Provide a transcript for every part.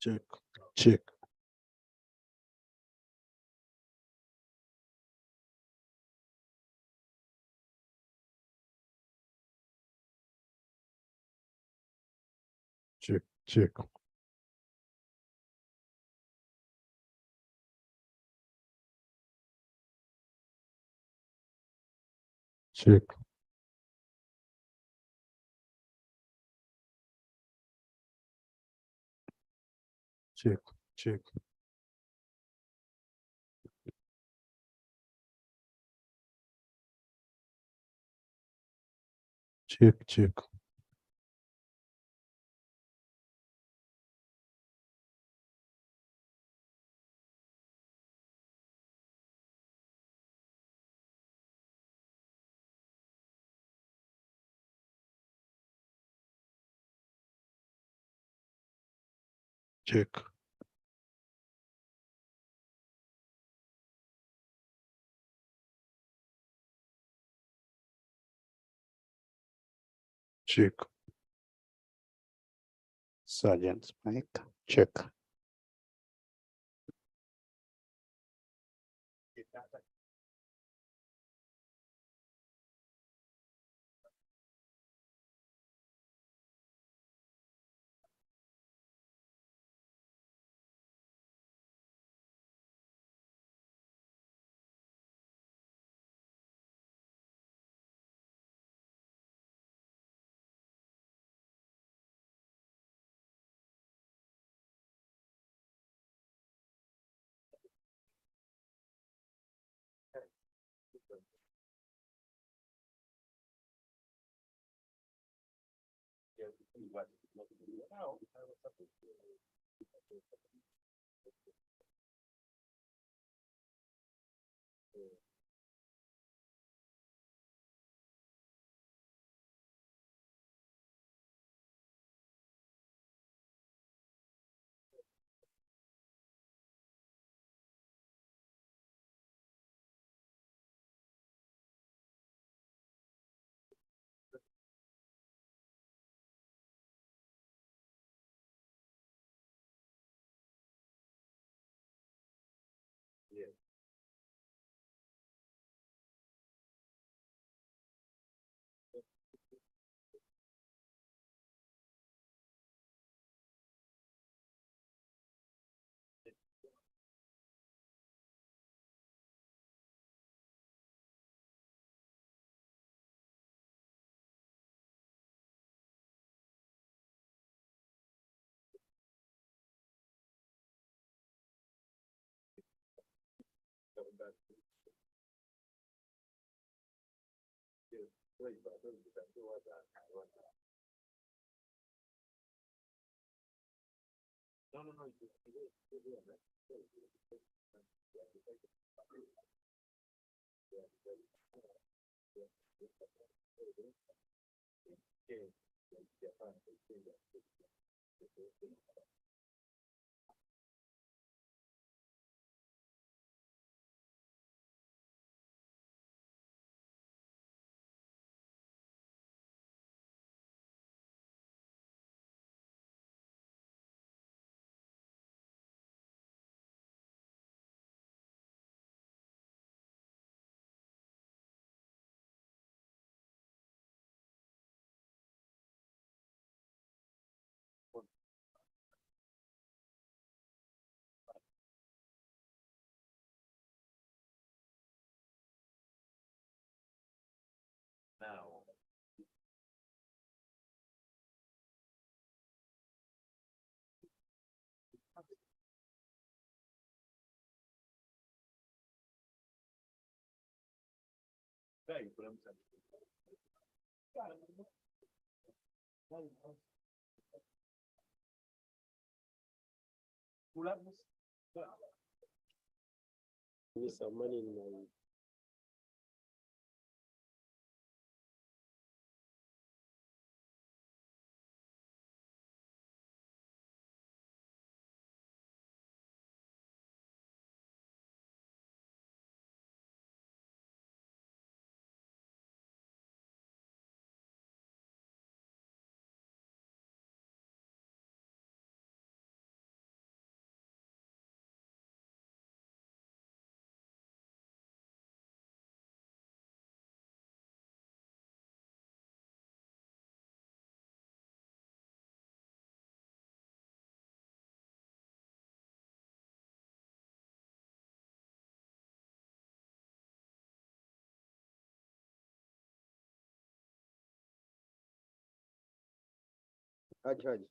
Check. Check. Check. Check. Check. Check. Check. Check. Check. Check. Check. Sergeant's mic. Check. Now. Give some money in my Haji.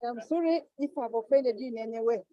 I'm sorry if I've offended you in any way.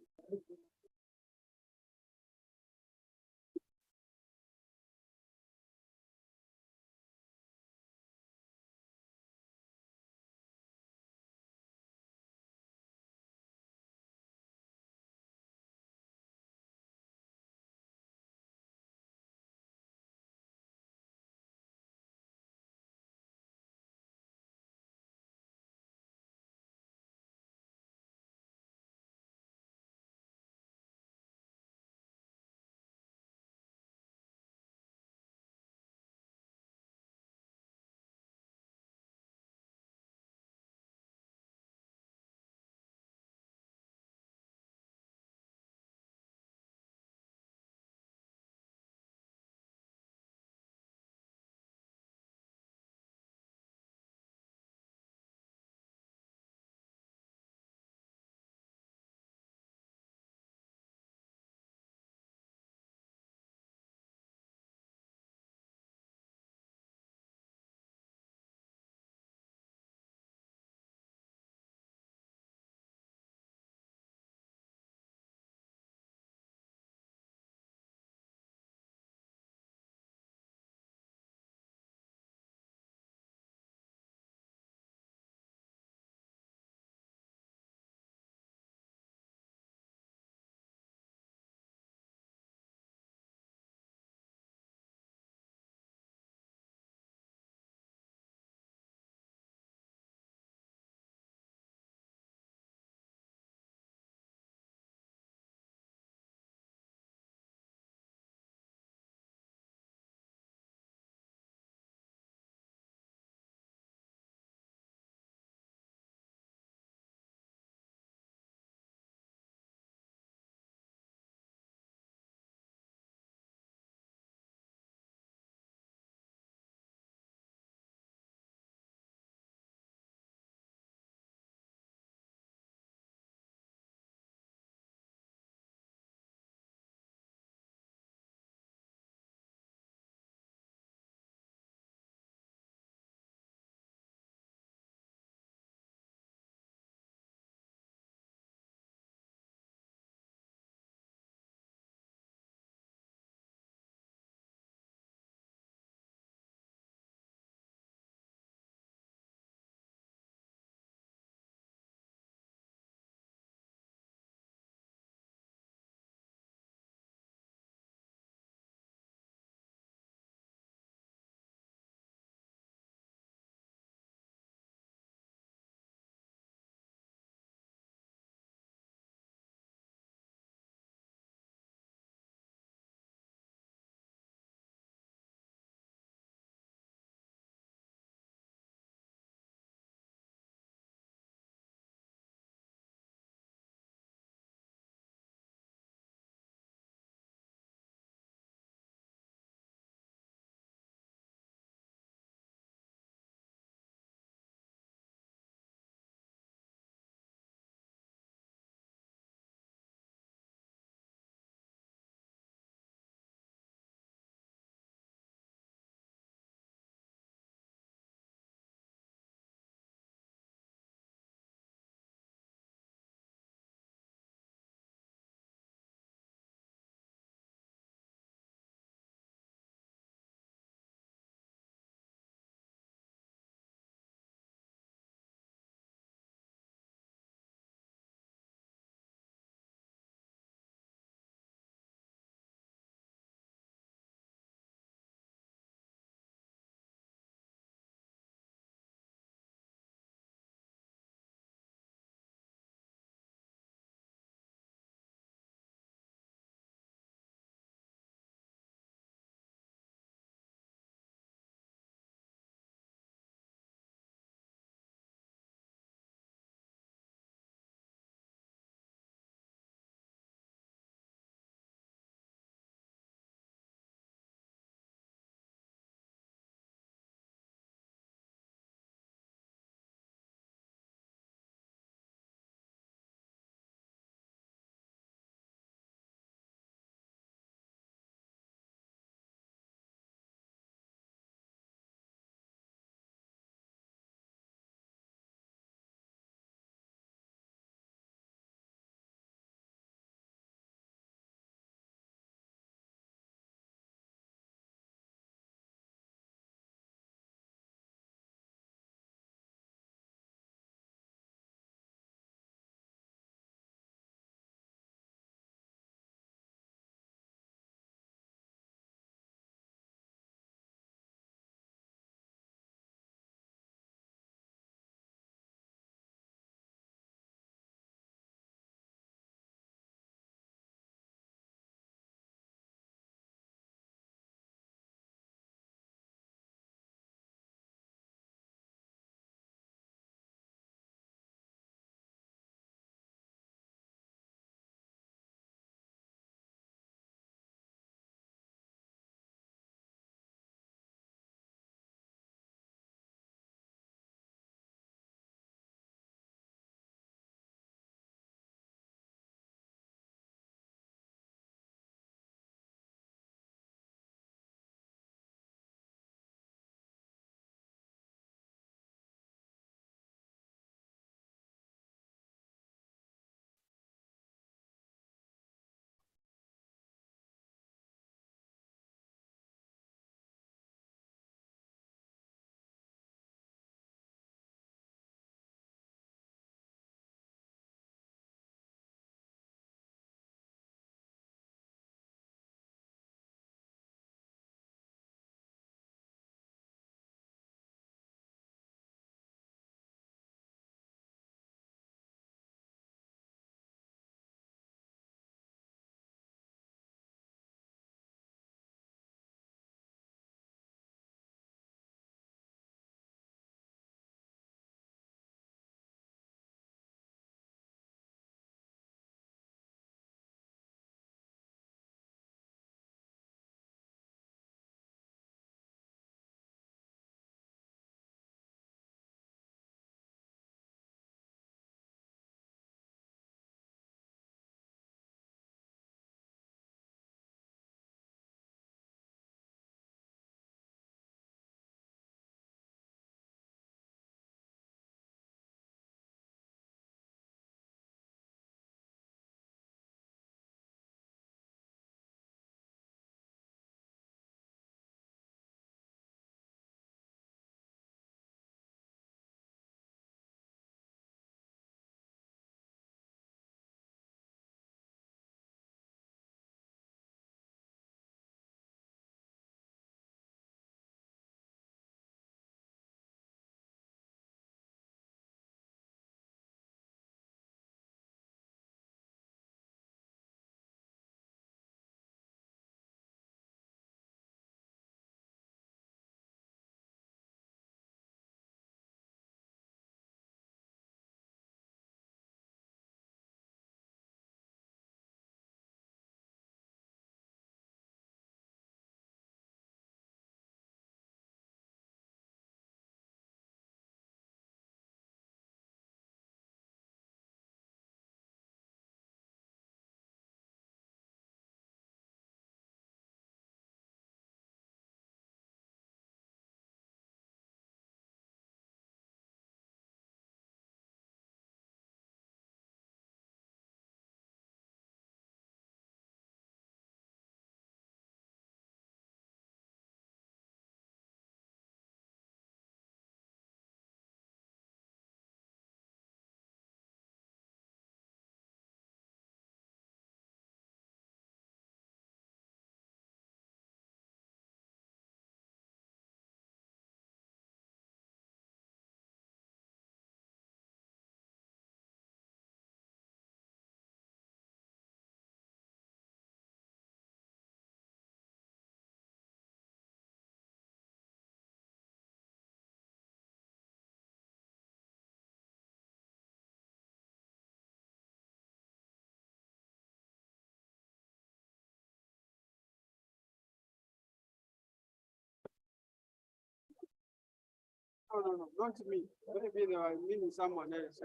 no, not me. Maybe they are meaning someone else.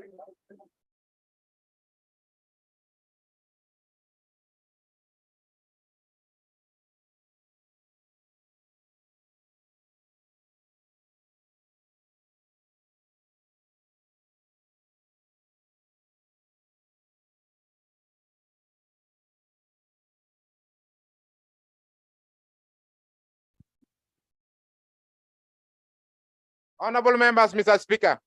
Honorable members, Mr. Speaker.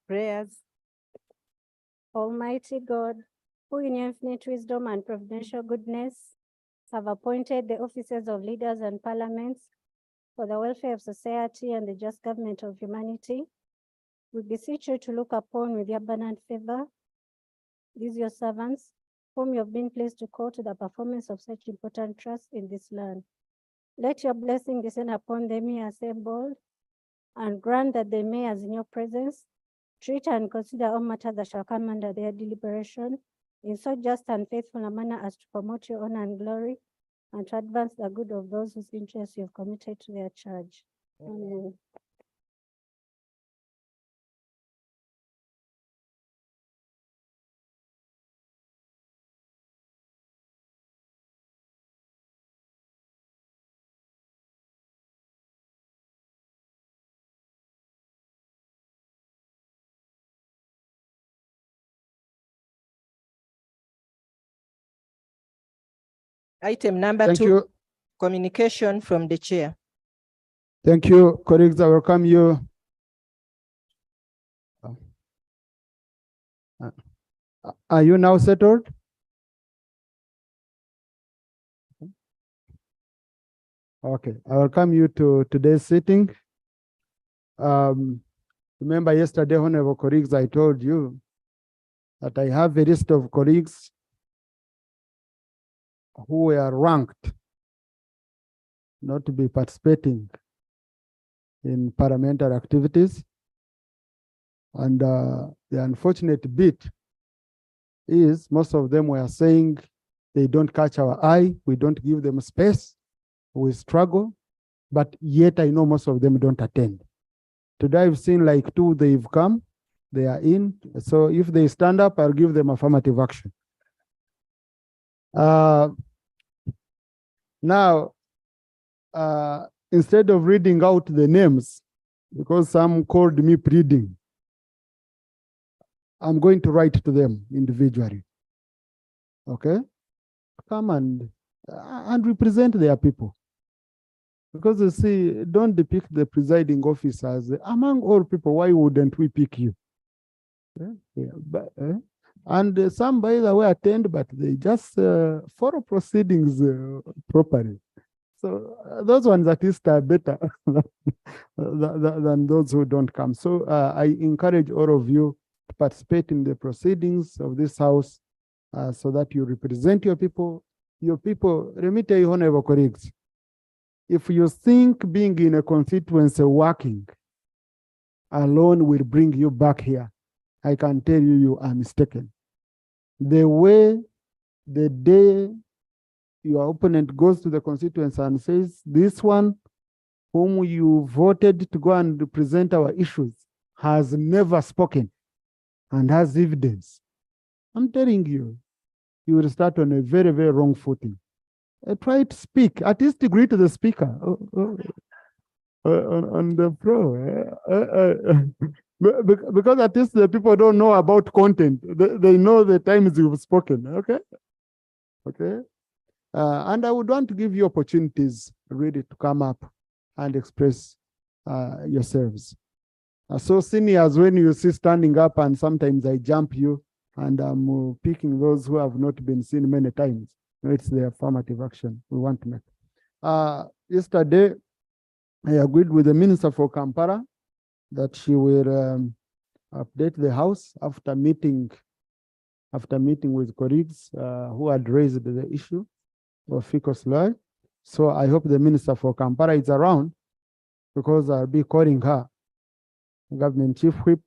Prayers. Almighty God, who in your infinite wisdom and providential goodness have appointed the offices of leaders and parliaments for the welfare of society and the just government of humanity, we beseech you to look upon with your abundant favor these your servants, whom you have been pleased to call to the performance of such important trust in this land. Let your blessing descend upon them here assembled, and grant that they may, as in your presence, treat and consider all matters that shall come under their deliberation in so just and faithful a manner as to promote your honor and glory, and to advance the good of those whose interests you have committed to their charge. Amen. Item number Thank 2, you. communication from the chair. Thank you, colleagues. I welcome you. Are you now settled? Okay, I welcome you to today's sitting. Remember yesterday, honorable colleagues, I told you that I have a list of colleagues who were ranked not to be participating in parliamentary activities. And the unfortunate bit is most of them were saying they don't catch our eye, we don't give them space, we struggle, but yet I know most of them don't attend. Today I've seen like 2, they've come, they are in. So if they stand up, I'll give them affirmative action. Now, instead of reading out the names, because some called me pleading, I'm going to write to them individually. Okay? Come and represent their people. Because you see, don't depict the presiding officers. Among all people, why wouldn't we pick you? And some, by the way, attend, but they just follow proceedings properly. So those ones at least are better than those who don't come. So I encourage all of you to participate in the proceedings of this house so that you represent your people. Your people, let me tell you, honorable colleagues, if you think being in a constituency working alone will bring you back here, I can tell you, you are mistaken. The way the day your opponent goes to the constituency and says, this one whom you voted to go and represent our issues has never spoken and has evidence, I'm telling you, you will start on a very, very wrong footing. Try to speak, at least greet the speaker on the floor. Because at least the people don't know about content. They know the times you've spoken, okay? Okay. And I would want to give you opportunities really to come up and express yourselves. So seniors, when you see standing up, and sometimes I jump you, and I'm picking those who have not been seen many times. It's the affirmative action we want to make. Yesterday, I agreed with the Minister for Kampala that she will update the House after meeting with colleagues who had raised the issue of FICO's law. So I hope the Minister for Kampala is around, because I'll be calling her, Government Chief Whip.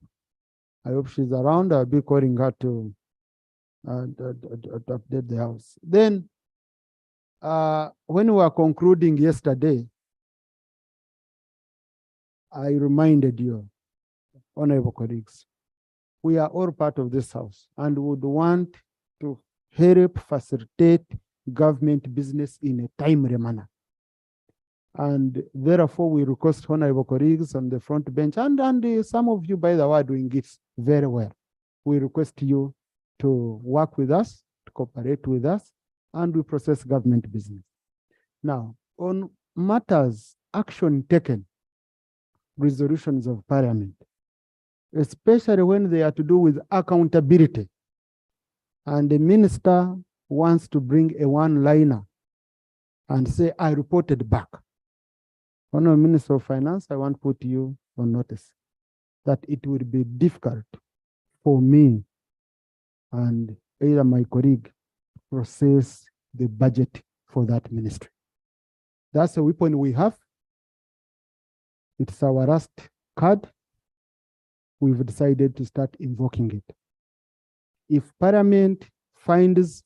I hope she's around. I'll be calling her to update the House. Then, when we were concluding yesterday, I reminded you, honorable colleagues, we are all part of this House and would want to help facilitate government business in a timely manner. And therefore, we request honorable colleagues on the front bench, and some of you, by the way, are doing it very well. We request you to work with us, to cooperate with us, and we process government business. Now, on matters, action taken, resolutions of Parliament, especially when they are to do with accountability, and the minister wants to bring a one-liner and say, I reported back. Honorable Minister of Finance, I want to put you on notice that it will be difficult for me and either my colleague to process the budget for that ministry. That's a weapon we have. It's our last card. We've decided to start invoking it. If Parliament finds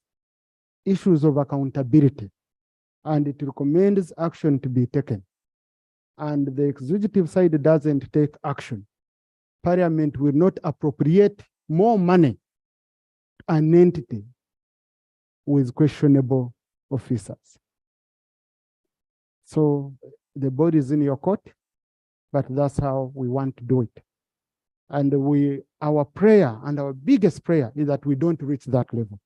issues of accountability and it recommends action to be taken, and the executive side doesn't take action, Parliament will not appropriate more money to an entity with questionable officers. So the ball is in your court, but that's how we want to do it. And our prayer, and our biggest prayer, is that we don't reach that level.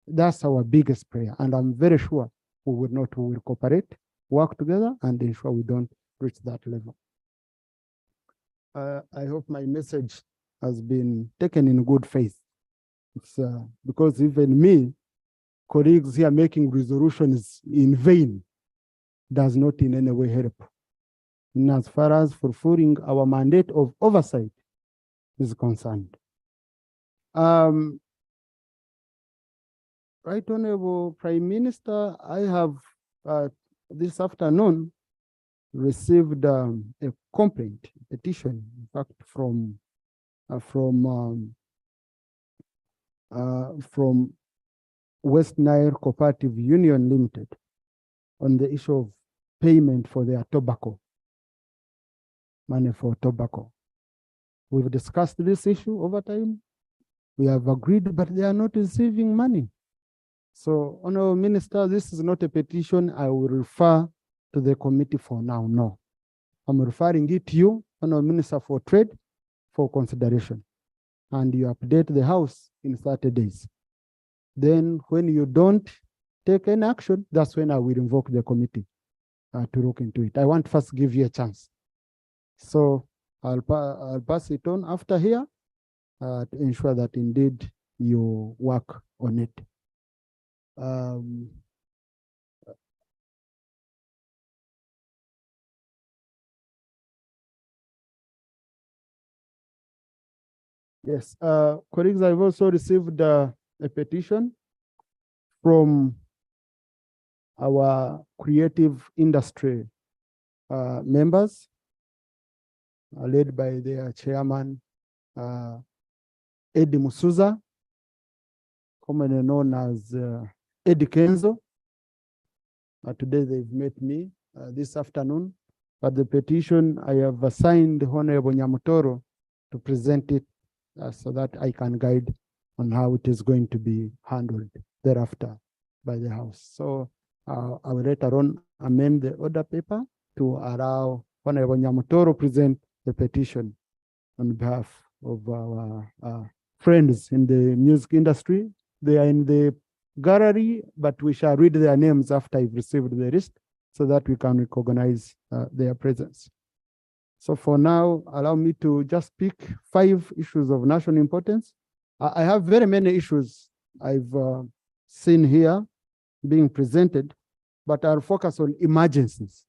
That's our biggest prayer, and I'm very sure we will cooperate, work together, and ensure we don't reach that level. I hope my message has been taken in good faith. It's because even me, colleagues here making resolutions in vain does not in any way help. And as far as fulfilling our mandate of oversight is concerned. Right Honorable Prime Minister, I have this afternoon received a complaint, petition, in fact, from West Nile Cooperative Union Limited on the issue of payment for their tobacco, money for tobacco. We've discussed this issue over time. We have agreed, but they are not receiving money. So, Honorable Minister, this is not a petition I will refer to the committee for now, no. I'm referring it to you, Honorable Minister for Trade, for consideration. And you update the House in 30 days. Then when you don't take any action, that's when I will invoke the committee to look into it. I want to first give you a chance. So I'll pass it on after here to ensure that indeed you work on it. Yes, colleagues, I've also received a petition from our creative industry members, led by their chairman, Eddie Musuza, commonly known as Eddie Kenzo. Today they've met me this afternoon, but the petition I have assigned Honorable Nyamutoro to present it so that I can guide on how it is going to be handled thereafter by the House. So I will later on amend the order paper to allow Honorable Nyamutoro present the petition on behalf of our friends in the music industry. They are in the gallery, but we shall read their names after I've received the list so that we can recognize their presence. So for now, allow me to just pick 5 issues of national importance. I have very many issues I've seen here being presented, but I'll focus on emergencies.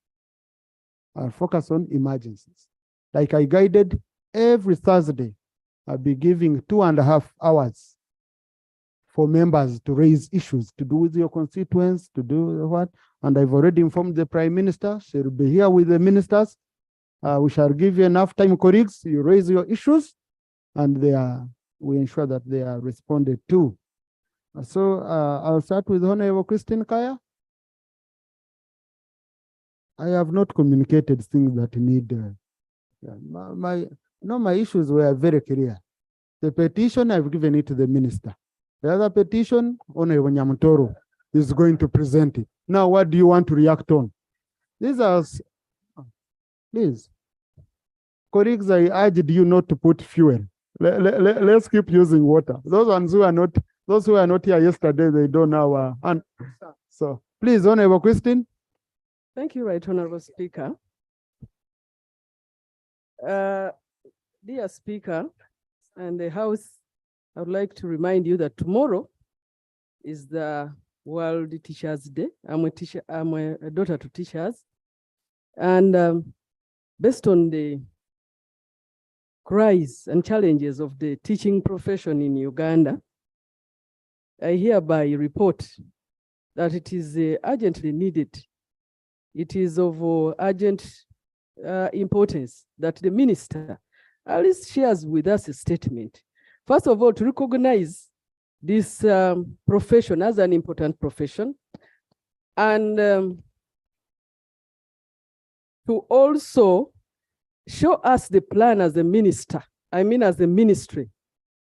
Like I guided every Thursday, I'll be giving 2.5 hours for members to raise issues to do with your constituents, to do what? And I've already informed the Prime Minister. She'll be here with the ministers. We shall give you enough time, colleagues. You raise your issues, and we ensure that they are responded to. So I'll start with Honorable Christine Kaya. I have not communicated things that need. My issues were very clear. The petition, I've given it to the minister. The other petition, Honorable Nyamutoro is going to present it. Now, what do you want to react on? These are, please, colleagues, I urged you not to put fuel. Let's keep using water. Those who are not here yesterday, they don't know. So, please, Honorable Christine. Thank you, Right Honorable Speaker. Dear Speaker and the House, I would like to remind you that tomorrow is the World Teachers Day. I'm a daughter to teachers. And based on the cries and challenges of the teaching profession in Uganda, I hereby report that it is urgently needed. It is of urgent importance that the minister at least shares with us a statement. First of all, to recognize this profession as an important profession, and to also show us the plan as a minister, as a ministry,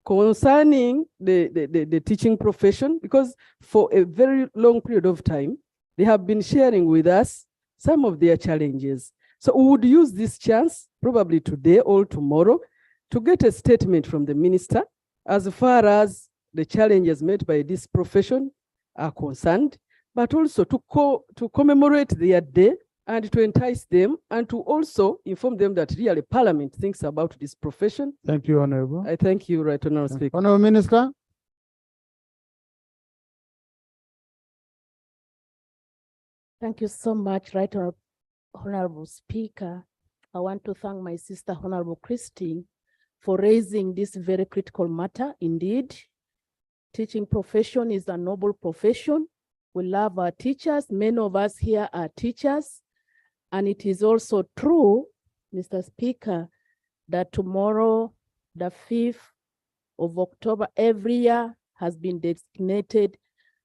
concerning the teaching profession, because for a very long period of time, they have been sharing with us some of their challenges. So we would use this chance, probably today or tomorrow, to get a statement from the minister as far as the challenges made by this profession are concerned, but also to commemorate their day and to entice them and to also inform them that really Parliament thinks about this profession. Thank you, Honorable. I thank you, Right Honorable Speaker. Honorable Minister. Thank you so much, Right Honorable Speaker. I want to thank my sister, Honorable Christine, for raising this very critical matter. Indeed, teaching profession is a noble profession. We love our teachers. Many of us here are teachers. And it is also true, Mr. Speaker, that tomorrow, the 5th of October, every year has been designated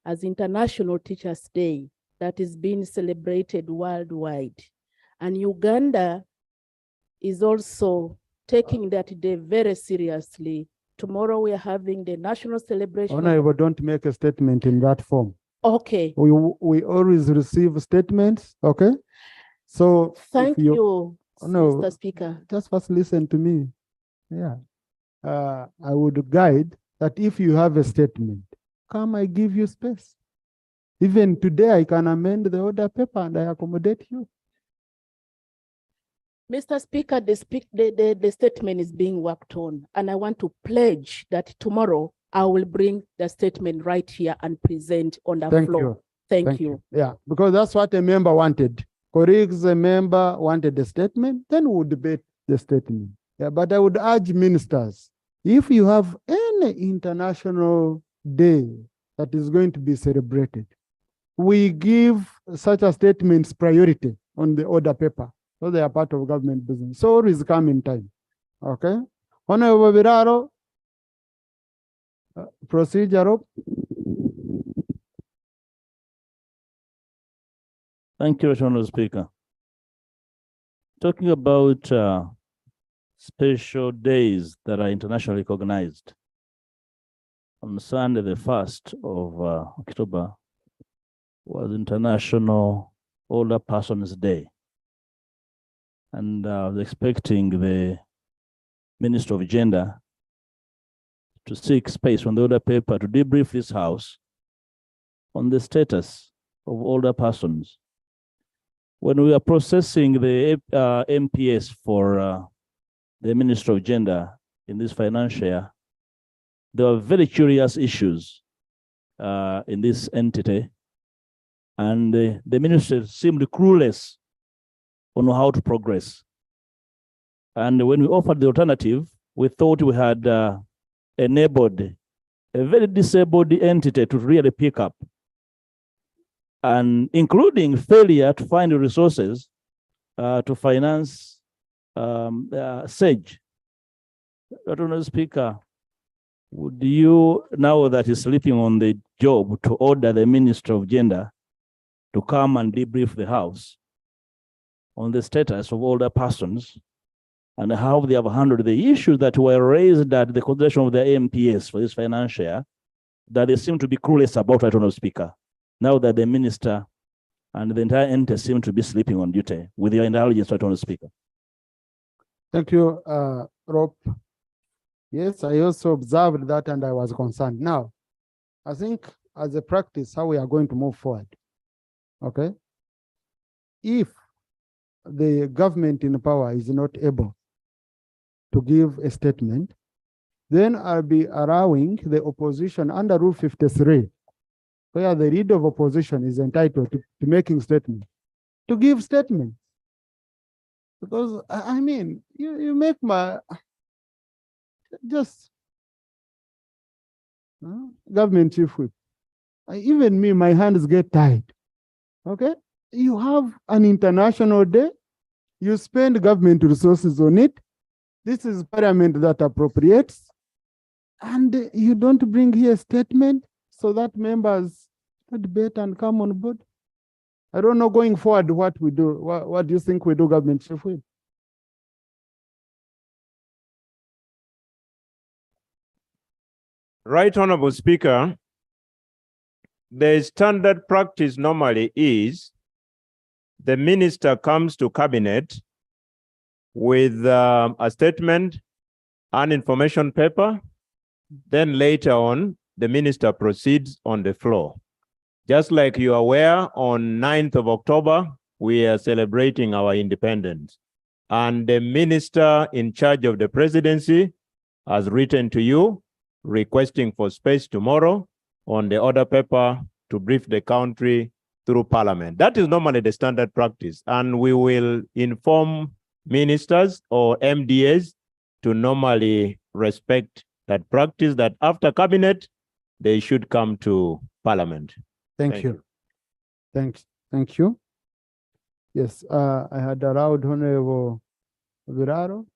as International Teachers' Day that is being celebrated worldwide. And Uganda is also taking that day very seriously. Tomorrow we are having the national celebration. Honorable, don't make a statement in that form. Okay. We always receive statements, okay? So thank you, no, Mr. Speaker. Just first listen to me. Yeah. I would guide that if you have a statement, come, I give you space. Even today, I can amend the order paper and I accommodate you. Mr. Speaker, the statement is being worked on, and I want to pledge that tomorrow I will bring the statement right here and present on the floor. Thank you. Yeah, because that's what a member wanted. Colleagues, a member wanted a statement, then we would debate the statement. Yeah, but I would urge ministers, if you have any international day that is going to be celebrated, we give such a statements priority on the order paper. So they are part of government business. So always come in time. Okay. Honorable Biraro, procedure. Thank you, Honorable Speaker. Talking about special days that are internationally recognized. On Sunday, the 1st of October, was International Older Persons Day. And I was expecting the Minister of Gender to seek space from the order paper to debrief this House on the status of older persons. When we are processing the MPS for the Minister of Gender in this financial year, there were very curious issues in this entity, and the minister seemed clueless on how to progress. And when we offered the alternative, we thought we had enabled a very disabled entity to really pick up, and including failure to find resources to finance SAGE. Speaker, would you, now that he's sleeping on the job, to order the Minister of Gender to come and debrief the House on the status of older persons and how they have handled the issues that were raised at the consideration of the MPS for this financial year, that they seem to be clueless about, Right Honourable Speaker, now that the Minister and the entire entity seem to be sleeping on duty, with your indulgence, Right Honourable Speaker. Thank you, Rob. Yes, I also observed that and I was concerned. Now, I think as a practice, how we are going to move forward, okay? If the government in power is not able to give a statement, then I'll be allowing the opposition under Rule 53, where the leader of opposition is entitled to making statement, to give statement. Because, I mean, you make my, just, government chief whip. Even me, my hands get tied, okay? You have an international day, you spend government resources on it. This is parliament that appropriates, and you don't bring here a statement so that members debate and come on board. I don't know going forward what we do. What do you think we do, government chief whip? Right Honorable Speaker, the standard practice normally is the minister comes to cabinet with a statement, an information paper, then later on, the minister proceeds on the floor. Just like you are aware, on 9th of October, we are celebrating our independence. And the minister in charge of the presidency has written to you requesting for space tomorrow on the order paper to brief the country through parliament. That is normally the standard practice. And we will inform ministers or MDAs to normally respect that practice, that after cabinet, they should come to parliament. Thank you. Thank you. Yes, I had allowed Honorable Viraro.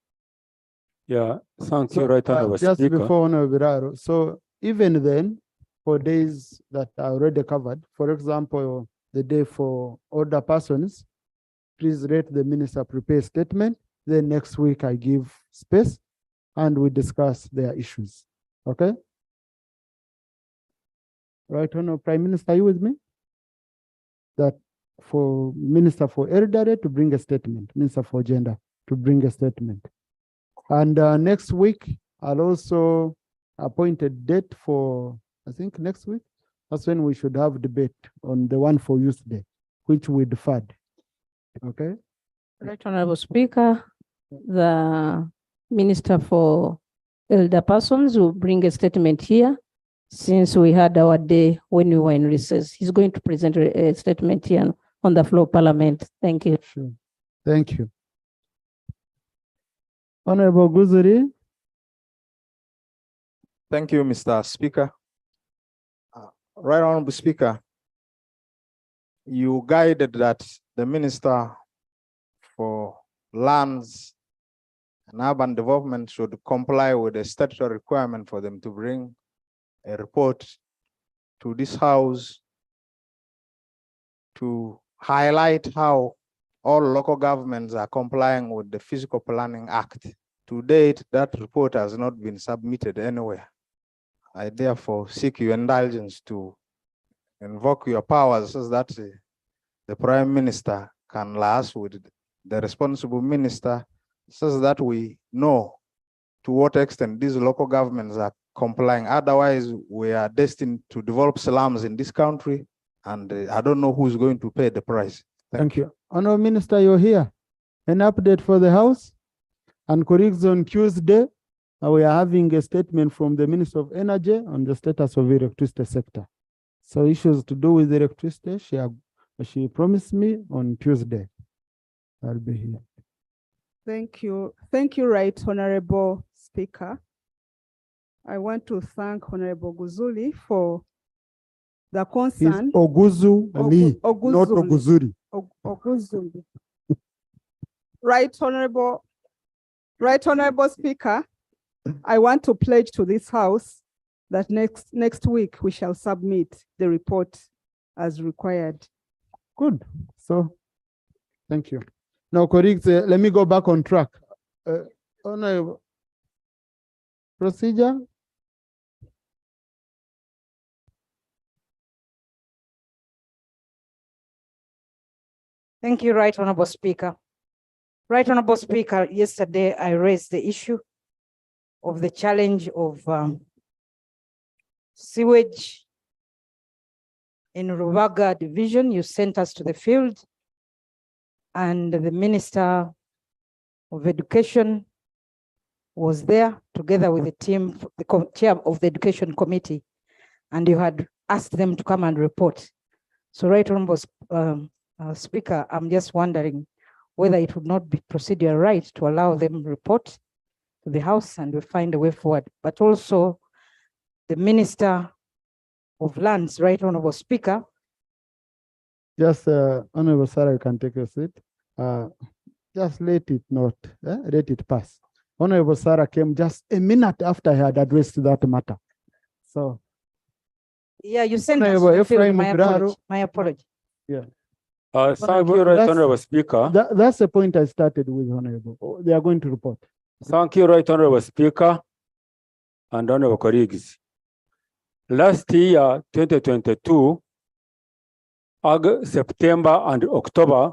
Yeah, thank you, Right Honorable Just Speaker. before Honorable Viraro. So even then, for days that are already covered, for example, the day for older persons, please let the minister prepare a statement. Then next week I give space and we discuss their issues. Okay? Right, Honorable Prime Minister, are you with me? That for Minister for Elderly to bring a statement, Minister for Gender to bring a statement. And next week, I'll also appoint a date for, I think next week, that's when we should have debate on the one for Youth Day, which we deferred. Okay? Right Honorable Speaker, the Minister for Elder Persons will bring a statement here. Since we had our day when we were in recess, he's going to present a statement here on the floor of Parliament. Thank you. Sure. Thank you. Honorable Guzuri. Thank you, Mr. Speaker. Right Honorable Speaker, you guided that the Minister for Lands and Urban Development should comply with the statutory requirement for them to bring a report to this House to highlight how all local governments are complying with the Physical Planning Act. To date, that report has not been submitted anywhere. I therefore seek your indulgence to invoke your powers so that the Prime Minister can liaise with the responsible minister so that we know to what extent these local governments are complying. Otherwise, we are destined to develop slums in this country, and I don't know who's going to pay the price. Thank you. Honorable Minister, you're here. An update for the House. And colleagues, on Tuesday, we are having a statement from the Minister of Energy on the status of the electricity sector. So issues to do with electricity, she promised me on Tuesday. I'll be here. Thank you. Thank you, Right Honorable Speaker. I want to thank Honorable Guzuli for the He's concern. Oguzu Lee, not Oguzuli. Oguzuri. Oguzuli. Right Honorable Speaker, I want to pledge to this House that next week we shall submit the report as required. Good. So, thank you. Now, colleagues, let me go back on track. Honorable procedure. Thank you, Right Honorable Speaker. Right Honorable Speaker, yesterday I raised the issue of the challenge of sewage in Rubaga division. You sent us to the field, and the Minister of Education was there together with the team, the chair of the Education Committee, and you had asked them to come and report. So, Right Honorable Speaker, I'm just wondering whether it would not be procedural right to allow them report to the House and we find a way forward. But also the Minister of Lands, Right Honorable Speaker. Just Honorable Sarah, you can take a seat. Just let it not, let it pass. Honorable Sarah came just a minute after I had addressed that matter. So. Yeah, you sent us Honorable to the field. Ephraim My Mugraro. apology. My apology. Yeah. Thank you, Right Honorable Speaker. That's the point I started with, Honorable. They are going to report. Thank you, Right Honorable Speaker and honorable colleagues. Last year, 2022, August, September and October,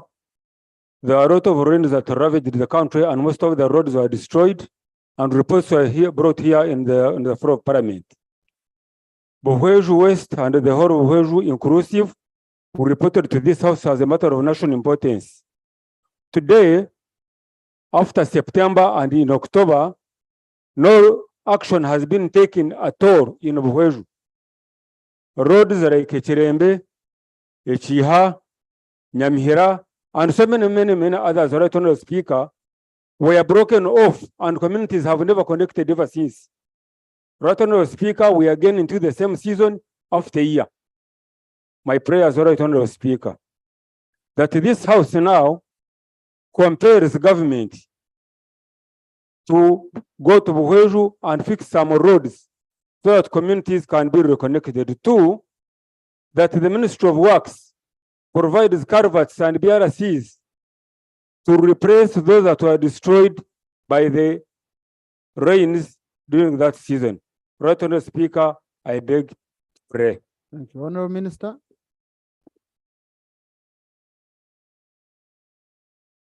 there are a lot of rains that ravaged the country and most of the roads were destroyed and reports were brought here in the floor of Parliament. Buhweju West and the whole of Buhweju inclusive were reported to this House as a matter of national importance. Today, after September and in October, no action has been taken at all in Buhweju. Roads like Chirembe, Echiha, Nyamhira, and so many others, Right Honorable Speaker, were broken off and communities have never connected ever since. Right Honorable Speaker, we are again into the same season after a year. My prayers, Right Honorable Speaker, that this House now compels government to go to Buhweju and fix some roads so that communities can be reconnected. Two, that the Ministry of Works provides culverts and BRCs to replace those that were destroyed by the rains during that season. Right Honorable Speaker, I beg to pray. Thank you. Honorable Minister.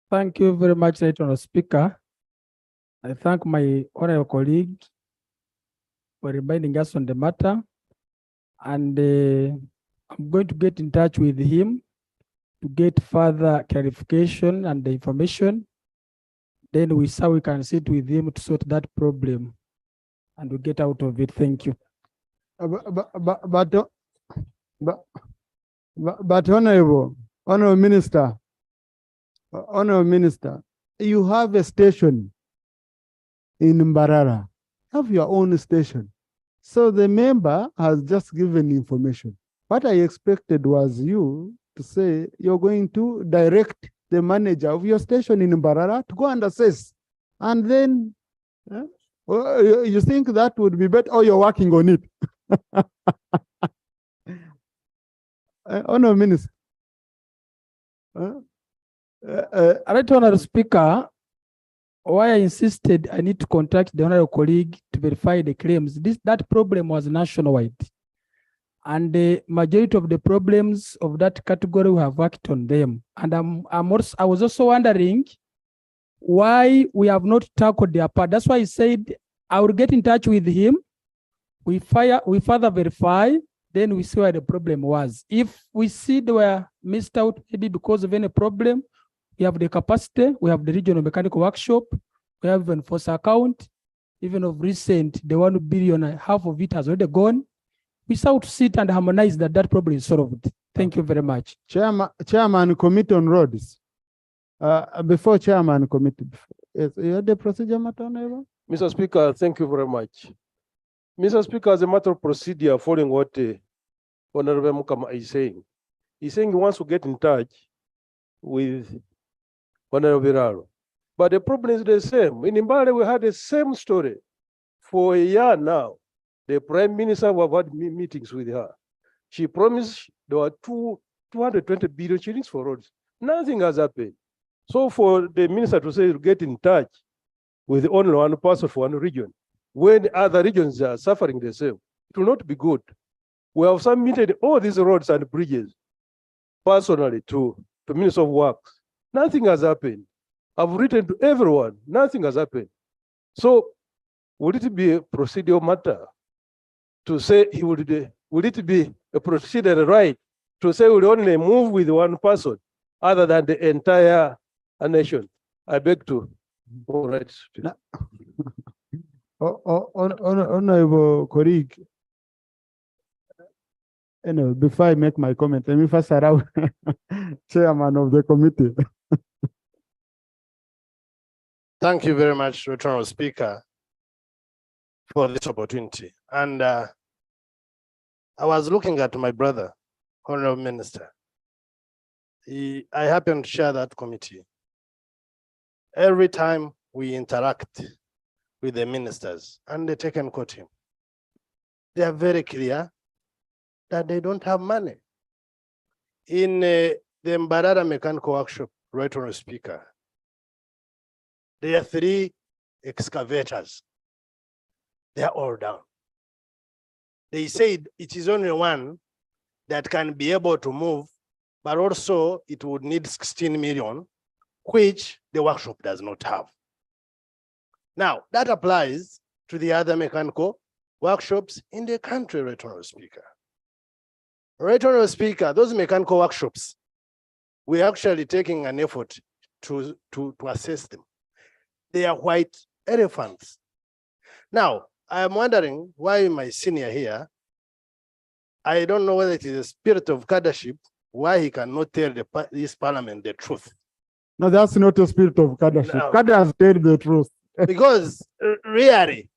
Thank you very much, Right Honorable Speaker. I thank my honorable colleague for reminding us on the matter. And I'm going to get in touch with him to get further clarification and the information. Then we can sit with him to sort that problem and we get out of it. Thank you. But Honorable Minister, you have a station in Mbarara. Have your own station. So the member has just given information. What I expected was you to say you're going to direct the manager of your station in Mbarara to go and assess. And then you think that would be better, or you're working on it? Honorable Minister. Right Honorable Speaker, why I insisted I need to contact the honorable colleague to verify the claims. That problem was nationwide. And the majority of the problems of that category, we have worked on them. And I was also wondering why we have not tackled their part. That's why I said I will get in touch with him. We further verify, then we see where the problem was. If we see they were missed out, maybe because of any problem, we have the capacity, we have the regional mechanical workshop, we have even force account, even of recent, the 1 billion, half of it has already gone. We start to sit and harmonize that problem is solved. Thank you very much. Chairman Committee on Roads. Before Chairman Committee, Yes, you had the procedure matter, Honorable? Mr. Speaker, thank you very much. Mr. Speaker, as a matter of procedure, following what Honorable Mukama is saying, he's saying he wants to get in touch with Honorable Biraro. But the problem is the same. In Mbale, we had the same story for a year now. The Prime Minister have had meetings with her. She promised there were 220 billion shillings for roads. Nothing has happened. So for the minister to say to get in touch with only one person for one region, when other regions are suffering the same, it will not be good. We have submitted all these roads and bridges personally to Minister of Works. Nothing has happened. I've written to everyone, nothing has happened. So would it be a procedural matter to say he would it be a procedural right to say we only move with one person other than the entire nation? I beg to. All right. Honorable colleague, before I make my comment, let me first allow chairman of the committee. Thank you very much, Honorable Speaker, for this opportunity. And I was looking at my brother, Honorable Minister. I happen to share that committee. Every time we interact with the ministers and they take and quote him, they are very clear that they don't have money. In the Mbarara Mechanical Workshop, right, Honorable Speaker, there are 3 excavators. They are all down. They said it is only one that can be able to move, but also it would need 16 million, which the workshop does not have. Now, that applies to the other mechanical workshops in the country, Right Honorable Speaker. Right Honorable Speaker, those mechanical workshops, we're actually taking an effort to assess them. They are white elephants. Now, I am wondering why my senior here, I don't know whether it is a spirit of cadreship, why he cannot tell this parliament the truth. No, that's not a spirit of cadreship. No. Cadre has told the truth. Because really,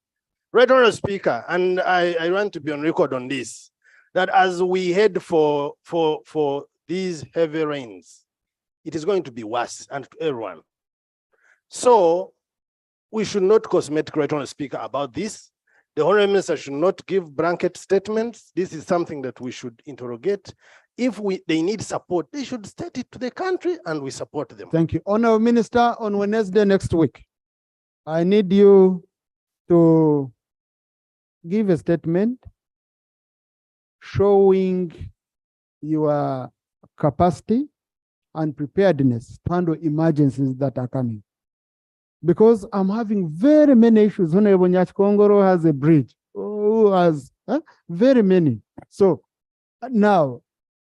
Right Honorable Speaker, and I want to be on record on this, that as we head for these heavy rains, it is going to be worse and to everyone. So we should not cosmetic, Right Honorable Speaker, about this. The Honorable Minister should not give blanket statements. This is something that we should interrogate. If they need support, they should state it to the country and we support them. Thank you. Honorable Minister, on Wednesday next week, I need you to give a statement showing your capacity and preparedness to handle emergencies that are coming. Because I'm having very many issues. Honorable Nyachkongoro has a bridge, who has very many. So now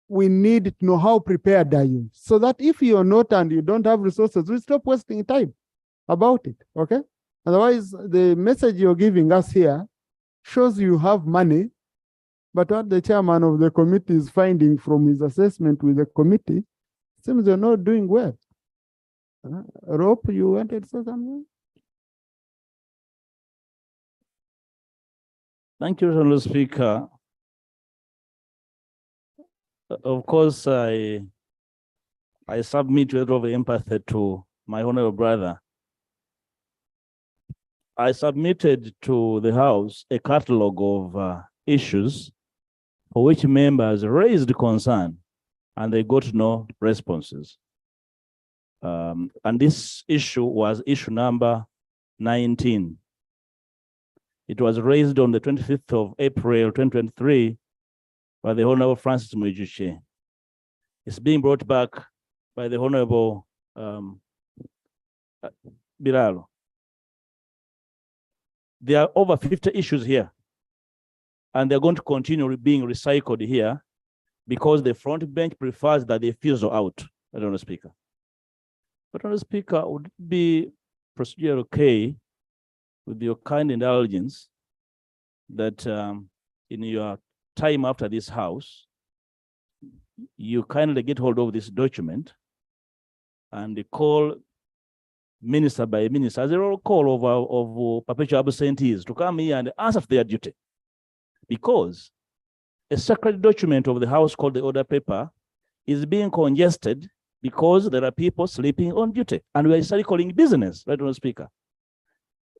we need to know how prepared are you, so that if you're not and you don't have resources, we stop wasting time about it, okay? Otherwise, the message you're giving us here shows you have money, but what the chairman of the committee is finding from his assessment with the committee seems you're not doing well. Rope, you wanted to say something? Thank you, Honorable Speaker. Of course, I submit with a lot of empathy to my honorable brother. I submitted to the House a catalog of issues for which members raised concern and they got no responses. And this issue was issue number 19. It was raised on the 25th of April, 2023 by the Honorable Francis Mwijuche. It's being brought back by the Honorable Biraro. There are over 50 issues here, and they're going to continue being recycled here because the front bench prefers that they fizzle out. I don't know, Speaker. But, Honorable Speaker, would it be procedure okay with your kind indulgence that in your time after this House, you kindly get hold of this document and call minister by minister, as a roll call of perpetual absentees to come here and answer to their duty. Because a sacred document of the House called the order paper is being congested because there are people sleeping on duty and we are circling business, right, Honourable Speaker.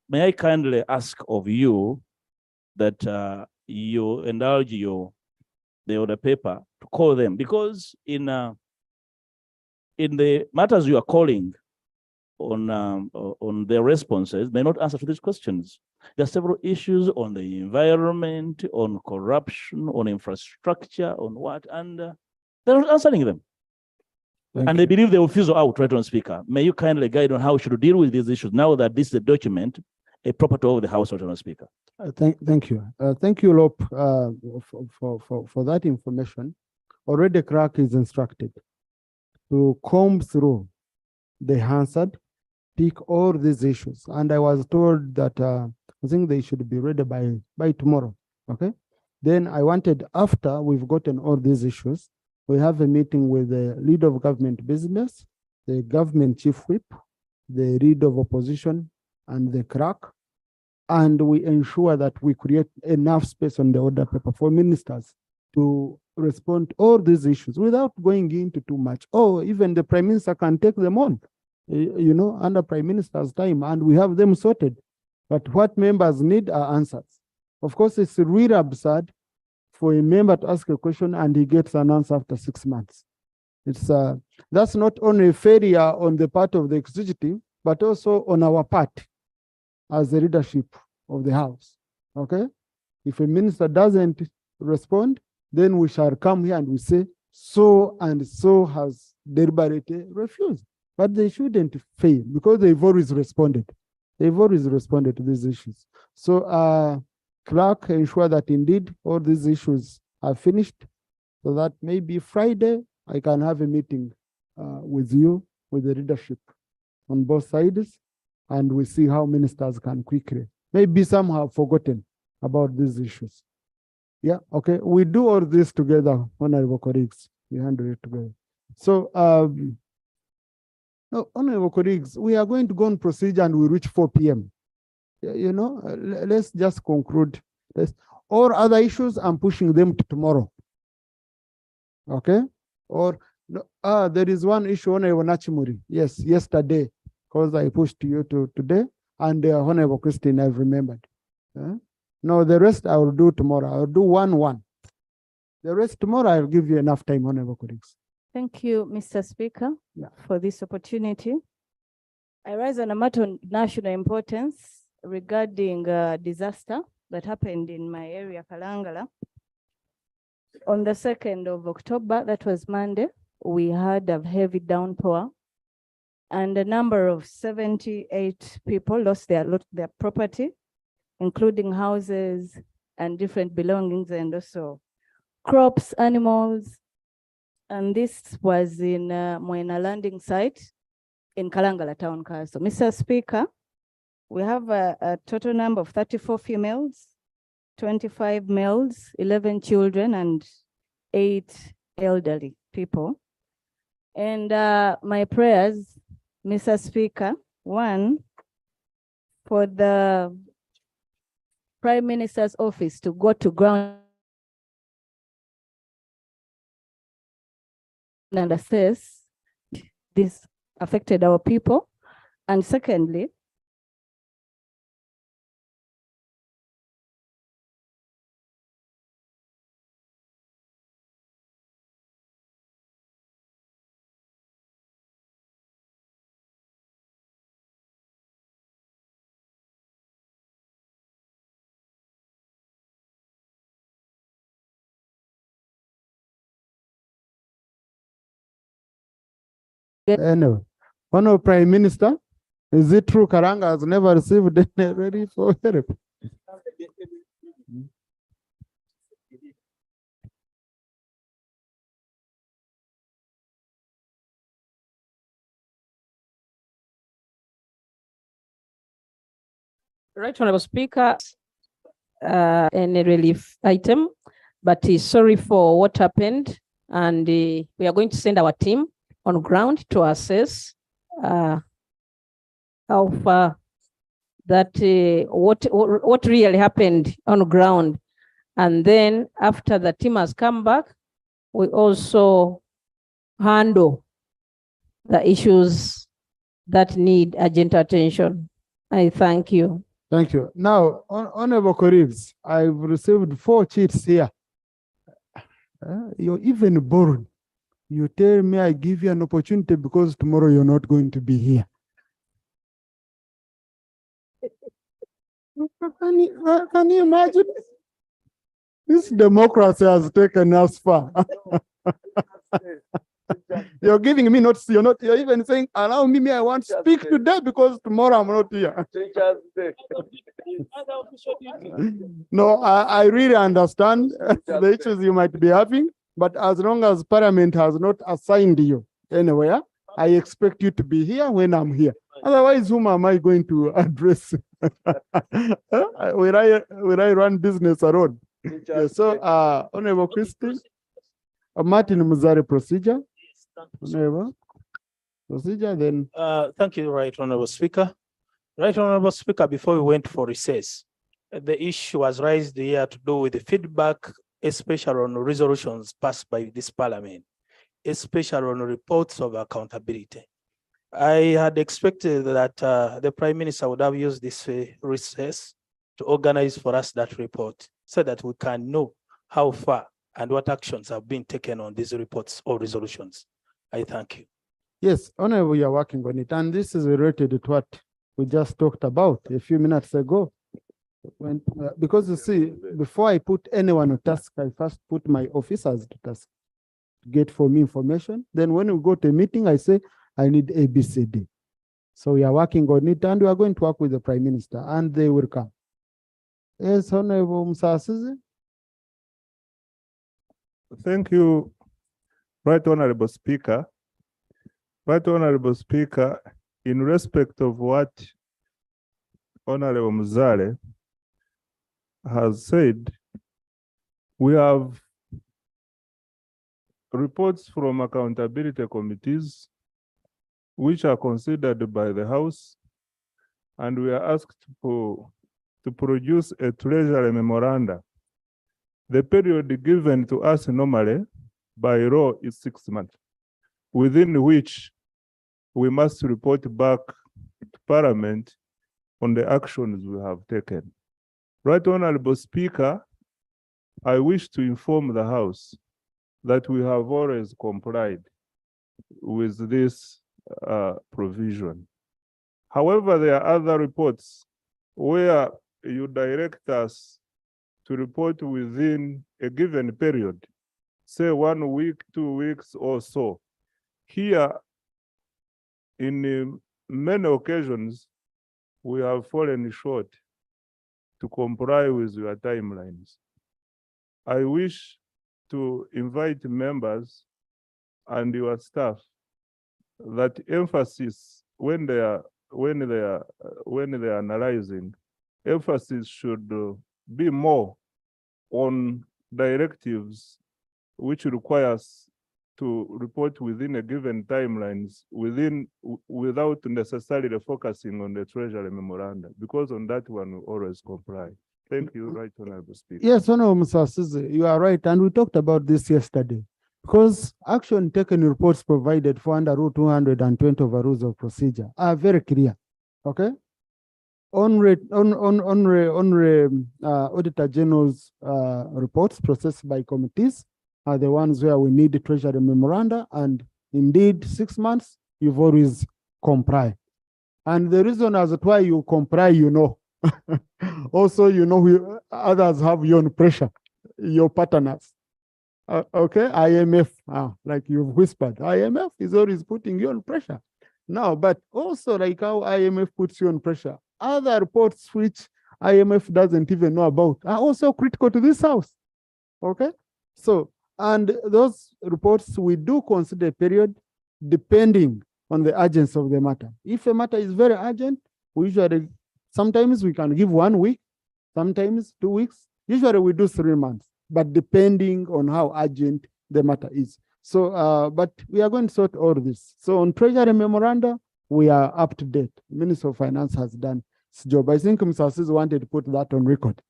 May I kindly ask of you that you indulge the order paper to call them, because in the matters you are calling on their responses may not answer to these questions. There are several issues on the environment, on corruption, on infrastructure, on what, and they're not answering them. And they believe they will fizzle out, right, Honourable Speaker. May you kindly guide on how we should deal with these issues now that this is a document, a property of the House, right, Honourable Speaker. Thank you. Thank you, Lop, for that information. Already CRAC is instructed to comb through the Hansard, pick all these issues. And I was told that I think they should be ready by tomorrow, okay? Then I wanted, after we've gotten all these issues, we have a meeting with the leader of government business, the government chief whip, the leader of opposition, and the CRAC, and we ensure that we create enough space on the order paper for ministers to respond to all these issues without going into too much. Or even the Prime Minister can take them on, you know, under Prime Minister's time, and we have them sorted. But what members need are answers. Of course, it's really absurd for a member to ask a question and he gets an answer after 6 months. It's that's not only a failure on the part of the executive, but also on our part as the leadership of the House, okay? If a minister doesn't respond, then we shall come here and we say, so and so has deliberately refused. But they shouldn't fail because they've always responded. They've always responded to these issues. So clerk, ensure that indeed all these issues are finished so that maybe Friday I can have a meeting with you, with the leadership on both sides, and we see how ministers can quickly. Maybe some have forgotten about these issues. Yeah, okay. We do all this together, honorable colleagues. We handle it together. So, no, honorable colleagues, we are going to go on procedure and we reach 4 p.m. You know, let's just conclude this. All other issues, I'm pushing them to tomorrow. Okay? Or, there is one issue, Honorable Nachimuri. Yes, yesterday, because I pushed you to today, and Honorable Christine, I've remembered. No, the rest I will do tomorrow. I'll do 1-1. The rest tomorrow, I'll give you enough time, honorable colleagues. Thank you, Mr. Speaker, for this opportunity. I rise on a matter of national importance regarding a disaster that happened in my area, Kalangala. On the 2nd of October, that was Monday, we had a heavy downpour and a number of 78 people lost their property, including houses and different belongings and also crops, animals. And this was in Moena landing site in Kalangala Town Council. Mr. Speaker, we have a total number of 34 females, 25 males, 11 children, and 8 elderly people. And my prayers, Mr. Speaker, one, for the Prime Minister's office to go to ground and assess this affected our people. And secondly, anyway, Honorable Prime Minister, is it true Karanga has never received any relief for help? Right Honorable Speaker, any relief item, but he's sorry for what happened, and we are going to send our team on ground to assess how far that what really happened on ground. And then after the team has come back, we also handle the issues that need urgent attention. I thank you. Thank you. Now, honorable colleagues, I've received 4 cheats here. You're even bored. You tell me I give you an opportunity because tomorrow you're not going to be here. Can you imagine? This democracy has taken us far. You're giving me notes. You're even saying, allow me, I want to speak today because tomorrow I'm not here. No, I really understand the issues you might be having, but as long as Parliament has not assigned you anywhere, I expect you to be here when I'm here. Otherwise, whom am I going to address? Will I run business alone? Yeah, so, Honorable Christine, Martin Muzare procedure. Honorable procedure, then. Thank you, Right Honorable Speaker. Right Honorable Speaker, before we went for recess, the issue was raised here to do with the feedback, especially on resolutions passed by this Parliament, especially on reports of accountability. I had expected that the Prime Minister would have used this recess to organize for us that report so that we can know how far and what actions have been taken on these reports or resolutions. I thank you. Yes, Honorable, you are working on it. And this is related to what we just talked about a few minutes ago. Because you see, before I put anyone on task, I first put my officers to task to get for me information. Then when we go to a meeting, I say, I need ABCD. So we are working on it and we are going to work with the Prime Minister and they will come. Yes, Honorable Musasizi. Thank you, Right Honorable Speaker. Right Honorable Speaker, in respect of what Honorable Muzare has said, we have reports from accountability committees which are considered by the House, and we are asked to produce a treasury memoranda. The period given to us normally by law is 6 months, within which we must report back to Parliament on the actions we have taken. Right Honorable Speaker, I wish to inform the House that we have always complied with this provision. However, there are other reports where you direct us to report within a given period, say 1 week, 2 weeks or so. Here, in many occasions, we have fallen short to comply with your timelines. I wish to invite members and your staff that emphasis when they are analyzing, emphasis should be more on directives which requires to report within a given timelines without necessarily focusing on the treasury memoranda, because on that one we always comply. Thank you, Right Honorable Speaker. Yes, Honorable Musasizi, you are right, and we talked about this yesterday. Because action taken reports provided for under Rule 220 of the Rules of Procedure are very clear. Okay. Auditor General's reports processed by committees are the ones where we need the treasury memoranda, and indeed 6 months you've always comply. And the reason as to why you comply, you know. Also, you know, others have you on pressure, your partners. Okay, IMF, like you've whispered, IMF is always putting you on pressure. Now, but also like how IMF puts you on pressure, other reports which IMF doesn't even know about are also critical to this House. Okay, so, and those reports, we do consider a period depending on the urgency of the matter. If a matter is very urgent, we usually, sometimes we can give 1 week, sometimes 2 weeks, usually we do 3 months. But depending on how urgent the matter is. So, but we are going to sort all this. So on treasury memoranda, we are up to date. Minister of Finance has done its job. I think Mr. Assis wanted to put that on record.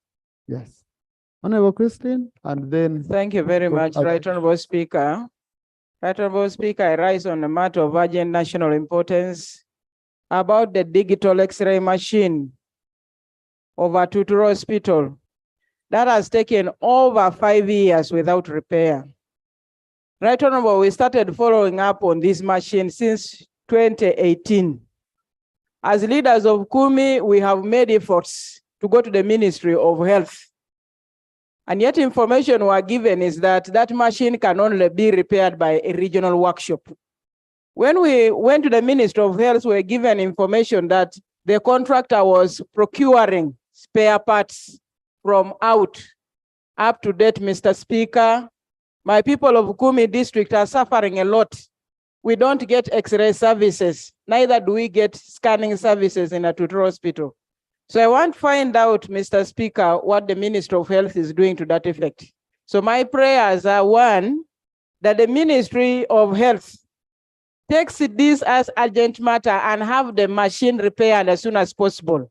Yes. Honorable Christine, and then. Thank you very much, Right Honorable Speaker. Right Honorable Speaker, I rise on a matter of urgent national importance about the digital X-ray machine of Auditor Hospital that has taken over 5 years without repair. Right Honorable, we started following up on this machine since 2018. As leaders of Kumi, we have made efforts to go to the Ministry of Health. And yet information we are given is that that machine can only be repaired by a regional workshop. When we went to the Ministry of Health, we were given information that the contractor was procuring spare parts from out. Up to date, Mr. Speaker, my people of Kumi district are suffering a lot. We don't get X-ray services, neither do we get scanning services in Auditor Hospital. So I want to find out, Mr. Speaker, what the Minister of Health is doing to that effect. So my prayers are, one, that the Ministry of Health takes this as urgent matter and have the machine repaired as soon as possible.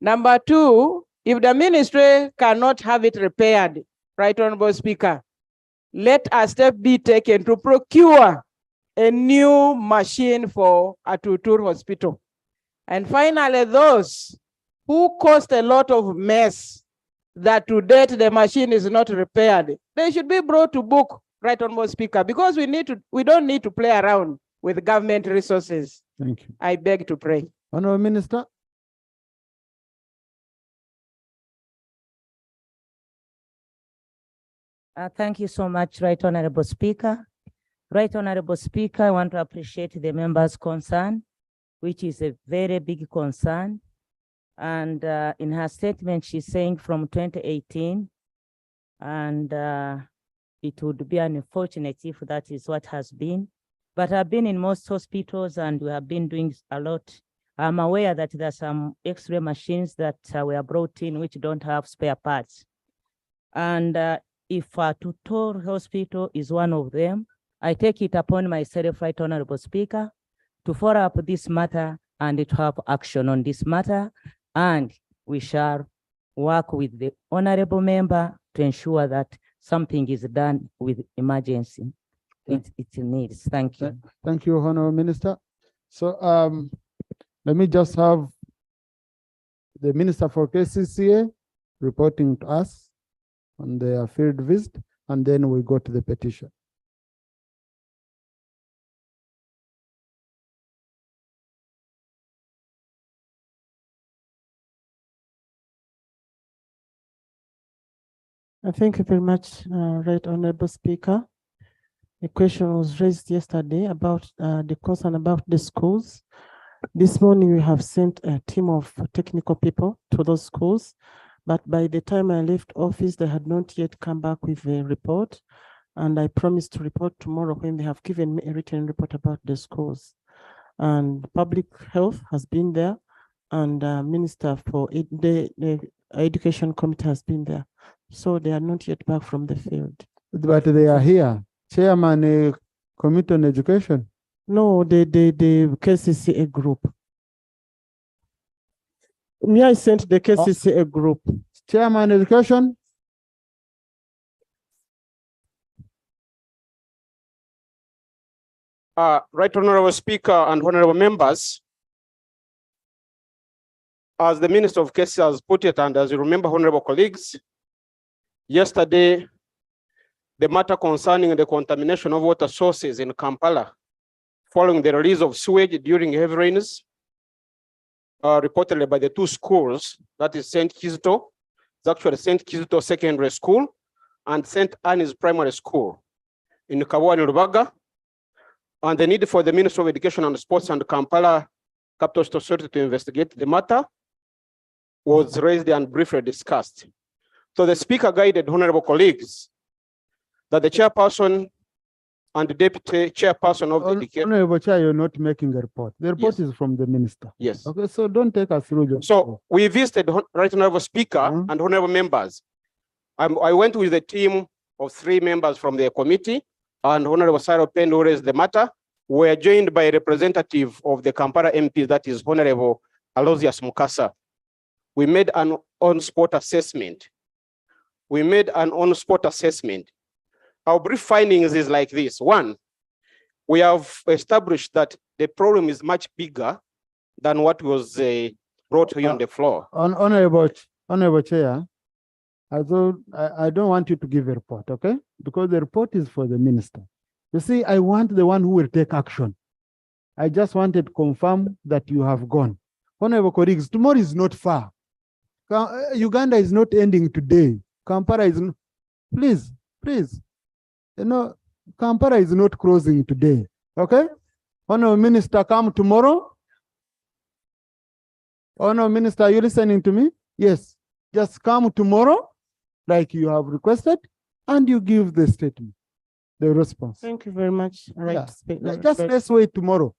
Number two, if the ministry cannot have it repaired, Right Honorable Speaker, let a step be taken to procure a new machine for Auditor Hospital. And finally, those who caused a lot of mess that to date the machine is not repaired, they should be brought to book, Right Honorable Speaker, because we don't need to play around with government resources. Thank you. I beg to pray. Honorable Minister. Thank you so much, Right Honorable Speaker. Right Honorable Speaker, I want to appreciate the member's concern, which is a very big concern. And in her statement, she's saying from 2018, and it would be unfortunate if that is what has been. But I've been in most hospitals and we have been doing a lot. I'm aware that there are some X-ray machines that were brought in which don't have spare parts. And if Auditor Hospital is one of them, I take it upon myself, Right Honorable Speaker, to follow up this matter and to have action on this matter. And we shall work with the honorable member to ensure that something is done with emergency. It needs. Thank you. Thank you, Honorable Minister. So let me just have the Minister for KCCA reporting to us on their field visit, and then we go to the petition. Thank you very much, Right Honorable Speaker. The question was raised yesterday about the concern about the schools. This morning, we have sent a team of technical people to those schools, but by the time I left office, they had not yet come back with a report. And I promised to report tomorrow when they have given me a written report about the schools. And public health has been there, and Minister for the Education Committee has been there. So they are not yet back from the field. But they are here. Chairman, Committee on Education. No, the KCCA group. Me, I sent the KCCA group. Chairman, Education. Right Honorable Speaker and honorable members, as the Minister of Cases has put it, and as you remember, honorable colleagues, yesterday, the matter concerning the contamination of water sources in Kampala following the release of sewage during heavy rains, reportedly by the two schools, that is St. Kizito, it's actually St. Kizito Secondary School and St. Anne's Primary School in Kabwa and Rubaga, and the need for the Ministry of Education and Sports and Kampala Capital State Authority to investigate the matter was raised and briefly discussed. So the Speaker guided honorable colleagues that the chairperson and the deputy chairperson of the education. Honorable Chair, you're not making a report. The report is from the minister. Yes. Okay, so don't take us through. So we visited Right Honorable Speaker and honorable members. I went with a team of 3 members from the committee, and Honorable Cyril Penn, who raised the matter, were joined by a representative of the Kampala MP, that is Honorable Aloysius Mukasa. We made an on-spot assessment. Our brief findings is like this. One, we have established that the problem is much bigger than what was brought here on the floor. Honorable Chair, I don't want you to give a report, okay? Because the report is for the minister. You see, I want the one who will take action. I just wanted to confirm that you have gone. Honorable colleagues, tomorrow is not far. Uganda is not ending today. Kampala is, please. You know, Kampala is not closing today, okay? Honorable Minister, come tomorrow. Honorable Minister, are you listening to me? Yes, just come tomorrow, like you have requested, and you give the statement, the response. Thank you very much. Yeah. Just let's wait tomorrow.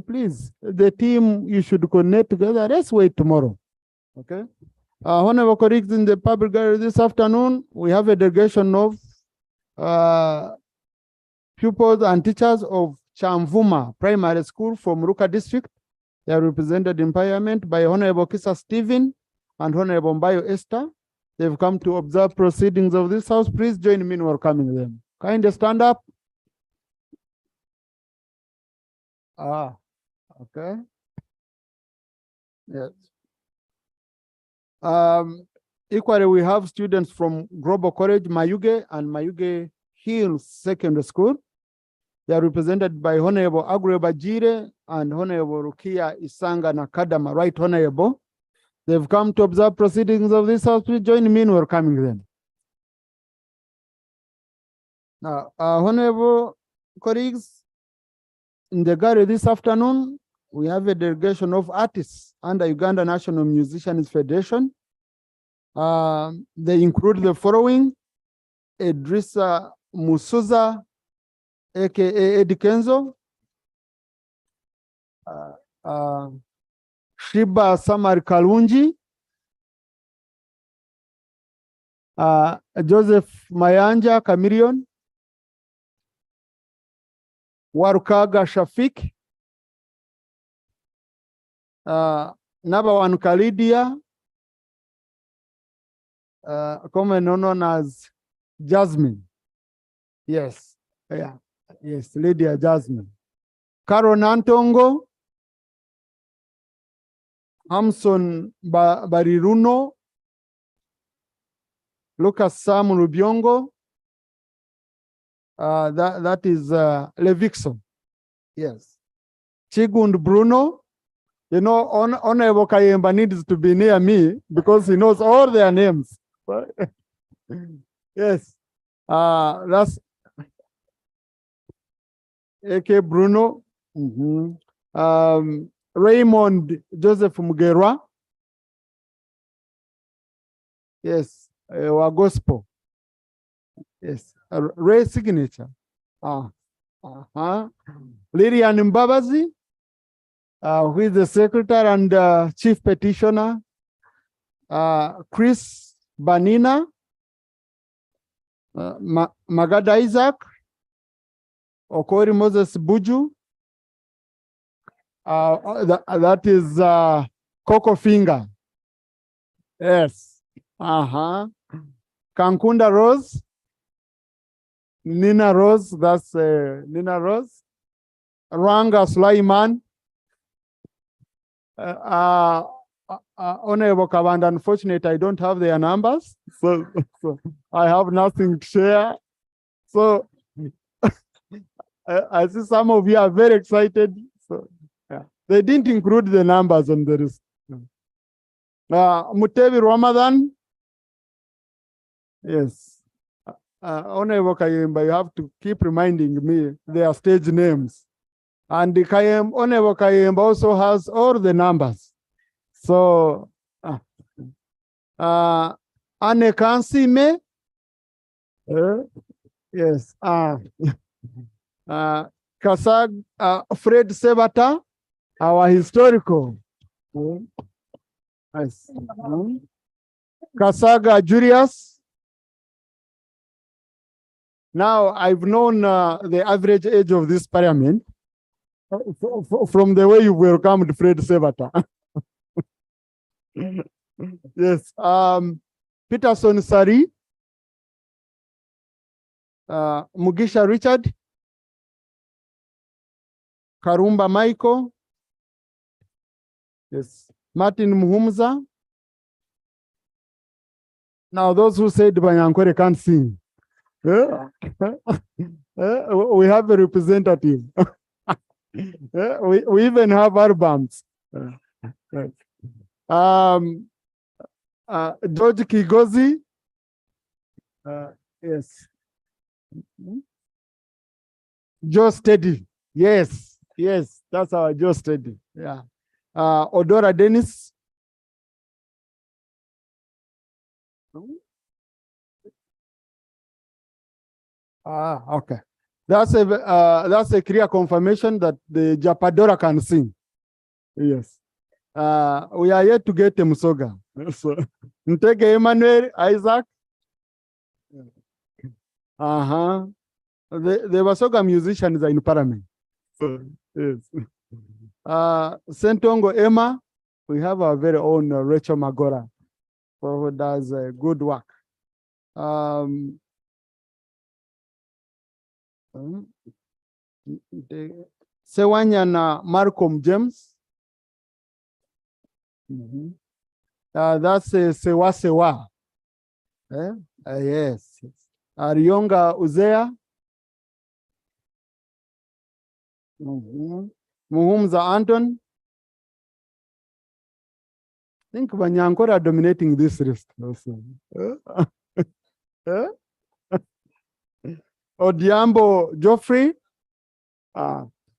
Please, the team, you should connect together. Let's wait tomorrow. Okay. Honorable colleagues, in the public gallery this afternoon, we have a delegation of pupils and teachers of Chamvuma Primary School from Ruka District. They are represented in Parliament by Honorable Kisa Stephen and Honorable Mbayo Esther. They've come to observe proceedings of this house. Please join me in welcoming them. Kindly stand up. Okay. Yes. Equally, we have students from Global College, Mayuge, and Mayuge Hills Secondary School. They are represented by Honorable Agreba Jire and Honorable Rukia Isanga Nakadama, Right Honorable. They've come to observe proceedings of this house. Please join me in welcoming them. Now, Honorable colleagues, in the gallery this afternoon, we have a delegation of artists under Uganda National Musicians Federation. They include the following: Idrissa Musuza, aka Eddie Kenzo, Shiba Samar Kalunji, Joseph Mayanja Chameleon, Warukaga Shafik, Nabawan Kalidia, commonly known as Jasmine. Yes, yeah, yes, Lydia Jasmine. Carol Nantongo, Hamson Bariruno, Lucas Sam Rubiongo, that is Levixon. Yes. Chigund Bruno. You know, Honorable Kayemba needs to be near me because he knows all their names. Yes. That's AK Bruno. Raymond Joseph Mugerwa. Yes. Our gospel. Yes. Ray signature. Lilian Mbabazi, who is the secretary and chief petitioner. Chris Banina, Magada Isaac, Okori Moses Buju. That is Coco Finger. Yes. Kankunda Rose. Nina Rose, that's Nina Rose. Ranga Sulaiman. Honorable Kavanda, unfortunately, I don't have their numbers, so I have nothing to share. So I see some of you are very excited. So yeah, they didn't include the numbers on the list. Mutebi Ramadan. Yes. Honorable Kayemba, you have to keep reminding me their stage names. And the Honorable Kayemba also has all the numbers. So, Anne Kansime, yes, Kasag, Fred Sebata, our historical. Yes. Kasaga Julius, Now, I've known the average age of this parliament from the way you welcomed Fred Sevata. Yes. Peterson Sari, Mugisha Richard, Karumba Michael, yes, Martin Muhumza. Now, those who said Banyankore can't sing, we have a representative. We even have albums. George Kigozi, yes. Joe Steady, yes, yes, that's our Joe Steady, yeah. Odora Dennis. Okay. That's a clear confirmation that the Japadora can sing. Yes. We are yet to get Musoga. So, Ntege Emmanuel, Isaac. The Wasoga musicians are in parliament. So, yes. Sentongo Emma, we have our very own Rachel Magora, who does good work. Sewanyana Malcolm James. That's a Sewa Sewa. Yes. Arionga Uzea. Muhumza Anton. I think Banyankore are dominating this list also. Odiambo Geoffrey.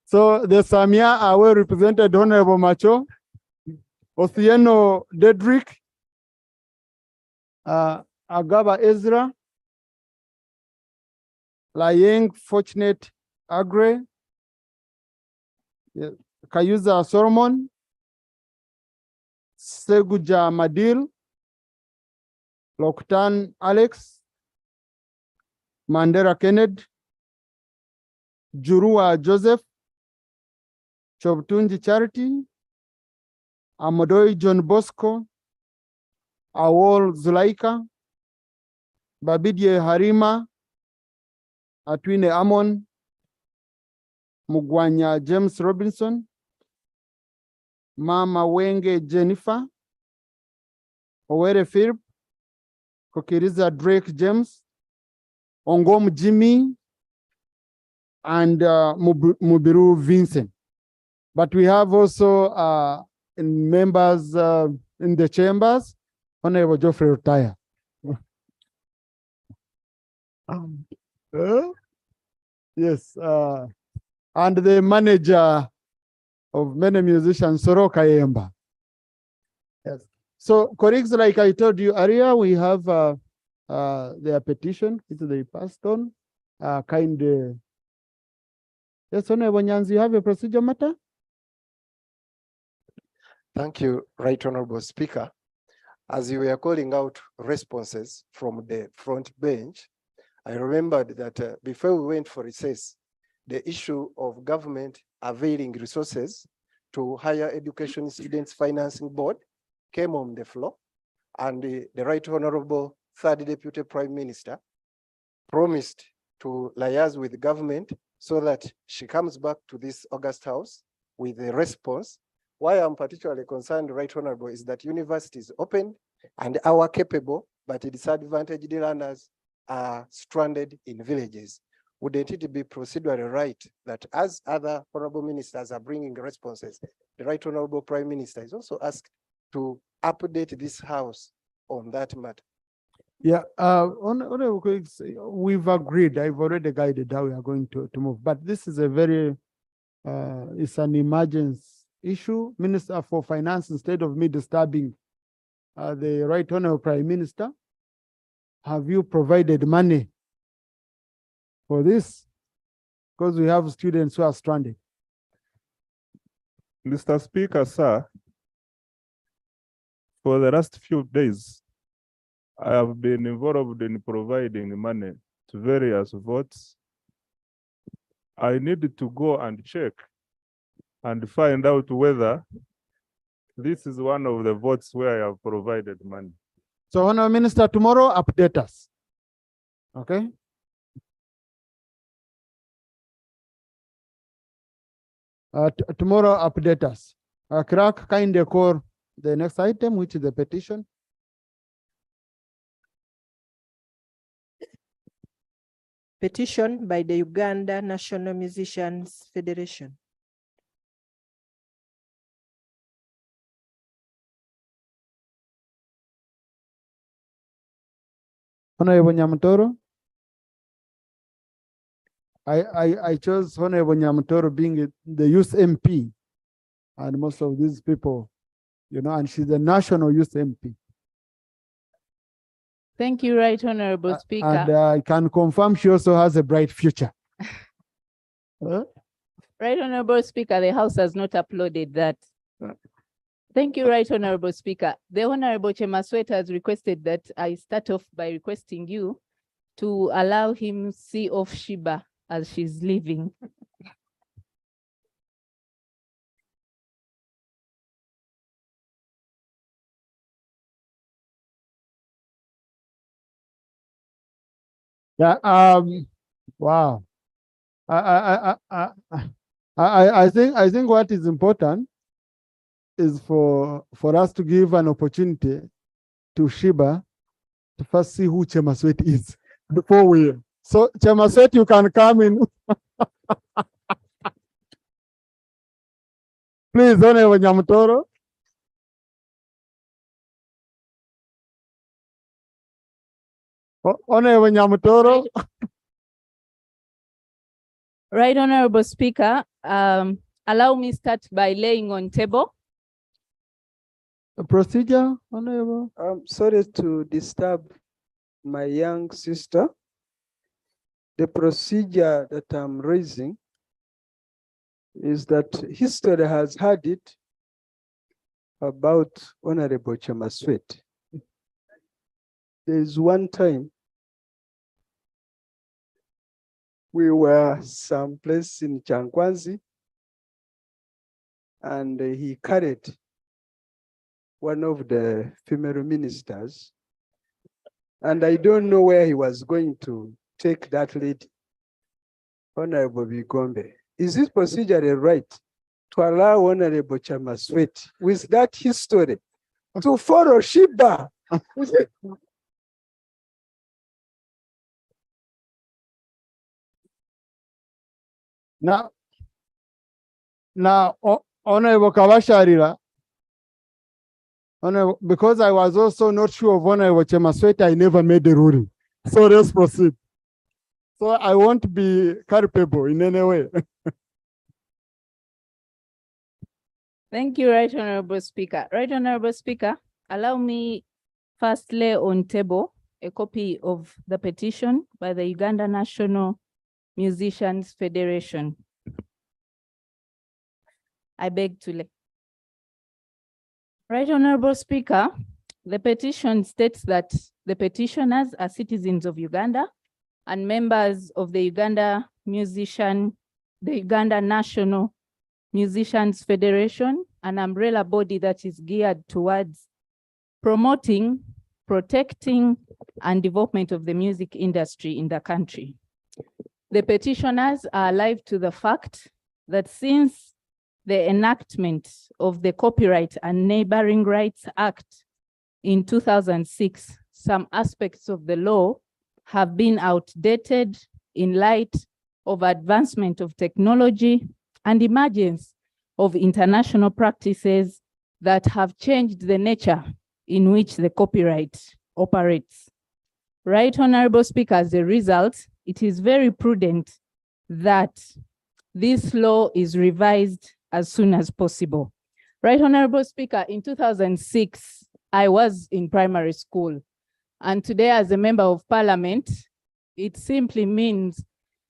So the Samia are well represented, Honorable Macho. Othieno Dedrick. Agaba Ezra. Layeng Fortunate Agre. Kayuza Solomon. Seguja Madil. Loktan Alex. Mandera Kenneth. Jurua Joseph. Chobtunji Charity. Amodoi John Bosco. Awol Zulaika. Babidie Harima. Atwine Amon. Mugwanya James Robinson. Mama Wenge Jennifer. Owere Philip. Kokiriza Drake James. Ongom Jimmy. And Mubiru Vincent. But we have also members in the chambers. Honorable Geoffrey Retire. Yes. And the manager of many musicians, Soroka Yemba. Yes. So, colleagues, like I told you earlier, we have their petition, which they passed on. Yes, Honorable Nyanzi, you have a procedure matter? Thank you, Right Honorable Speaker. As you were calling out responses from the front bench, I remembered that before we went for recess, the issue of government availing resources to Higher Education Students Financing Board came on the floor, and the Right Honorable Third Deputy Prime Minister promised to liaise with the government so that she comes back to this August House with a response. Why I'm particularly concerned, Right Honorable, is that universities opened and are capable, but disadvantaged learners are stranded in villages. Wouldn't it be procedurally right that as other honorable ministers are bringing responses, the Right Honorable Prime Minister is also asked to update this House on that matter? Yeah, honorable colleagues, we've agreed. I've already guided how we are going to move, but this is a very, it's an emergency issue. Minister for Finance, instead of me disturbing the Right Honorable Prime Minister, have you provided money for this? Because we have students who are stranded. Mr. Speaker, sir, for the last few days, I have been involved in providing money various votes. I need to go and check and find out whether this is one of the votes where I have provided money. So, Honorable Minister, tomorrow update us. Okay? Tomorrow update us. Clerk, kindly call the next item, which is the petition. Petition by the Uganda National Musicians Federation. Honorable Nyamutoro. I chose Honorable Nyamutoro being the youth MP, and most of these people, you know, and she's the national youth MP. Thank you, Right Honorable Speaker. And I can confirm she also has a bright future. Right Honorable Speaker, the House has not uploaded that. Thank you, Right Honorable Speaker. The Honorable Chemaswet has requested that I start off by requesting you to allow him see off Shiba as she's leaving. Yeah. Wow. I think what is important is for us to give an opportunity to Shiba to first see who Chemaswet is before we. So Chemaswet, you can come in. Please, Honorable Nyamutoro. Honorable Nyamutoro. Right Honorable Speaker, allow me start by laying on table. A procedure, Honorable. I'm sorry to disturb my young sister. The procedure that I'm raising is that history has had it about Honorable Chemaswet. There is one time we were someplace in Chankwanzi and he carried one of the female ministers, and I don't know where he was going to take that lady, Honorable Bigombe. Is this procedure right to allow Honorable Chemaswet with that history to follow Shiba? Now, Honorable Kawasharira, Honorable, because I was also not sure of Honorable Chemaswet, I never made the ruling. So let's proceed. So I won't be culpable in any way. Thank you, Right Honorable Speaker. Right Honorable Speaker, allow me first lay on table a copy of the petition by the Uganda National Musicians Federation. I beg to lay. Right Honorable Speaker, the petition states that the petitioners are citizens of Uganda and members of the Uganda National Musicians Federation, an umbrella body that is geared towards promoting, protecting, and development of the music industry in the country. The petitioners are alive to the fact that since the enactment of the Copyright and Neighboring Rights Act in 2006, some aspects of the law have been outdated in light of advancement of technology and emergence of international practices that have changed the nature in which the copyright operates. Right Honorable Speaker, as a result, it is very prudent that this law is revised as soon as possible. Right Honorable Speaker, in 2006, I was in primary school. And today, as a member of parliament, it simply means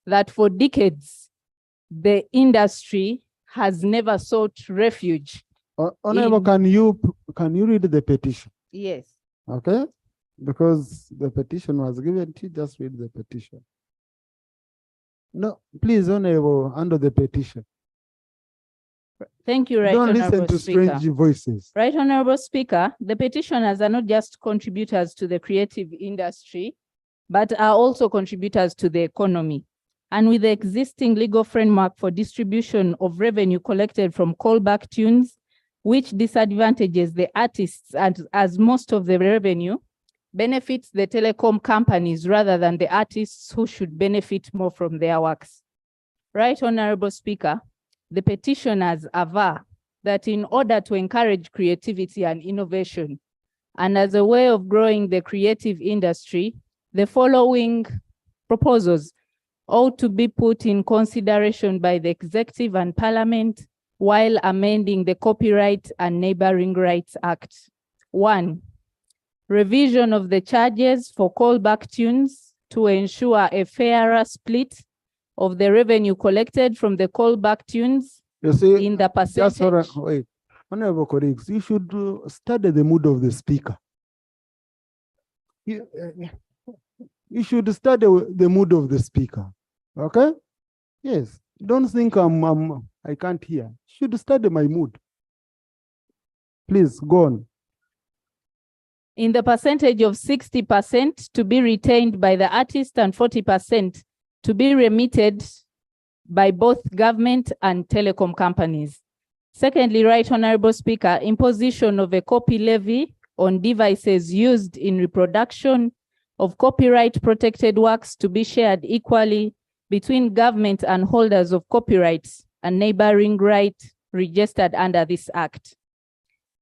that for decades, the industry has never sought refuge. Honorable, can you read the petition? Yes. Okay. Because the petition was given to you, just read the petition. No, please, Honorable, under the petition. Thank you, Right Don't listen Honorable to Speaker. strange voices. Right Honorable Speaker, the petitioners are not just contributors to the creative industry, but are also contributors to the economy. And with the existing legal framework for distribution of revenue collected from callback tunes, which disadvantages the artists as most of the revenue benefits the telecom companies rather than the artists who should benefit more from their works. Right Honorable Speaker, the petitioners aver that in order to encourage creativity and innovation, and as a way of growing the creative industry, the following proposals ought to be put in consideration by the Executive and Parliament while amending the Copyright and Neighboring Rights Act. 1. Revision of the charges for callback tunes to ensure a fairer split of the revenue collected from the callback tunes You see, in the percentage. just wait. Honorable colleagues, you should study the mood of the speaker. You you should study the mood of the speaker. Okay? Yes. Don't think I can't hear. You should study my mood. Please go on. In the percentage of 60% to be retained by the artist and 40% to be remitted by both government and telecom companies. Secondly, Right Honorable Speaker, imposition of a copy levy on devices used in reproduction of copyright protected works to be shared equally between government and holders of copyrights and neighboring rights registered under this act.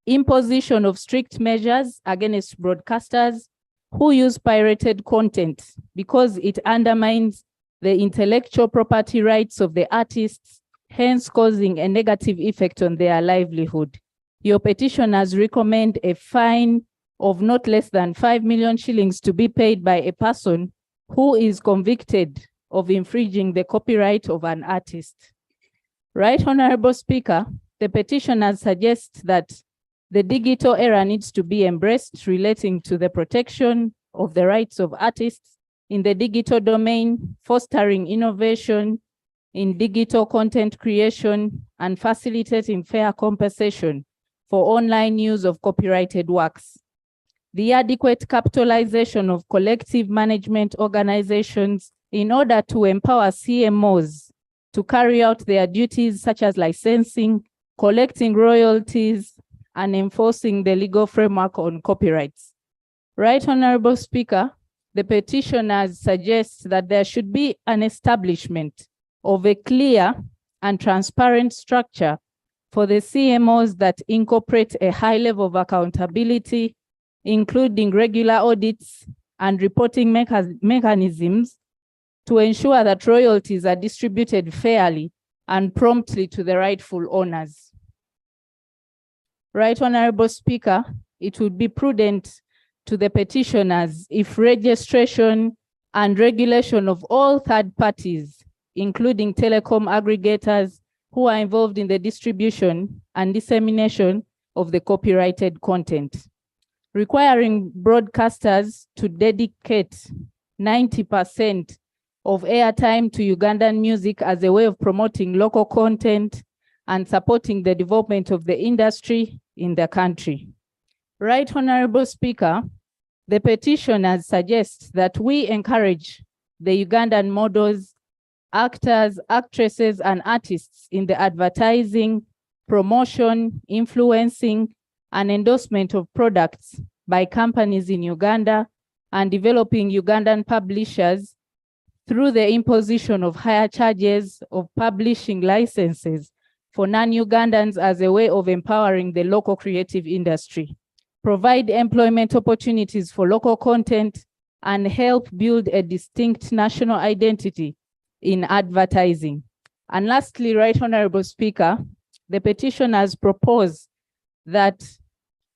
Imposition of strict measures against broadcasters who use pirated content because it undermines the intellectual property rights of the artists, hence causing a negative effect on their livelihood. Your petitioners recommend a fine of not less than 5 million shillings to be paid by a person who is convicted of infringing the copyright of an artist. Right Honorable Speaker, the petitioners suggest that the digital era needs to be embraced relating to the protection of the rights of artists in the digital domain, fostering innovation in digital content creation, and facilitating fair compensation for online use of copyrighted works. The adequate capitalization of collective management organizations in order to empower CMOs to carry out their duties such as licensing, collecting royalties, and enforcing the legal framework on copyrights. Right Honorable Speaker, the petitioners suggest that there should be an establishment of a clear and transparent structure for the CMOs that incorporate a high level of accountability, including regular audits and reporting mechanisms to ensure that royalties are distributed fairly and promptly to the rightful owners. Right Honorable Speaker, it would be prudent to the petitioners if registration and regulation of all third parties, including telecom aggregators who are involved in the distribution and dissemination of the copyrighted content, requiring broadcasters to dedicate 90% of airtime to Ugandan music as a way of promoting local content and supporting the development of the industry in the country. Right Honorable Speaker, the petitioners suggest that we encourage the Ugandan models, actors, actresses, and artists in the advertising, promotion, influencing, and endorsement of products by companies in Uganda and developing Ugandan publishers through the imposition of higher charges of publishing licenses for non-Ugandans as a way of empowering the local creative industry, provide employment opportunities for local content, and help build a distinct national identity in advertising. And lastly, Right Honorable Speaker, the petitioners propose that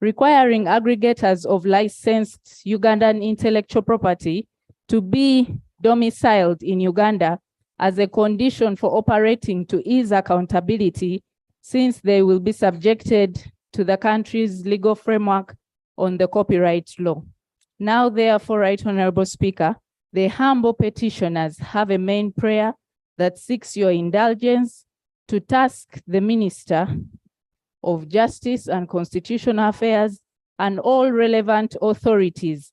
requiring aggregators of licensed Ugandan intellectual property to be domiciled in Uganda as a condition for operating to ease accountability, since they will be subjected to the country's legal framework on the copyright law. Now, therefore, Right Honorable Speaker, the humble petitioners have a main prayer that seeks your indulgence to task the Minister of Justice and Constitutional Affairs and all relevant authorities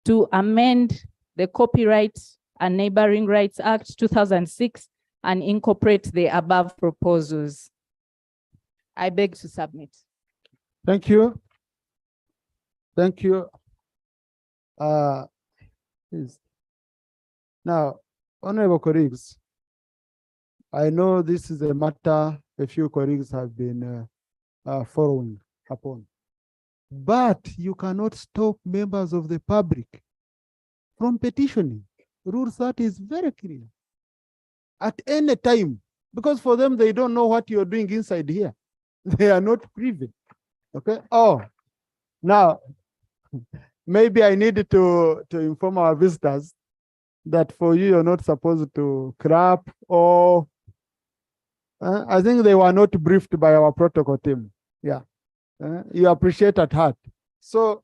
to amend the Copyright and Neighboring Rights Act 2006 and incorporate the above proposals. I beg to submit. Thank you. Thank you. Please. Now, honorable colleagues, I know this is a matter a few colleagues have been following upon, but you cannot stop members of the public from petitioning. Rule 30 is very clear. At any time, because for them, they don't know what you're doing inside here. They are not privy. Okay. Oh, now, maybe I needed to inform our visitors that for you, you're not supposed to clap or I think they were not briefed by our protocol team. Yeah. You appreciate at heart. So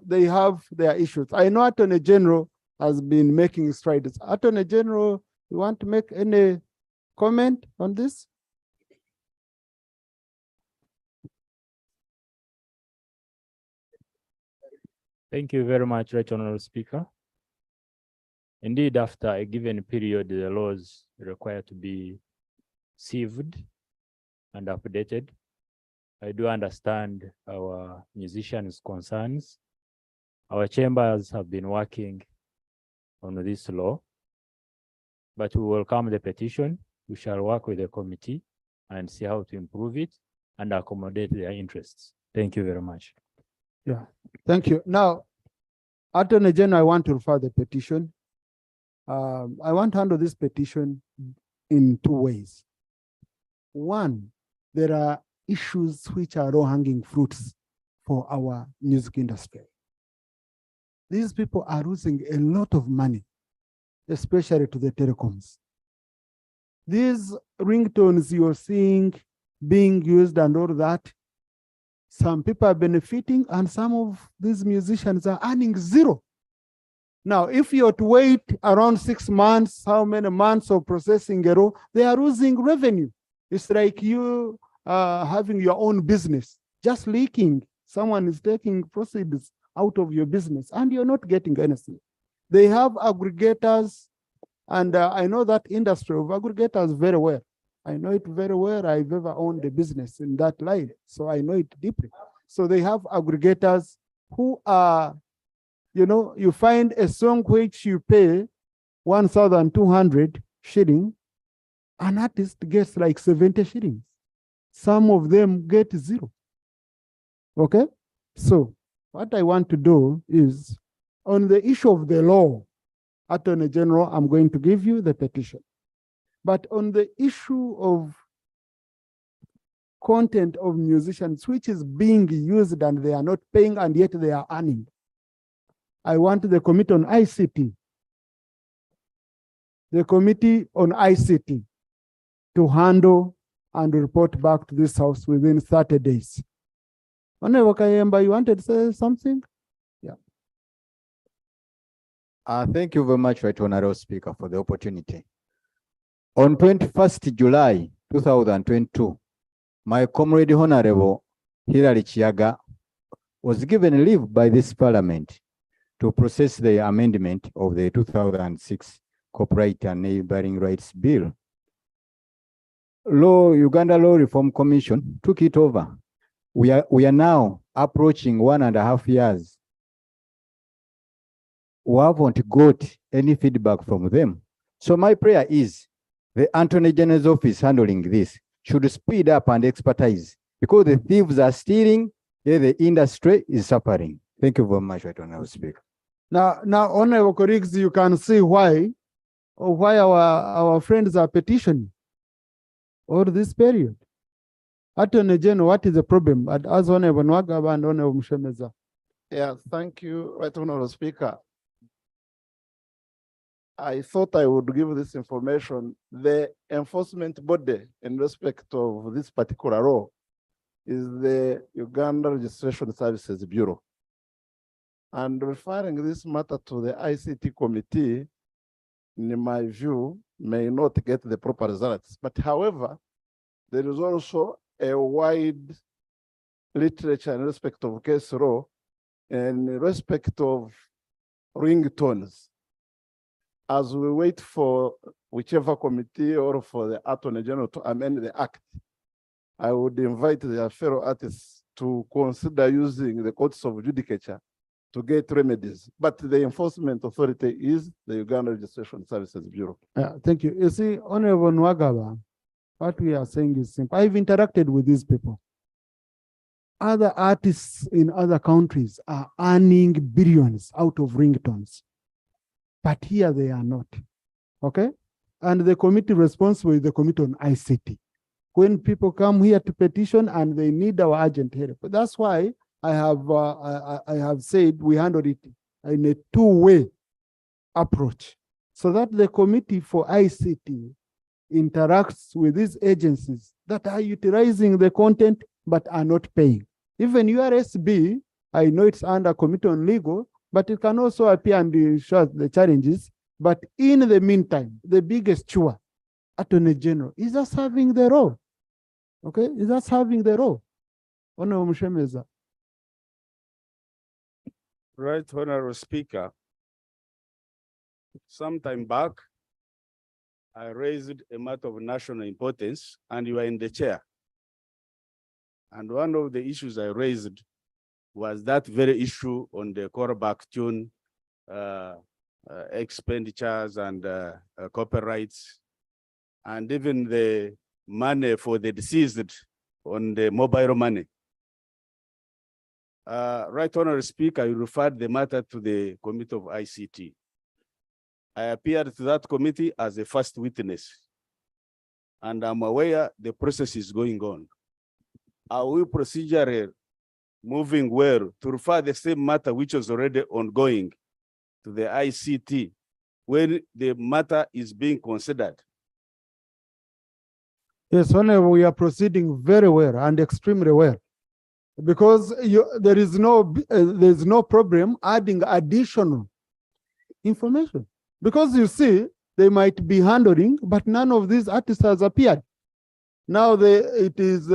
they have their issues. I know Attorney General has been making strides. Attorney General, you want to make any comment on this? Thank you very much, Right Honorable Speaker. Indeed, after a given period, the laws require to be sieved and updated. I do understand our musicians' concerns. Our chambers have been working on this law, but we welcome the petition. We shall work with the committee and see how to improve it and accommodate their interests. Thank you very much. Yeah, thank you. Now, Attorney General, I want to refer the petition. I want to handle this petition in two ways. One, there are issues which are low-hanging fruits for our music industry. These people are losing a lot of money, especially to the telecoms. These ringtones you're seeing being used and all that, some people are benefiting and some of these musicians are earning zero. Now, if you're to wait around 6 months, how many months of processing a row, they are losing revenue. It's like you having your own business, just leaking. Someone is taking proceeds out of your business and you're not getting anything. They have aggregators, and I know that industry of aggregators very well. I know it very well. I've ever owned a business in that line, so I know it deeply. So they have aggregators who are, you know, you find a song which you pay 1,200 shilling, an artist gets like 70 shillings. Some of them get zero. Okay? So what I want to do is, on the issue of the law, Attorney General, I'm going to give you the petition. But on the issue of content of musicians, which is being used and they are not paying and yet they are earning, I want the committee on ICT, to handle and report back to this house within 30 days. Honorable Kayemba, you wanted to say something? Yeah. Thank you very much, Right Honorable Speaker, for the opportunity. On 21st July 2022, my comrade Honorable Hilary Chiaga was given leave by this Parliament to process the amendment of the 2006 Copyright and Neighboring Rights Bill. Uganda Law Reform Commission took it over. We are now approaching 1.5 years. We haven't got any feedback from them. So my prayer is the Attorney General's office handling this should speed up and expertise, because the thieves are stealing, yet the industry is suffering. Thank you very much, Right Honorable Speaker. Now, honorable colleagues, you can see why our friends are petitioning all this period. Attorney General, what is the problem? As Honorable Nwagaba and Honorable Mshemeza. Yeah, thank you, Right Honorable Speaker. I thought I would give this information. The enforcement body in respect of this particular law is the Uganda Registration Services Bureau. And referring this matter to the ICT committee, in my view, may not get the proper results. But however, there is also a wide literature in respect of case law and in respect of ringtones. As we wait for whichever committee or for the Attorney General to amend the act, I would invite their fellow artists to consider using the courts of judicature to get remedies. But the enforcement authority is the Uganda Registration Services Bureau. Thank you. You see, Honorable Nwagaba, what we are saying is simple. I've interacted with these people. Other artists in other countries are earning billions out of ringtones, but here they are not, okay? And the committee responsible is the committee on ICT. When people come here to petition and they need our urgent help, that's why I have said we handle it in a two-way approach, so that the committee for ICT interacts with these agencies that are utilizing the content but are not paying. Even URSB, I know it's under Committee on Legal, but it can also appear and show the challenges. But in the meantime, the biggest chore, Attorney General, is just having the role. Okay, is just having the role. Honorable Mshemeza. Right, Honorable Speaker. Sometime back, I raised a matter of national importance, and you are in the chair. And one of the issues I raised was that very issue on the callback tune expenditures and copyrights, and even the money for the deceased on the mobile money. Right, Honorable Speaker, you referred the matter to the Committee of ICT. I appeared to that committee as a first witness, and I'm aware the process is going on. Are we procedurally moving well to refer the same matter which was already ongoing to the ICT when the matter is being considered? Yes, Honorable, we are proceeding very well and extremely well, because there is no problem adding additional information, because you see they might be handling, but none of these artists has appeared. Now it is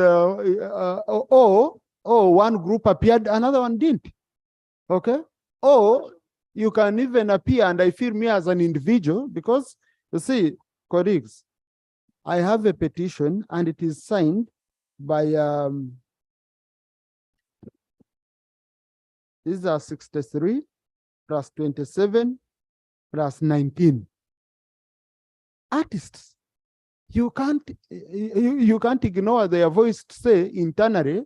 one group appeared, another one didn't. Okay, or you can even appear, and I feel me as an individual, because you see, colleagues, I have a petition and it is signed by these are 63 plus 27 plus 19 artists. You can't ignore their voice to say internally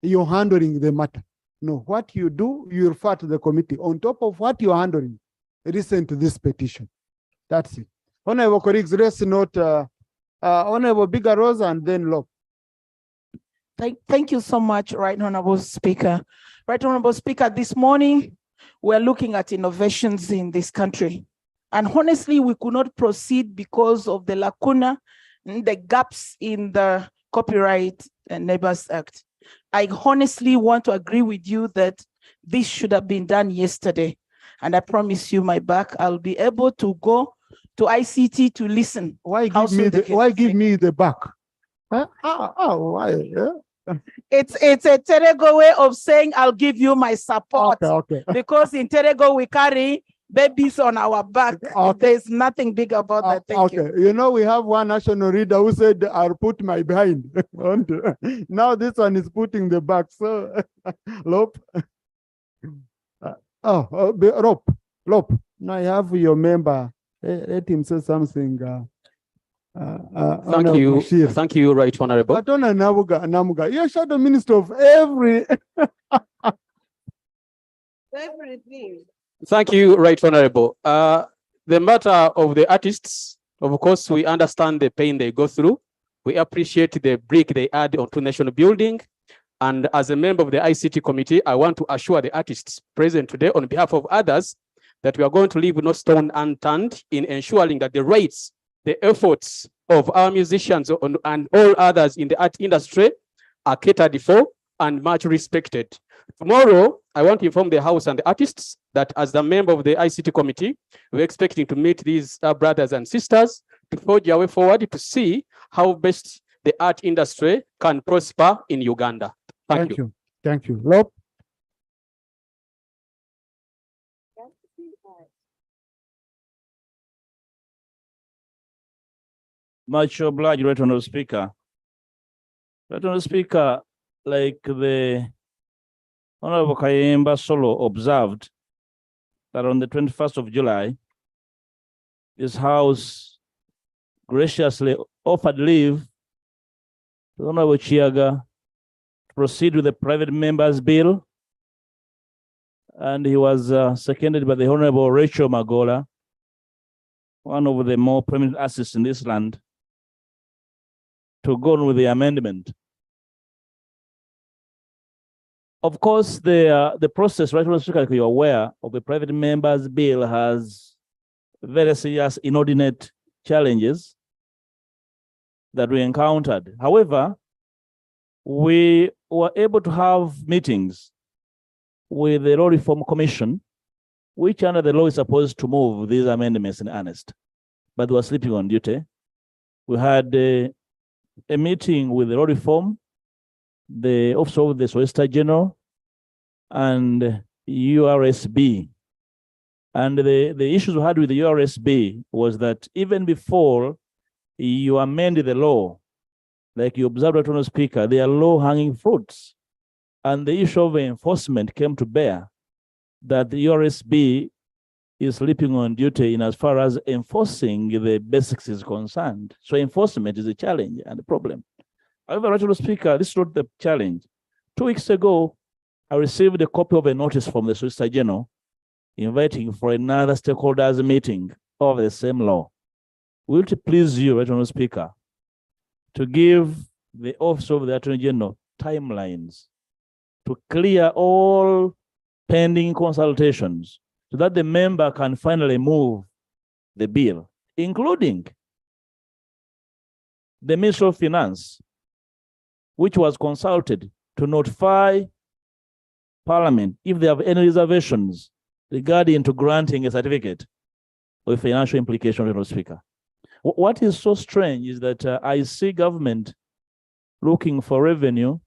you're handling the matter. No, what you do, you refer to the committee. On top of what you're handling, listen to this petition. That's it. Honorable colleagues, let's note Honorable Bigaros and then Lop. Thank you so much, Right Honorable Speaker. Right Honorable Speaker, this morning, we're looking at innovations in this country. And honestly, we could not proceed because of the lacuna, the gaps in the Copyright and Neighbors Act. I honestly want to agree with you that this should have been done yesterday. And I promise you my back, I'll be able to go to ICT to listen. Why give me the back? Huh? Why? Yeah? It's a Terego way of saying I'll give you my support. Okay. Because in Terego we carry babies on our back. Okay. There's nothing big about that. Thank you. You know, we have one national leader who said, I'll put my behind. Now this one is putting the back. So, Lop. Lop. Now I have your member. Let him say something. Thank you. Thank you, Right Honorable. Namuga. You're shadow minister of everything. Thank you, Right Honorable. The matter of the artists, of course, we understand the pain they go through. We appreciate the brick they add onto national building. And as a member of the ICT committee, I want to assure the artists present today on behalf of others that we are going to leave no stone unturned in ensuring that the rights, the efforts of our musicians and all others in the art industry are catered for and much respected. Tomorrow, I want to inform the House and the artists that as the member of the ICT committee, we're expecting to meet these brothers and sisters to forge our way forward to see how best the art industry can prosper in Uganda. Thank you. Thank you. Lop. Much obliged, Right Honourable Speaker. Right Honourable Speaker, like the Honourable Kayemba Solo observed that on the 21st of July, this House graciously offered leave to Honourable Chiaga to proceed with the private members bill, and he was seconded by the Honourable Rachel Magola, one of the more prominent artists in this land, to go on with the amendment. Of course, the process, right, like you're aware of the private members bill, has very serious inordinate challenges that we encountered. However, we were able to have meetings with the Law Reform Commission, which under the law is supposed to move these amendments in earnest, but they were sleeping on duty. We had a meeting with the Law Reform, the Office of the Solicitor General, and URSB. And the issues we had with the URSB was that even before you amend the law, like you observed, Honourable Speaker, there are low-hanging fruits. And the issue of enforcement came to bear, that the URSB is sleeping on duty in as far as enforcing the basics is concerned. So enforcement is a challenge and a problem. However, Honourable Speaker, this is not the challenge. 2 weeks ago, I received a copy of a notice from the Solicitor General inviting for another stakeholders meeting of the same law. Will it please you, Honourable Speaker, to give the Office of the Attorney General timelines to clear all pending consultations so that the member can finally move the bill, including the Ministry of Finance, which was consulted to notify Parliament if they have any reservations regarding to granting a certificate with financial implication, Honourable Speaker. What is so strange is that I see government looking for revenue,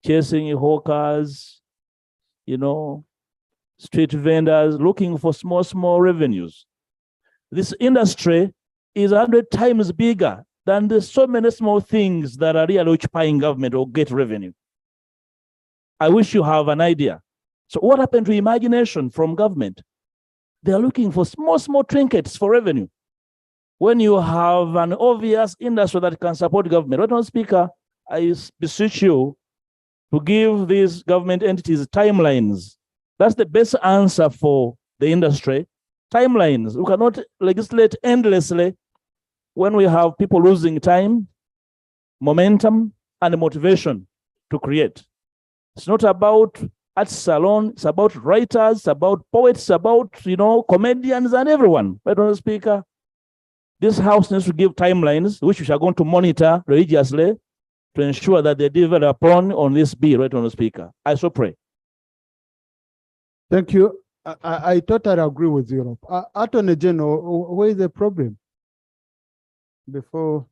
chasing hawkers, street vendors, looking for small revenues. This industry is 100 times bigger than the so many small things that are really occupying government or get revenue. I wish you have an idea. So what happened to imagination from government? They are looking for small trinkets for revenue. When you have an obvious industry that can support government, Honourable Speaker, I beseech you to give these government entities timelines. That's the best answer for the industry. Timelines. We cannot legislate endlessly when we have people losing time, momentum, and motivation to create. It's not about artists alone, it's about writers, it's about poets, about comedians and everyone. Right, Honourable Speaker, this House needs to give timelines, which we are going to monitor religiously to ensure that they deliver upon on this bill, right, Honourable Speaker. I so pray. Thank you. I totally agree with you. Attorney General, where is the problem? Before,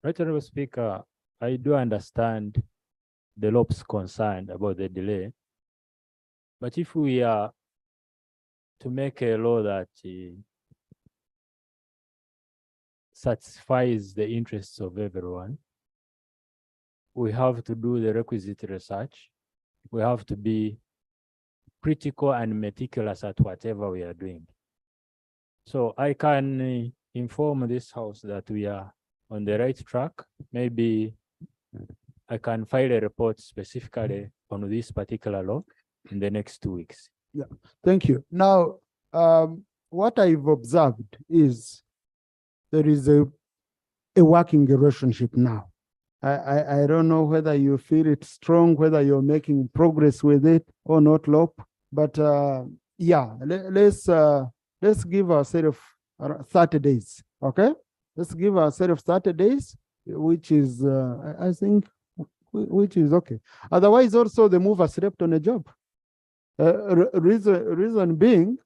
Right, Honourable Speaker, I do understand the LOP's concern about the delay. But if we are to make a law that satisfies the interests of everyone, we have to do the requisite research. We have to be critical and meticulous at whatever we are doing. So I can inform this House that we are on the right track. Maybe I can file a report specifically on this particular law in the next 2 weeks. Yeah, thank you. Now, what I've observed is there is a working relationship now. I don't know whether you feel it strong, whether you're making progress with it or not, Lop, but Yeah, let's give a set of 30 days, okay? Let's give a set of 30 days, which is, I think, which is okay. Otherwise, also the mover slept on a job. Reason being,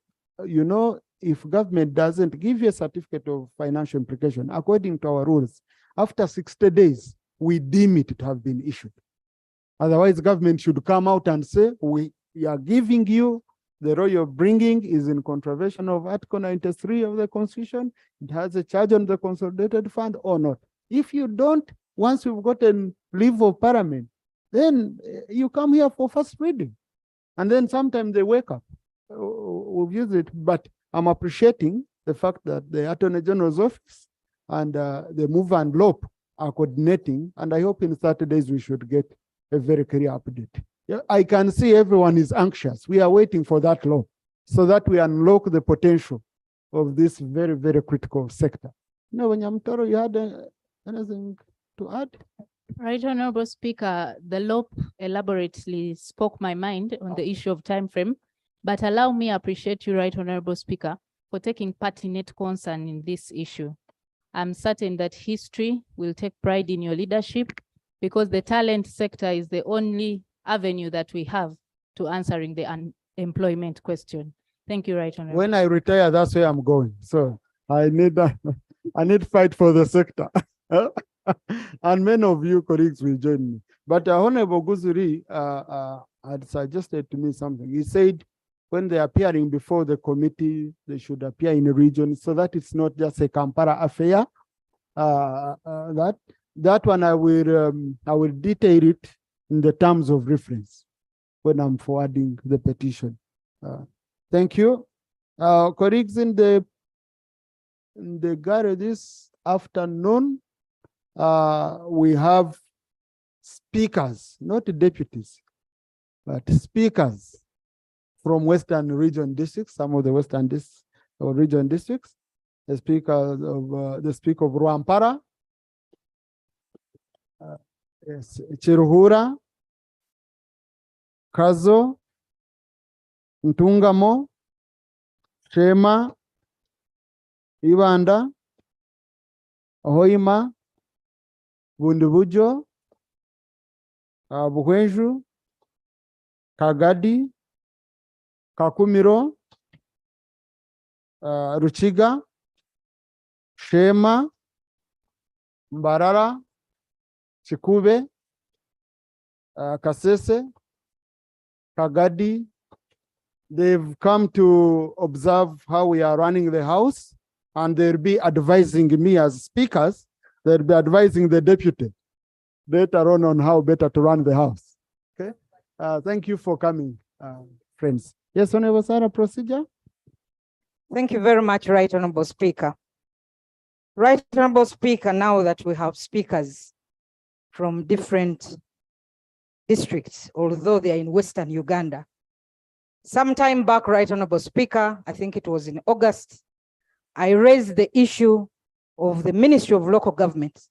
you know, if government doesn't give you a certificate of financial implication, according to our rules, after 60 days, we deem it to have been issued. Otherwise, government should come out and say, we are giving you the law you're bringing is in contravention of Article 93 of the Constitution. It has a charge on the consolidated fund or not. If you don't, once you've gotten leave of parliament, then you come here for first reading. And then sometimes they wake up. We've used it, but I'm appreciating the fact that the Attorney General's office and the move and LOP are coordinating. And I hope in 30 days we should get a very clear update. Yeah, I can see everyone is anxious. We are waiting for that law so that we unlock the potential of this very, very critical sector. No, Nyamtoro, you had anything to add? Right, Honorable Speaker, the law elaborately spoke my mind on the issue of time frame, but allow me to appreciate you, Right Honorable Speaker, for taking pertinent concern in this issue. I'm certain that history will take pride in your leadership because the talent sector is the only avenue that we have to answering the unemployment question. Thank you, Right Honorable. When I retire, that's where I'm going. So I need fight for the sector. And many of you colleagues will join me. But Honorable Guzuri had suggested to me something. He said when they're appearing before the committee, they should appear in a region so that it's not just a Kampala affair. That one I will detail it in the terms of reference when I'm forwarding the petition. Thank you. Colleagues in the gallery this afternoon, we have speakers, not deputies, but speakers from Western region districts, some of the Western region districts, the Speaker of Rwampara, yes, Chiruhura, Kazo, Ntungamo, Shema, Ibanda, Hoima, Bundubujo, Buhwenju, Kagadi, Kakumiro, Ruchiga, Shema, Mbarara, Chikube, Kasese, Kagadi. They've come to observe how we are running the house, and they'll be advising me as speakers. They'll be advising the deputy later on how better to run the house. Okay. Thank you for coming, friends. Yes, Honorable Sarah, procedure. Thank you very much, Right Honorable Speaker. Right Honorable Speaker, now that we have speakers from different districts, although they are in Western Uganda. Some time back, Right Honorable Speaker, I think it was in August, I raised the issue of the Ministry of Local Government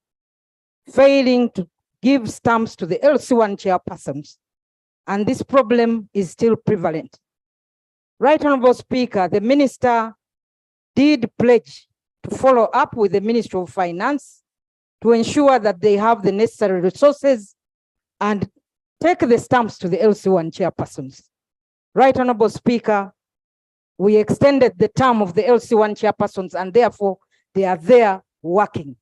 failing to give stamps to the LC1 chairpersons, and this problem is still prevalent. Right Honorable Speaker, the minister did pledge to follow up with the Ministry of Finance to ensure that they have the necessary resources and take the stamps to the LC1 chairpersons. Right Honorable Speaker, we extended the term of the LC1 chairpersons and therefore they are there working.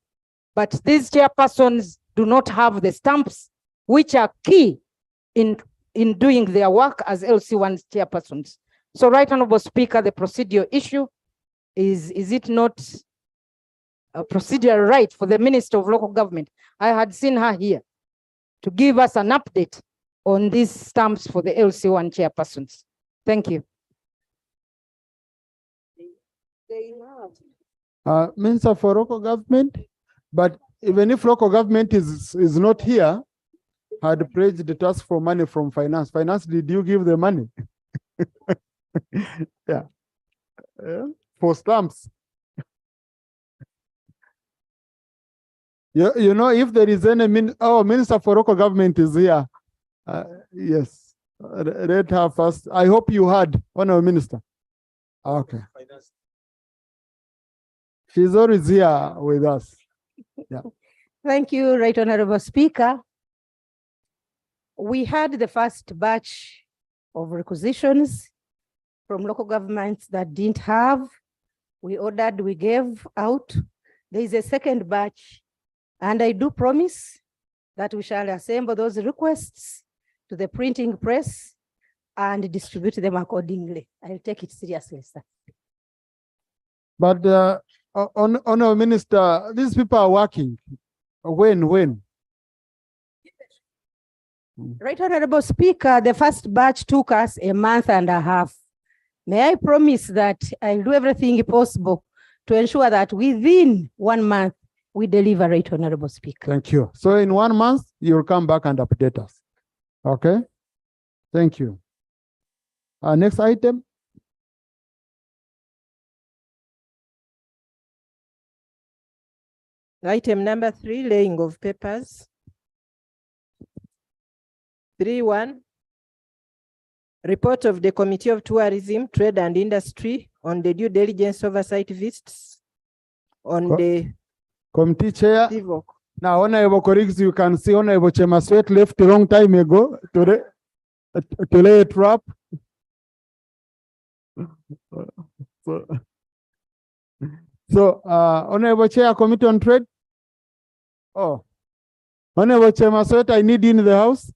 But these chairpersons do not have the stamps, which are key in doing their work as LC1 chairpersons. So Right Honorable Speaker, the procedural issue is it not a procedural right for the Minister of Local Government? I had seen her here to give us an update on these stamps for the LC1 chairpersons. Thank you. Minister for Local Government, but even if local government is not here, had pledged the task for money from finance. Finance, did you give the money? Yeah. For stamps. You know, if there is any Minister for Local Government is here. Yes, let her first. I hope you heard, Honorable Minister. Okay. She's always here with us. Yeah. Thank you, Right Honorable Speaker. We had the first batch of requisitions from local governments that didn't have. We ordered, we gave out. There is a second batch, and I do promise that we shall assemble those requests to the printing press and distribute them accordingly. I'll take it seriously, sir. But Honorable Minister, these people are working. When? Right Honorable Speaker, the first batch took us a month and a half. May I promise that I'll do everything possible to ensure that within 1 month, we deliver, Right Honorable Speaker. Thank you. So in 1 month, you'll come back and update us. Okay? Thank you. Next item. Item number 3, laying of papers. 3.1, report of the Committee of Tourism, Trade and Industry on the due diligence oversight visits on the Committee Chair. Civic. Now, Honorable colleagues, you can see Honorable Chemaswet left a long time ago to lay a trap. So, Honorable Chair, Committee on Trade. Oh, Honorable Chemaswet, I need you in the house.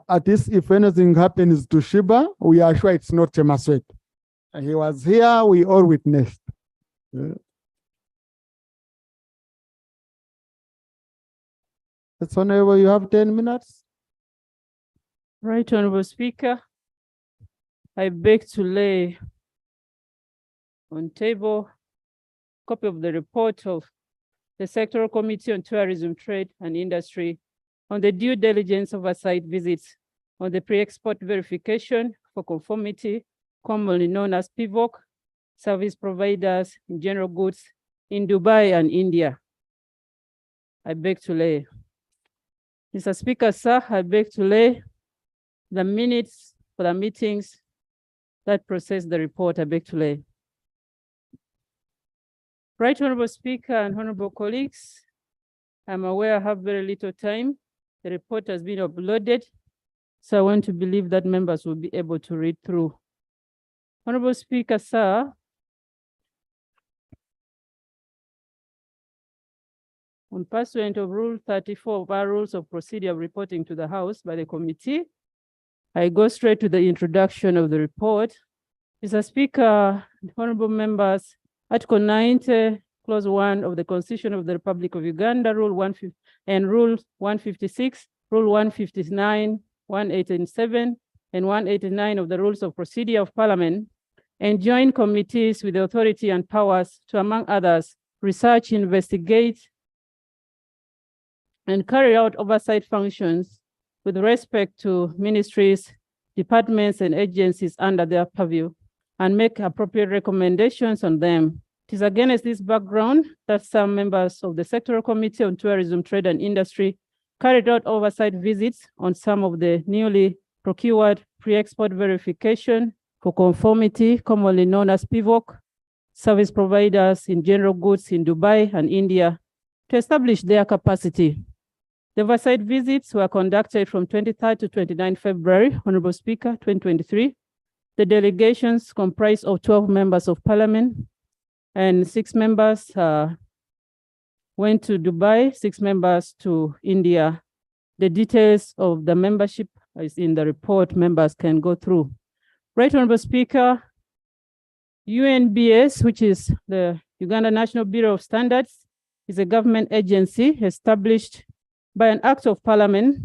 At least if anything happens to Shiba, we are sure it's not Chemaswet. He was here, we all witnessed. Yeah. That's Honorable, you have 10 minutes. Right Honorable Speaker, I beg to lay on table copy of the report of the Sectoral Committee on Tourism, Trade and Industry on the due diligence oversight visits on the pre-export verification for conformity, commonly known as PVOC, service providers in general goods in Dubai and India. I beg to lay. Mr. Speaker, sir, I beg to lay the minutes for the meetings that process the report. I beg to lay. Right Honorable Speaker and honorable colleagues, I'm aware I have very little time. The report has been uploaded, so I want to believe that members will be able to read through. Honorable Speaker, sir, on pursuant of Rule 34 of our Rules of Procedure of reporting to the House by the committee, I go straight to the introduction of the report. Mr. Speaker, honorable members, Article 90, Clause 1 of the Constitution of the Republic of Uganda, Rule 150 and Rule 156, Rule 159, 187, and 189 of the Rules of Procedure of Parliament, and join committees with the authority and powers to, among others, research, investigate, and carry out oversight functions with respect to ministries, departments, and agencies under their purview, and make appropriate recommendations on them. It is against this background that some members of the Sectoral Committee on Tourism, Trade and Industry carried out oversight visits on some of the newly procured pre-export verification for conformity, commonly known as PVOC, service providers in general goods in Dubai and India to establish their capacity. The oversight visits were conducted from 23rd to 29 February, Honorable Speaker, 2023. The delegations comprised of 12 members of Parliament, and 6 members went to Dubai, 6 members to India. The details of the membership is in the report. Members can go through. Right Honorable Speaker, UNBS, which is the Uganda National Bureau of Standards, is a government agency established by an Act of Parliament,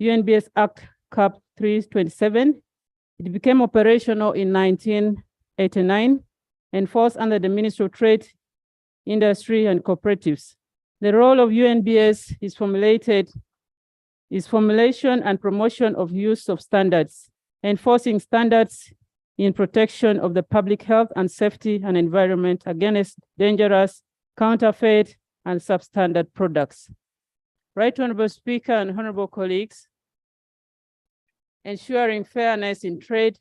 UNBS Act Cap 327. It became operational in 1989 and falls under the Ministry of Trade, Industry, and Cooperatives. The role of UNBS is formulation and promotion of use of standards, enforcing standards in protection of the public health and safety and environment against dangerous, counterfeit, and substandard products. Right Honorable Speaker and honorable colleagues, ensuring fairness in trade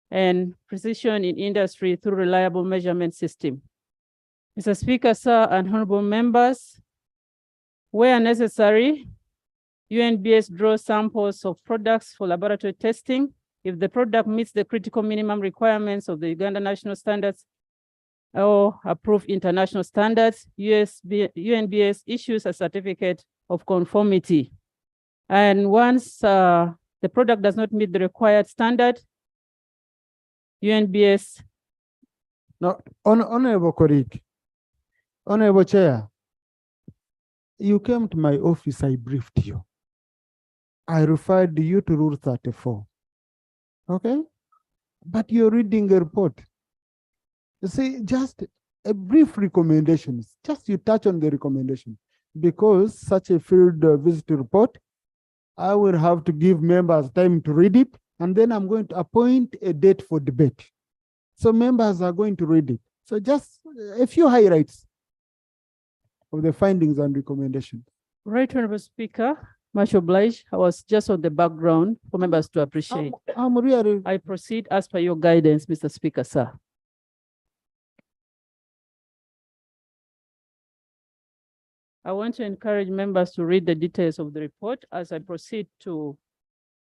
and precision in industry through reliable measurement system. Mr. Speaker, sir, and honorable members, where necessary, UNBS draws samples of products for laboratory testing. If the product meets the critical minimum requirements of the Uganda national standards or approved international standards, UNBS issues a certificate of conformity. And once the product does not meet the required standard, UNBS. No, honorable colleague, honorable chair, you came to my office, I briefed you. I referred you to Rule 34. Okay? But you're reading a report. You see, just a brief recommendations, just you touch on the recommendation. Because such a field visit report, I will have to give members time to read it, and then I'm going to appoint a date for debate. So members are going to read it. So just a few highlights of the findings and recommendations. Right, Honorable Speaker, much obliged. I was just on the background for members to appreciate. I proceed as per your guidance, Mr. Speaker, sir. I want to encourage members to read the details of the report as I proceed to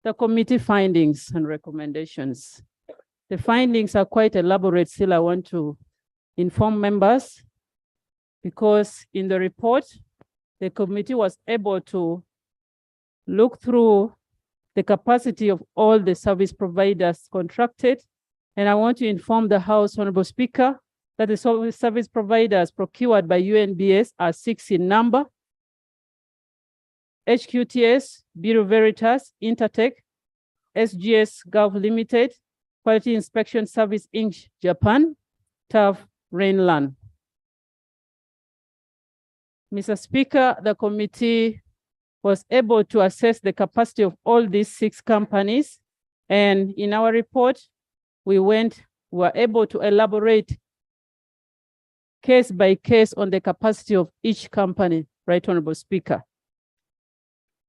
the committee findings and recommendations. The findings are quite elaborate. Still, I want to inform members because in the report, the committee was able to look through the capacity of all the service providers contracted. And I want to inform the House, Honorable Speaker, that the service providers procured by UNBS are 6 in number: HQTS, Bureau Veritas, Intertech, SGS Gulf Limited, Quality Inspection Service Inc., Japan, TAF, Rainland. Mr. Speaker, the committee was able to assess the capacity of all these 6 companies. And in our report, we were able to elaborate case by case on the capacity of each company, Right Honorable Speaker.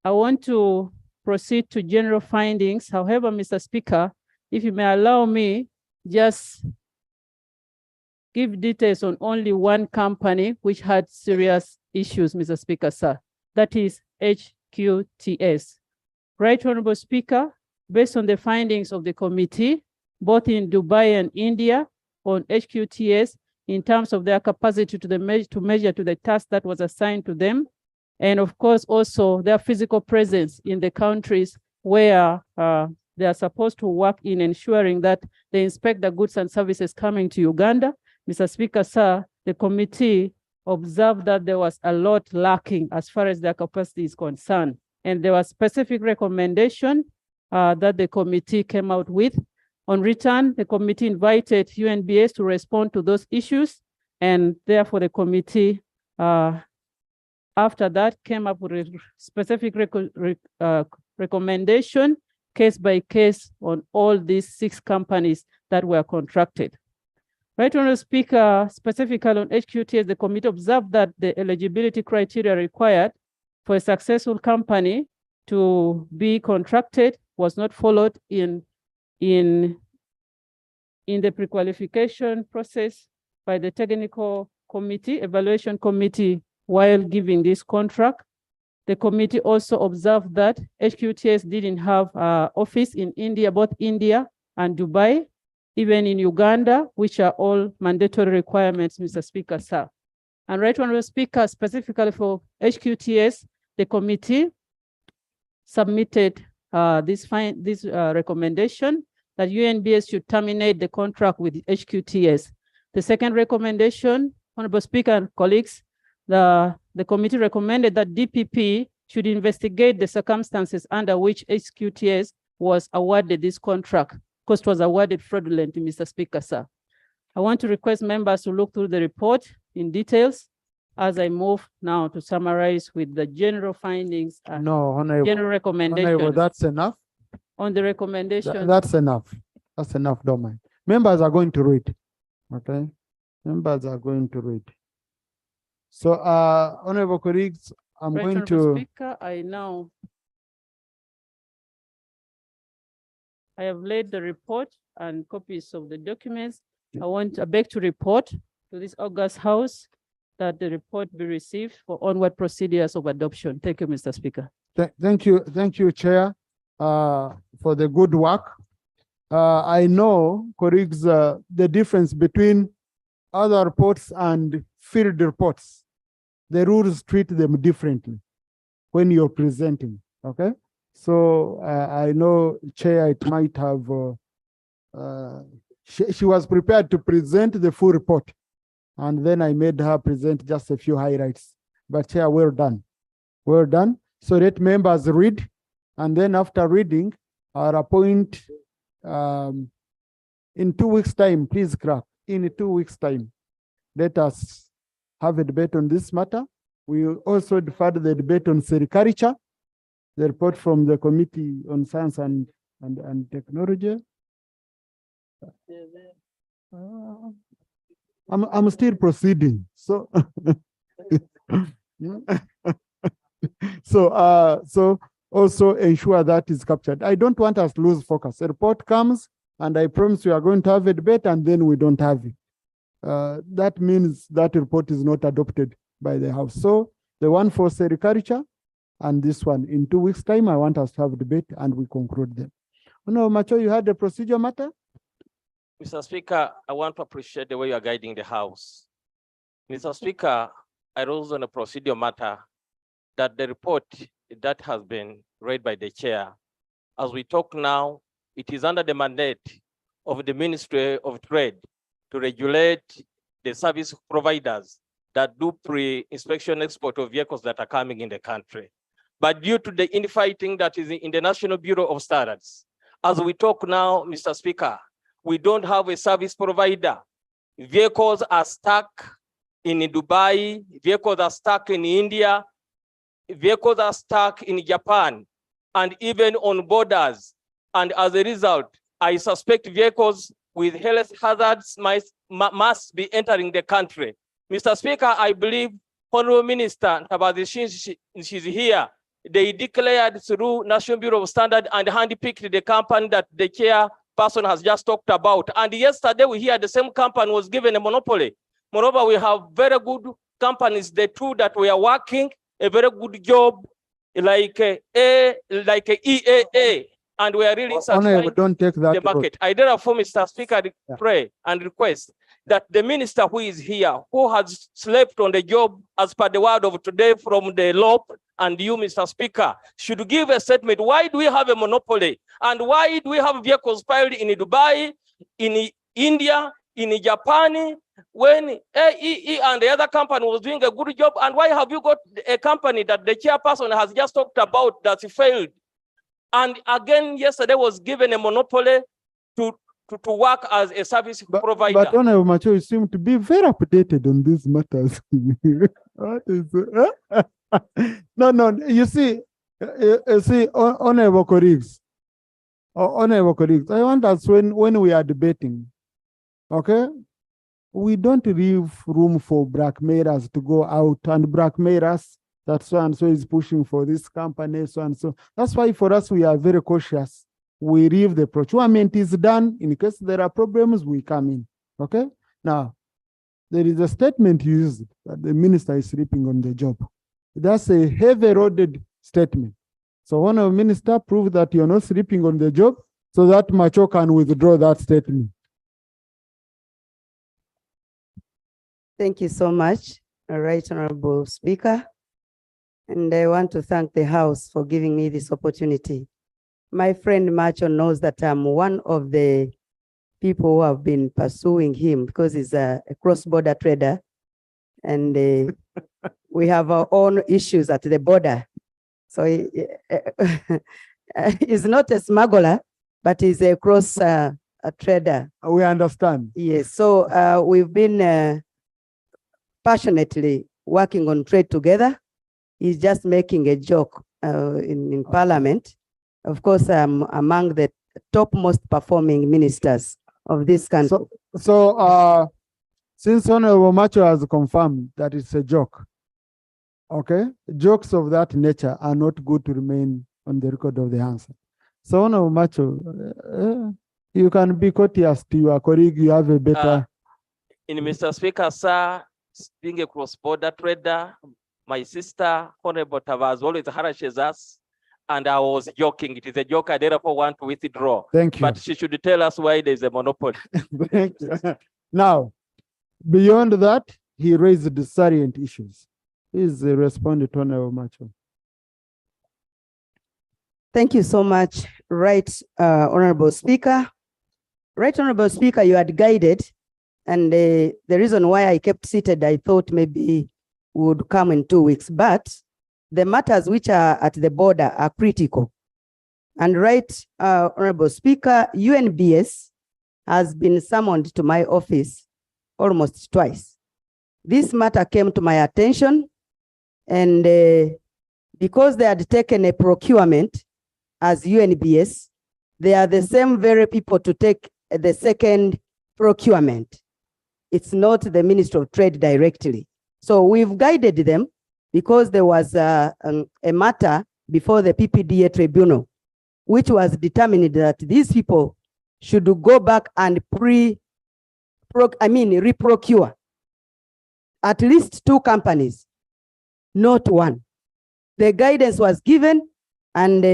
I want to proceed to general findings. However, Mr. Speaker, if you may allow me, just give details on only one company which had serious issues, Mr. Speaker, sir. That is HQTS. Right Honorable Speaker, based on the findings of the committee, both in Dubai and India, on HQTS, in terms of their capacity to measure to the task that was assigned to them. And of course, also their physical presence in the countries where they are supposed to work in ensuring that they inspect the goods and services coming to Uganda. Mr. Speaker, sir, the committee observed that there was a lot lacking as far as their capacity is concerned. And there was specific recommendation that the committee came out with. On return, the committee invited UNBS to respond to those issues, and therefore the committee, after that, came up with a specific recommendation, case by case, on all these 6 companies that were contracted. Right Honorable Speaker, specifically on HQTS, the committee observed that the eligibility criteria required for a successful company to be contracted was not followed in the pre-qualification process by the technical committee, evaluation committee, while giving this contract. The committee also observed that HQTS didn't have office in India, both India and Dubai, even in Uganda, which are all mandatory requirements, Mr. Speaker, sir. And Right Honorable Speaker, specifically for HQTS, the committee submitted this recommendation that UNBS should terminate the contract with HQTS. The second recommendation, Honorable Speaker and colleagues, the committee recommended that DPP should investigate the circumstances under which HQTS was awarded this contract, because it was awarded fraudulently, Mr. Speaker, sir. I want to request members to look through the report in details as I move now to summarize with the general findings and general recommendations. Honorable, that's enough. On the recommendation. That's enough. That's enough, don't mind. Members are going to read. Okay, members are going to read. So, honorable colleagues, I'm Right, going Honorable to. Speaker, I have laid the report and copies of the documents. I beg to report to this August House that the report be received for onward procedures of adoption. Thank you, Mr. Speaker. Thank you, Chair, for the good work. I know, colleagues, the difference between other reports and field reports. The rules treat them differently when you're presenting, okay? So I know, Chair, it might have, she was prepared to present the full report, and then I made her present just a few highlights. But Chair, well done. Well done. So let members read, and then after reading, I'll appoint in 2 weeks' time, please, clerk, in 2 weeks' time, let us have a debate on this matter. We also deferred the debate on sericulture, the report from the Committee on Science and Technology. I'm still proceeding, so so also ensure that is captured. I don't want us to lose focus. A report comes, and I promise we are going to have a debate, and then we don't have it. That means that report is not adopted by the House. So the one for sericulture and this one, in 2 weeks' time, I want us to have a debate and we conclude them. No, Macho, you had a procedure matter? Mr. Speaker, I want to appreciate the way you are guiding the House. Mr. Speaker, I rose on a procedure matter that the report that has been read by the chair, as we talk now, it is under the mandate of the Ministry of Trade to regulate the service providers that do pre-inspection export of vehicles that are coming in the country. But due to the infighting that is in the National Bureau of Standards, as we talk now, Mr. Speaker, we don't have a service provider. Vehicles are stuck in Dubai, vehicles are stuck in India, vehicles are stuck in Japan, and even on borders. And as a result, I suspect vehicles with health hazards must be entering the country. Mr. Speaker, I believe Honorable Minister Ntabazi, she's here. They declared through National Bureau of Standards and handpicked the company that the chairperson has just talked about. And yesterday we hear the same company was given a monopoly. Moreover, we have very good companies, the two that we are working, a very good job, like EAA, and we are really satisfied don't take that the market. I therefore, Mr. Speaker, pray and request that the minister who is here, who has slept on the job as per the word of today from the law, and you, Mr. Speaker, should give a statement. Why do we have a monopoly? And why do we have vehicles filed in Dubai, in India, in Japan, when AEE and the other company was doing a good job? And why have you got a company that the chairperson has just talked about that failed? And again, yesterday was given a monopoly to work as a service provider. But Honorable Macho, you seem to be very updated on these matters. What is it? No, you see, honorable colleagues, I want us when we are debating, okay, we don't leave room for blackmailers to go out and blackmail us that so and so is pushing for this company, so and so. That's why for us, we are very cautious. We leave the procurement is done. In case there are problems, we come in, okay? Now, there is a statement used that the minister is sleeping on the job. That's a heavy-loaded statement. So when a minister prove that you're not sleeping on the job, so that Macho can withdraw that statement. Thank you so much, Right Honorable Speaker. And I want to thank the House for giving me this opportunity. My friend Macho knows that I'm one of the people who have been pursuing him because he's a cross-border trader. And we have our own issues at the border. So he's not a smuggler, but he's a cross trader. We understand. Yes, so we've been passionately working on trade together. He's just making a joke in Parliament. Of course, I'm among the topmost performing ministers of this country. Since Honorable Macho has confirmed that it's a joke, okay, jokes of that nature are not good to remain on the record of the answer. So Honorable Macho, you can be courteous to your colleague, you have a better. In Mr. Speaker, sir, being a cross-border trader, my sister, Honorable Tavaz, always harasses us, and I was joking. It is a joke. I therefore want to withdraw. Thank you. But she should tell us why there is a monopoly. Thank you. Now, beyond that, he raised the salient issues. Please respond to Honorable Macho. Thank you so much, Right Honorable Speaker. Right Honorable Speaker, you had guided, and the reason why I kept seated, I thought maybe would come in 2 weeks, but the matters which are at the border are critical. And Right Honorable Speaker, UNBS has been summoned to my office almost twice. This matter came to my attention, and because they had taken a procurement as UNBS, they are the same very people to take the second procurement. It's not the Ministry of Trade directly. So we've guided them because there was a matter before the PPDA tribunal, which was determined that these people should go back and reprocure at least 2 companies, not one. The guidance was given, and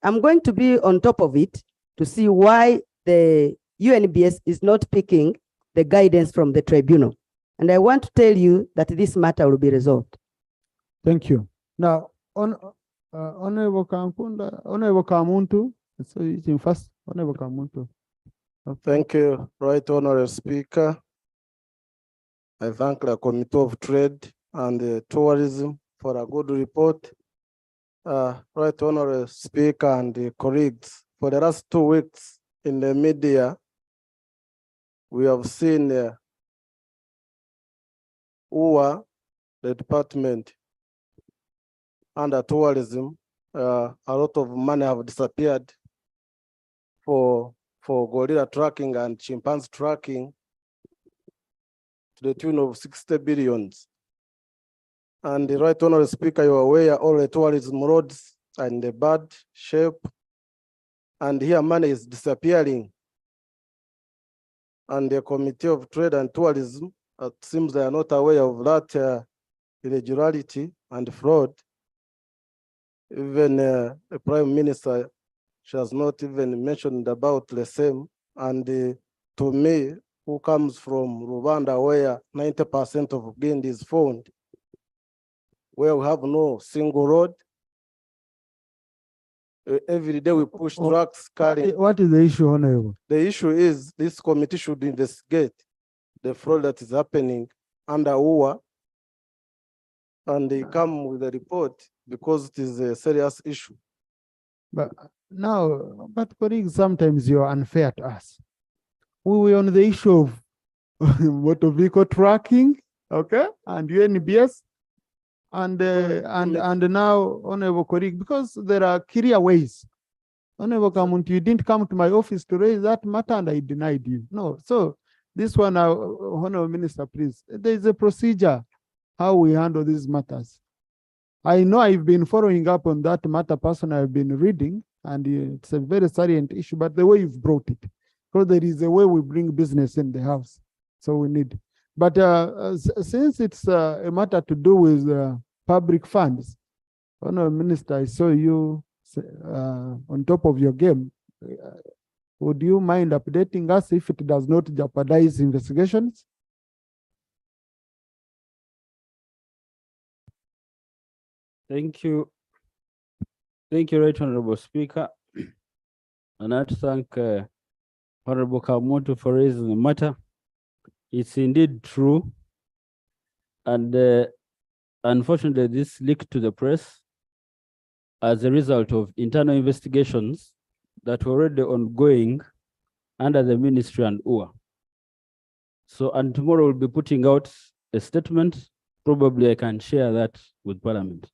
I'm going to be on top of it to see why the UNBS is not picking the guidance from the tribunal. And I want to tell you that this matter will be resolved. Thank you. Now, Honorable Kamuntu, so it's in first, Honorable Kamuntu. Thank you, Right Honorable Speaker. I thank the Committee of Trade and Tourism for a good report. Right Honorable Speaker and the colleagues, for the last 2 weeks in the media, we have seen UWA, the department under tourism, a lot of money have disappeared for gorilla tracking and chimpanzee tracking to the tune of 60 billions. And the Right Honorable Speaker, you are aware all the tourism roads are in the bad shape, and here money is disappearing. And the Committee of Trade and Tourism, it seems they are not aware of that irregularity and fraud. Even the Prime Minister, she has not even mentioned about the same. And to me, who comes from Rwanda, where 90% of gain is found, where we have no single road. Every day we push trucks carrying. What is the issue, Honorable? The issue is this committee should investigate the fraud that is happening under UWA, and they come with a report because it is a serious issue. But now, colleagues, sometimes you're unfair to us. We were on the issue of motor vehicle tracking, okay, and UNBS, and now, Honorable colleague, because there are clear ways. Honorable Kamuntu, you didn't come to my office to raise that matter, and I denied you. No, so this one, Honorable Minister, please, there is a procedure how we handle these matters. I know I've been following up on that matter personally, I've been reading, and it's a very salient issue, but the way you've brought it, because there is a way we bring business in the house, so we need. But since it's a matter to do with public funds, Honorable Minister, I saw you on top of your game. Would you mind updating us if it does not jeopardize investigations? Thank you. Thank you, Right Honorable Speaker. And I'd thank Honorable Kamuntu for raising the matter. It's indeed true. And unfortunately, this leaked to the press as a result of internal investigations that were already ongoing under the ministry and UWA. So, and tomorrow we'll be putting out a statement. Probably I can share that with Parliament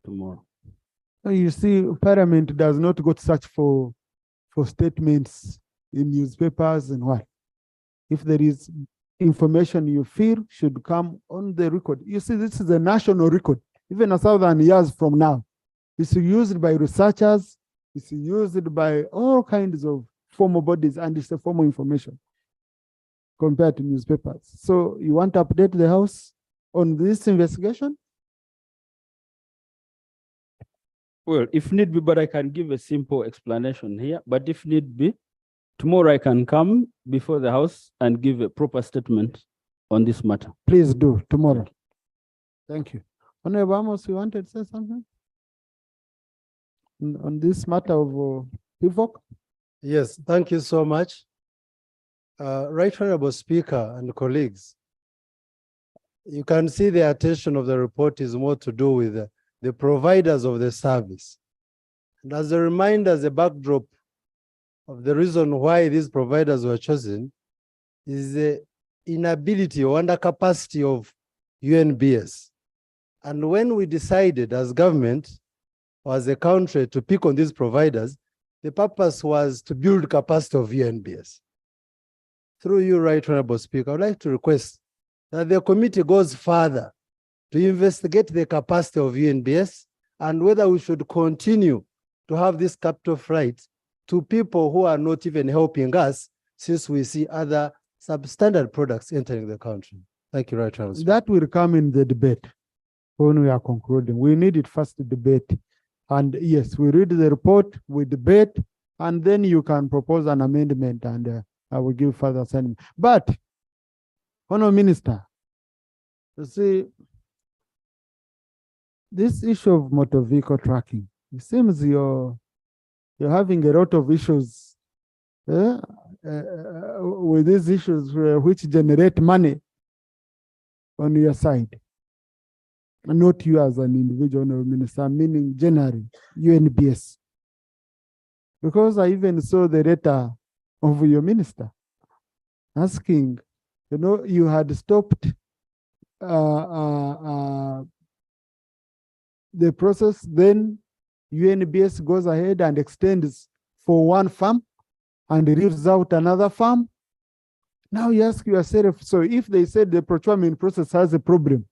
tomorrow. You see, Parliament does not go to search for statements in newspapers and what. If there is information you feel should come on the record. You see, this is a national record, even 1,000 years from now. It's used by researchers, it's used by all kinds of formal bodies, and it's a formal information compared to newspapers. So you want to update the House on this investigation? Well, if need be, but I can give a simple explanation here. But if need be, tomorrow I can come before the House and give a proper statement on this matter. Please do tomorrow. Thank you. Honorable Amos, you wanted to say something on this matter of PIVOC? Yes, thank you so much. Right Honorable Speaker and colleagues, you can see the attention of the report is more to do with the providers of the service. And as a reminder, as a backdrop of the reason why these providers were chosen is the inability or undercapacity of UNBS. And when we decided as government or as a country to pick on these providers, the purpose was to build capacity of UNBS. Through you, Right Honorable Speaker, I would like to request that the committee goes further to investigate the capacity of UNBS and whether we should continue to have this capital flight to people who are not even helping us, since we see other substandard products entering the country. Thank you, Right Honorable Speaker. That will come in the debate when we are concluding. We need it first to debate. And yes, we read the report, we debate, and then you can propose an amendment, and I will give further assignment. But, Honorable Minister, you see, this issue of motor vehicle tracking, it seems you're having a lot of issues with these issues which generate money on your side. Not you as an individual, Honorable Minister, meaning generally UNBS. Because I even saw the letter of your minister asking, you know, you had stopped the process, then UNBS goes ahead and extends for one farm and reads out another farm. Now you ask yourself, so if they said the procurement process has a problem,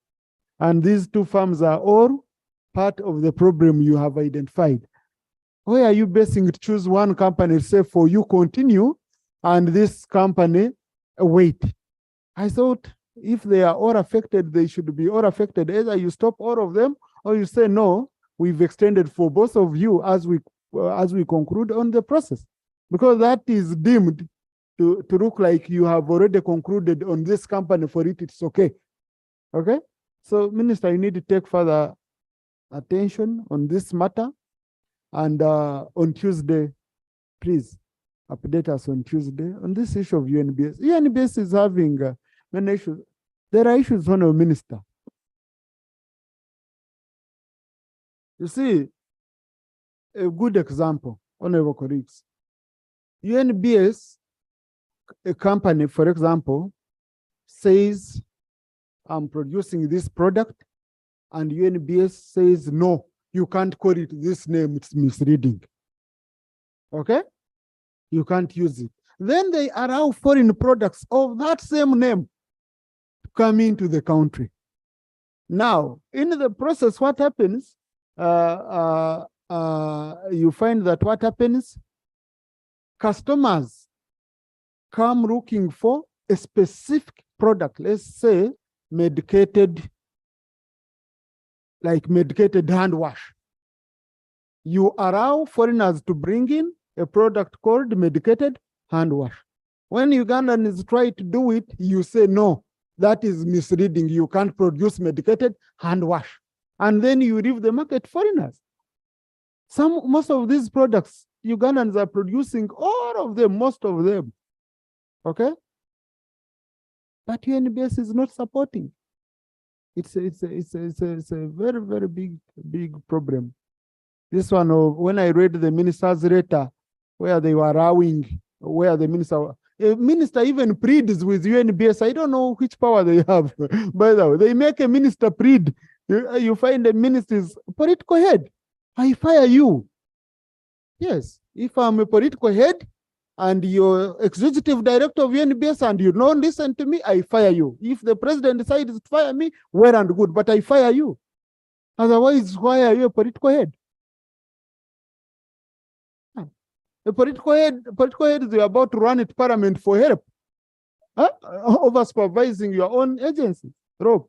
and these two farms are all part of the problem you have identified, where are you basing it? Choose one company, say for you continue, and this company wait. I thought if they are all affected, they should be all affected. Either you stop all of them, or you say no, we've extended for both of you as we conclude on the process, because that is deemed to look like you have already concluded on this company. For it, it's okay. Okay. So, Minister, you need to take further attention on this matter. And on Tuesday, please update us on Tuesday on this issue of UNBS. UNBS is having many issues. There are issues, Honorable Minister. You see, a good example, Honorable colleagues. UNBS, a company, for example, says, I'm producing this product, and UNBS says, no, you can't call it this name, it's misleading. Okay? You can't use it. Then they allow foreign products of that same name to come into the country. Now, in the process, what happens? You find that what happens? Customers come looking for a specific product, let's say medicated hand wash. You allow foreigners to bring in a product called medicated hand wash. When Ugandans try to do it, you say, no, that is misleading. You can't produce medicated hand wash. And then you leave the market foreigners. Most of these products, Ugandans are producing all of them, most of them. Okay? But UNBS is not supporting. It's a very, very big problem. This one, when I read the minister's letter, where they were allowing, where the minister even pleads with UNBS. I don't know which power they have. By the way, they make a minister plead. You find the minister's political head. I fire you. Yes, if I'm a political head, and your executive director of UNBS and you don't listen to me, I fire you. If the president decides to fire me, well and good, but I fire you. Otherwise, why are you a political head? A political head is about to run at parliament for help. Over supervising your own agency. Rob.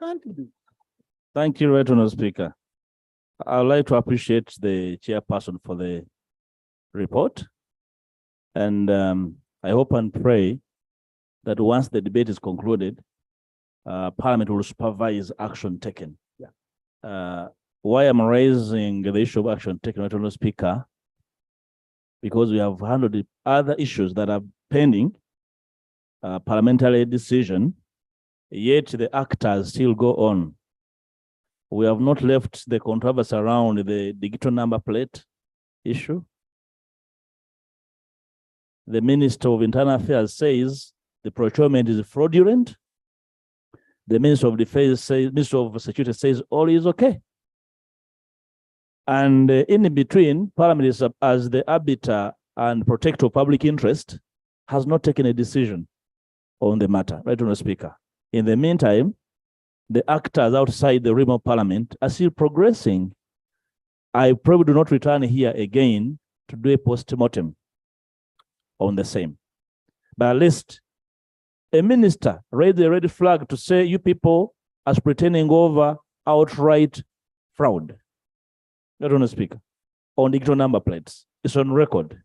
Can't be. Thank you, Right Honourable Speaker. I would like to appreciate the chairperson for the report. And I hope and pray that once the debate is concluded, Parliament will supervise action taken. Yeah. Why I'm raising the issue of action taken, Right Honourable Speaker, because we have handled the other issues that are pending, parliamentary decision, yet the actors still go on. We have not left the controversy around the digital number plate issue. The Minister of Internal Affairs says the procurement is fraudulent. The Minister of Defense says, Minister of Security says all is okay. And in between, Parliament is as the arbiter and protector of public interest has not taken a decision on the matter, Right Honourable Speaker. In the meantime, the actors outside the realm of Parliament are still progressing. I probably do not return here again to do a post-mortem on the same. But at least a minister raised a red flag to say you people are pretending over outright fraud. I don't know, Speaker, on digital number plates. It's on record.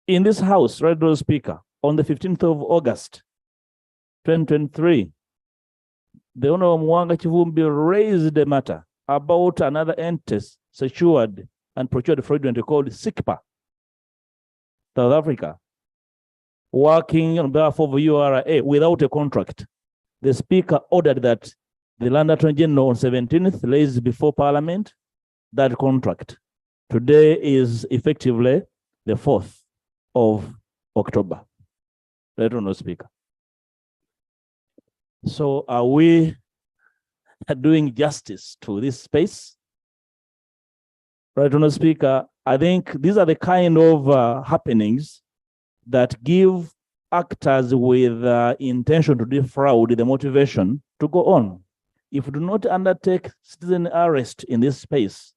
In this House, Right Honourable Speaker, on the 15th of August, 2023, the Honourable Mwanga Chivumbi raised the matter about another entity secured and procured fraudulently called SICPA, South Africa, working on behalf of URA without a contract. The Speaker ordered that the Land Attorney General on 17th lays before Parliament that contract. Today is effectively the 4th of October. Right Honourable Speaker. So are we doing justice to this space? Right Honourable Speaker, I think these are the kind of happenings that give actors with intention to defraud the motivation to go on. If we do not undertake citizen arrest in this space,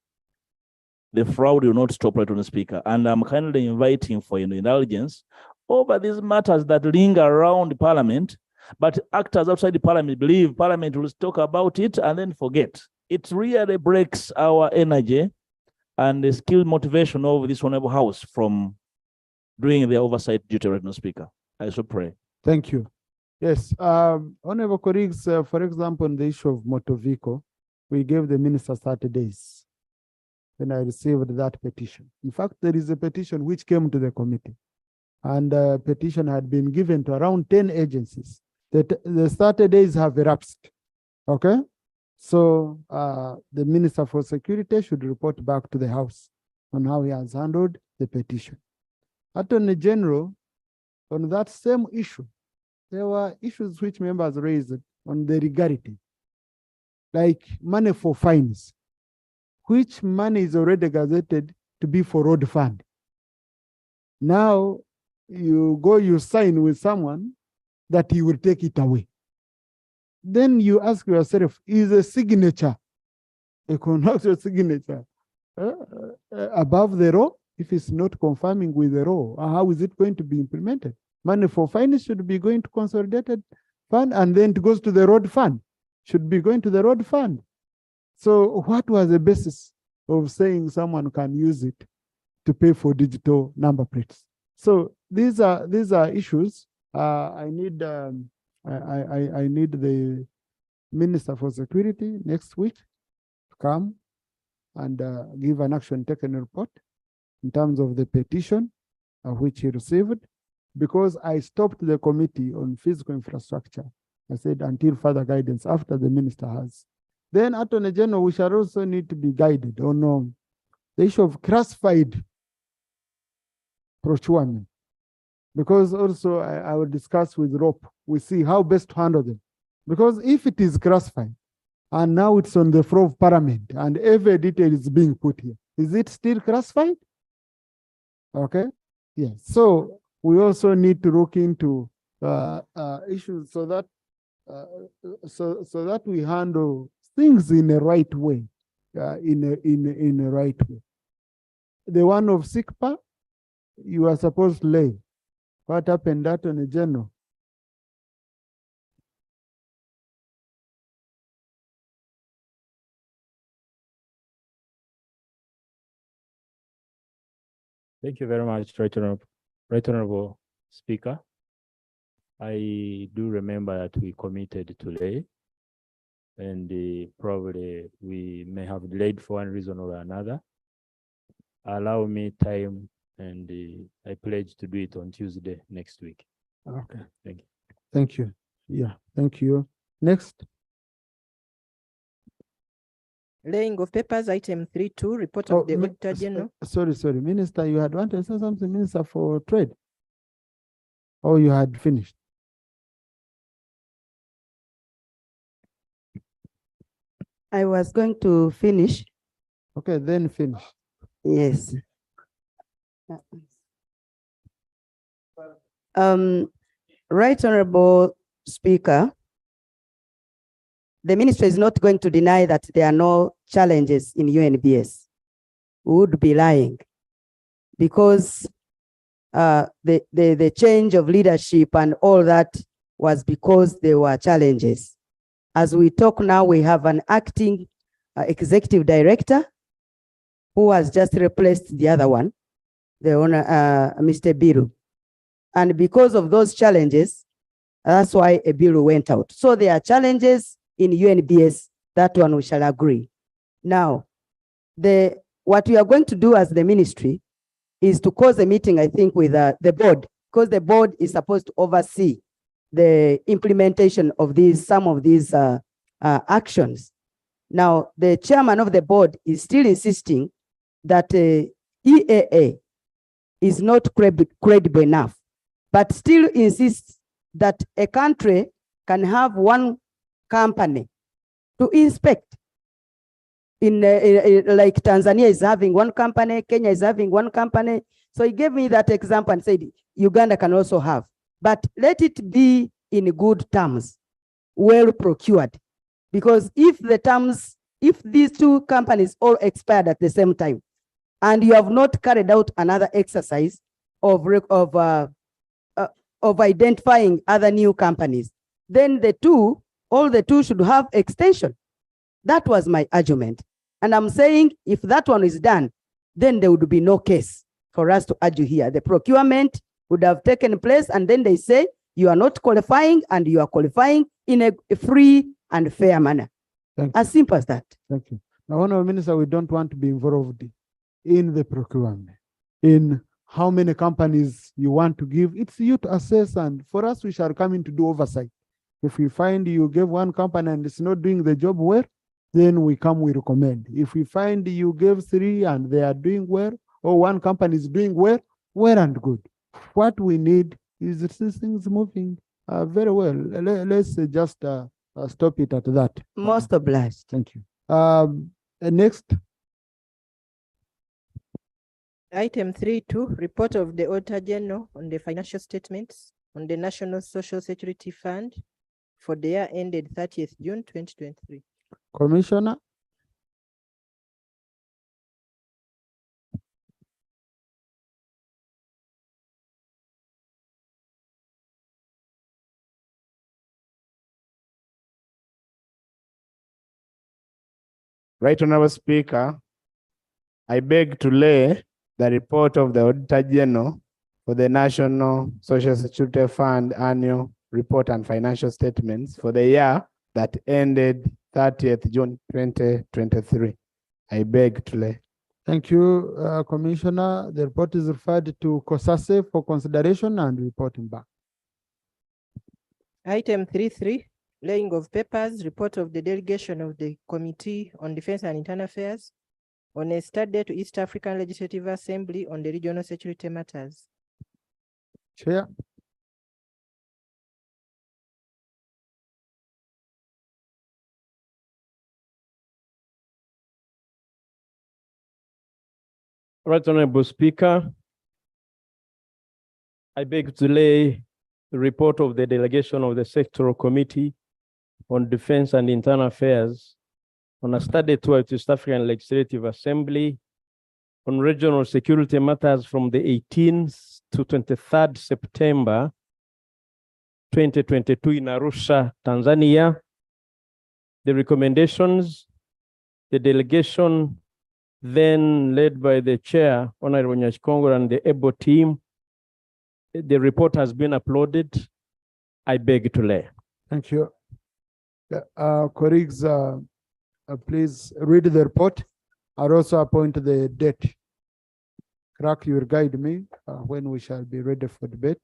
the fraud will not stop, Right Honourable Speaker. And I'm kindly inviting for indulgence over these matters that linger around Parliament, but actors outside the Parliament believe Parliament will talk about it and then forget. It really breaks our energy and the skill motivation of this honorable House from doing their oversight duty, Right Honourable Speaker. I so pray. Thank you. Yes, honorable colleagues, for example, on the issue of motor vehicle, we gave the minister 30 days when I received that petition. In fact, there is a petition which came to the committee, and the petition had been given to around 10 agencies. The 30 days have elapsed, okay? So the Minister for Security should report back to the House on how he has handled the petition. Attorney General, on that same issue, there were issues which members raised on the legality, like money for fines, which money is already gazetted to be for road fund. Now you go, you sign with someone that he will take it away. Then you ask yourself, is a signature, a contractual signature, above the law? If it's not confirming with the law, how is it going to be implemented? Money for finance should be going to consolidated fund, and then it goes to the road fund, should be going to the road fund. So what was the basis of saying someone can use it to pay for digital number plates? So these are issues. I need the Minister for Security next week to come and give an action taken report in terms of the petition which he received, because I stopped the committee on physical infrastructure. I said until further guidance after the minister has. Then Attorney General, we shall also need to be guided on the issue of classified procurement, because also I will discuss with ROP. We see how best to handle them, because if it is classified and now it's on the floor of Parliament, and every detail is being put here. Is it still classified? Okay, yes. So we also need to look into issues so that so that we handle things in a right way, in a right way. The one of SICPA, you are supposed to lay. What happened that on a general? Thank you very much, Right Honorable Speaker. I do remember that we committed to lay, and probably we may have delayed for one reason or another. Allow me time, and I pledge to do it on Tuesday next week. Okay. Thank you. Thank you. Yeah, thank you. Next. Laying of papers, item 3.2, report of the Auditor General. Sorry, Minister, you had wanted to say something, Minister for Trade? Or you had finished? I was going to finish. Okay, then finish. Yes. Right Honorable Speaker, the ministry is not going to deny that there are no challenges in UNBS. We would be lying, because the change of leadership and all that was because there were challenges. As we talk now, we have an acting executive director who has just replaced the other one, the owner, Mr. Biru. And because of those challenges, that's why a bill went out. So there are challenges in UNBS, that one we shall agree. Now, what we are going to do as the ministry is to cause a meeting, I think, with the board, because the board is supposed to oversee the implementation of some of these actions. Now, the chairman of the board is still insisting that EAA is not credible enough, but still insists that a country can have one company to inspect. Like Tanzania is having one company, Kenya is having one company. So he gave me that example and said, Uganda can also have, but let it be in good terms, well procured. Because if these two companies all expired at the same time, and you have not carried out another exercise of identifying other new companies, then all the two should have extension. That was my argument. And I'm saying if that one is done, then there would be no case for us to argue here. The procurement would have taken place, and then they say you are not qualifying and you are qualifying in a free and fair manner. As simple as that. Thank you. Now, Honorable Minister, we don't want to be involved in the procurement, in how many companies you want to give. It's you to assess, and for us, we shall come in to do oversight. If we find you gave one company and it's not doing the job well, then we recommend. If we find you gave 3 and they are doing well, or one company is doing well and good. What we need is these things moving very well. Let's just stop it at that. Most obliged. Thank you. Next. Item 3.2, report of the Auditor General on the financial statements on the National Social Security Fund for the year ended 30th June 2023. Commissioner. Right Honorable Speaker, I beg to lay the report of the Auditor General for the National Social Security Fund annual report and financial statements for the year that ended 30th June 2023. I beg to lay. Thank you, Commissioner. The report is referred to COSASE for consideration and reporting back. Item 3.3, laying of papers, report of the delegation of the Committee on Defense and Internal Affairs on a study to East African Legislative Assembly on the regional security matters. Chair. Right Honorable Speaker, I beg to lay the report of the delegation of the Sectoral Committee on Defense and Internal Affairs on a study tour to East African Legislative Assembly on regional security matters from the 18th to 23rd September 2022 in Arusha, Tanzania. The recommendations, the delegation then led by the chair, Honorable Nyachikongo, and the ABLE team. The report has been uploaded. I beg to lay. Thank you. Colleagues, please read the report. I'll also appoint the date. Clerk, you will guide me when we shall be ready for debate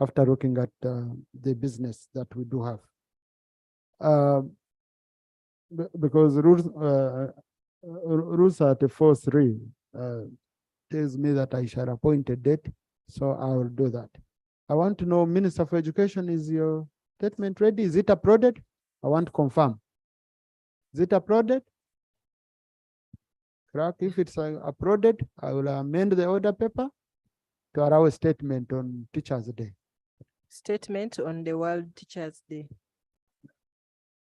after looking at the business that we do have. Because rules 34(3) tells me that I shall appoint a date, so I will do that. I want to know, Minister for Education, is your statement ready? Is it uploaded? I want to confirm. Is it uploaded? Clerk, if it's uploaded, I will amend the order paper to allow a statement on Teachers' Day. Statement on the World Teachers' Day.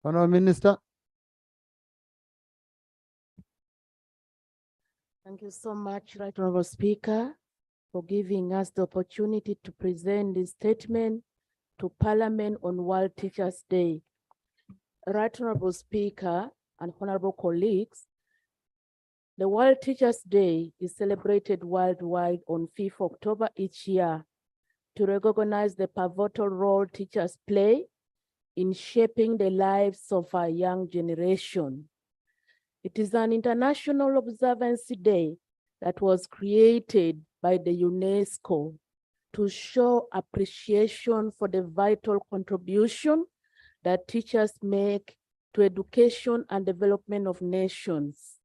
Honourable Minister. Thank you so much, Right Honorable Speaker, for giving us the opportunity to present this statement to Parliament on World Teachers' Day. Right Honorable Speaker and honorable colleagues, the World Teachers' Day is celebrated worldwide on 5th October each year to recognize the pivotal role teachers play in shaping the lives of our young generation. It is an international observance day that was created by the UNESCO to show appreciation for the vital contribution that teachers make to education and development of nations.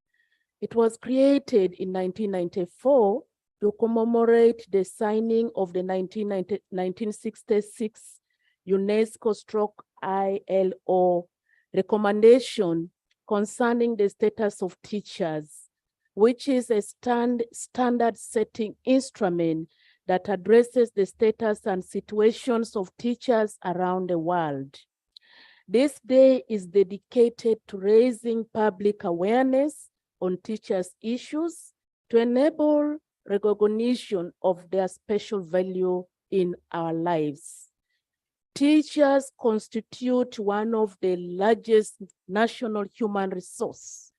It was created in 1994 to commemorate the signing of the 1966 UNESCO/ILO recommendation concerning the status of teachers, which is a standard-setting instrument that addresses the status and situations of teachers around the world. This day is dedicated to raising public awareness on teachers' issues to enable recognition of their special value in our lives. Teachers constitute one of the largest national human resources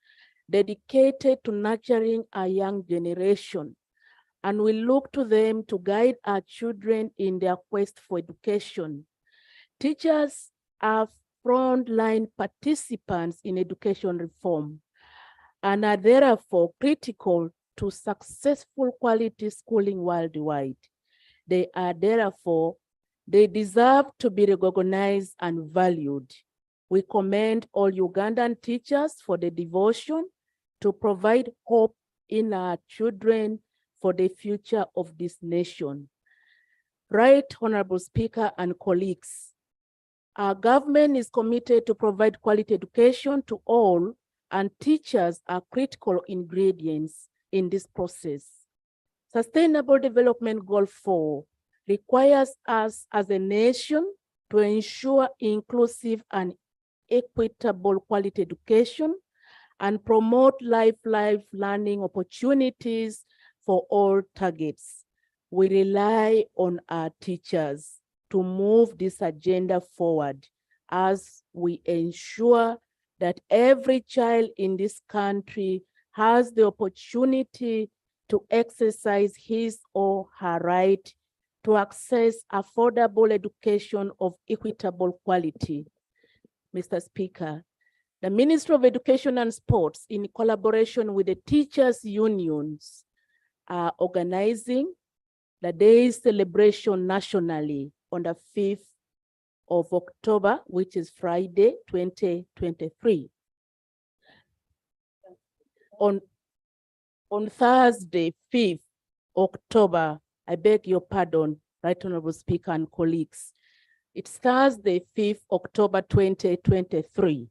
dedicated to nurturing our young generation, and we look to them to guide our children in their quest for education. Teachers are frontline participants in education reform and are therefore critical to successful quality schooling worldwide. They deserve to be recognized and valued. We commend all Ugandan teachers for the devotion to provide hope in our children for the future of this nation. Right Honorable Speaker and colleagues, our government is committed to provide quality education to all, and teachers are critical ingredients in this process. Sustainable Development Goal 4 requires us as a nation to ensure inclusive and equitable quality education and promote life learning opportunities for all targets. We rely on our teachers to move this agenda forward as we ensure that every child in this country has the opportunity to exercise his or her right to access affordable education of equitable quality. Mr. Speaker, the Ministry of Education and Sports, in collaboration with the teachers' unions, are organizing the day's celebration nationally on the 5th of October, which is Friday, 2023. On Thursday, 5th October, I beg your pardon, Right Honorable Speaker and colleagues. It's Thursday, 5th October, 2023.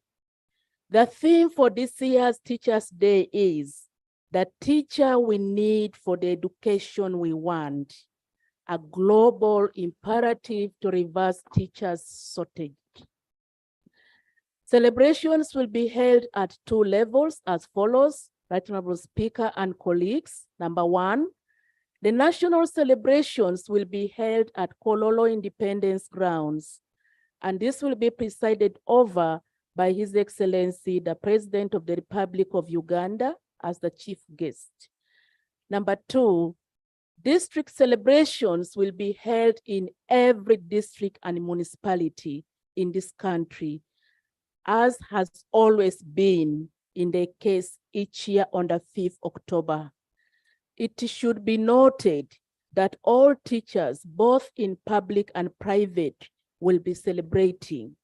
The theme for this year's Teachers' Day is The teacher we need for the education we want, a global imperative to reverse teachers' shortage. Celebrations will be held at 2 levels as follows, Right Honorable Speaker and colleagues. Number 1, the national celebrations will be held at Kololo Independence Grounds, and this will be presided over by His Excellency, the President of the Republic of Uganda, as the chief guest. Number 2, district celebrations will be held in every district and municipality in this country, as has always been in the case each year on the 5th October. It should be noted that all teachers, both in public and private, will be celebrating.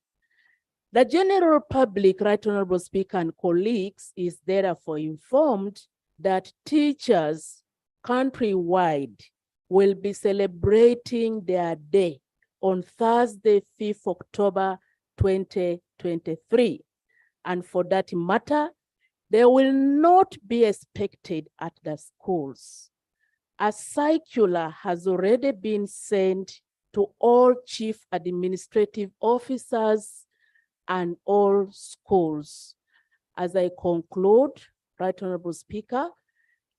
The general public, Right Honorable Speaker and colleagues, is therefore informed that teachers countrywide will be celebrating their day on Thursday, 5th October 2023. And for that matter, they will not be expected at the schools. A circular has already been sent to all chief administrative officers and all schools. As I conclude, Right Honorable Speaker,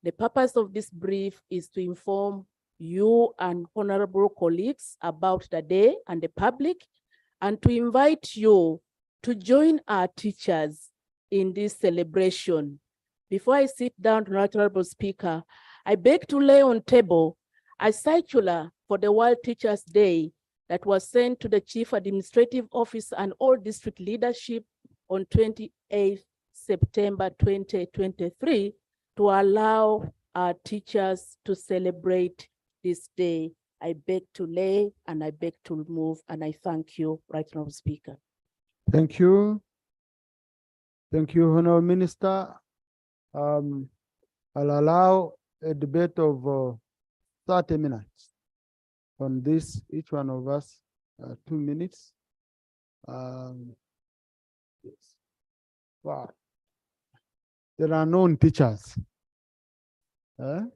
the purpose of this brief is to inform you and honorable colleagues about the day and the public, and to invite you to join our teachers in this celebration. Before I sit down, Right Honorable Speaker, I beg to lay on table a circular for the World Teachers' Day that was sent to the Chief Administrative Officer and all district leadership on 28th September 2023 to allow our teachers to celebrate this day. I beg to lay and I beg to move, and I thank you, Right Honorable Speaker. Thank you. Thank you, Honorable Minister. I'll allow a debate of 30 minutes on this, each one of us, 2 minutes. Yes. Wow. There are known teachers. Now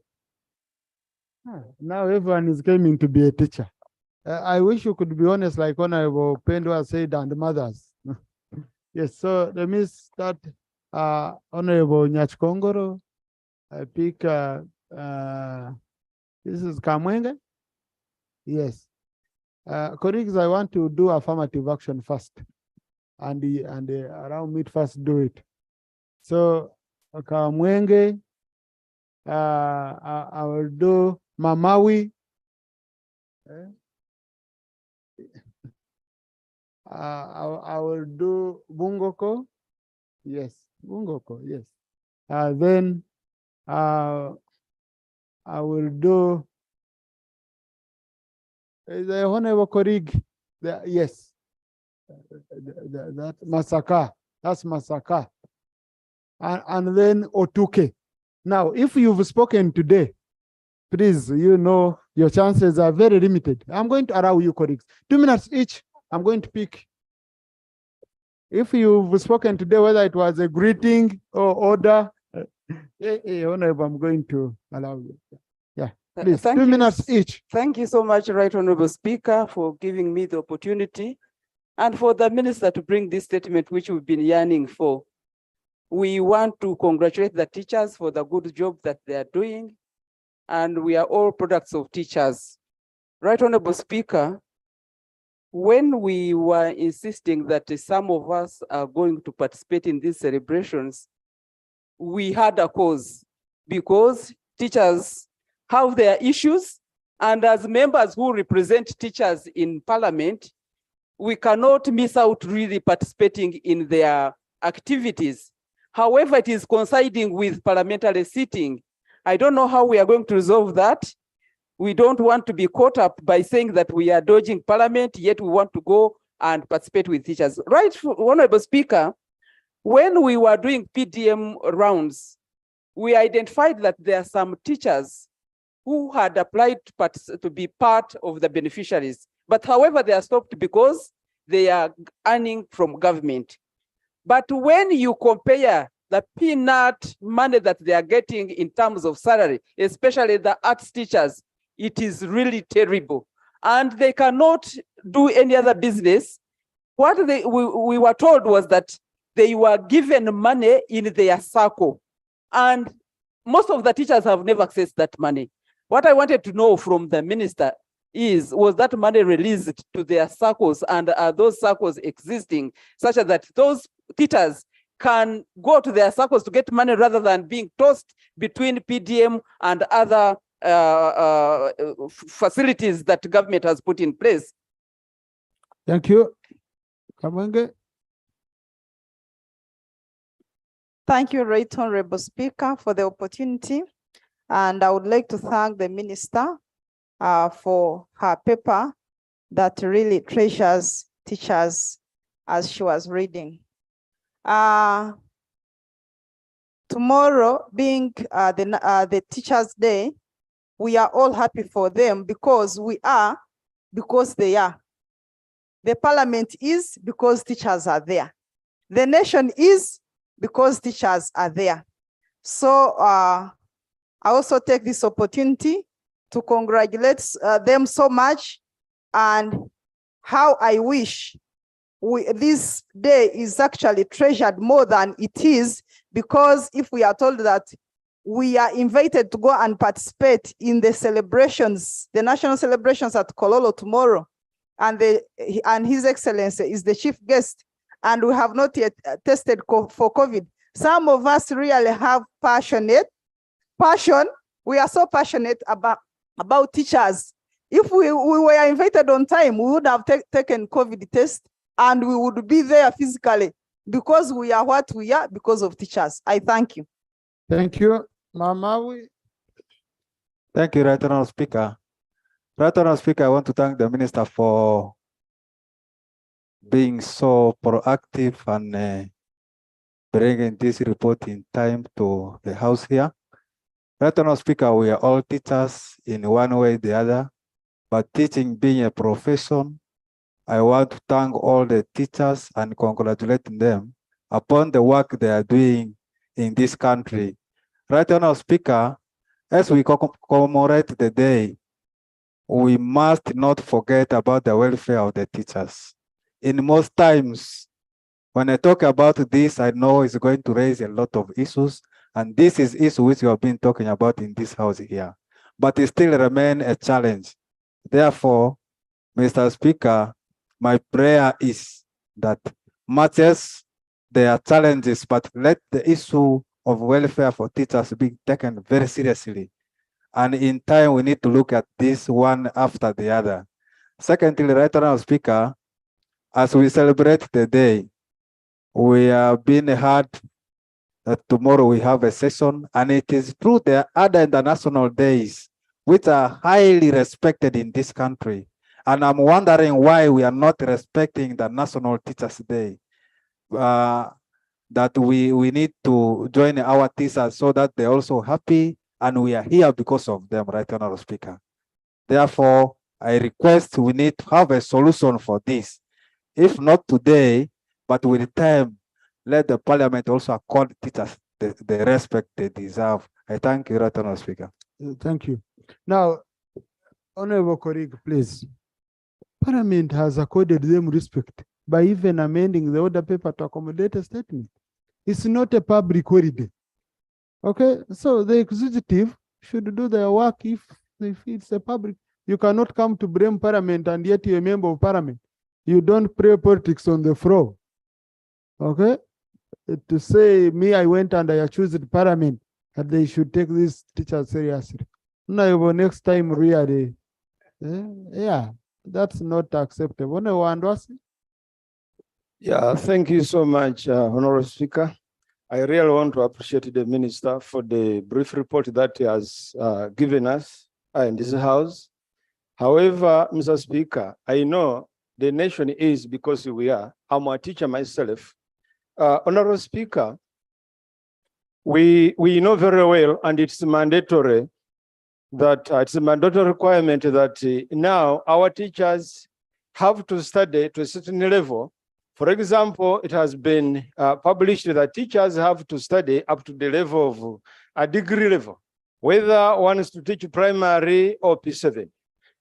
everyone is claiming to be a teacher. I wish you could be honest, like Honorable Pendwa said, and mothers. Yes, so let me start. Honorable Nyachkongoro, I pick, this is Kamwenge. Yes. Colleagues, I want to do affirmative action first, and around me first do it. So, Kamwenge, I will do Mamawi. I will do Bungoko. Yes, Bungoko, yes. Then I will do the honorable colleague. Yes, that Masaka. That's Masaka. And then Otuke. Now, if you've spoken today, please, you know, your chances are very limited. I'm going to allow you colleagues 2 minutes each. I'm going to pick. If you've spoken today, whether it was a greeting or order, Honorable, I'm going to allow you. Yeah, please, 2 minutes each. Thank you so much, Right Honorable Speaker, for giving me the opportunity and for the Minister to bring this statement, which we've been yearning for. We want to congratulate the teachers for the good job that they are doing, and we are all products of teachers. Right Honorable Speaker, when we were insisting that some of us are going to participate in these celebrations, we had a cause, because teachers have their issues, and as members who represent teachers in Parliament, we cannot miss out really participating in their activities. However, it is coinciding with parliamentary sitting. I don't know how we are going to resolve that. We don't want to be caught up by saying that we are dodging Parliament, yet we want to go and participate with teachers. Right, Honorable Speaker, when we were doing PDM rounds, we identified that there are some teachers who had applied to be part of the beneficiaries, but however, they are stopped because they are earning from government. But when you compare the peanut money that they are getting in terms of salary, especially the arts teachers, it is really terrible. And they cannot do any other business. What we were told was that they were given money in their circle. And most of the teachers have never accessed that money. What I wanted to know from the minister was that money released to their circles, and are those circles existing such that those teachers can go to their circles to get money rather than being tossed between PDM and other facilities that government has put in place? Thank you. Kabenge. Thank you, Right Honorable Speaker, for the opportunity. And I would like to thank the minister for her paper that really treasures teachers as she was reading. Tomorrow being the Teachers' Day, we are all happy for them because we are, because they are. The parliament is because teachers are there. The nation is because teachers are there. So I also take this opportunity to congratulate them so much, and how I wish this day is actually treasured more than it is, because if we are told that we are invited to go and participate in the celebrations, the national celebrations at Kololo tomorrow, and His Excellency is the chief guest, and we have not yet tested for COVID. Some of us really have passion. We are so passionate about teachers. If we were invited on time, we would have taken COVID test and we would be there physically, because we are what we are because of teachers. I thank you. Thank you. Mamawi. Thank you, Right Honorable Speaker. Right Honorable Speaker, I want to thank the Minister for being so proactive and bringing this report in time to the House here. Right Honorable Speaker, we are all teachers in one way or the other, but teaching being a profession, I want to thank all the teachers and congratulate them upon the work they are doing in this country. Right Honorable Speaker, as we commemorate the day, we must not forget about the welfare of the teachers. In most times, when I talk about this, I know it's going to raise a lot of issues, and this is issue which you have been talking about in this house here, but it still remains a challenge. Therefore, Mr. Speaker, my prayer is that much as there are challenges, but let the issue of welfare for teachers be taken very seriously. And in time, we need to look at this one after the other. Secondly, Right Honorable Speaker, as we celebrate the day, we are being heard that tomorrow we have a session, and it is true there are other international days which are highly respected in this country. And I'm wondering why we are not respecting the National Teachers' Day. That we need to join our teachers so that they're also happy, and we are here because of them, Right Honorable Speaker. Therefore, I request we need to have a solution for this. If not today, but with time, let the parliament also accord teachers the respect they deserve. I thank you, Right Honorable Speaker. Thank you. Now, Honorable colleague, please. Parliament has accorded them respect by even amending the order paper to accommodate a statement. It's not a public holiday. Okay, so the executive should do their work if it's a public. You cannot come to blame Parliament and yet you're a member of Parliament. You don't play politics on the floor. Okay, to say me, I went and I accused the Parliament that they should take these teachers seriously. Now, next time, really, yeah, that's not acceptable. No one was. Yeah, thank you so much, Honorable Speaker. I really want to appreciate the Minister for the brief report that he has given us in this House. However, Mr. Speaker, I know the nation is because we are. I'm a teacher myself. Honorable Speaker, we know very well, and it's mandatory that it's a mandatory requirement that now our teachers have to study to a certain level For example, it has been published that teachers have to study up to the level of a degree level, whether one is to teach primary or P7.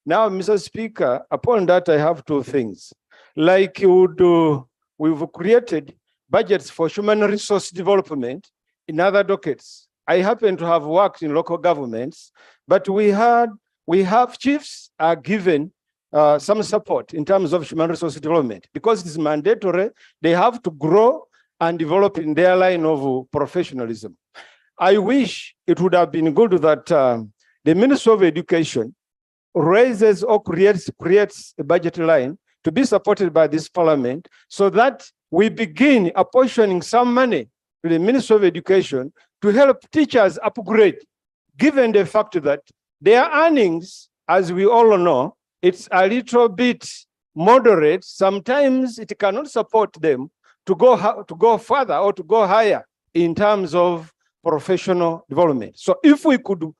Now, Mr. Speaker, upon that, I have two things. Like we've created budgets for human resource development in other dockets. I happen to have worked in local governments, but we have chiefs are given some support in terms of human resource development because it is mandatory. They have to grow and develop in their line of professionalism. I wish it would have been good that the Ministry of Education raises or creates a budget line to be supported by this parliament so that we begin apportioning some money to the Ministry of Education to help teachers upgrade, given the fact that their earnings, as we all know, it's a little bit moderate. Sometimes it cannot support them to go further or to go higher in terms of professional development. So if we could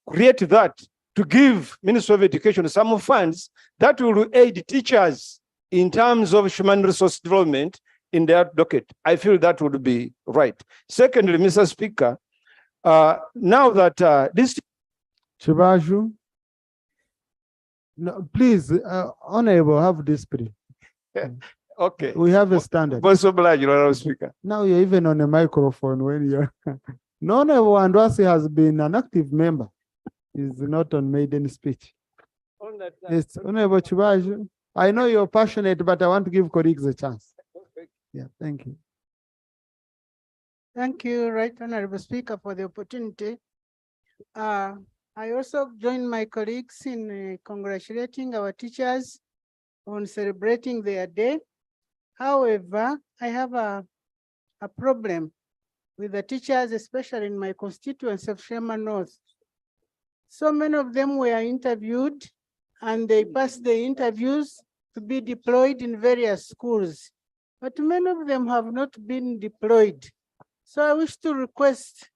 create that to give Ministry of Education some funds that will aid teachers in terms of human resource development in their docket, I feel that would be right. Secondly, Mr. Speaker, now that this... Chibaju, no, please, Honorable, have discipline. Okay. We have a standard. Mr. Speaker. Now you're even on a microphone when you're... No, Honorable Andwasi has been an active member. He's not on maiden speech. Yes, Honorable Chibaju, I know you're passionate, but I want to give colleagues a chance. Yeah, thank you. Thank you, Right Honorable Speaker, for the opportunity. I also join my colleagues in congratulating our teachers on celebrating their day. However, I have a problem with the teachers, especially in my constituency of Shema North. So many of them were interviewed and they passed the interviews to be deployed in various schools, but many of them have not been deployed. So I wish to request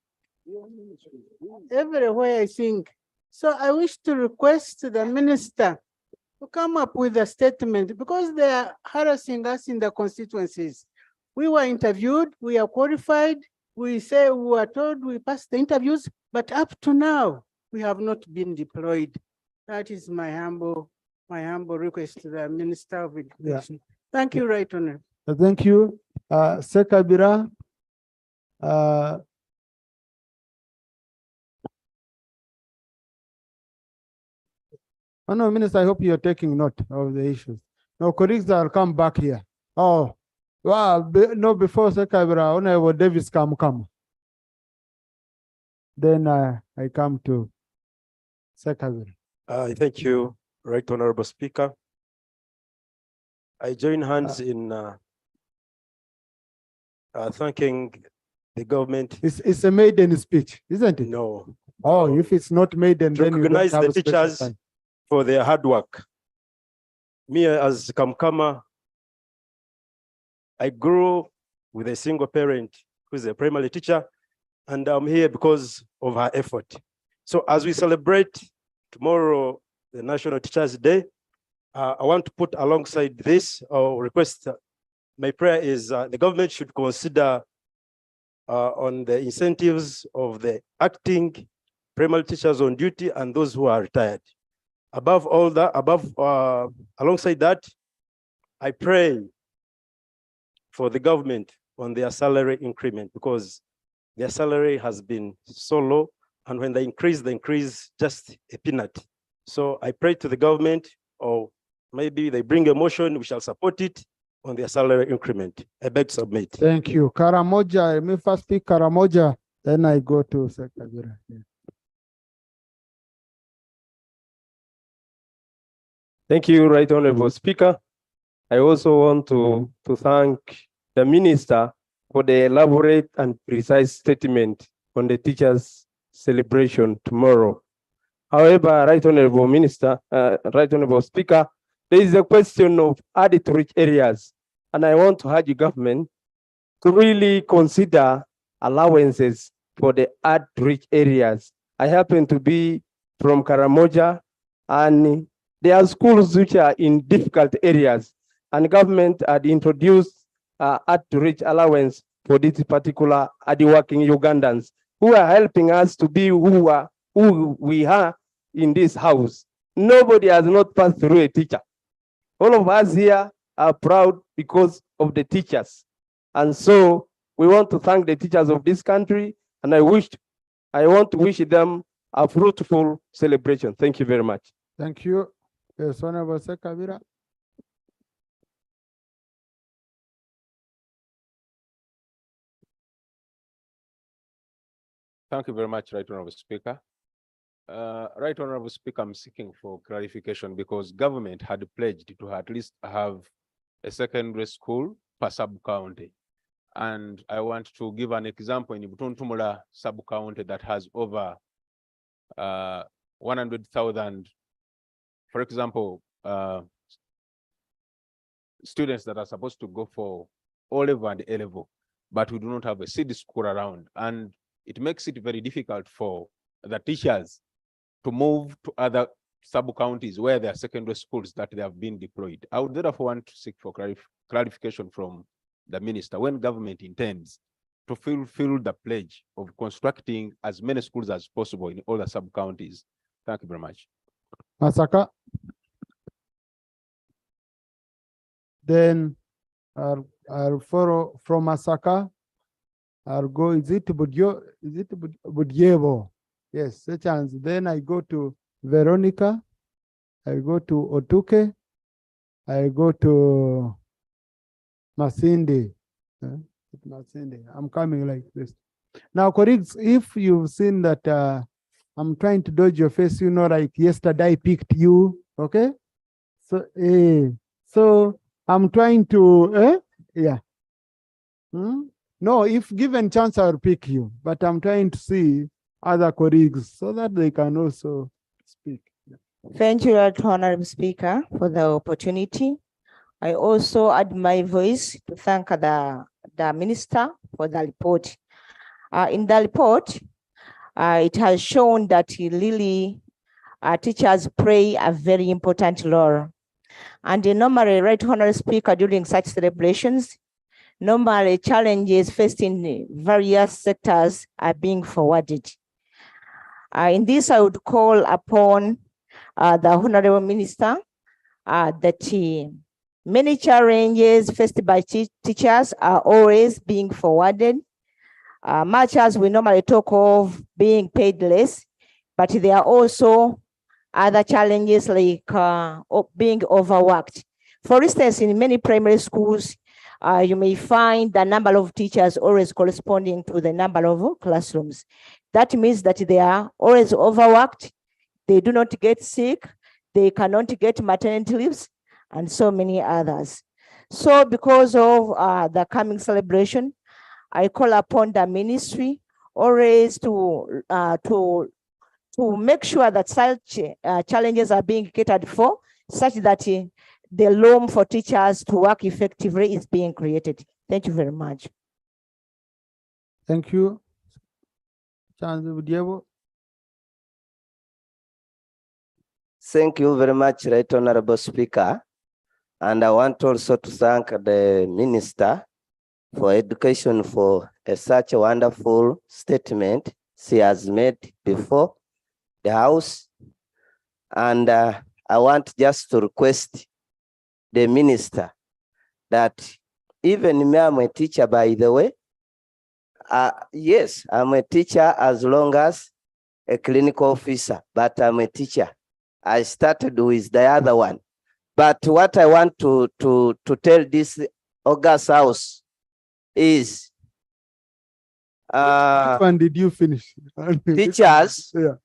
everywhere, I think. So I wish to request the minister to come up with a statement because they are harassing us in the constituencies. We were interviewed, we are qualified, we say we were told we passed the interviews, but up to now, we have not been deployed. That is my humble request to the Minister of Education. Yeah. Thank you, Right Honour. Thank you. Sekabira. No, Minister, I hope you're taking note of the issues. No, colleagues will come back here. Oh, well, no, before Sekabira, Honorable Davis come. Then I come to Sekabira. Thank you, Right Honorable Speaker. I join hands in thanking the government. It's a maiden speech, isn't it? No. Oh, if it's not maiden, then you recognize don't have the teachers time for their hard work. Me as Kamkama, I grew with a single parent who's a primary teacher, and I'm here because of her effort. So as we celebrate tomorrow, the National Teachers Day, I want to put alongside this or request, my prayer is the government should consider on the incentives of the acting primary teachers on duty and those who are retired. Above all that, alongside that, I pray for the government on their salary increment because their salary has been so low, and when they increase just a peanut. So I pray to the government, or maybe they bring a motion, we shall support it on their salary increment. I beg to submit. Thank you. Karamoja, let me first speak Karamoja, then I go to Sekabira. Yeah. Thank you, Right Honorable Speaker. I also want to thank the Minister for the elaborate and precise statement on the teachers' celebration tomorrow. However, Right Honorable Minister, Right Honorable Speaker, there is a question of hard-to-reach areas, and I want to urge the government to really consider allowances for the hard-to-reach areas. I happen to be from Karamoja, and there are schools which are in difficult areas, and government had introduced at to reach allowance for this particular hardworking Ugandans who are helping us to be who we are in this house. Nobody has not passed through a teacher. All of us here are proud because of the teachers. And so we want to thank the teachers of this country, and I want to wish them a fruitful celebration. Thank you very much. Thank you. Yes, Honorable Sekabira. Thank you very much, Right Honorable Speaker. Right Honorable Speaker, I'm seeking for clarification because government had pledged to at least have a secondary school per sub-county. And I want to give an example in Butuntumula sub-county that has over 100,000, for example, students that are supposed to go for O-level and A-level, but we do not have a city school around. And it makes it very difficult for the teachers to move to other sub-counties where there are secondary schools that they have been deployed. I would therefore want to seek for clarification from the minister when government intends to fulfill the pledge of constructing as many schools as possible in all the sub-counties. Thank you very much. Masaka. Then I'll follow from Masaka. I'll go, is it Budyevo? Yes, a chance. Then I go to Veronica. I go to Otuke. I go to Masindi. Masindi. I'm coming like this. Now, colleagues, if you've seen that I'm trying to dodge your face, you know, like yesterday I picked you, okay? So I'm trying to, yeah. No, if given chance, I'll pick you, but I'm trying to see other colleagues so that they can also speak. Thank you, Right Honorable Speaker, for the opportunity. I also add my voice to thank the Minister for the report. In the report, it has shown that really teachers play a very important role. And normally, Right Honorable Speaker, during such celebrations, normally challenges faced in various sectors are being forwarded. In this, I would call upon the Honorable Minister that many challenges faced by teachers are always being forwarded, much as we normally talk of being paid less, but there are also other challenges like being overworked. For instance, in many primary schools, you may find the number of teachers always corresponding to the number of classrooms. That means that they are always overworked, they do not get sick, they cannot get maternity leaves, and so many others. So because of the coming celebration, I call upon the ministry always to make sure that such challenges are being catered for, such that the room for teachers to work effectively is being created. Thank you very much. Thank you. Diego. Thank you very much, Right Honorable Speaker. And I want also to thank the Minister for Education for such a wonderful statement she has made before the House. And I want just to request the Minister that even me, I'm a teacher, by the way. Yes, I'm a teacher as long as a clinical officer, but I'm a teacher. I started with the other one. But what I want to tell this August House is which one did you finish? Teachers, yeah.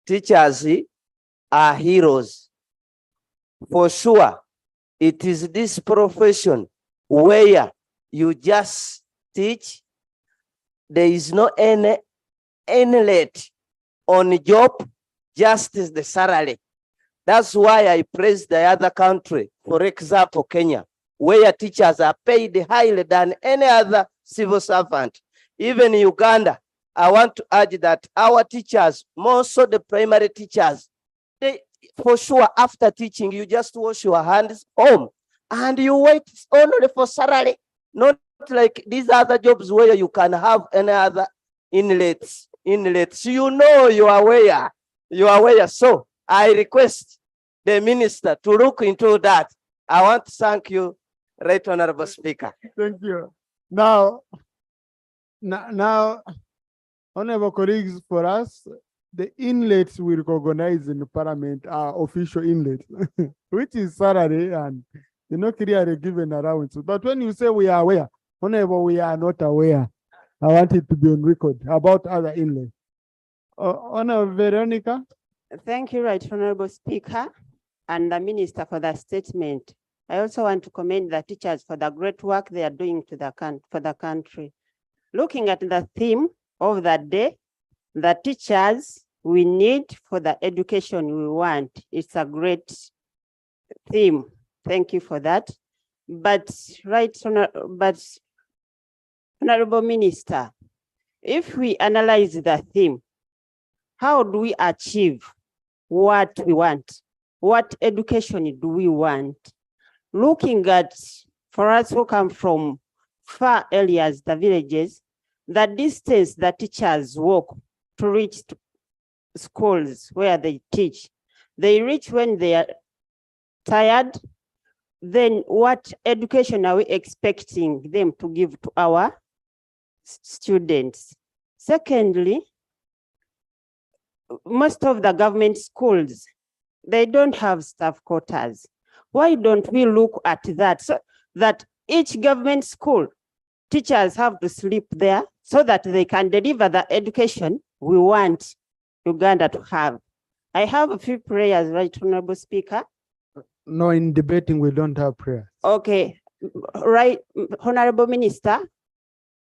Teachers are heroes. For sure, it is this profession where you just teach. There is no any late on job, just as the salary. That's why I praise the other country, for example, Kenya, where teachers are paid higher than any other civil servant. Even Uganda, I want to urge that our teachers, more so the primary teachers, they, for sure, after teaching, you just wash your hands home. and you wait only for salary, not like these other jobs where you can have any other inlets. You know, you are aware. So I request the minister to look into that. I want to thank you, Right Honorable Speaker. Thank you. Now, honorable colleagues, for us, the inlets we recognize in the parliament are official inlets, which is salary and clearly given allowance. But when you say we are aware, honorable, we are not aware. I want it to be on record about other inlets. Honorable Veronica. Thank you, Right Honorable Speaker, and the Minister for the statement. I also want to commend the teachers for the great work they are doing for the country. Looking at the theme of the day, the teachers we need for the education we want. It's a great theme. Thank you for that. But Honorable Minister, if we analyze the theme, how do we achieve what we want? What education do we want? Looking at, for us who come from far areas, the villages, the distance the teachers walk to reach schools where they teach, they reach when they are tired. Then what education are we expecting them to give to our students? Secondly, most of the government schools, they don't have staff quarters. Why don't we look at that, so that each government school, teachers have to sleep there so that they can deliver the education we want Uganda to have? I have a few prayers, Right Honorable Speaker. No, in debating, we don't have prayer. Okay, Right Honorable Minister,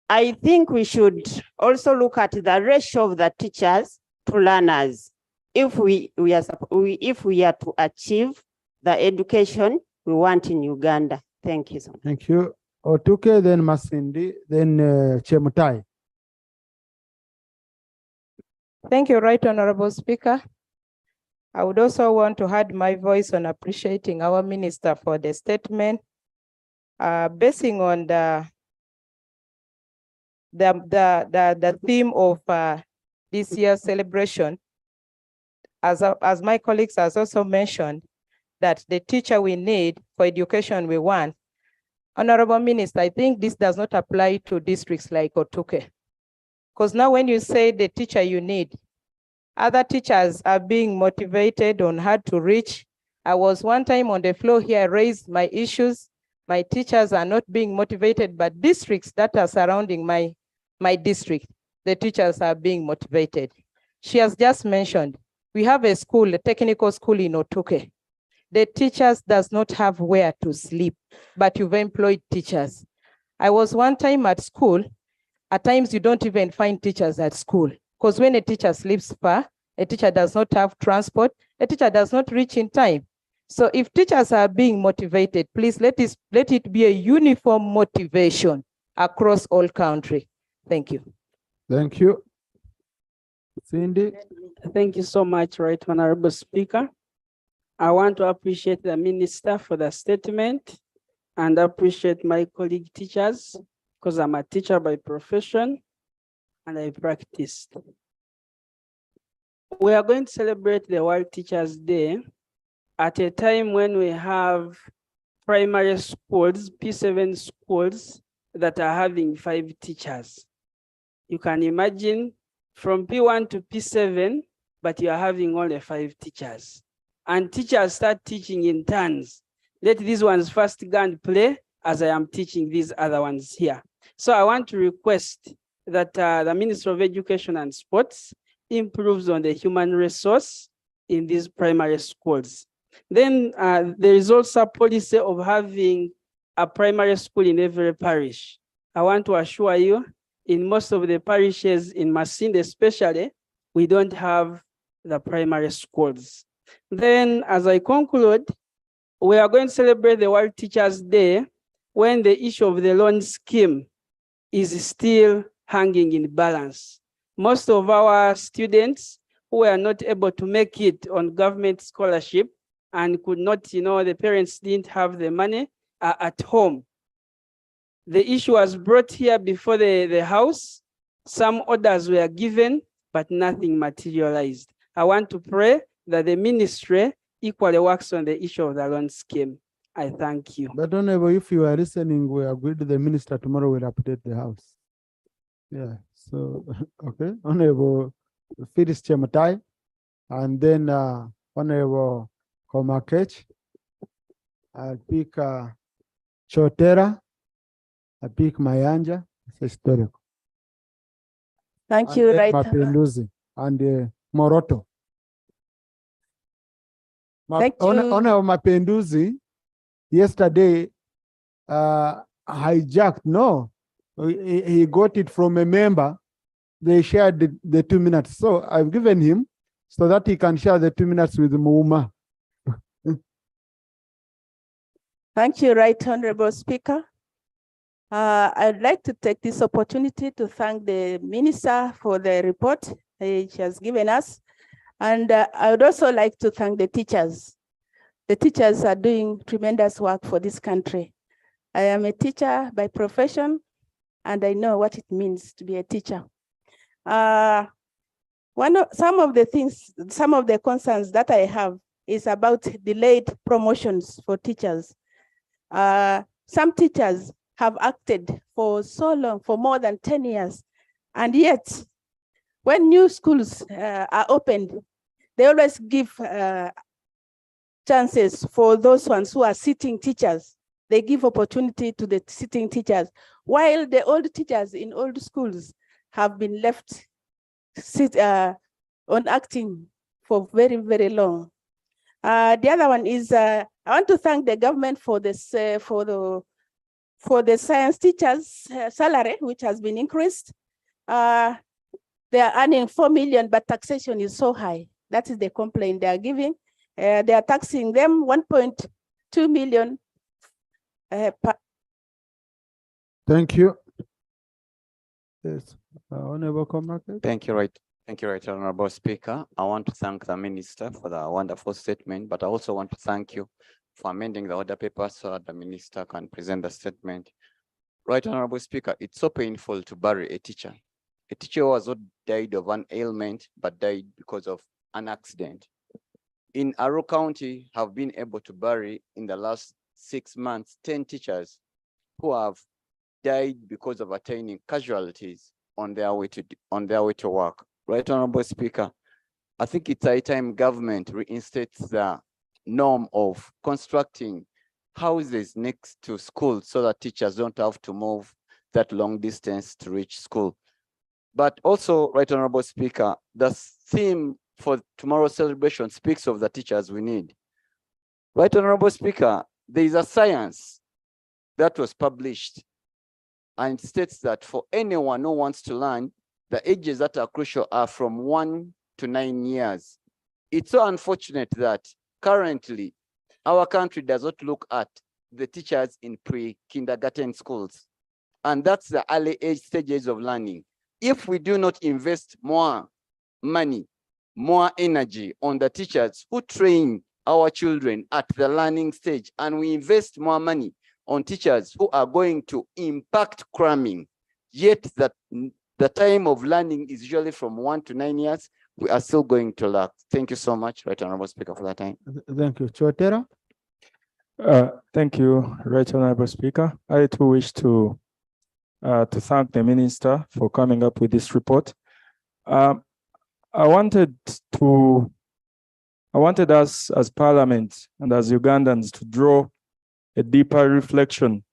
I think we should also look at the ratio of the teachers to learners if we are to achieve the education we want in Uganda. Thank you so much. Thank you. Otuke, then Masindi, then Chemutai. Thank you, Right Honorable Speaker. I would also want to add my voice on appreciating our minister for the statement. Basing on the theme of this year's celebration, as my colleagues has also mentioned, that the teacher we need for education we want. Honorable Minister, I think this does not apply to districts like Otuke. Because now when you say the teacher you need, other teachers are being motivated on how to reach. I was one time on the floor here, I raised my issues. My teachers are not being motivated, but districts that are surrounding my district, the teachers are being motivated. She has just mentioned, we have a school, a technical school in Otuke. The teachers does not have where to sleep, but you've employed teachers. I was one time at school, at times you don't even find teachers at school, because when a teacher sleeps far, a teacher does not have transport, a teacher does not reach in time. So if teachers are being motivated, please let it be a uniform motivation across all country. Thank you. Thank you. Cindy. Thank you so much, Right Honorable Speaker. I want to appreciate the minister for the statement and appreciate my colleague teachers, because I'm a teacher by profession and I practiced. We are going to celebrate the World Teachers Day at a time when we have primary schools, P7 schools, that are having 5 teachers. You can imagine from P1 to P7, but you are having only 5 teachers. And teachers start teaching in turns. Let these ones first go and play as I am teaching these other ones here. So I want to request that the Minister of Education and Sports improves on the human resource in these primary schools. Then there is also a policy of having a primary school in every parish. I want to assure you, in most of the parishes in Masinde especially, we don't have the primary schools. Then as I conclude, we are going to celebrate the World Teachers Day when the issue of the loan scheme is still hanging in balance. Most of our students who are not able to make it on government scholarship and could not, the parents didn't have the money at home. The issue was brought here before the house. Some orders were given, but nothing materialized. I want to pray that the ministry equally works on the issue of the loan scheme. I thank you. But Honorable, if you are listening, we agreed the minister tomorrow will update the house. Yeah, so, okay. Honorable Phyllis Chematai, and then Honorable Komakech. I'll pick Chotera. I pick Mayanja. It's historical. Thank And you, then right. Mapinduzi and Moroto. Thank you. Honorable Mapinduzi, yesterday, hijacked, no, he got it from a member. They shared the 2 minutes. So I've given him so that he can share the 2 minutes with Muuma. Thank you, Right Honorable Speaker. I'd like to take this opportunity to thank the minister for the report she has given us. And I would also like to thank the teachers. The teachers are doing tremendous work for this country. I am a teacher by profession, and I know what it means to be a teacher. Some of the concerns that I have is about delayed promotions for teachers. Some teachers have acted for so long, for more than 10 years, and yet when new schools are opened, they always give chances for those ones who are sitting teachers. They give opportunity to the sitting teachers, while the old teachers in old schools have been left on acting for very, very long. The other one is I want to thank the government for this for the science teachers' salary, which has been increased. They are earning 4 million, but taxation is so high. That is the complaint they are giving. They are taxing them 1.2 million. Thank you. Yes, Honorable Komakech. Thank you, right, Honorable Speaker. I want to thank the minister for the wonderful statement, but I also want to thank you for amending the order paper so that the minister can present the statement. Right, Honorable Speaker, it's so painful to bury a teacher. A teacher who has not died of an ailment, but died because of an accident. In Aro County, have been able to bury in the last 6 months, 10 teachers who have died because of attaining casualties on their way to work. Right, Honorable Speaker, I think it's high time government reinstates the norm of constructing houses next to schools so that teachers don't have to move that long distance to reach school. But also, Right Honorable Speaker, the theme for tomorrow's celebration speaks of the teachers we need. Right Honorable Speaker, there is a science that was published and it states that for anyone who wants to learn, the ages that are crucial are from 1 to 9 years. It's so unfortunate that currently our country does not look at the teachers in pre-kindergarten schools. And that's the early age stages of learning. If we do not invest more money, more energy on the teachers who train our children at the learning stage, and we invest more money on teachers who are going to impact cramming, yet that the time of learning is usually from 1 to 9 years, we are still going to lack. Thank you so much, Right Honorable Speaker, for that time. Thank you. Chotera. Thank you, Right Honorable Speaker. I too wish to thank the minister for coming up with this report. I wanted us as Parliament and as Ugandans to draw a deeper reflection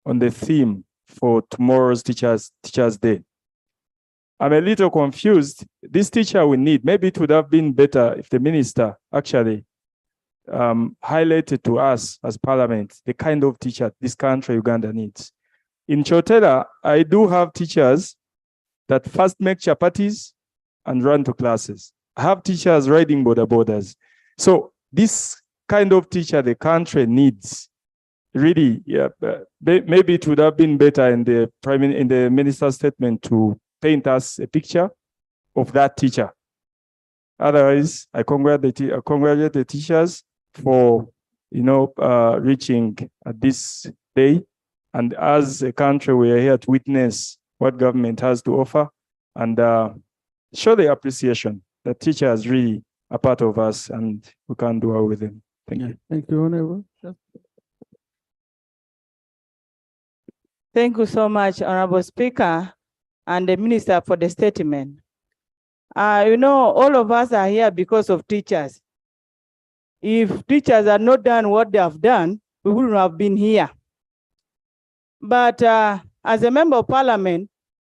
on the theme for tomorrow's Teachers Day. I'm a little confused. This teacher we need, maybe it would have been better if the minister actually highlighted to us as Parliament the kind of teacher this country, Uganda, needs. In Chotera, I do have teachers that first make chapatis and run to classes. I have teachers riding borders. So this kind of teacher the country needs, really, yeah, maybe it would have been better in the minister's statement to paint us a picture of that teacher. Otherwise, I congratulate the teachers for, reaching this day. And as a country, we are here to witness what government has to offer and show the appreciation that teachers really are part of us and we can't do well with them. Thank you. Thank you, Honorable. Thank you so much, Honorable Speaker and the Minister for the statement. All of us are here because of teachers. If teachers had not done what they have done, we wouldn't have been here. But as a member of parliament,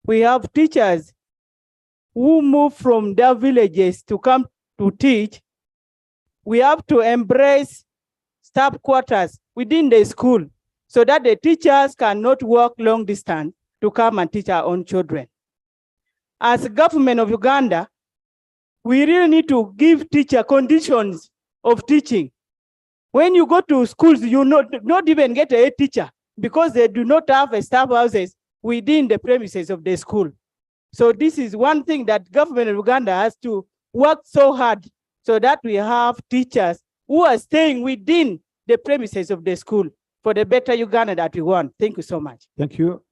we have teachers who move from their villages to come to teach. We have to embrace staff quarters within the school so that the teachers cannot walk long distance to come and teach our own children. As the government of Uganda, we really need to give teacher conditions of teaching. When you go to schools, you not even get a teacher because they do not have a staff houses within the premises of the school. So this is one thing that government of Uganda has to work so hard so that we have teachers who are staying within the premises of the school for the better Uganda that we want. Thank you so much. Thank you.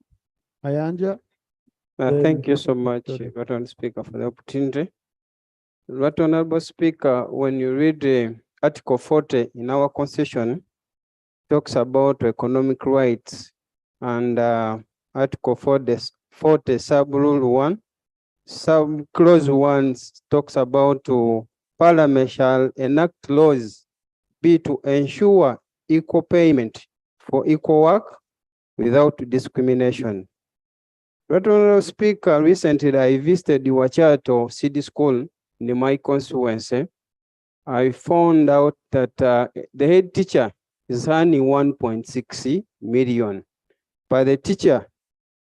Ayanja. Thank you so much, Honorable Speaker, for the opportunity. Right Honorable Speaker, when you read Article 40 in our Constitution, talks about economic rights, and Article 40 sub-rule 1, sub-clause 1 talks about Parliament shall enact laws be to ensure equal payment for equal work without discrimination. Right Honorable Speaker, recently I visited Wachato City School in my constituency. I found out that the head teacher is earning 1.6 million. But the teacher,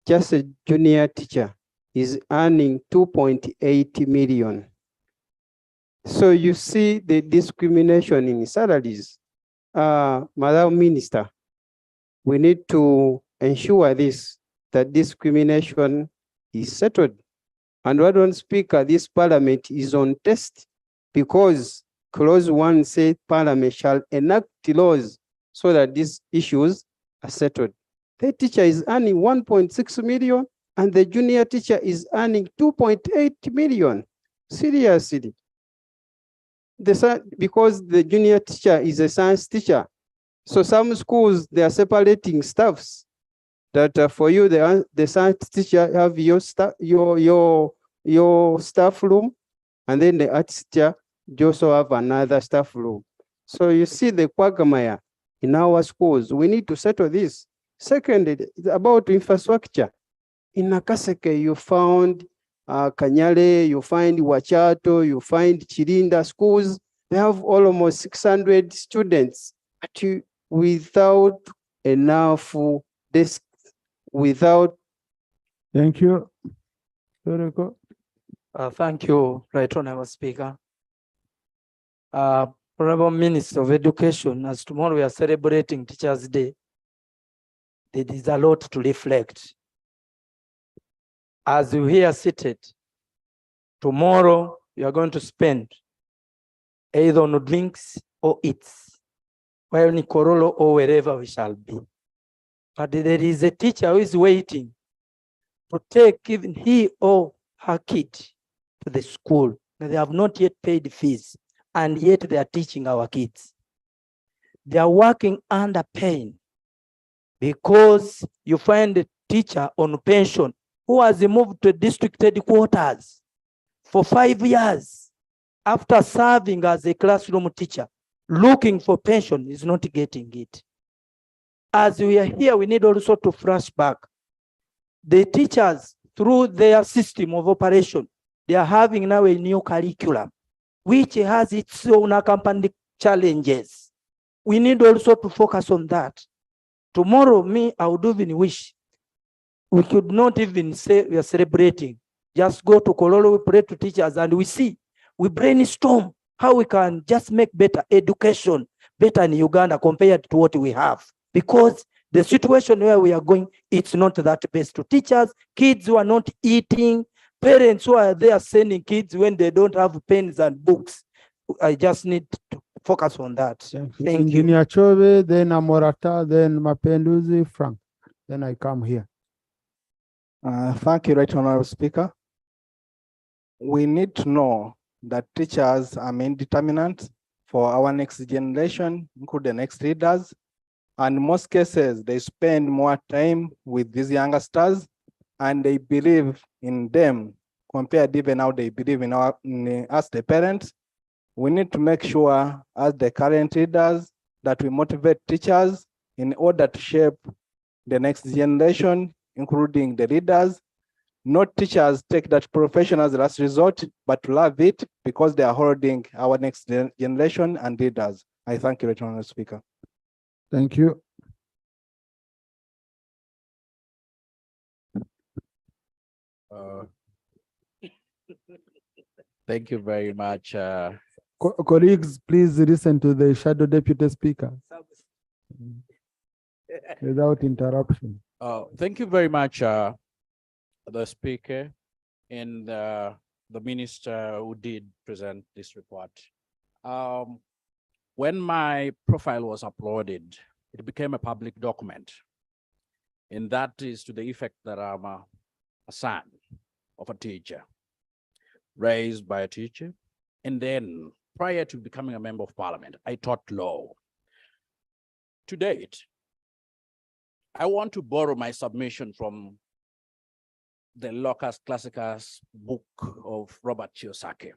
just a junior teacher, is earning 2.8 million. So you see the discrimination in salaries. Madam Minister, we need to ensure that discrimination is settled. And Madam Speaker, this parliament is on test because clause 1 says Parliament shall enact laws so that these issues are settled. The teacher is earning 1.6 million and the junior teacher is earning 2.8 million. Seriously. Because the junior teacher is a science teacher. So some schools, they are separating staffs. That for you, the science teacher have your staff room, and then the art teacher you also have another staff room. So you see the quagmire in our schools. We need to settle this. Second, it's about infrastructure. In Nakaseke, you found Kanyale, you find Wachato, you find Chirinda schools. They have almost 600 students without enough desks, without. Thank you. Thank you, Right Honorable Speaker. Honorable Minister of Education, as tomorrow we are celebrating Teachers' Day, there is a lot to reflect. As you here seated, tomorrow you are going to spend either on drinks or eats, while in Korolo or wherever we shall be. But there is a teacher who is waiting to take even he or her kid to the school. They have not yet paid fees, and yet they are teaching our kids. They are working under pain because you find a teacher on pension who has moved to district headquarters for 5 years after serving as a classroom teacher, looking for pension, is not getting it. As we are here, we need also to flash back. The teachers, through their system of operation, they are having now a new curriculum, which has its own accompanying challenges. We need also to focus on that. Tomorrow, I would even wish we could not even say we are celebrating. Just go to Kololo, we pray to teachers, and we brainstorm how we can just make better education, better in Uganda compared to what we have. Because the situation where we are going, it's not that best to teachers, kids who are not eating, parents who are there sending kids when they don't have pens and books. I just need to focus on that. Thank you. Engineer Chove, then Amorata, then Mapenduzi, Frank. Then I come here. Thank you, Right Honorable Speaker. We need to know that teachers are main determinants for our next generation, including the next leaders. And in most cases, they spend more time with these youngsters and they believe in them compared even how they believe in us, the parents. We need to make sure as the current leaders that we motivate teachers in order to shape the next generation, including the leaders. Not teachers take that profession as a last resort, but to love it because they are holding our next generation and leaders. I thank you, Honorable Speaker. Thank you. Thank you very much. Colleagues, please listen to the Shadow Deputy Speaker without interruption. Thank you very much, the Speaker and the Minister who did present this report. When my profile was uploaded, it became a public document. And that is to the effect that I'm a son of a teacher, raised by a teacher. And then prior to becoming a member of parliament, I taught law. To date, I want to borrow my submission from the Locus Classicus book of Robert Kiyosaki,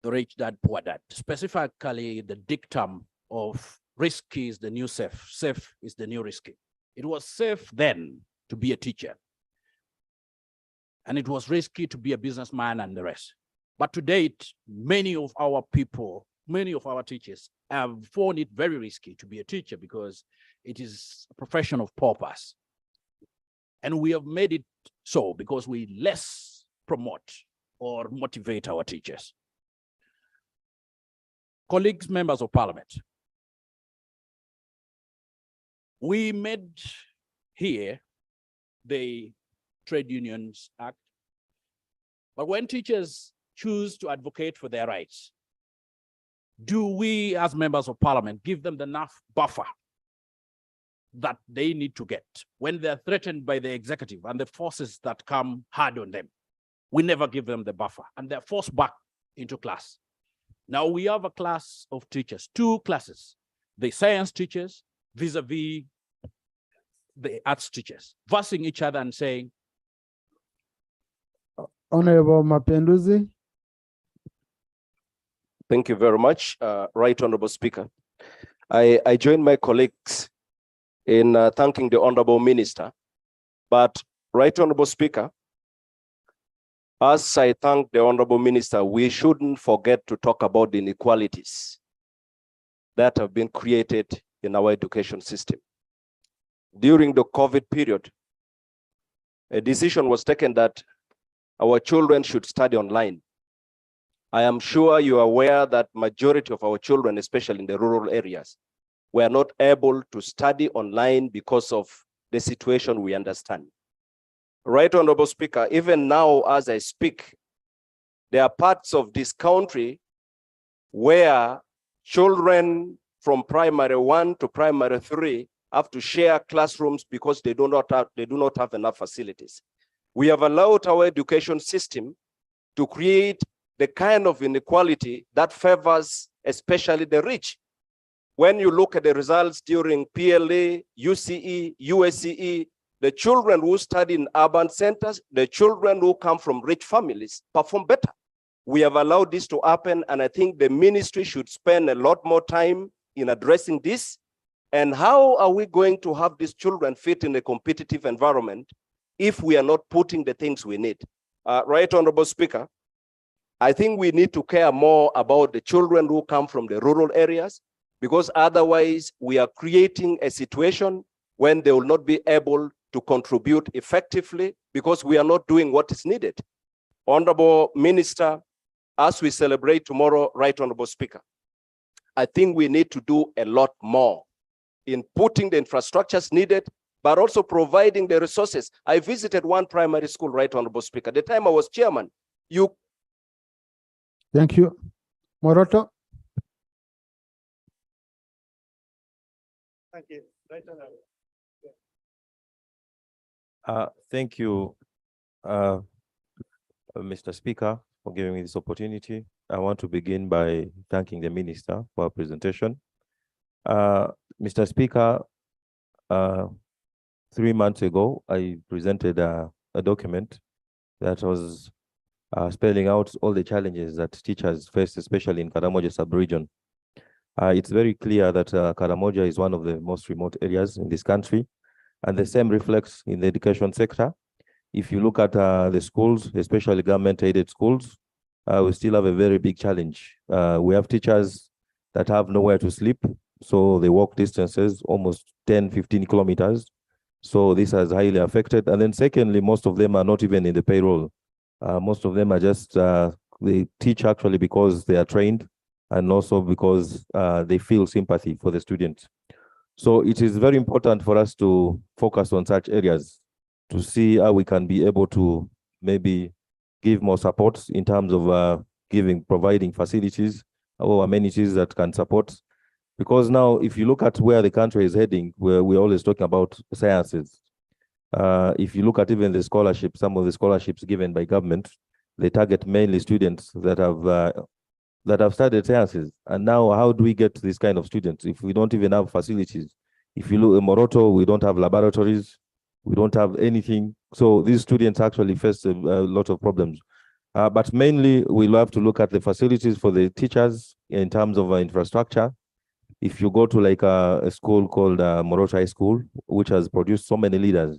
The Rich Dad, Poor Dad, specifically the dictum of risky is the new safe, safe is the new risky. It was safe then to be a teacher, and it was risky to be a businessman and the rest. But to date, many of our people, many of our teachers have found it very risky to be a teacher because it is a profession of paupers. And we have made it so because we less promote or motivate our teachers. Colleagues, members of parliament, we made here the Trade Unions Act, but when teachers choose to advocate for their rights, do we as members of parliament give them enough buffer that they need to get when they're threatened by the executive and the forces that come hard on them? We never give them the buffer and they're forced back into class. Now we have a class of teachers, two classes, the science teachers vis-a-vis the arts teachers, versing each other and saying, Honorable Mapenduzi. Thank you very much, Right Honorable Speaker. I join my colleagues in thanking the Honorable Minister, but Right Honorable Speaker, as I thank the Honorable Minister, we shouldn't forget to talk about the inequalities that have been created in our education system. During the COVID period, a decision was taken that our children should study online. I am sure you are aware that majority of our children, especially in the rural areas, were not able to study online because of the situation we understand. Right Honorable Speaker, even now as I speak, there are parts of this country where children from primary 1 to primary 3 have to share classrooms because they do not have enough facilities. We have allowed our education system to create the kind of inequality that favors especially the rich. When you look at the results during PLA, UCE, USCE, the children who study in urban centers, the children who come from rich families perform better. We have allowed this to happen, and I think the ministry should spend a lot more time in addressing this. And how are we going to have these children fit in a competitive environment if we are not putting the things we need? Right Honorable Speaker, I think we need to care more about the children who come from the rural areas, because otherwise we are creating a situation when they will not be able to contribute effectively because we are not doing what is needed. Honorable Minister, as we celebrate tomorrow, Right Honorable Speaker, I think we need to do a lot more in putting the infrastructures needed, but also providing the resources. I visited one primary school, Right Honorable Speaker. The time I was chairman, Thank you. Moroto. Thank you. Right Honorable. Thank you, Mr. Speaker, for giving me this opportunity. I want to begin by thanking the Minister for her presentation. Mr. Speaker, 3 months ago, I presented a document that was spelling out all the challenges that teachers face, especially in Karamoja sub-region. It's very clear that Karamoja is one of the most remote areas in this country, and the same reflects in the education sector. If you look at the schools, especially government-aided schools, we still have a very big challenge. We have teachers that have nowhere to sleep, so they walk distances, almost 10, 15 kilometers. So this has highly affected. And then secondly, most of them are not even in the payroll. Most of them are just, they teach actually because they are trained, and also because they feel sympathy for the students. So it is very important for us to focus on such areas to see how we can be able to maybe give more support in terms of providing facilities or amenities that can support. Because now, if you look at where the country is heading, where we're always talking about sciences. If you look at even the scholarships, some of the scholarships given by government, they target mainly students that have studied sciences. And now, how do we get this kind of students if we don't even have facilities? If you look at Moroto, we don't have laboratories, we don't have anything. So these students actually face a lot of problems. But mainly, we'll have to look at the facilities for the teachers in terms of infrastructure. If you go to like a school called Moroto High School, which has produced so many leaders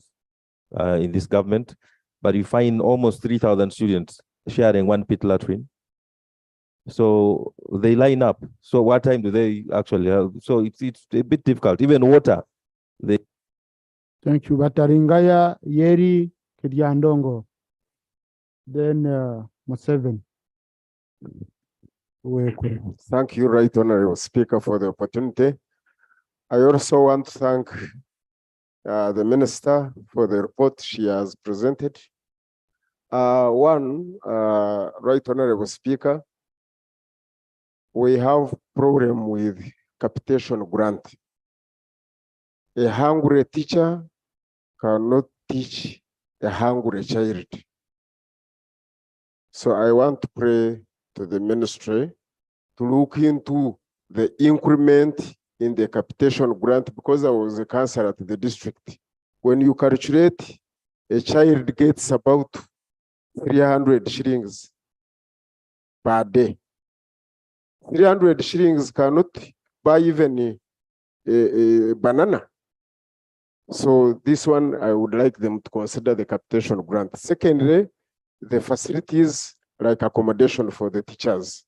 in this government, but you find almost 3,000 students sharing one pit latrine. So they line up. So what time do they actually have? So it's a bit difficult. Even water, they. Thank you. Bataringaya, Yeri, Kediandongo. Then Museveni. Thank you, Right Honorable Speaker, for the opportunity. I also want to thank the Minister for the report she has presented. Right Honorable Speaker, we have problem with capitation grant. A hungry teacher cannot teach a hungry child. So I want to pray to the ministry to look into the increment in the capitation grant, because I was a councillor at the district. When you calculate, a child gets about 300 shillings per day. 300 shillings cannot buy even a banana. So this one, I would like them to consider the capitation grant. Secondly, the facilities like accommodation for the teachers.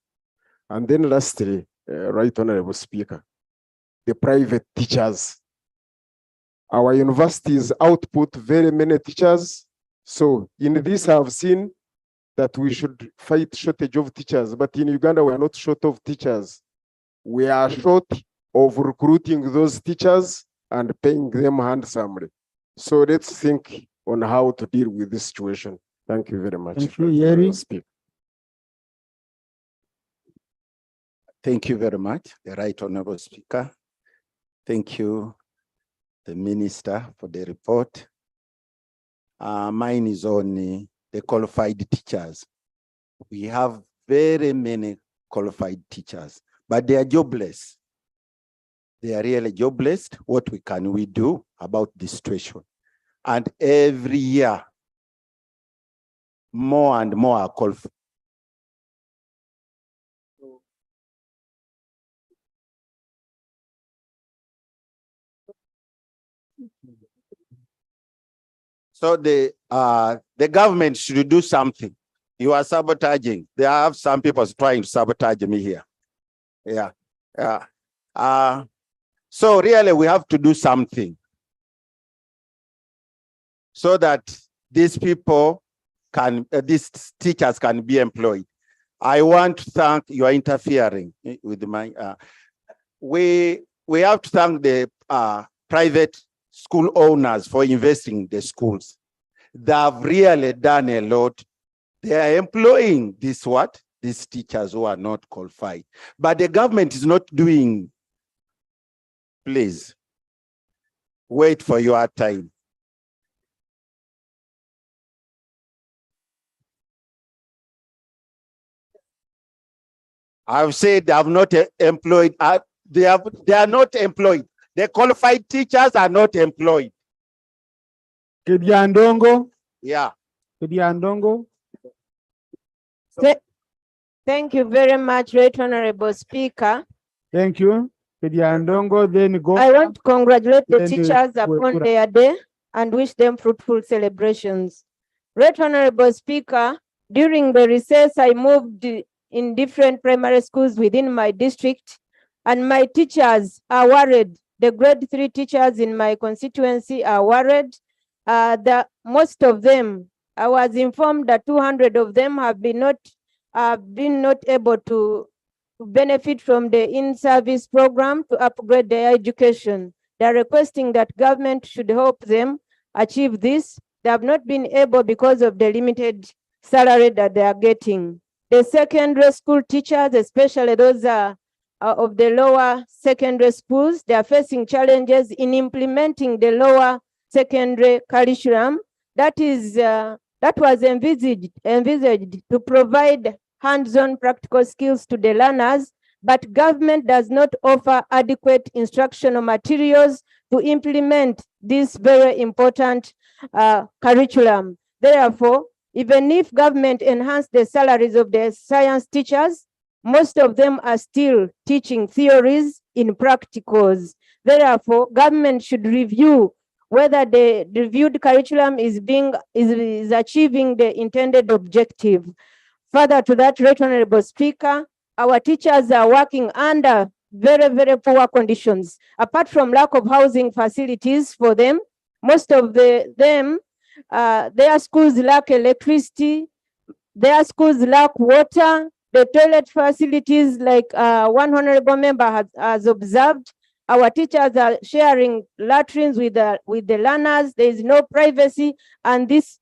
And then lastly, Right Honorable Speaker, the private teachers. Our universities output very many teachers. So in this, I've seen that we should fight shortage of teachers, but in Uganda, we are not short of teachers. We are short of recruiting those teachers and paying them handsomely. So let's think on how to deal with this situation. Thank you very much. Thank you, Yeri. Thank you very much, the Right Honorable Speaker. Thank you, the Minister, for the report. Mine is on the qualified teachers. We have very many qualified teachers, but they are jobless. They are really jobless. What can we do about this situation? And every year, more and more are qualified. So the government should do something. You are sabotaging. There are some people trying to sabotage me here. Yeah. So really, we have to do something so that these people can, these teachers can be employed. I want to thank you are interfering with my. We have to thank the private school owners for investing in the schools. They have really done a lot. They are employing these teachers who are not qualified. But the government is not doing, please. Wait for your time. I've said I'm not employed. They are not employed. The qualified teachers are not employed. Kidiandongo. Yeah. Kidiandongo. Thank you very much, Right Honorable Speaker. Thank you. Kidiandongo, then go. I want to congratulate the Then teachers upon their day and wish them fruitful celebrations. Right Honorable Speaker, during the recess, I moved in different primary schools within my district, and my teachers are worried. The grade 3 teachers in my constituency are worried. Most of them, I was informed that 200 of them have been not able to benefit from the in-service program to upgrade their education. They're requesting that government should help them achieve this. They have not been able because of the limited salary that they are getting. The secondary school teachers, especially those of the lower secondary schools, they are facing challenges in implementing the lower secondary curriculum that was envisaged to provide hands-on practical skills to the learners, but government does not offer adequate instructional materials to implement this very important curriculum. Therefore, even if government enhanced the salaries of the science teachers, most of them are still teaching theories in practicals. Therefore, government should review whether the reviewed curriculum is achieving the intended objective. Further to that, Right Honorable Speaker, our teachers are working under very, very poor conditions. Apart from lack of housing facilities for them, most of them, their schools lack electricity, their schools lack water, the toilet facilities, like one honorable member has observed, our teachers are sharing latrines with the learners. There is no privacy, and this.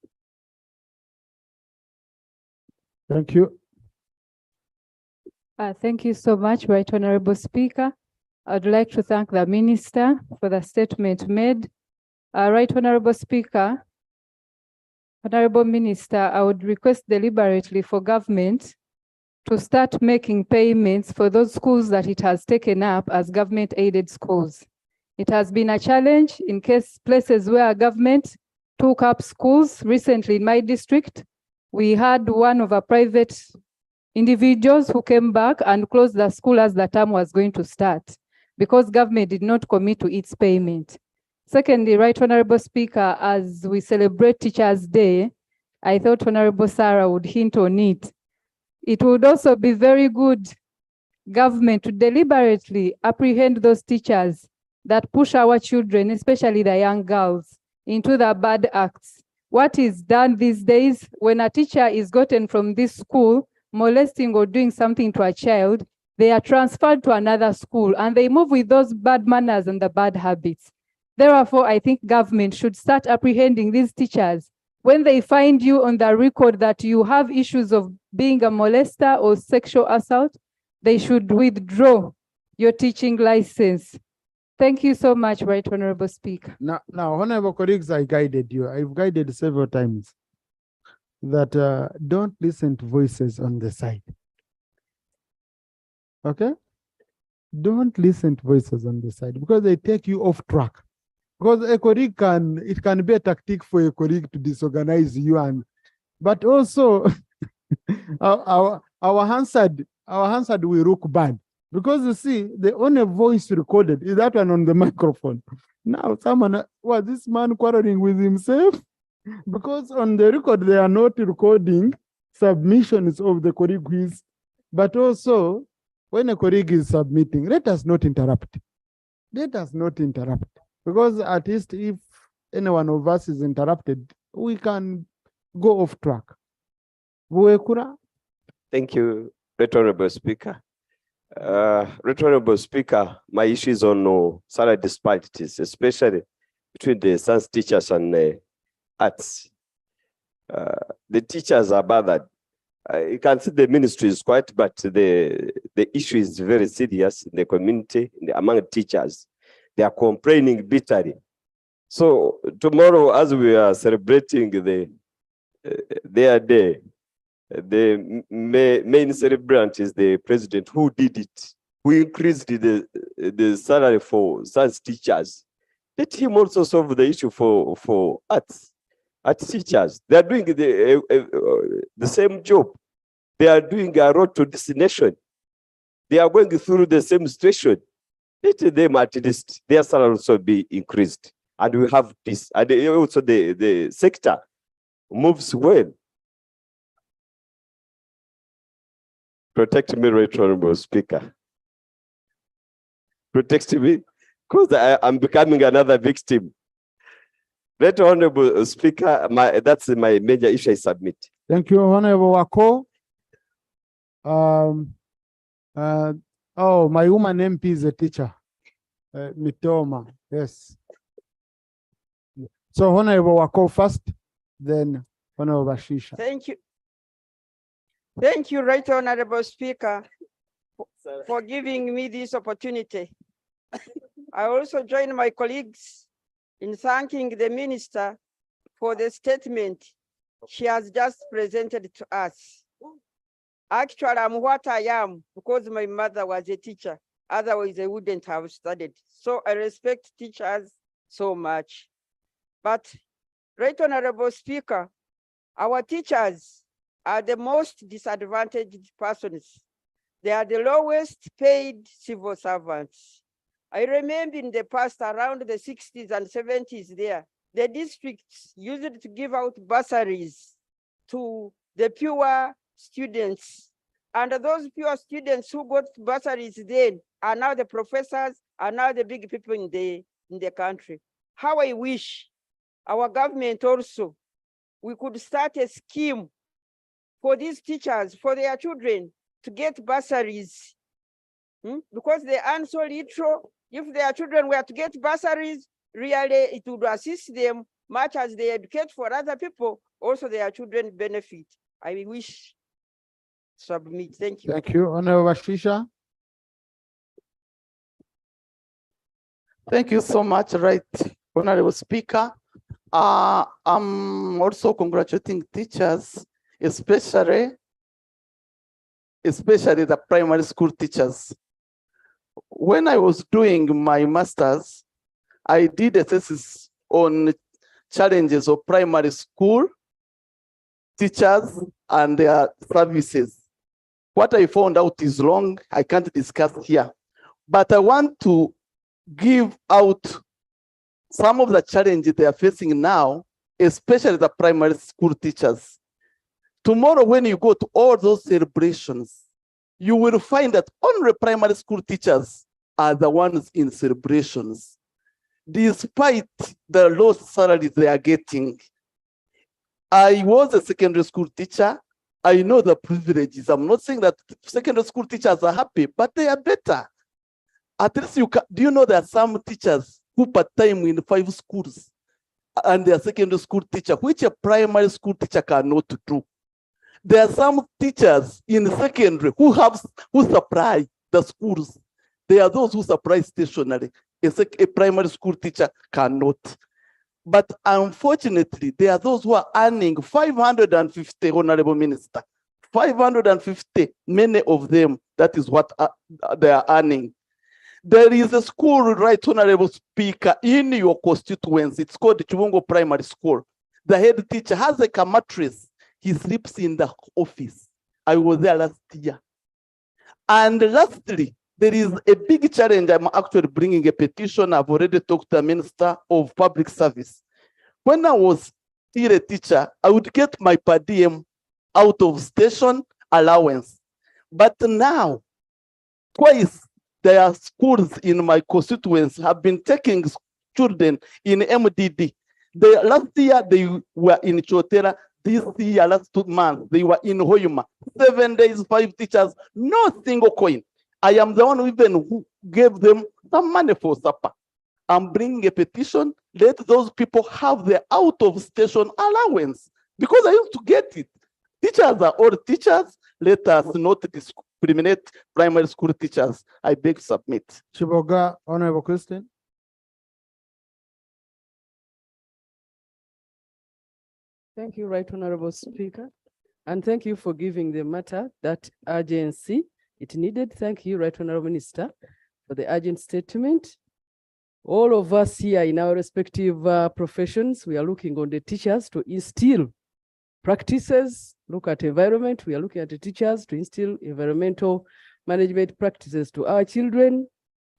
Thank you. Thank you so much, Right Honorable Speaker. I'd like to thank the Minister for the statement made. Right Honorable Speaker, Honorable Minister, I would request deliberately for government to start making payments for those schools that it has taken up as government-aided schools. It has been a challenge in places where government took up schools. Recently in my district, we had one of our private individuals who came back and closed the school as the term was going to start because government did not commit to its payment. Secondly, Right Honorable Speaker, as we celebrate Teachers' Day, I thought Honorable Sarah would hint on it. It would also be very good government to deliberately apprehend those teachers that push our children, especially the young girls, into the bad acts. What is done these days when a teacher is gotten from this school molesting or doing something to a child, they are transferred to another school and they move with those bad manners and the bad habits. Therefore, I think government should start apprehending these teachers. When they find you on the record that you have issues of being a molester or sexual assault, they should withdraw your teaching license. Thank you so much, Right Honorable Speaker. Now, honorable colleagues, I guided you. I've guided several times that don't listen to voices on the side. Okay? Don't listen to voices on the side because they take you off track. Because a colleague it can be a tactic for a colleague to disorganize you, but also our Hansard will look bad. Because you see, the only voice recorded is that one on the microphone. Now someone, was this man quarreling with himself? Because on the record, they are not recording submissions of the colleague but also when a colleague is submitting, let us not interrupt. Let us not interrupt. Because at least if any one of us is interrupted, we can go off track. Thank you, Right Honorable Speaker. Right Honorable Speaker, my issue is on salary disparities, especially between the science teachers and arts. The teachers are bothered. You can see the ministry is quiet, but the issue is very serious in the community, among teachers. They are complaining bitterly So tomorrow, as we are celebrating their day, the main celebrant is the president who did it, who increased the salary for science teachers. Let him also solve the issue for arts teachers. They are doing the same job. They are doing a road to destination. They are going through the same situation. Let them at least, their salary also be increased. And we have this, and also the sector moves well. Protect me, Right Honorable Speaker. Protect me, because I'm becoming another victim. Right Honorable Speaker, that's my major issue I submit. Thank you, Honorable Wako. Oh, my woman MP is a teacher. Mitoma, yes. So Honorable Wako first, then Honorable Bashisha. Thank you. Thank you, Right Honorable Speaker, for giving me this opportunity. I also join my colleagues in thanking the Minister for the statement she has just presented to us. Actually, I'm what I am because my mother was a teacher. Otherwise, I wouldn't have studied. So I respect teachers so much. But, Right Honorable Speaker, our teachers are the most disadvantaged persons. They are the lowest paid civil servants. I remember in the past, around the 60s and 70s there, the districts used to give out bursaries to the pure students. And those pure students who got bursaries then are now the professors, are now the big people in the country. How I wish our government also, we could start a scheme for these teachers, for their children to get bursaries. Because they earn so little. If their children were to get bursaries, really it would assist them much as they educate for other people, also their children benefit. I wish to submit. Thank you. Thank you, Honorable Bashisha. Thank you so much, Right Honorable Speaker. I'm also congratulating teachers, especially the primary school teachers. When I was doing my master's, I did a thesis on challenges of primary school teachers and their services. What I found out is long, I can't discuss here, but I want to give out some of the challenges they are facing now, especially the primary school teachers. Tomorrow, when you go to all those celebrations, you will find that only primary school teachers are the ones in celebrations, despite the low salaries they are getting. I was a secondary school teacher. I know the privileges. I'm not saying that secondary school teachers are happy, but they are better. At least you can, do you know there are some teachers who part-time in 5 schools and they are secondary school teacher, which a primary school teacher cannot do. There are some teachers in secondary who supply the schools. They are those who supply stationery. A primary school teacher cannot. But unfortunately, there are those who are earning 550, Honorable Minister. 550, many of them, that is what they are earning. There is a school, Right Honorable Speaker, in your constituency. It's called Chubungo Primary School. The head teacher has like a mattress. He sleeps in the office. I was there last year. And lastly, there is a big challenge. I'm actually bringing a petition. I've already talked to the Minister of Public Service. When I was still a teacher, I would get my per diem out of station allowance. But now, twice, there are schools in my constituency have been taking children in MDD. Last year, they were in Chotera. This year, last 2 months, they were in Hoyuma. 7 days, 5 teachers, no single coin. I am the one who gave them some money for supper. I'm bringing a petition. Let those people have their out-of-station allowance because I used to get it. Teachers are all teachers. Let us not discriminate primary school teachers. I beg to submit. Chiboga, Honorable Christian. Thank you, Right Honorable Speaker. And thank you for giving the matter that urgency it needed. Thank you, Right Honorable Minister, for the urgent statement. All of us here in our respective professions, we are looking on the teachers to instill practices, look at environment. We are looking at the teachers to instill environmental management practices to our children.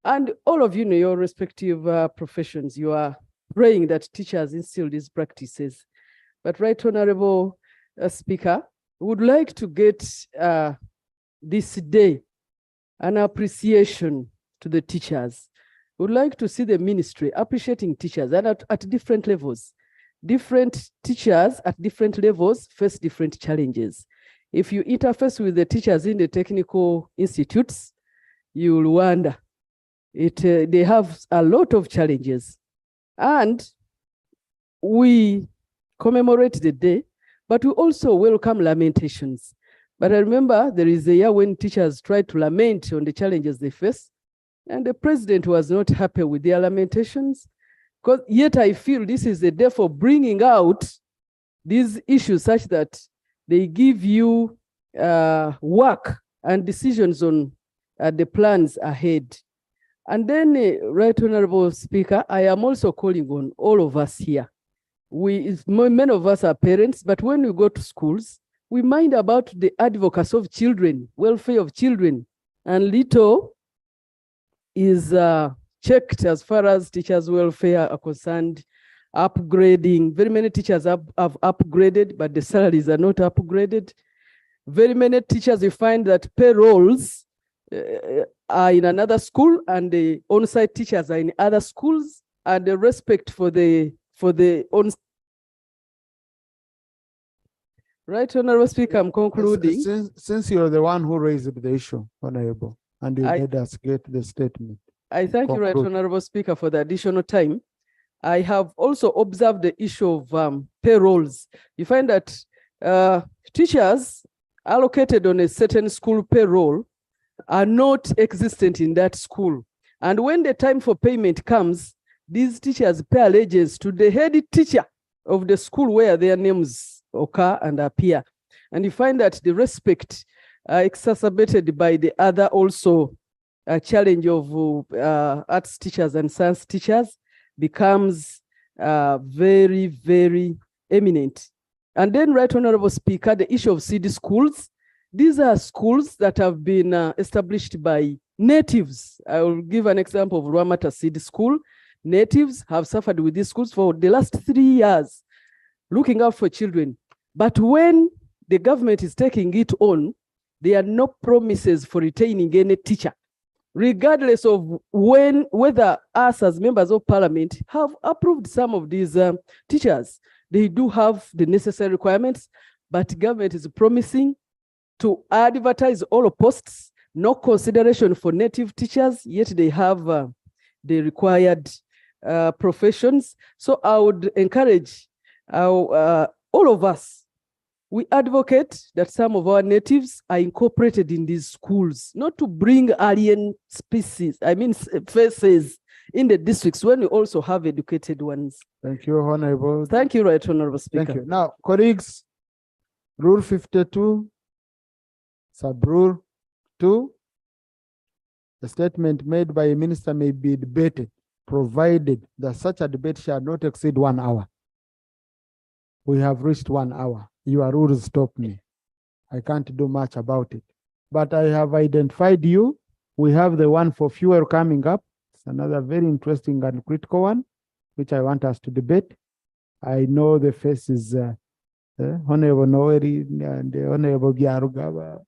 And all of you in your respective professions, you are praying that teachers instill these practices. But Right Honorable Speaker, would like to get this day an appreciation to the teachers. Would like to see the ministry appreciating teachers and at different levels. Different teachers at different levels face different challenges. If you interface with the teachers in the technical institutes, you'll wonder. They have a lot of challenges. And we commemorate the day, but we also welcome lamentations. But I remember there is a year when teachers tried to lament on the challenges they face, and the president was not happy with their lamentations. Because yet I feel this is a day for bringing out these issues such that they give you work and decisions on the plans ahead. And then, Right Honorable Speaker, I am also calling on all of us here. Many of us are parents, but when we go to schools, we mind about the advocacy of children, welfare of children, and little is checked as far as teachers' welfare are concerned. Upgrading, very many teachers have upgraded, but the salaries are not upgraded. Very many teachers, you find that payrolls are in another school and the on-site teachers are in other schools, and the respect for the on. Right, Honorable Speaker, I'm concluding. Since you're the one who raised the issue, Honorable, and you made us get the statement. I thank you, Right Honorable Speaker, for the additional time. I have also observed the issue of payrolls. You find that teachers allocated on a certain school payroll are not existent in that school. And when the time for payment comes, these teachers pay allegiance to the head teacher of the school where their names occur and appear. And you find that the respect exacerbated by the other also challenge of arts teachers and science teachers becomes very, very eminent. And then, Right Honorable Speaker, the issue of seed schools. These are schools that have been established by natives. I will give an example of Ruamata Seed School. Natives have suffered with these schools for the last 3 years, looking out for children. But when the government is taking it on, there are no promises for retaining any teacher, regardless of whether us as members of parliament have approved some of these teachers. They do have the necessary requirements, but government is promising to advertise all posts, no consideration for native teachers, yet they have the required professions. So I would encourage all of us, we advocate that some of our natives are incorporated in these schools, not to bring alien species, faces in the districts when we also have educated ones. Thank you, Honorable. Thank you, Right Honorable Speaker. Thank you. Now, colleagues, Rule 52, Sub-Rule 2, the statement made by a minister may be debated, provided that such a debate shall not exceed 1 hour. We have reached 1 hour. Your rules stop me. I can't do much about it. But I have identified you. We have the one for fuel coming up. It's another very interesting and critical one, which I want us to debate. I know the faces, Honorable Noeri and Honorable Biarugaba.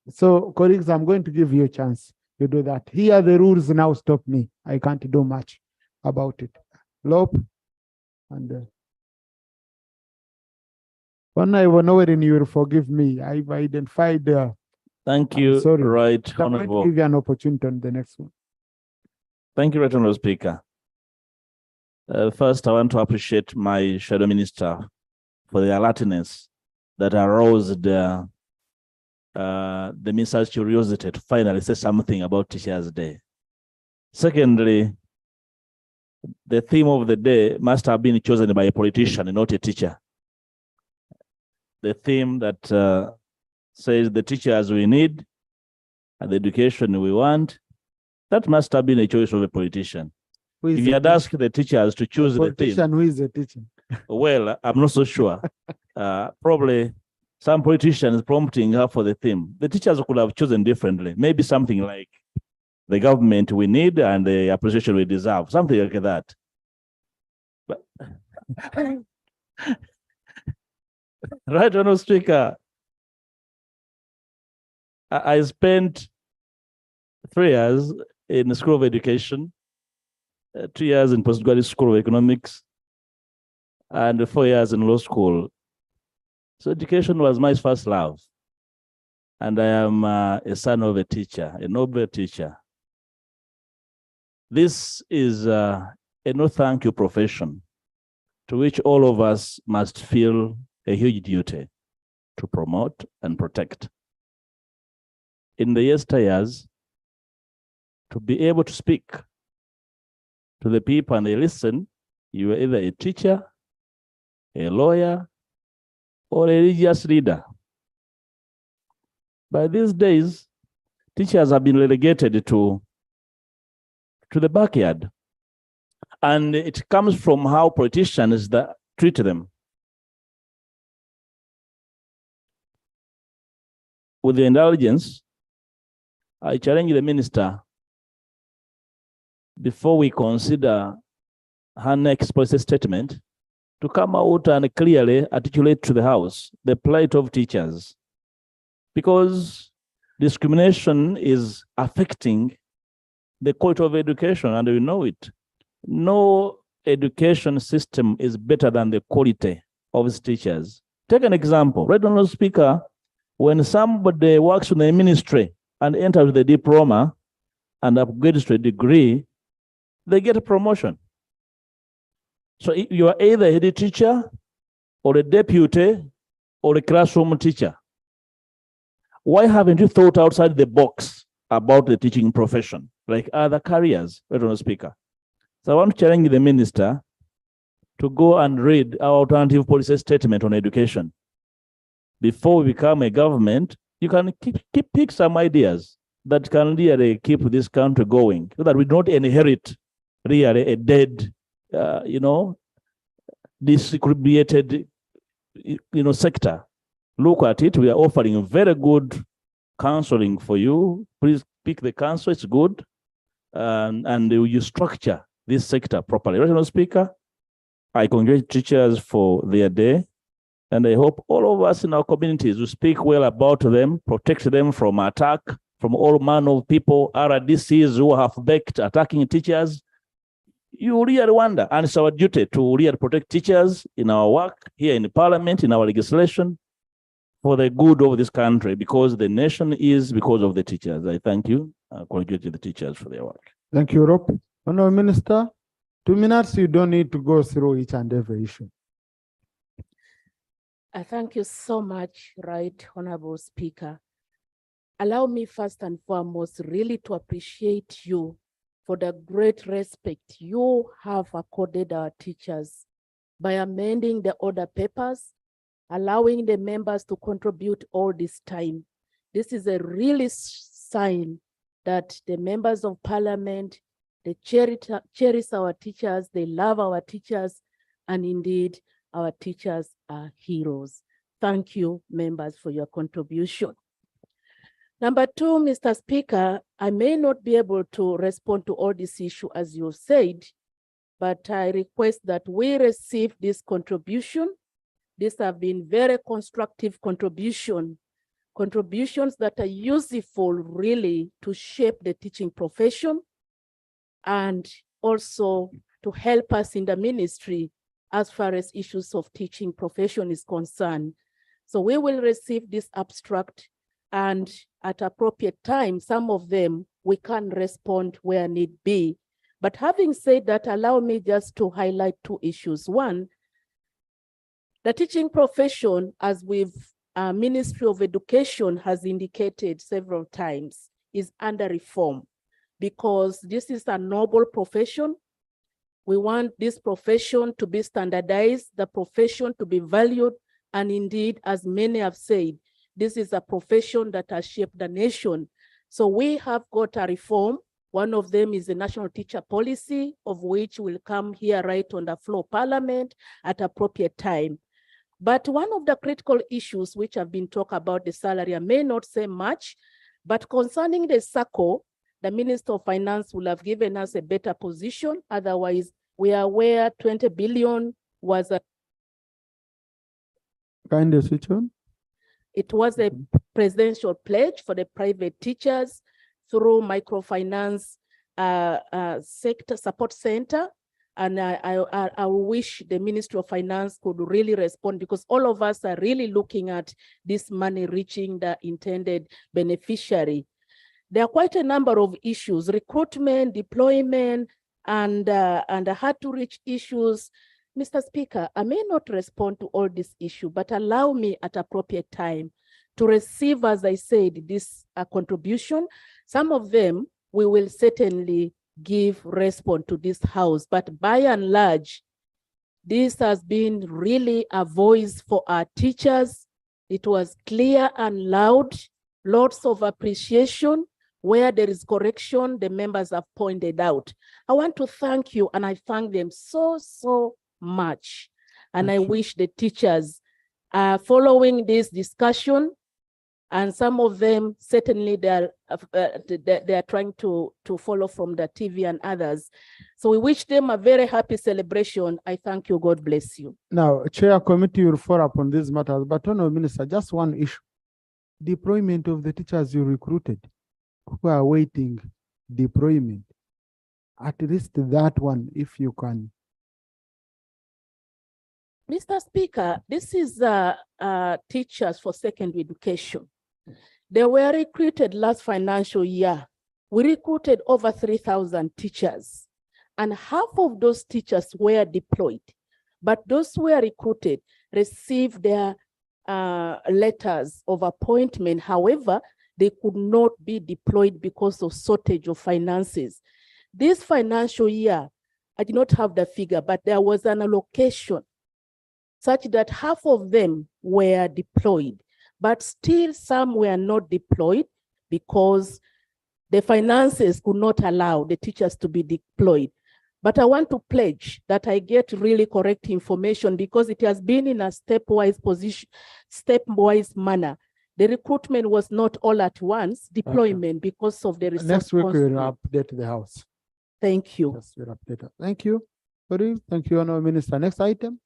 So, colleagues, I'm going to give you a chance to do that. Here, the rules now stop me. I can't do much about it. Lope and Honorable Noeri, you will forgive me. I've identified. Thank you, sorry. Right I'm going Honorable. to give you an opportunity on the next one. Thank you, Right Honorable Speaker. First, I want to appreciate my shadow minister for the alertness that aroused the minister's curiosity to finally say something about Teachers' Day. Secondly, the theme of the day must have been chosen by a politician and not a teacher. The theme that says the teachers we need and the education we want, that must have been a choice of a politician. If you had asked the teachers to choose the theme, Politician, who is a teacher? well, I'm not so sure. Probably some politicians prompting her for the theme. The teachers could have chosen differently. Maybe something like the government we need and the appreciation we deserve, something like that. But right, Honourable Speaker, I spent 3 years in the School of Education, 2 years in postgraduate School of Economics, and 4 years in law school. So education was my first love. And I am a son of a teacher, a noble teacher. This is a no thank you profession to which all of us must feel a huge duty to promote and protect. In the yesteryears, to be able to speak to the people and they listen, you were either a teacher, a lawyer, or a religious leader. By these days, teachers have been relegated to the backyard. And it comes from how politicians that treat them. With the indulgence, I challenge the minister, before we consider her next policy statement, to come out and clearly articulate to the House the plight of teachers. Because discrimination is affecting the quality of education, and we know it. No education system is better than the quality of its teachers. Take an example. Right, Honourable Speaker, when somebody works in the ministry and enters the diploma and upgrades to a degree, they get a promotion. So you are either a head teacher or a deputy or a classroom teacher. Why haven't you thought outside the box about the teaching profession, like other careers, Honourable Speaker? So I want to challenge the minister to go and read our alternative policy statement on education. Before we become a government, you can pick some ideas that can really keep this country going, so that we don't inherit really a dead, disintegrated, sector. Look at it. We are offering very good counseling for you. Please pick the counsel. It's good, and you structure this sector properly. Honourable Speaker, I congratulate teachers for their day, and I hope all of us in our communities will speak well about them, protect them from attack from all manner of people, RDCs who have baked attacking teachers. You really wonder, and it's our duty to really protect teachers in our work here in the Parliament, in our legislation, for the good of this country, because the nation is because of the teachers. I thank you. I congratulate the teachers for their work. Thank you, Rob. Honourable Minister, 2 minutes, you don't need to go through each and every issue. Thank you so much, Right Honourable Speaker. Allow me first and foremost really to appreciate you for the great respect you have accorded our teachers by amending the order papers, allowing the members to contribute all this time. This is a really sign that the members of Parliament, they cherish our teachers, they love our teachers, and indeed, our teachers are heroes. Thank you, members, for your contribution. Number 2, Mr. Speaker, I may not be able to respond to all this issue as you said, but I request that we receive this contribution. These have been very constructive contributions that are useful really to shape the teaching profession and also to help us in the ministry as far as issues of teaching profession is concerned. So we will receive this abstract, and at appropriate time, some of them we can respond where need be. But having said that, allow me just to highlight 2 issues. One, the teaching profession, as Ministry of Education has indicated several times, is under reform, because this is a noble profession. We want this profession to be standardized, the profession to be valued, and indeed, as many have said, this is a profession that has shaped the nation. So we have got a reform. One of them is the national teacher policy, of which will come here right on the floor of Parliament at appropriate time. But one of the critical issues which have been talked about, the salary, I may not say much, but concerning the SACCO, the Minister of Finance will have given us a better position. Otherwise, we are aware 20 billion was a Kind of switch on. It was a presidential pledge for the private teachers through microfinance sector support center. And I wish the Ministry of Finance could really respond, because all of us are really looking at this money reaching the intended beneficiary. There are quite a number of issues: recruitment, deployment, and hard to reach issues. Mr. Speaker, I may not respond to all these issues, but allow me at appropriate time to receive, as I said, this contribution. Some of them we will certainly give response to this House, but by and large, this has been really a voice for our teachers. It was clear and loud, lots of appreciation. Where there is correction, the members have pointed out. I want to thank you, and I thank them so much. And I wish the teachers are following this discussion, and some of them certainly they are trying to follow from the TV and others. So we wish them a very happy celebration. I thank you. God bless you. Now, Chair Committee will follow up on these matters, but Honourable Minister, just one issue: deployment of the teachers you recruited who are waiting deployment. At least that one, if you can. Mr. Speaker, this is teachers for secondary education. They were recruited last financial year. We recruited over 3,000 teachers, and half of those teachers were deployed. But those who were recruited received their letters of appointment. However, they could not be deployed because of shortage of finances. This financial year, I did not have the figure, but there was an allocation such that half of them were deployed, but still some were not deployed because the finances could not allow the teachers to be deployed. But I want to pledge that I get really correct information, because it has been in a stepwise manner. The recruitment was not all at once, deployment, because of the resource. Next week we will update the House. Thank you. Yes, we'll update. Thank you. Thank you, Honourable Minister. Next item.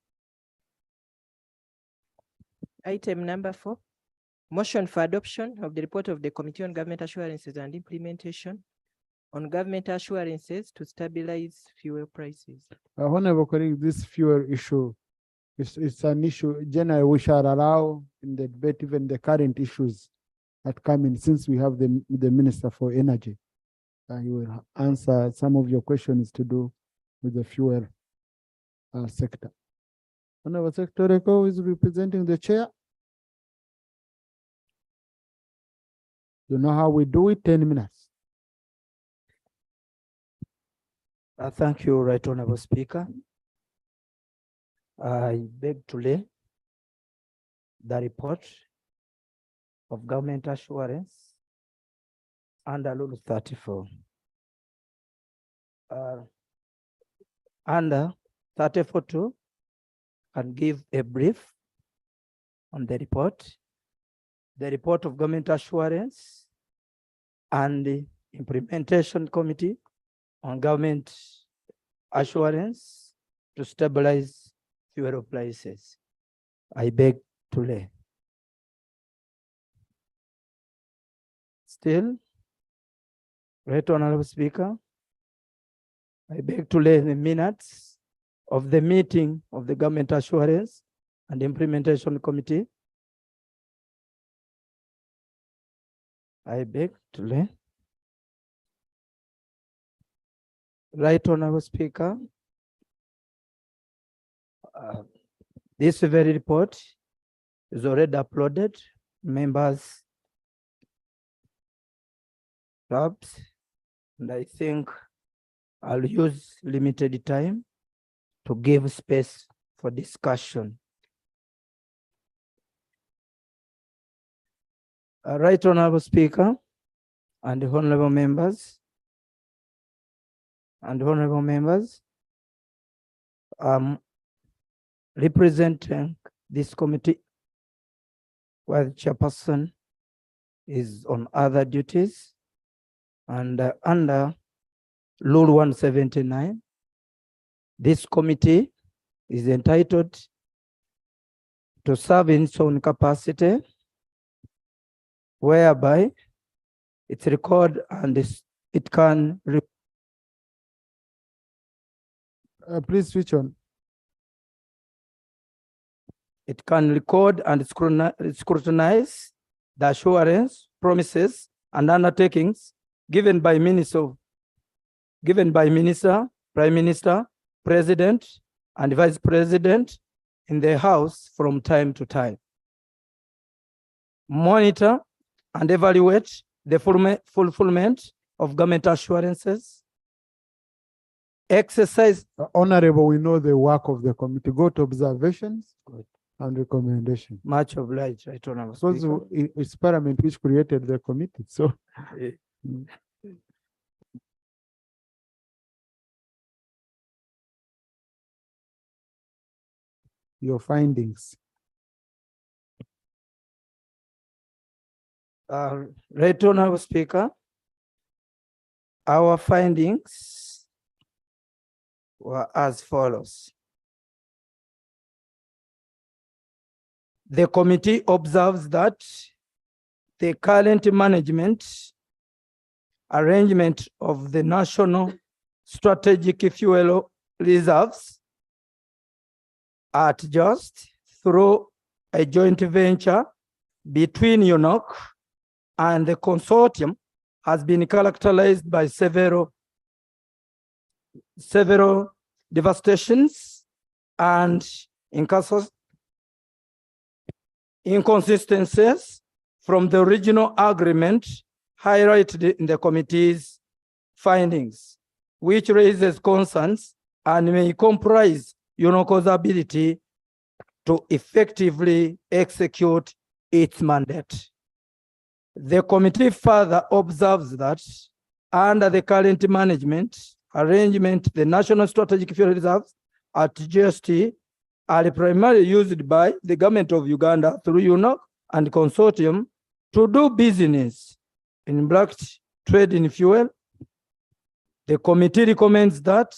Item number 4, motion for adoption of the report of the Committee on Government Assurances and Implementation on government assurances to stabilize fuel prices. Honourable colleague, this fuel issue it's an issue generally we shall allow in the debate, even the current issues that come in, since we have the Minister for Energy. He will answer some of your questions to do with the fuel sector. Honourable Secretary who is representing the chair. You know how we do it, 10 minutes. Thank you, Right Honourable Speaker. I beg to lay the report of government assurance under Rule 34. Under 34.2, can give a brief on the report of government assurance and the implementation committee on government assurance to stabilize fuel prices. I beg to lay. Still, Right Honourable Speaker, I beg to lay the minutes of the meeting of the Government Assurance and Implementation Committee. I beg to lay. Right Honourable Speaker, this very report is already uploaded. Members, and I think I'll use limited time to give space for discussion. Right Honorable Speaker and honorable members, representing this committee while chairperson is on other duties, and under Rule 179, this committee is entitled to serve in its own capacity, whereby it's record and it can. Please switch on. It can record and scrutinize the assurance, promises, and undertakings given by Minister, Prime Minister, President, and Vice President in the House from time to time. Monitor and evaluate the fulfillment of government assurances. Exercise. Honorable, we know the work of the committee. Go to observations and recommendations. Much obliged, right, Honorable Because Speaker. it's Parliament which created the committee. So your findings. Right Honorable Speaker, our findings were as follows. The committee observes that the current management arrangement of the national strategic fuel reserves at just through a joint venture between UNOC and the consortium has been characterized by several devastations and inconsistencies from the original agreement highlighted in the committee's findings, which raises concerns and may compromise UNOC's ability to effectively execute its mandate. The committee further observes that under the current management arrangement, the National Strategic Fuel Reserves at GST are primarily used by the government of Uganda through UNOC and consortium to do business in black trade in fuel. The committee recommends that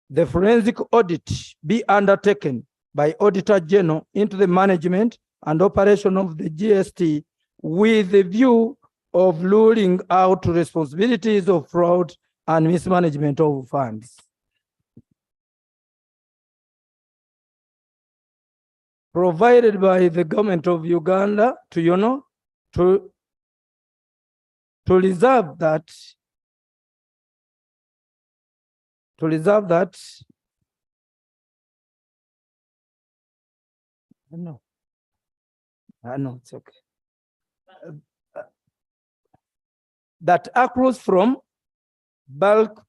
the forensic audit be undertaken by Auditor General into the management and operation of the GST with the view of ruling out responsibilities of fraud and mismanagement of funds. Provided by the government of Uganda to UNOC to reserve that no, it's okay. That accrues from bulk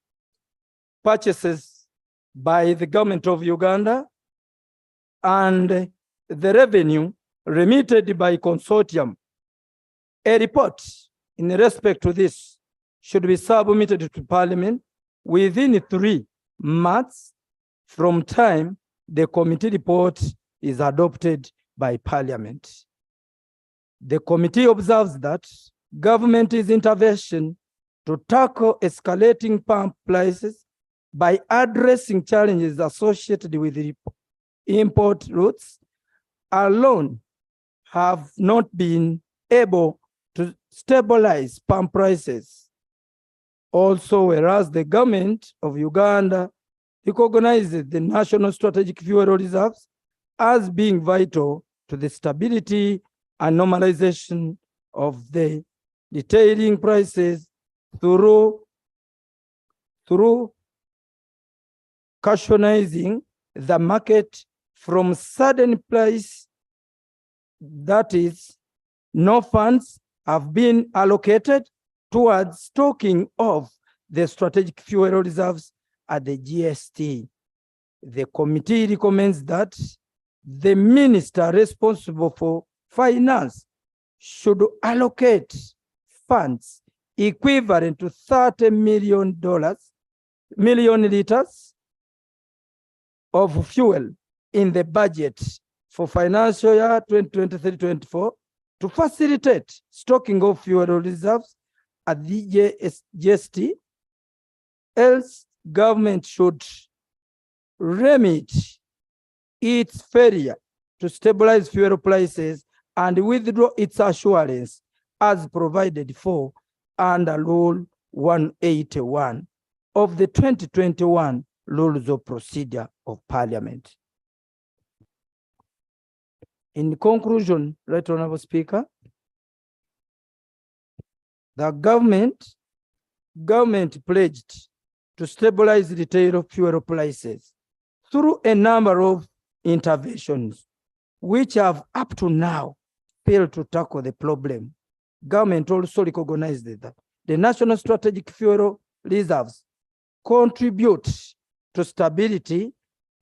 purchases by the government of Uganda and the revenue remitted by consortium. A report in respect to this should be submitted to Parliament within 3 months from time the committee report is adopted by Parliament. The committee observes that government's intervention to tackle escalating pump prices by addressing challenges associated with the import routes alone have not been able to stabilize pump prices. Also, whereas the government of Uganda recognizes the national strategic fuel reserves as being vital to the stability and normalization of the retailing prices through cushionizing the market from sudden price, that is, no funds have been allocated towards stocking of the strategic fuel reserves at the GST. The committee recommends that the minister responsible for finance should allocate funds equivalent to $30 million liters of fuel in the budget for financial year 2023-24 to facilitate stocking of fuel reserves at the GST. Else, government should remedy its failure to stabilize fuel prices and withdraw its assurance as provided for under Rule 181 of the 2021 Rules of Procedure of Parliament. In conclusion, Right Honorable Speaker, the government pledged to stabilize retail fuel prices through a number of interventions, which have up to now failed to tackle the problem. Government also recognized that the national strategic fuel reserves contribute to stability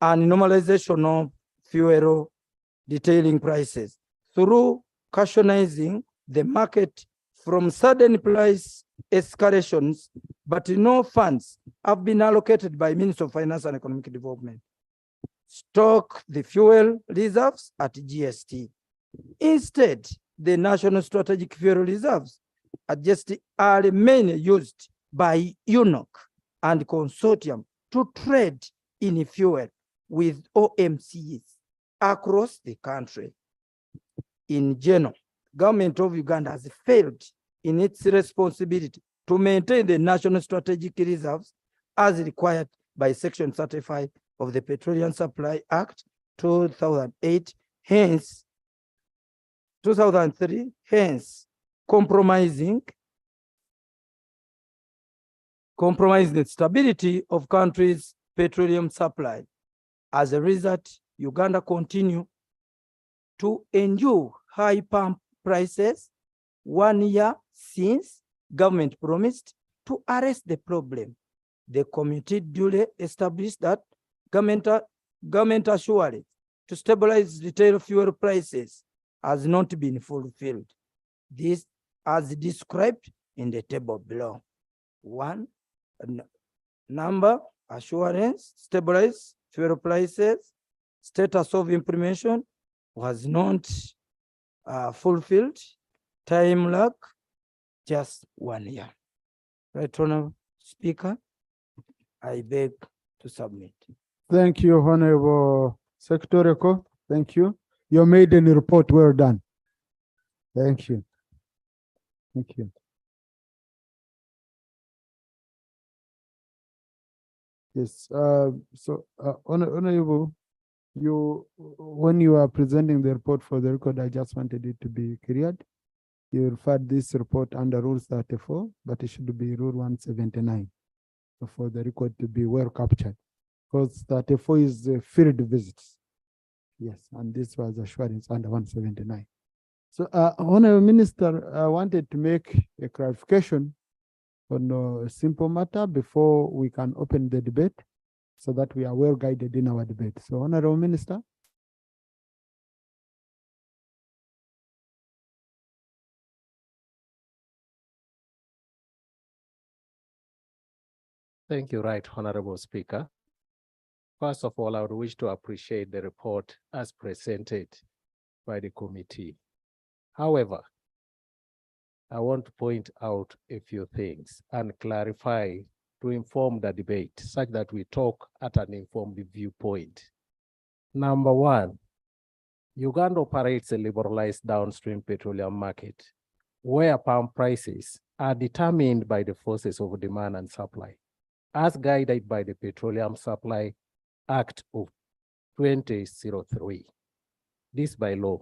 and normalization of fuel detailing prices through cushioning the market from sudden price escalations, but no funds have been allocated by Ministry of Finance and Economic Development. Stock the fuel reserves at GST. Instead, the national strategic fuel reserves at GST are mainly used by UNOC and consortium to trade in fuel with OMCs across the country. In general, government of Uganda has failed in its responsibility to maintain the national strategic reserves as required by Section 35 of the Petroleum Supply Act 2008, hence 2003, hence compromising the stability of country's petroleum supply. As a result, Uganda continue to endure high pump prices 1 year since government promised to arrest the problem. The committee duly established that government assurance to stabilize retail fuel prices has not been fulfilled. This as described in the table below. 1, number, assurance, stabilize fuel prices, status of implementation was not fulfilled, time lag, just 1 year. Right Honorable Speaker, I beg to submit. Thank you, Honorable Secretary. Thank you. Your maiden report, well done. Thank you. Thank you. Yes, Honorable, when you are presenting the report for the record, I just wanted it to be cleared. You referred this report under Rule 34, but it should be Rule 179 for the record to be well captured, because 34 is the field visits. Yes, and this was assurance under 179. So, Honorable Minister, I wanted to make a clarification on a simple matter before we can open the debate, so that we are well guided in our debate. So, Honorable Minister. Thank you, Right Honorable Speaker. First of all, I would wish to appreciate the report as presented by the committee. However, I want to point out a few things and clarify to inform the debate such that we talk at an informed viewpoint. Number one, Uganda operates a liberalized downstream petroleum market where pump prices are determined by the forces of demand and supply, as guided by the Petroleum Supply Act of 2003. This by law,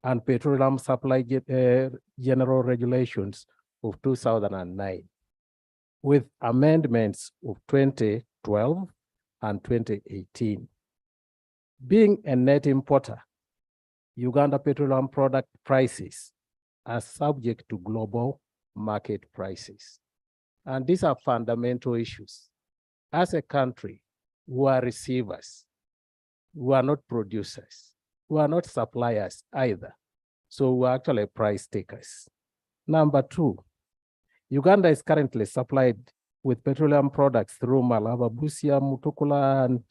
and Petroleum Supply General Regulations of 2009, with amendments of 2012 and 2018. Being a net importer, Uganda petroleum product prices are subject to global market prices. And these are fundamental issues. As a country, we are receivers. We are not producers. We are not suppliers either. So we're actually price takers. Number two, Uganda is currently supplied with petroleum products through Malaba, Busia, Mutukula, and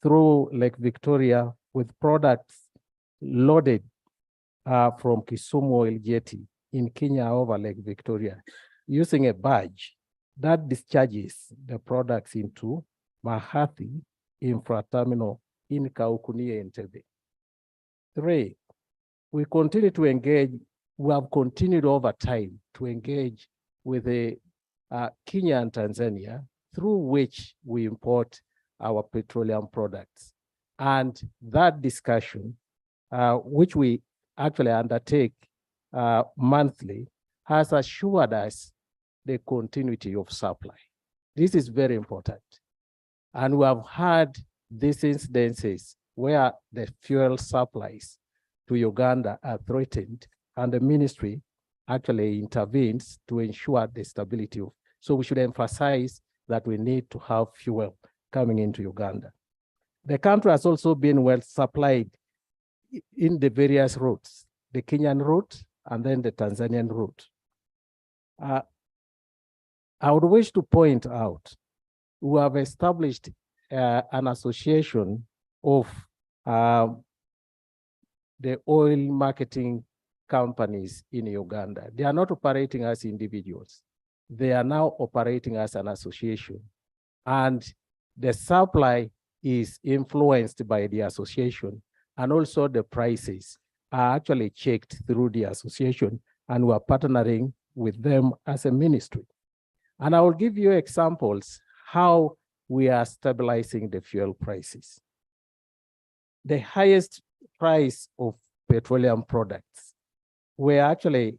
through Lake Victoria with products loaded from Kisumu Oil Jetty in Kenya over Lake Victoria using a barge that discharges the products into Mahathi Infra Terminal in Kaukunia, Entebbe. Three, we continue to engage, we have continued over time to engage with the Kenya and Tanzania, through which we import our petroleum products. And that discussion, which we actually undertake monthly, has assured us the continuity of supply. This is very important. And we have had these incidences where the fuel supplies to Uganda are threatened, and the ministry actually intervenes to ensure the stability of. So we should emphasize that we need to have fuel coming into Uganda. The country has also been well supplied in the various routes, the Kenyan route and then the Tanzanian route. I would wish to point out, we have established an association of the oil marketing companies in Uganda. They are not operating as individuals. They are now operating as an association. And the supply is influenced by the association, and also the prices are actually checked through the association, and we're partnering with them as a ministry. And I will give you examples how we are stabilizing the fuel prices. The highest price of petroleum products, we actually,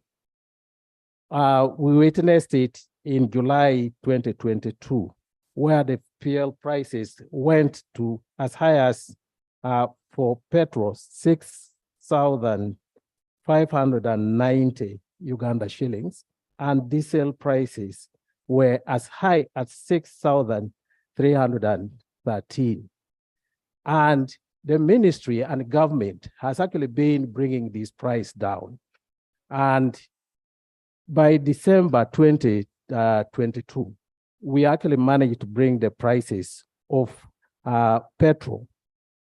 we witnessed it in July 2022, where the fuel prices went to as high as, for petrol, 6,590 Uganda shillings, and diesel prices were as high as 6,313. And the ministry and government has actually been bringing this price down. And by December 2022, we actually managed to bring the prices of petrol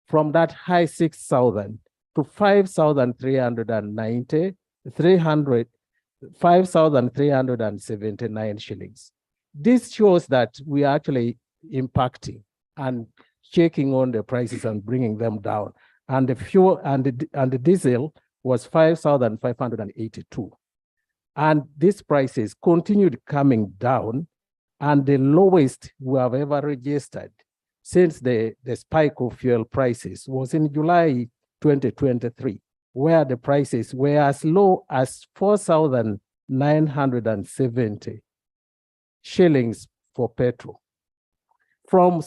from that high 6,000 to 5,390, 5,379 shillings. This shows that we are actually impacting and checking on the prices and bringing them down. And the fuel and the diesel was 5,582. And these prices continued coming down, and the lowest we have ever registered since the spike of fuel prices was in July 2023, where the prices were as low as 4,970 shillings for petrol, from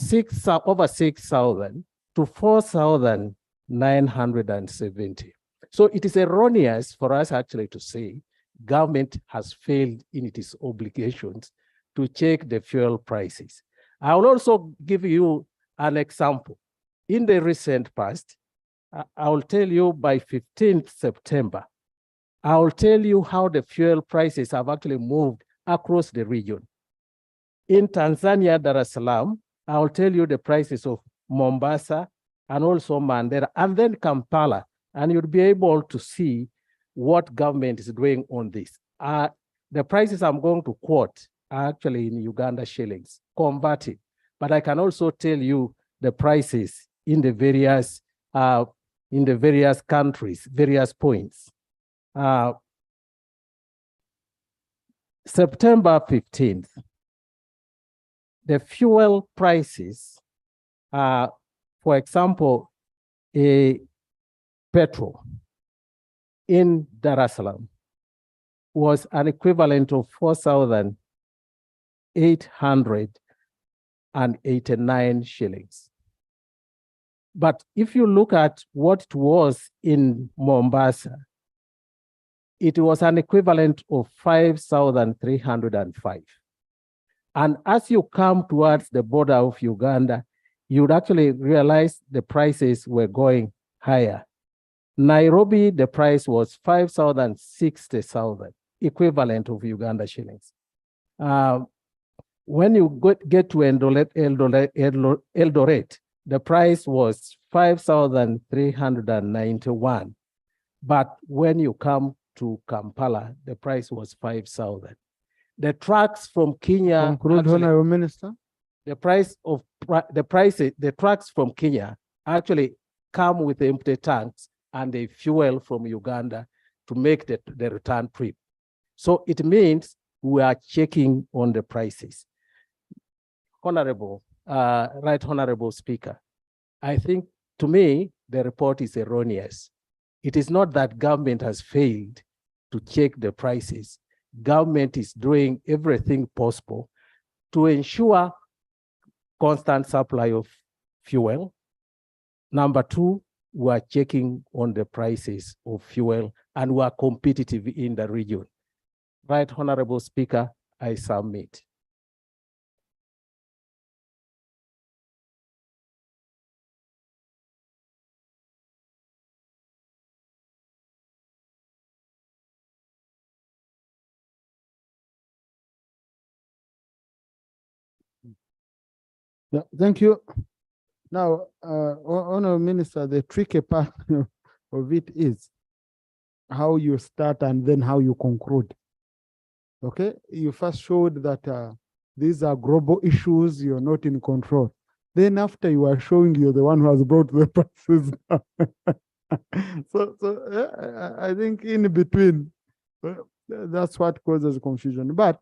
over 6,000 to 4,970. So it is erroneous for us actually to say government has failed in its obligations to check the fuel prices. I will also give you an example. In the recent past, I will tell you by 15th September, I will tell you how the fuel prices have actually moved across the region. In Tanzania, Dar es Salaam, I will tell you the prices of Mombasa and also Mandera, and then Kampala, and you'll be able to see what government is doing on this. The prices I'm going to quote are actually in Uganda shillings, converted, but I can also tell you the prices in the various countries, various points. September 15th, the fuel prices, for example, a petrol in Dar es Salaam was an equivalent of 4,889 shillings. But if you look at what it was in Mombasa, it was an equivalent of 5,305. And as you come towards the border of Uganda, you would actually realize the prices were going higher. Nairobi, the price was 5,000, 60,000, equivalent of Uganda shillings. When you get to Eldoret, the price was 5,391. But when you come to Kampala, the price was 5,000. The trucks from Kenya. Conclude, Honorable Minister. The trucks from Kenya actually come with empty tanks and they fuel from Uganda to make the return trip. So it means we are checking on the prices. Honorable, Right Honorable Speaker, I think to me, the report is erroneous. It is not that government has failed to check the prices. Government is doing everything possible to ensure constant supply of fuel. Number two, we are checking on the prices of fuel and we are competitive in the region. Right, Honorable Speaker, I submit. Yeah, thank you. Now, Honorable Minister, the tricky part of it is how you start and then how you conclude. Okay, you first showed that these are global issues, you're not in control. Then after you are showing you're the one who has brought the prices down. I think in between, that's what causes confusion. But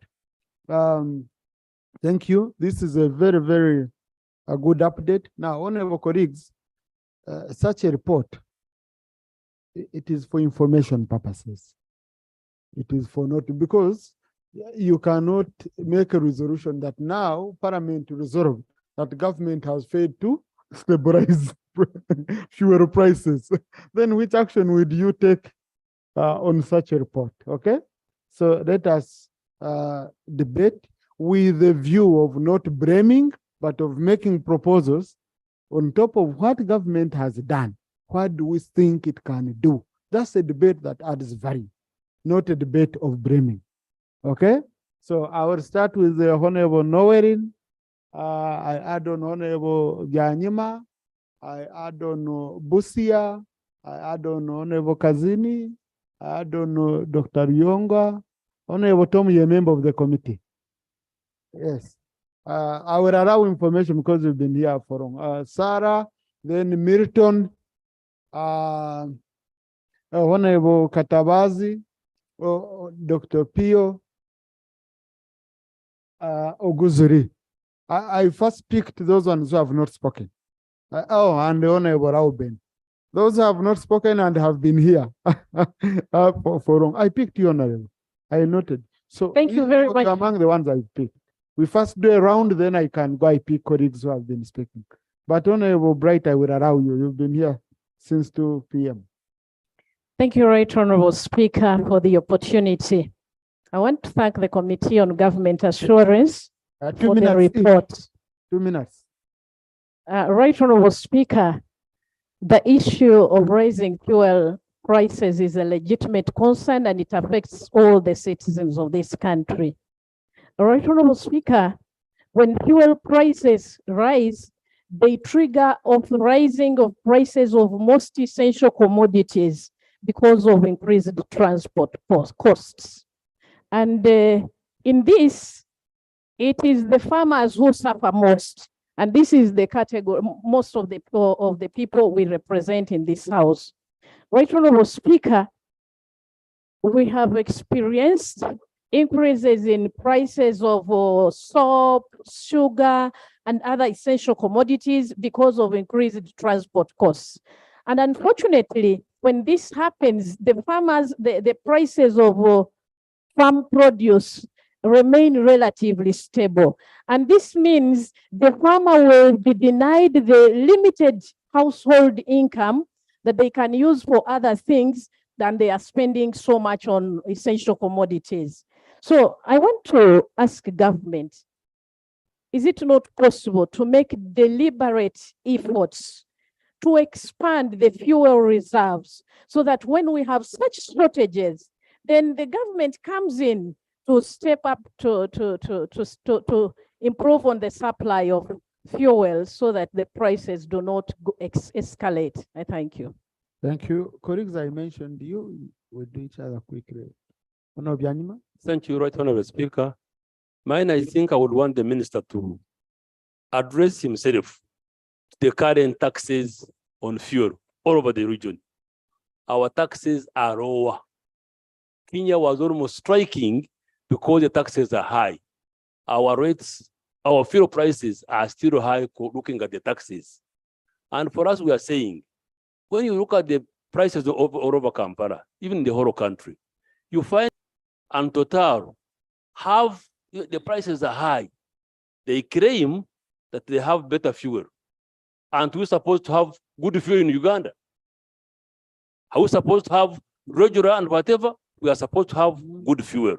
thank you. This is a very, very good update. Now, honorable colleagues, such a report, it is for information purposes. It is for not, because you cannot make a resolution that now Parliament resolved that government has failed to stabilize fuel prices. Then which action would you take on such a report? Okay, so let us debate with the view of not blaming, but of making proposals on top of what government has done. What do we think it can do? That's a debate that adds value, not a debate of blaming. Okay, so I will start with the Honorable Nowerin. I add on Honorable Gyanyima. I add on Busia. I add on Honorable Kazini. I add on Dr. Yonga. Honorable Tom, you're a member of the committee. Yes. I will allow information because we've been here for long. Sarah, then Milton, Honorable Katabazi, Dr. Pio, Oguzuri. I first picked those ones who have not spoken. And Honorable Rauben. Those who have not spoken and have been here for long. I picked you, Honorable. I noted. So thank you very much. Among the ones I picked. We first do a round, then I can go I pick colleagues who have been speaking. But Honorable Bright, I will allow you. You've been here since 2 p.m. Thank you, Right Honorable Speaker, for the opportunity. I want to thank the Committee on Government Assurance for the report. 2 minutes. Right Honorable Speaker, the issue of raising fuel prices is a legitimate concern and it affects all the citizens of this country. Right Honorable Speaker, when fuel prices rise, they trigger off the rising of prices of most essential commodities because of increased transport costs. And in this, it is the farmers who suffer most. And this is the category, most of the people we represent in this house. Right Honorable Speaker, we have experienced increases in prices of soap, sugar, and other essential commodities because of increased transport costs. And unfortunately, when this happens, the farmers, the prices of farm produce remain relatively stable. And this means the farmer will be denied the limited household income that they can use for other things than they are spending so much on essential commodities. So I want to ask government, is it not possible to make deliberate efforts to expand the fuel reserves so that when we have such shortages, then the government comes in to step up to improve on the supply of fuel so that the prices do not escalate? I thank you. Thank you. Colleagues, I mentioned you will do each other quickly. Thank you, Right Honorable Speaker. Mine, I think I would want the minister to address himself to the current taxes on fuel all over the region. Our taxes are lower. Kenya was almost striking because the taxes are high. Our rates, our fuel prices are still high looking at the taxes. And for us, we are saying, when you look at the prices all over Kampala, even the whole country, you find and Total have the prices are high. They claim that they have better fuel. And we're supposed to have good fuel in Uganda. Are we supposed to have regular and whatever? We are supposed to have good fuel.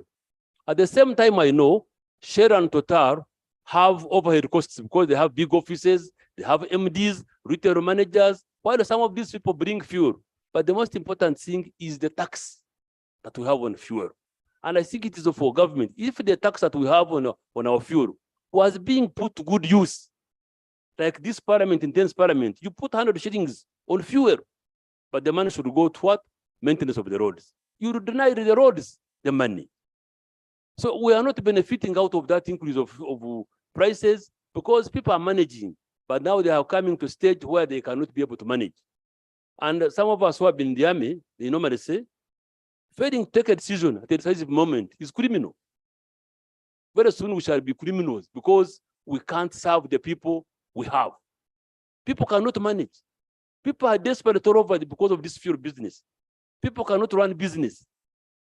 At the same time, I know Shell and Total have overhead costs because they have big offices, they have MDs, retail managers, while some of these people bring fuel. But the most important thing is the tax that we have on fuel. And I think it is for government. If the tax that we have on our fuel was being put to good use, like this parliament, intense parliament, you put 100 shillings on fuel, but the money should go to what? Maintenance of the roads. You deny the roads the money. So we are not benefiting out of that increase of prices because people are managing, but now they are coming to a stage where they cannot be able to manage. And some of us who have been in the army, they normally say, failing to take a decision at a decisive moment is criminal. Very soon we shall be criminals because we can't serve the people we have. People cannot manage. People are desperate all over because of this fuel business. People cannot run business.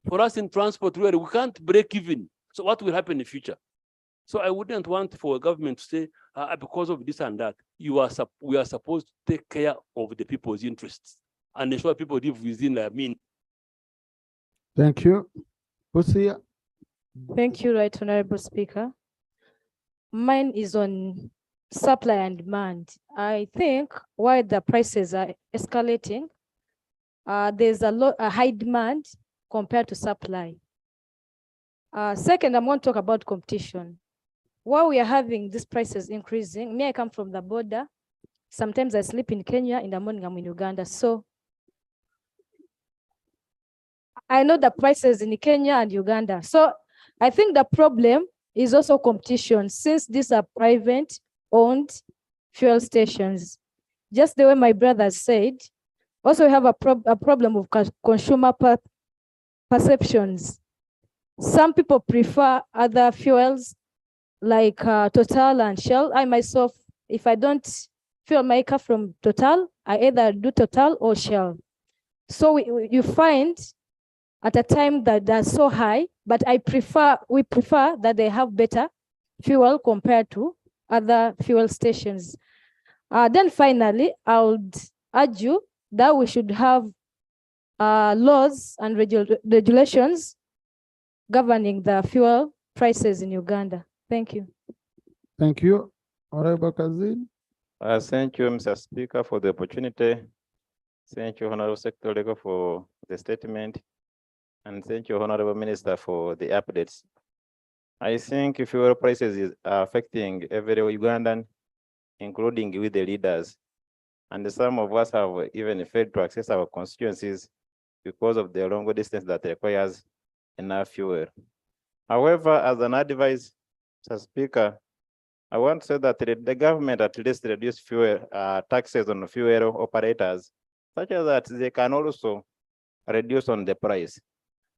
For us in transport, really, we can't break even. So what will happen in the future? So I wouldn't want for a government to say, because of this and that, we are supposed to take care of the people's interests and ensure people live within their means. Thank you. Busia. Thank you, Right Honorable Speaker. Mine is on supply and demand. I think why the prices are escalating, there's a high demand compared to supply. Second, I'm going to talk about competition. While we are having these prices increasing, me, I come from the border. Sometimes I sleep in Kenya, in the morning I'm in Uganda. So I know the prices in Kenya and Uganda. So I think the problem is also competition, since these are private-owned fuel stations. Just the way my brother said, also we have a problem of consumer perceptions. Some people prefer other fuels like Total and Shell. I myself, if I don't fuel my car from Total, I either do Total or Shell. So you find at a time that they're so high, but we prefer that they have better fuel compared to other fuel stations. Then finally, I would argue that we should have laws and regulations governing the fuel prices in Uganda. Thank you. Thank you. Honorable Kazin. Thank you, Mr. Speaker, for the opportunity. Thank you, Honorable Secretary, for the statement. And thank you, Honorable Minister, for the updates. I think fuel prices are affecting every Ugandan, including with the leaders. And some of us have even failed to access our constituencies because of the long distance that requires enough fuel. However, as an advice, Mr. Speaker, I want to say that the government at least reduce fuel taxes on fuel operators, such as that they can also reduce on the price.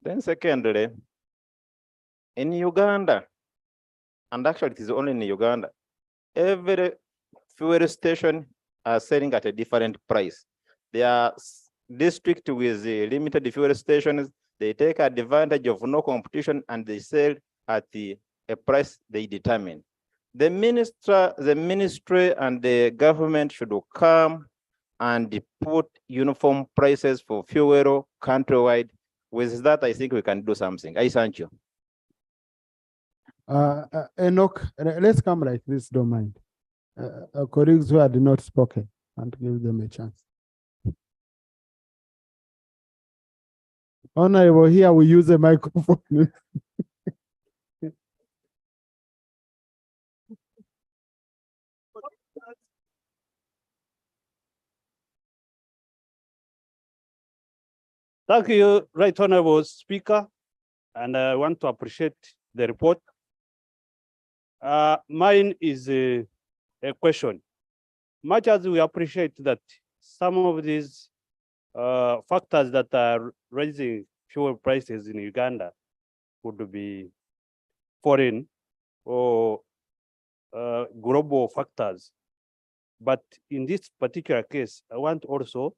Then secondly, in Uganda, and actually it is only in Uganda, every fuel station are selling at a different price. There are districts with limited fuel stations, they take advantage of no competition and they sell at a price they determine. The ministry and the government should come and put uniform prices for fuel countrywide. With that, I think we can do something. I thank you. Enoch, let's come like this, don't mind. Colleagues who had not spoken, and give them a chance. Honorable, here we use a microphone. Thank you, Right Honorable Speaker, and I want to appreciate the report. Mine is a question. Much as we appreciate that some of these factors that are raising fuel prices in Uganda would be foreign or global factors. But in this particular case, I want also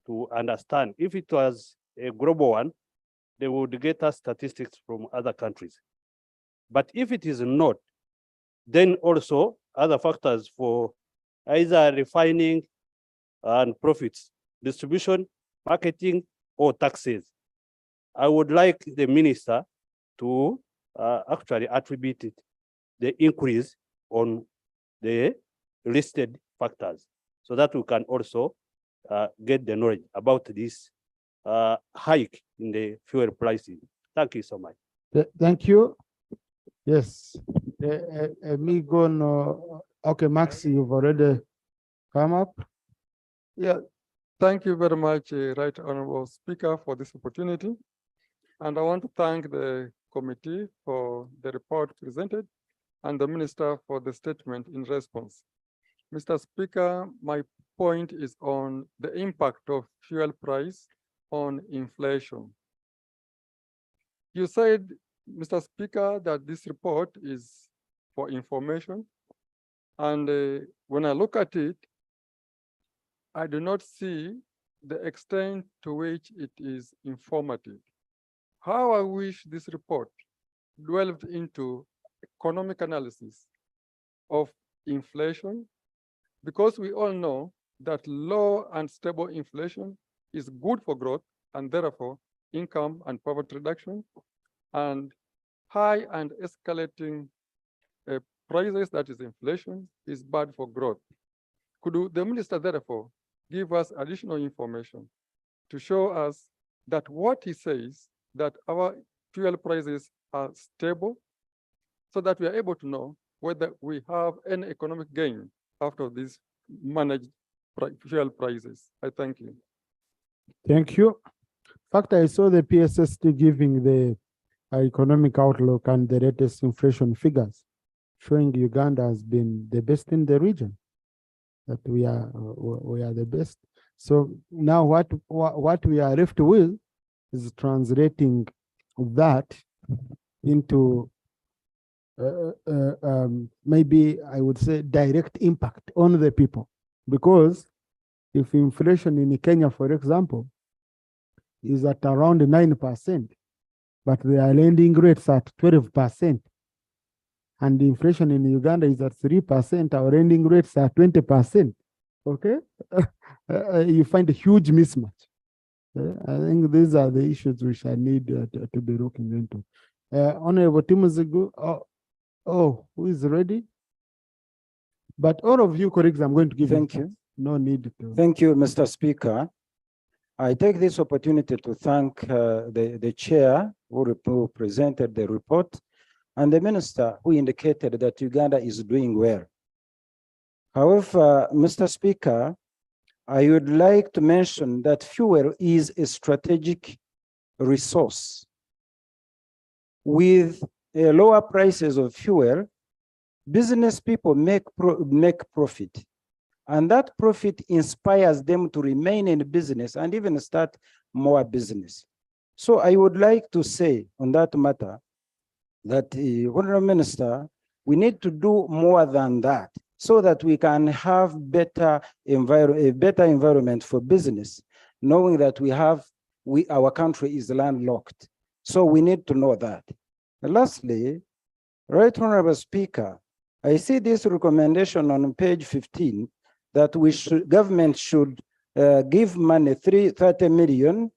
to understand if it was a global one, they would get us statistics from other countries. But if it is not, then also other factors for either refining and profits, distribution, marketing, or taxes. I would like the minister to actually attribute it, the increase on the listed factors, so that we can also get the knowledge about this hike in the fuel pricing. Thank you so much. Thank you. Yes. Me go no. Okay, Max, you've already come up. Yeah, thank you very much, Right Honorable Speaker, for this opportunity. And I want to thank the committee for the report presented and the minister for the statement in response. Mr. Speaker, my point is on the impact of fuel price on inflation. You said, Mr. Speaker, that this report is for information. And when I look at it, I do not see the extent to which it is informative. How I wish this report delved into economic analysis of inflation, because we all know that low and stable inflation is good for growth and therefore income and poverty reduction, and high and escalating prices, that is inflation, is bad for growth. Could the minister therefore give us additional information to show us that what he says, that our fuel prices are stable, so that we are able to know whether we have any economic gain after these managed fuel prices? I thank you. Thank you. In fact, I saw the PSST giving the economic outlook and the latest inflation figures, showing Uganda has been the best in the region, that we are the best. So now what we are left with is translating that into maybe I would say direct impact on the people. Because if inflation in Kenya, for example, is at around 9%, but their lending rates at 12%, and the inflation in Uganda is at 3%, our lending rates are 20%, okay? You find a huge mismatch. I think these are the issues we shall need to be looking into. Honorable Timozigu, who is ready? But all of you colleagues, I'm going to give Thank you. No need to. Thank you, Mr. Speaker. I take this opportunity to thank the chair who presented the report and the minister who indicated that Uganda is doing well. However, Mr. Speaker, I would like to mention that fuel is a strategic resource. With lower prices of fuel, business people make profit. And that profit inspires them to remain in business and even start more business. So I would like to say on that matter that, Honorable Minister, we need to do more than that so that we can have a better environment for business, knowing that our country is landlocked. So we need to know that. And lastly, Right Honorable Speaker, I see this recommendation on page 15 that government should give money 30 million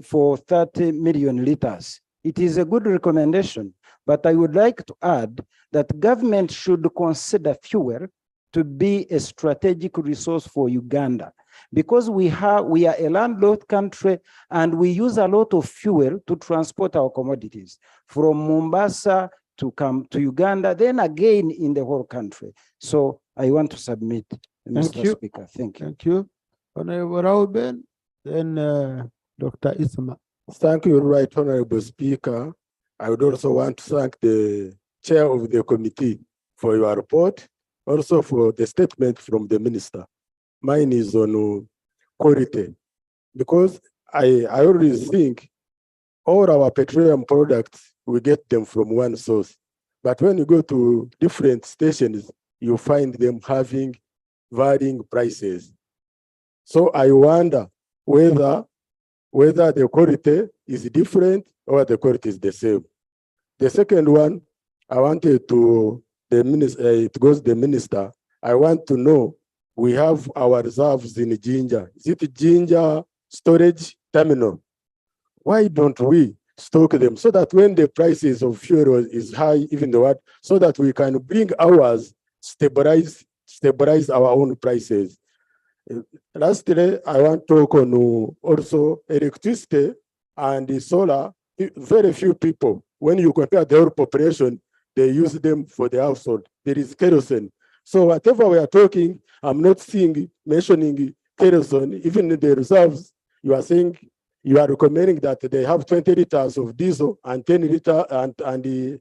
for 30 million liters. It is a good recommendation, But I would like to add that government should consider fuel to be a strategic resource for Uganda, because we are a landlocked country and we use a lot of fuel to transport our commodities from Mombasa to come to Uganda, then again in the whole country. So I want to submit, Mr. Speaker. Thank you. Thank you. Honorable Rauben, then Dr. Isma. Thank you, Right Honorable Speaker. I would also want to thank the chair of the committee for your report, also for the statement from the minister. Mine is on quality, because I always think all our petroleum products, we get them from one source. But when you go to different stations, you find them having varying prices. So I wonder whether the quality is different or the quality is the same. The second one, I wanted to the minister, it goes the minister. I want to know, we have our reserves in Ginger. Is it Ginger storage terminal? Why don't we stock them so that when the prices of fuel is high, even the what, so that we can bring ours, stabilize our own prices? Lastly, I want to talk on also electricity and solar. Very few people, when you compare the whole population, they use them for the household. There is kerosene. So whatever we are talking, I'm not mentioning kerosene. Even in the reserves, you are saying, you are recommending that they have 20 liters of diesel and 10 liters and 20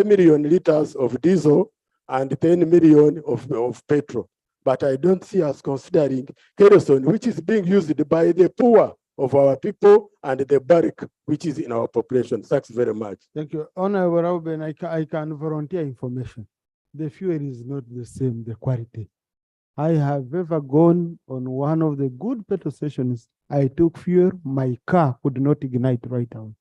million liters of diesel and 10 million of petrol. But I don't see us considering kerosene, which is being used by the poor of our people and the bulk, which is in our population. Thanks very much. Thank you. Honorable Rauben, I can volunteer information. The fuel is not the same, the quality. I have ever gone on one of the good petrol stations. I took fuel, my car could not ignite right away.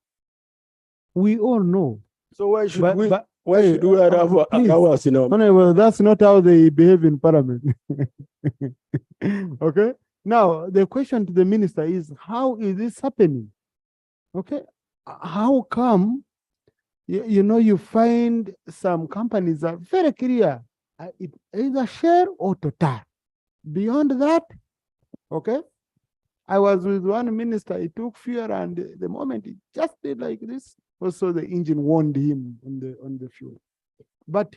We all know. So why should we have ours, you know? Well, that's not how they behave in Parliament. Okay. Now, the question to the minister is, how is this happening? Okay. How come, you find some companies are very clear, either Shell or Total. Beyond that, okay, I was with one minister, he took fuel, and the moment he just did like this, also the engine warned him on the fuel. But,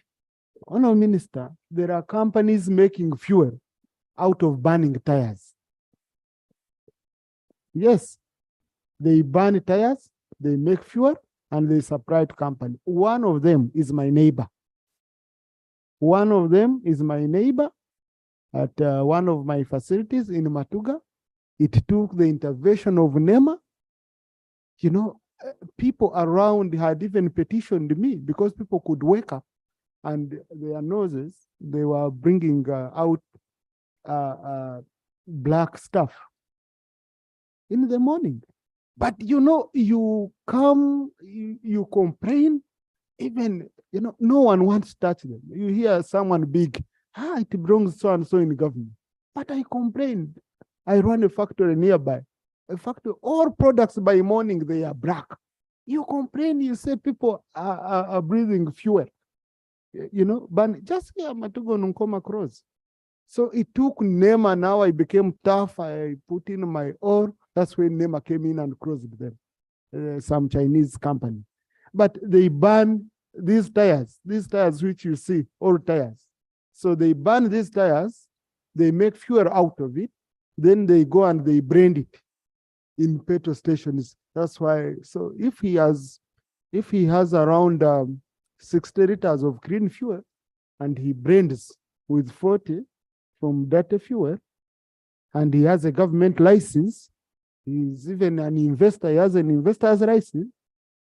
Honorable Minister, there are companies making fuel out of burning tires. Yes, they burn tires, they make fuel, and they supply to company. One of them is my neighbor. One of them is my neighbor at one of my facilities in Matuga. It took the intervention of NEMA. People around had even petitioned me because people could wake up and their noses, they were bringing out black stuff in the morning. But you come, you complain, even, no one wants to touch them. You hear someone big, it belongs so and so in government. But I complained. I run a factory nearby. A factory, all products by morning, they are black. You complain, you say people are breathing fuel. But just here, Matugo Nkoma Cross. So it took NEMA, now I became tough, I put in my ore. That's when NEMA came in and closed them, some Chinese company. But they ban these tires which you see, all tires. So they ban these tires, they make fuel out of it, then they go and they brand it in petrol stations. That's why, so if he has around 60 liters of green fuel and he brands with 40 from dirty fuel, and he has a government license, he's even an investor, he has an investor's license,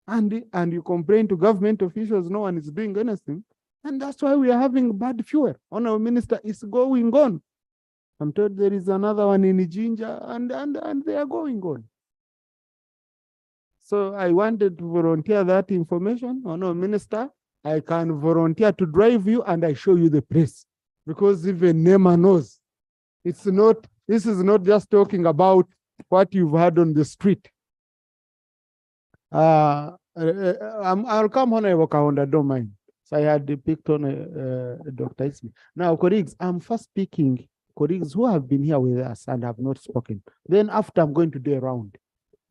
and you complain to government officials, no one is doing anything. And that's why we are having bad fuel. Honorable Minister, is going on. I'm told there is another one in Ginger, and they are going on. So I wanted to volunteer that information. Honorable Minister, I can volunteer to drive you and I show you the place, because even NEMA knows. This is not just talking about what you've had on the street. I'll come on, Kaunda, don't mind. So I had picked on Dr. Ismi. Now, colleagues, I'm first speaking colleagues who have been here with us and have not spoken. Then after, I'm going to do a round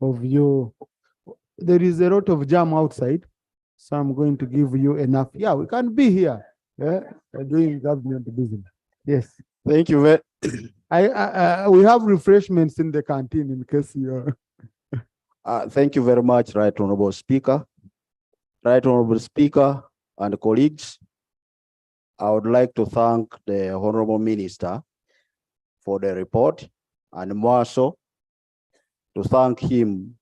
of you. There is a lot of jam outside, so I'm going to give you enough. Yeah, we can be here doing government business. Yes. Thank you very we have refreshments in the canteen in case you're. Thank you very much, Right Honorable Speaker. Right Honorable Speaker and colleagues, I would like to thank the Honorable Minister for the report, and more so to thank him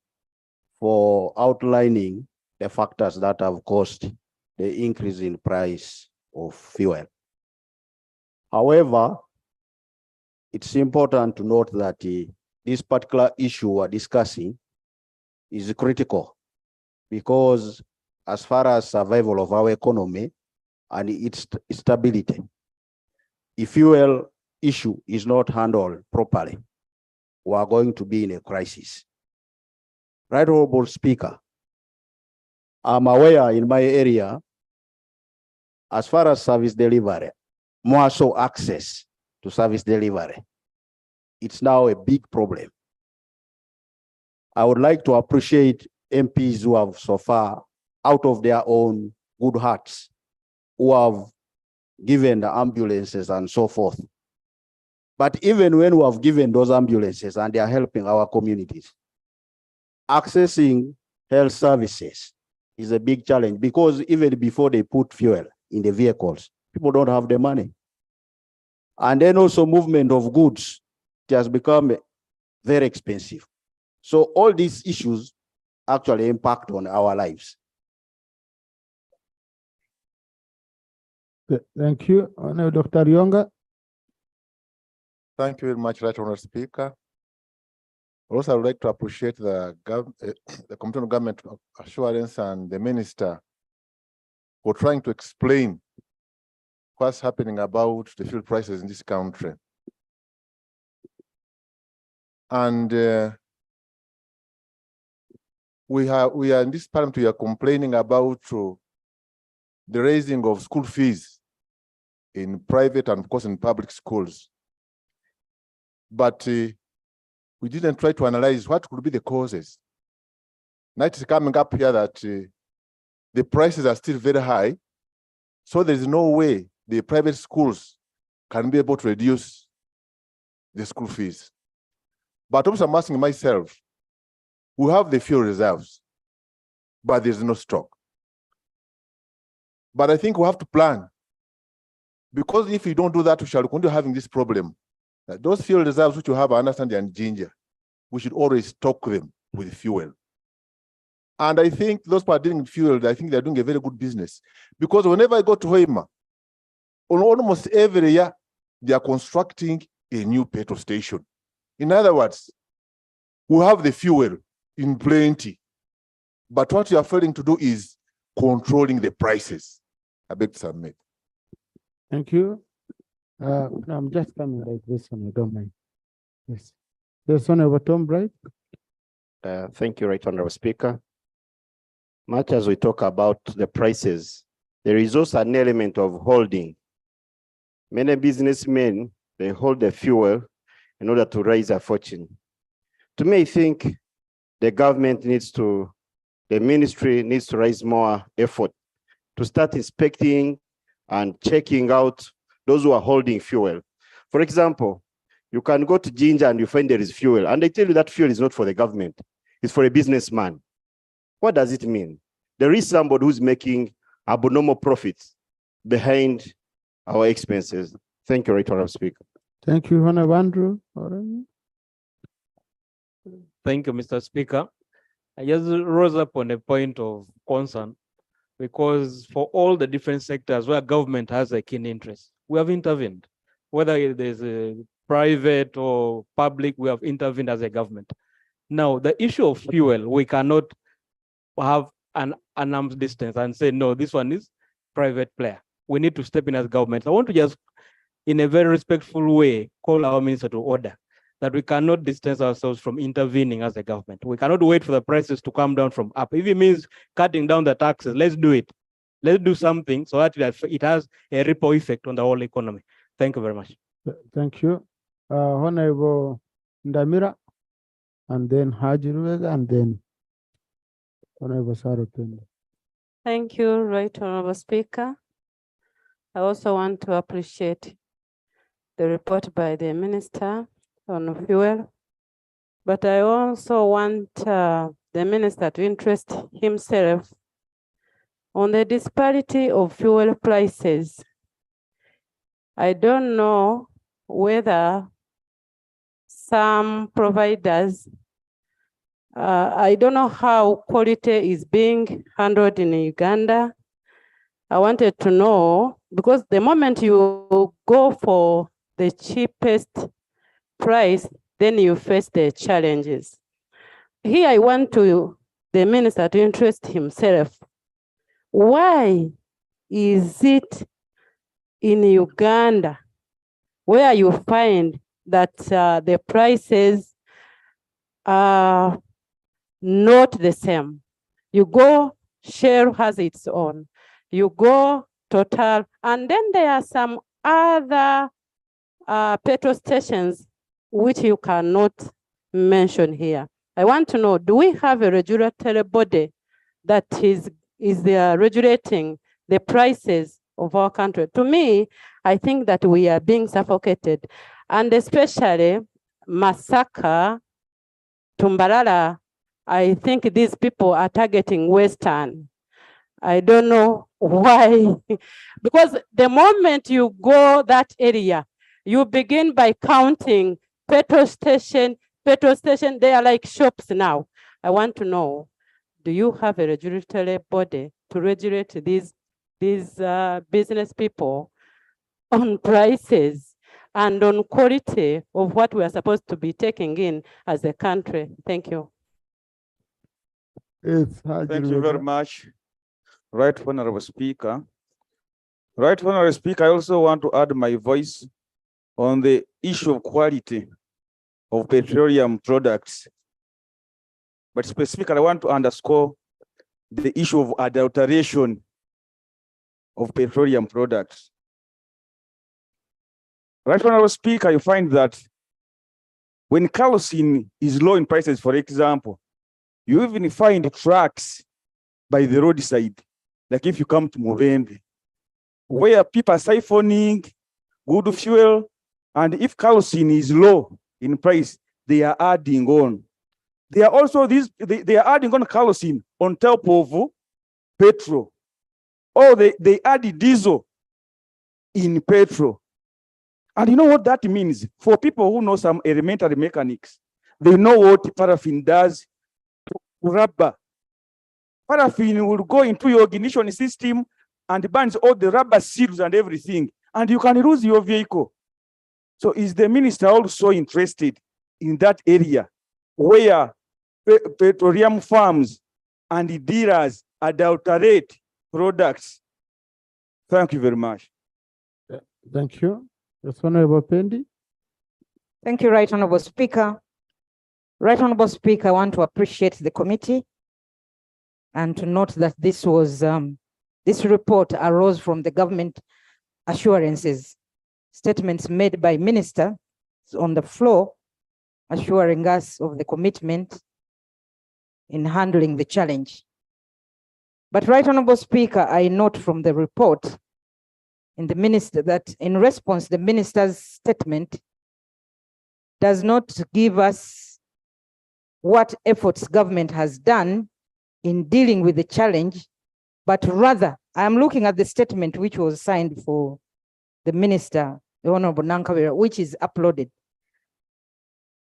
for outlining the factors that have caused the increase in price of fuel. However, it's important to note that this particular issue we're discussing is critical, because as far as survival of our economy and its stability, if fuel issue is not handled properly, we are going to be in a crisis. Right Honorable Speaker, I'm aware in my area, as far as service delivery, more so access to service delivery, it's now a big problem. I would like to appreciate MPs who have so far, out of their own good hearts, who have given the ambulances and so forth. But even when we have given those ambulances and they are helping our communities, accessing health services is a big challenge, because even before they put fuel in the vehicles, people don't have the money. And then also movement of goods, it has become very expensive. So all these issues actually impact on our lives. Thank you. Honorable Dr. Yonga. Thank you very much, Right Honorable Speaker. Also, I would like to appreciate the Committee on Government Assurance and the Minister for trying to explain what's happening about the fuel prices in this country. And we are in this parliament, we are complaining about the raising of school fees in private and of course in public schools. But we didn't try to analyze what could be the causes. Now it's coming up here that the prices are still very high, so there's no way the private schools can be able to reduce the school fees. But also I'm asking myself, we have the fuel reserves, but there's no stock. But I think we have to plan, because if you don't do that, we shall continue having this problem. Those fuel reserves which you have, I understand, and ginger, we should always stock them with fuel. And I think those who are dealing with fuel, I think they're doing a very good business. Because whenever I go to Hoima, almost every year, they are constructing a new petrol station. In other words, we have the fuel in plenty, but what you are failing to do is controlling the prices. I beg to submit. Thank you. No, I'm just coming like this one, I don't mind. Yes. There's one over Tom, right? Thank you, Right Honorable Speaker. Much as we talk about the prices, there is also an element of holding. Many businessmen, they hold the fuel in order to raise a fortune. To me, I think the government needs to, the ministry needs to raise more effort to start inspecting and checking out those who are holding fuel. For example, you can go to Ginger and you find there is fuel, and they tell you that fuel is not for the government, it's for a businessman. What does it mean? There is somebody who's making abnormal profits behind our expenses. Thank you, Right Honorable Speaker. Thank you, Honorable Andrew. Thank you, Mr. Speaker. I just rose up on a point of concern, because for all the different sectors where government has a keen interest, we have intervened. Whether it is a private or public, we have intervened as a government. Now, the issue of fuel, we cannot have an arm's distance and say, no, this one is private player. We need to step in as government. I want to just, in a very respectful way, call our minister to order. that we cannot distance ourselves from intervening as a government. We cannot wait for the prices to come down from up. If it means cutting down the taxes, let's do it. Let's do something so that it has a ripple effect on the whole economy. Thank you very much. Thank you. Honorable Ndamira, and then Haji Ruega, and then Honorable Sarupen. Thank you, Right Honorable Speaker. I also want to appreciate the report by the Minister on fuel, but I also want the Minister to interest himself on the disparity of fuel prices. I don't know whether some providers, I don't know how quality is being handled in Uganda. I wanted to know, because the moment you go for the cheapest price, then you face the challenges. Here I want the Minister to interest himself. Why is it in Uganda where you find that the prices are not the same? You go, Shell has its own. You go, Total, and then there are some other petrol stations which you cannot mention here. I want to know, do we have a regulatory body that is regulating the prices of our country? To me, I think that we are being suffocated, and especially Masaka, Tumbalala, I think these people are targeting Western. I don't know why, because the moment you go that area, you begin by counting petrol station, they are like shops now. I want to know, do you have a regulatory body to regulate these business people on prices and on quality of what we are supposed to be taking in as a country? Thank you. Thank you very much, Right Honorable Speaker. Right Honorable Speaker, I also want to add my voice on the issue of quality of petroleum products. But specifically, I want to underscore the issue of adulteration of petroleum products. Right Honorable Speaker, you find that when kerosene is low in prices, for example, you even find trucks by the roadside, like if you come to Movembe, where people are siphoning good fuel, and if kerosene is low in price, they are adding on. They are also they are adding on kerosene on top of petrol. Or they add diesel in petrol. And you know what that means? For people who know some elementary mechanics, they know what paraffin does to rubber. Paraffin will go into your ignition system and burns all the rubber seals and everything, and you can lose your vehicle. So is the minister also interested in that area where petroleum farms and dealers adulterate products? Thank you very much. Thank you. Yes, Honorable Pendi. Thank you, Right Honorable Speaker. Right Honorable Speaker, I want to appreciate the committee and to note that this report arose from the government assurances, statements made by minister on the floor, assuring us of the commitment in handling the challenge. But Right Honorable Speaker, I note from the report in the minister that in response, the minister's statement does not give us what efforts government has done in dealing with the challenge, but rather I'm looking at the statement which was signed for the minister, the Honorable Nankabira, which is uploaded.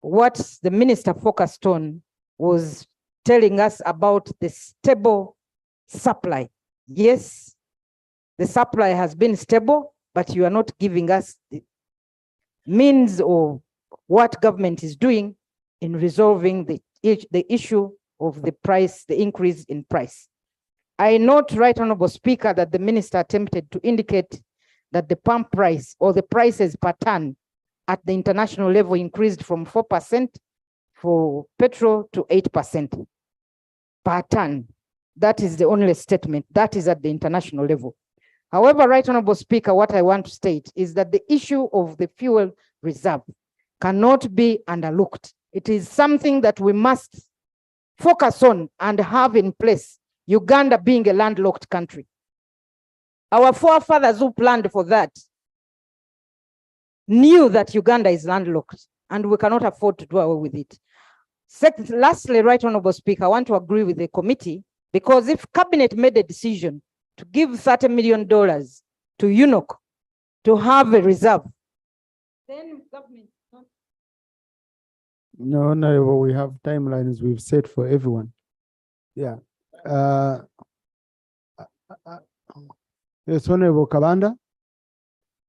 What the minister focused on was telling us about the stable supply. Yes, the supply has been stable, but you are not giving us the means of what government is doing in resolving the issue of the price, the increase in price. I note, Right Honorable Speaker, that the minister attempted to indicate that the pump price or the prices per ton at the international level increased from 4% for petrol to 8% per ton. That is the only statement. That is at the international level. However, Right Honorable Speaker, what I want to state is that the issue of the fuel reserve cannot be underlooked. It is something that we must focus on and have in place, Uganda being a landlocked country. Our forefathers who planned for that knew that Uganda is landlocked and we cannot afford to do away with it. Lastly, Right Honorable Speaker, I want to agree with the committee, because if cabinet made a decision to give $30 million to UNOC to have a reserve, then government. No, Honorable, we have timelines we've set for everyone. Yeah. Yes, Honorable Kabanda,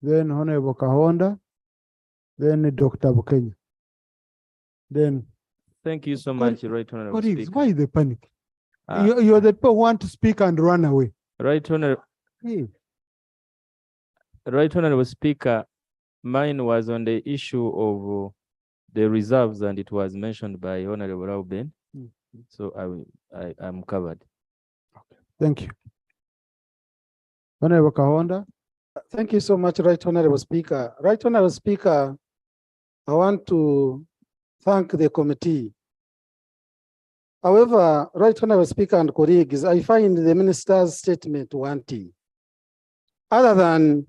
then Honorable Kahonda, then Dr. Bukenya. Then. Thank you so much, Right Honorable Colleagues, Speaker. why the panic? You're the people who want to speak and run away. Right Honorable. Hey. Right Honorable Speaker, mine was on the issue of the reserves, and it was mentioned by Honorable Rauben. So I am covered. Okay. Thank you. Honorable Kahonda. Thank you so much, Right Honorable Speaker. Right Honorable Speaker, I want to thank the committee. However, Right Honorable Speaker and colleagues, I find the minister's statement wanting. Other than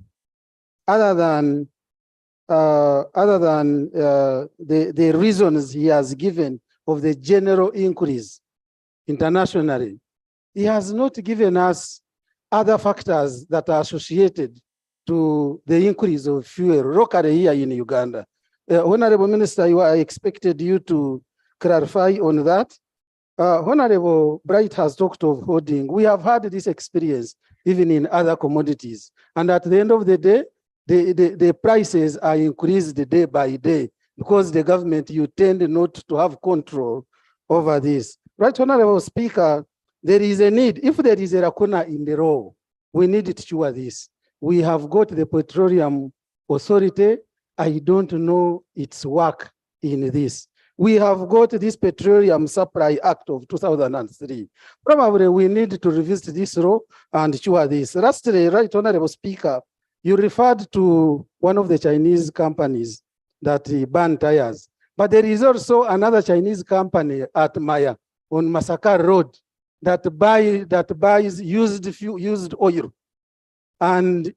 the reasons he has given of the general increase internationally, he has not given us other factors that are associated to the increase of fuel locally here in Uganda. Honorable Minister, I expected you to clarify on that. Honorable Bright has talked of hoarding. We have had this experience even in other commodities. And at the end of the day, the prices are increased day by day because the government, you tend not to have control over this. Right, Honorable Speaker, there is a need. If there is a lacuna in the law, we need to ensure this. We have got the Petroleum Authority. I don't know its work in this. We have got this Petroleum Supply Act of 2003. Probably we need to revisit this law and ensure this. Lastly, Right Honorable Speaker, you referred to one of the Chinese companies that burn tires, but there is also another Chinese company at Maya on Masaka Road that buys used oil. And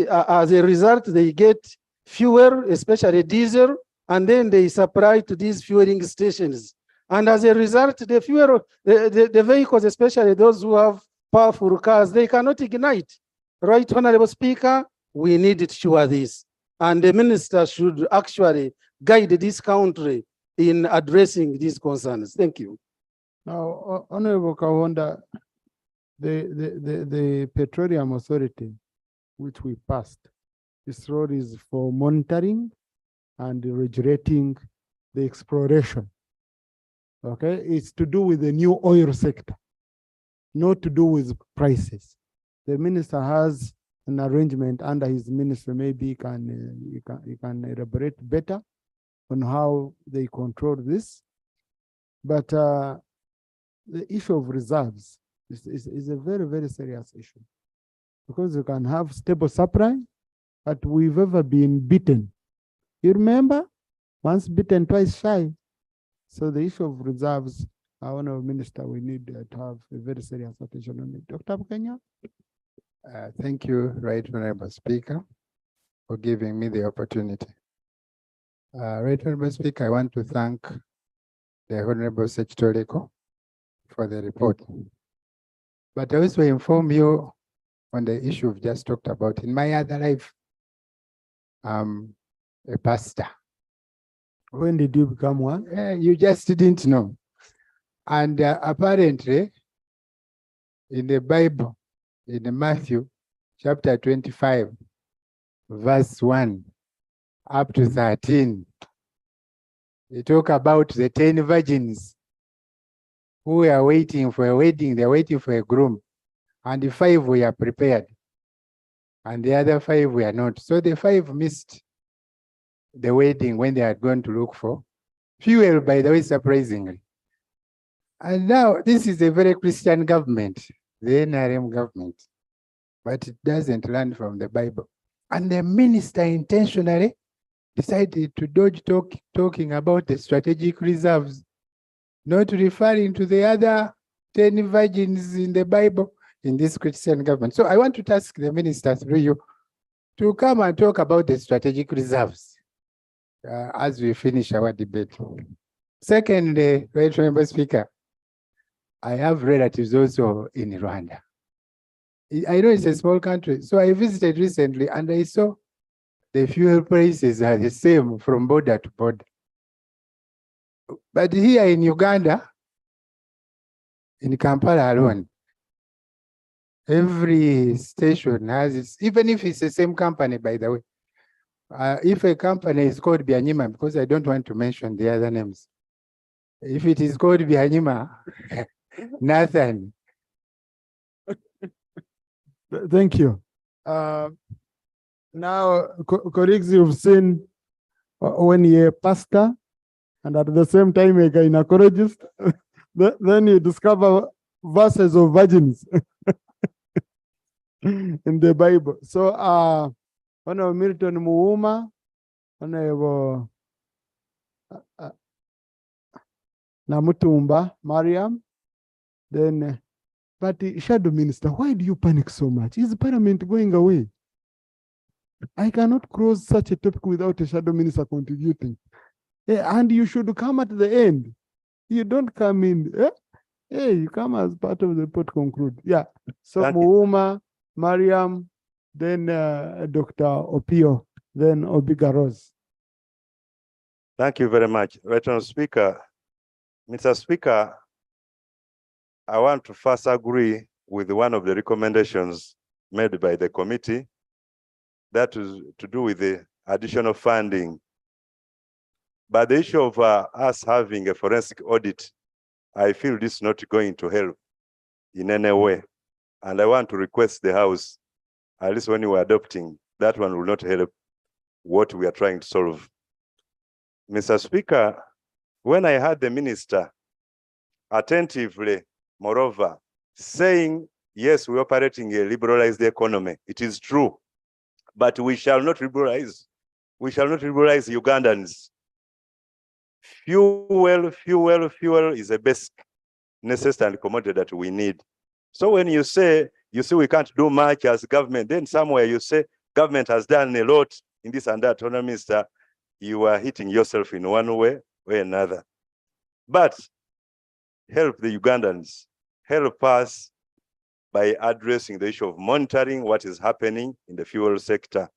as a result, they get fuel, especially diesel, and then they supply to these fueling stations. And as a result, the fuel, the vehicles, especially those who have powerful cars, they cannot ignite. Right, Honorable Speaker, we need to ensure this. And the minister should actually guide this country in addressing these concerns. Thank you. Now, Honorable Kahonda, the Petroleum Authority, which we passed, this road is for monitoring and regulating the exploration. Okay, it's to do with the new oil sector, not to do with prices. The minister has an arrangement under his ministry. Maybe he can elaborate better on how they control this. But the issue of reserves is a very, very serious issue, because you can have stable supply, but we've ever been beaten. You remember, once beaten, twice shy. So the issue of reserves, Honorable Minister, we need to have a very serious attention on it. Dr. Bukenya? Thank you, Right Honorable Speaker, for giving me the opportunity. Right Honorable Speaker, I want to thank the Honorable Secretary for the report. But I also inform you on the issue we've just talked about. In my other life, I'm a pastor. When did you become one? You just didn't know. And apparently, in the Bible, in Matthew chapter 25, verse 1 up to 13, they talk about the 10 virgins who are waiting for a wedding. They're waiting for a groom. And the 5 were prepared. And the other 5 were not. So the 5 missed the wedding when they are going to look for fuel, by the way, surprisingly. And now this is a very Christian government, the NRM government, but it doesn't learn from the Bible. And the minister intentionally decided to dodge talking about the strategic reserves, not referring to the other 10 virgins in the Bible in this Christian government. So I want to task the minister through you to come and talk about the strategic reserves as we finish our debate. Secondly, Right Honorable Speaker, I have relatives also in Rwanda. I know it's a small country, so I visited recently and I saw the fuel prices are the same from border to border. But here in Uganda, in Kampala alone, every station has its, even if it's the same company, by the way. If a company is called Byanyima, because I don't want to mention the other names, if it is called Byanyima, Nathan. Thank you. Now, colleagues, you've seen when you're a pastor and at the same time a gynecologist, then you discover verses of virgins in the Bible. So, Honorable Milton Muuma, Honorable Namutumba Mariam, then, but Shadow Minister, why do you panic so much? Is Parliament going away? I cannot close such a topic without a Shadow Minister contributing. And you should come at the end. You don't come in. Hey, you come as part of the report conclude. Yeah. So Muuma, Mariam, then Dr. Opio, then Obiga Rose. Thank you very much, Right Honourable Speaker. Mr. Speaker, I want to first agree with one of the recommendations made by the committee. That is to do with the additional funding. But the issue of us having a forensic audit, I feel this is not going to help in any way. And I want to request the House, at least when you are adopting, that one will not help what we are trying to solve. Mr. Speaker, when I heard the minister attentively, moreover, saying, yes, we're operating a liberalized economy, it is true, but we shall not liberalize Ugandans. Fuel is a basic necessity and commodity that we need. So when you say we can't do much as government, then somewhere you say government has done a lot in this and that, Honourable Minister, you are hitting yourself in one way or another. But help the Ugandans, help us by addressing the issue of monitoring what is happening in the fuel sector.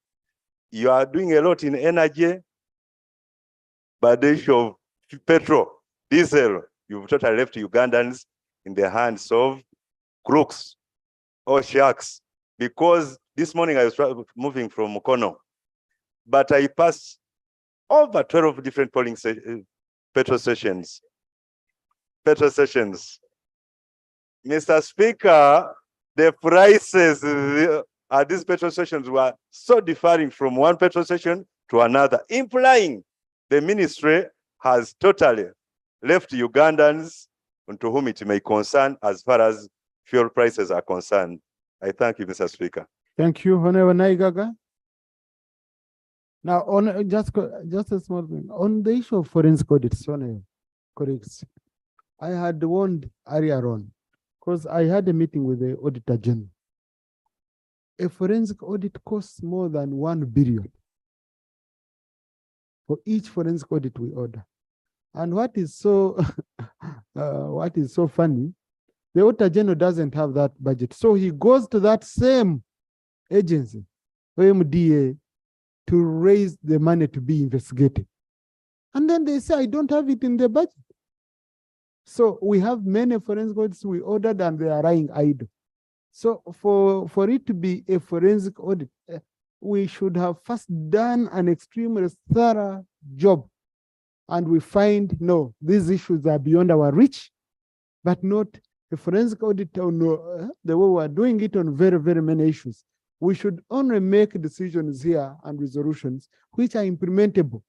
You are doing a lot in energy, but the issue of petrol, diesel, you've totally left Ugandans in the hands of crooks or sharks. Because this morning I was moving from Mukono, but I passed over 12 different polling petrol stations. Mr. Speaker, the prices at these petrol stations were so differing from one petrol station to another, implying the ministry has totally left Ugandans to whom it may concern as far as fuel prices are concerned. I thank you, Mr. Speaker. Thank you, Honorable Naigaga. Now, on just a small thing on the issue of forensic audits, colleagues, I had warned earlier on because I had a meeting with the Auditor General. A forensic audit costs more than 1 billion for each forensic audit we order. And what is so funny, the Auditor General doesn't have that budget. So he goes to that same agency, OMDA, to raise the money to be investigated. And then they say, I don't have it in the budget. So we have many forensic audits we ordered and they are lying idle. So for it to be a forensic audit, we should have first done an extremely thorough job. And we find, no, these issues are beyond our reach, but not a forensic audit on the way we are doing it on very, very many issues. We should only make decisions here and resolutions which are implementable,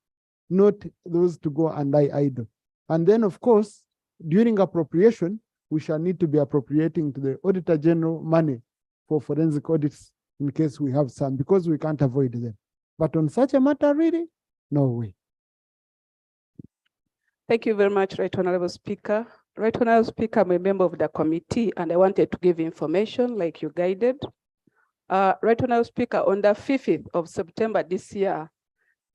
not those to go and lie idle. And then, of course, during appropriation, we shall need to be appropriating to the Auditor General money for forensic audits in case we have some, because we can't avoid them. But on such a matter, really, no way. Thank you very much, Right Honorable Speaker. Right Honorable Speaker, I'm a member of the committee and I wanted to give information like you guided. Right Honorable Speaker, on the 5th of September this year,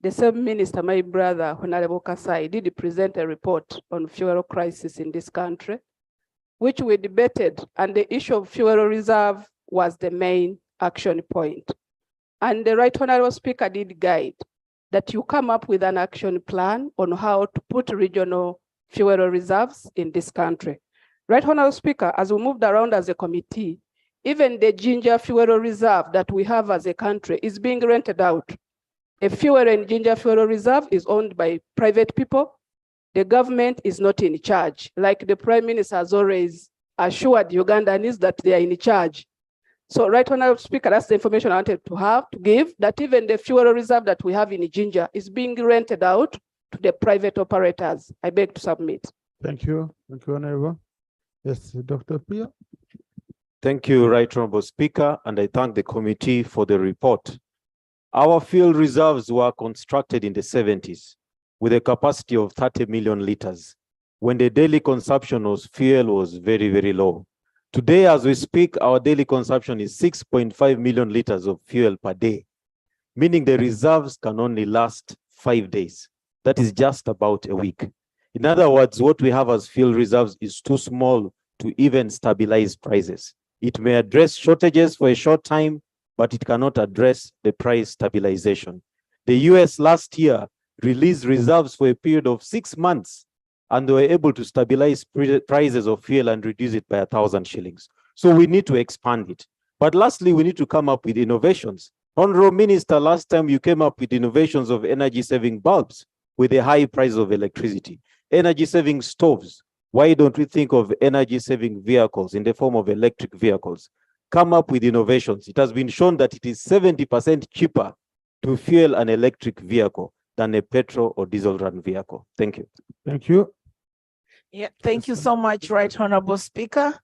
the same minister, my brother, Honorable Kasai, did present a report on fuel crisis in this country, which we debated, and the issue of fuel reserve was the main action point. And the Right Honorable Speaker did guide that you come up with an action plan on how to put regional fuel reserves in this country. Right Honorable Speaker, as we moved around as a committee, even the ginger fuel reserve that we have as a country is being rented out. A fuel and ginger fuel reserve is owned by private people. The government is not in charge. Like the Prime Minister has always assured Ugandans that they are in charge. So Right Honorable Speaker, that's the information I wanted to give, that even the fuel reserve that we have in Ginger is being rented out to the private operators. I beg to submit. Thank you. Thank you, Honorable. Yes, Dr. Pia. Thank you, Right Honorable Speaker, and I thank the committee for the report. Our fuel reserves were constructed in the 70s with a capacity of 30 million liters when the daily consumption of fuel was very, very low. Today, as we speak, our daily consumption is 6.5 million liters of fuel per day, meaning the reserves can only last 5 days. That is just about a week. In other words, what we have as fuel reserves is too small to even stabilize prices. It may address shortages for a short time, but it cannot address the price stabilization. The US last year released reserves for a period of 6 months, and they were able to stabilize prices of fuel and reduce it by 1,000 shillings. So we need to expand it. But lastly, we need to come up with innovations. Honorable Minister, last time you came up with innovations of energy-saving bulbs with a high price of electricity, energy-saving stoves. Why don't we think of energy-saving vehicles in the form of electric vehicles? Come up with innovations. It has been shown that it is 70% cheaper to fuel an electric vehicle than a petrol or diesel run vehicle. Thank you. Thank you. Yeah, thank you so much, Right Honorable Speaker.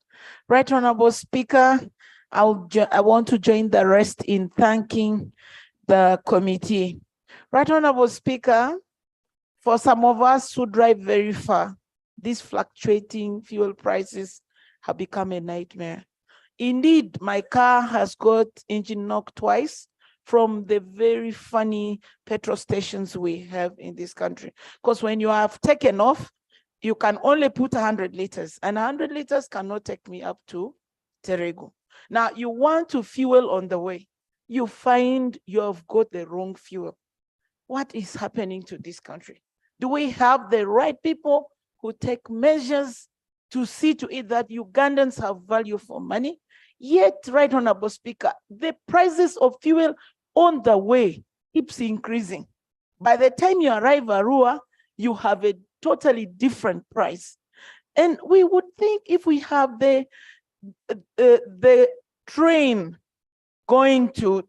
Right Honorable Speaker, I want to join the rest in thanking the committee. Right Honorable Speaker, for some of us who drive very far, these fluctuating fuel prices have become a nightmare. Indeed, my car has got engine knock twice from the very funny petrol stations we have in this country. Because when you have taken off, you can only put 100 liters, and 100 liters cannot take me up to Terego. Now, you want to fuel on the way. You find you have got the wrong fuel. What is happening to this country? Do we have the right people who take measures to see to it that Ugandans have value for money? Yet, Right Honorable Speaker, the prices of fuel on the way keeps increasing. By the time you arrive at Arua, you have a totally different price. And we would think if we have the train going to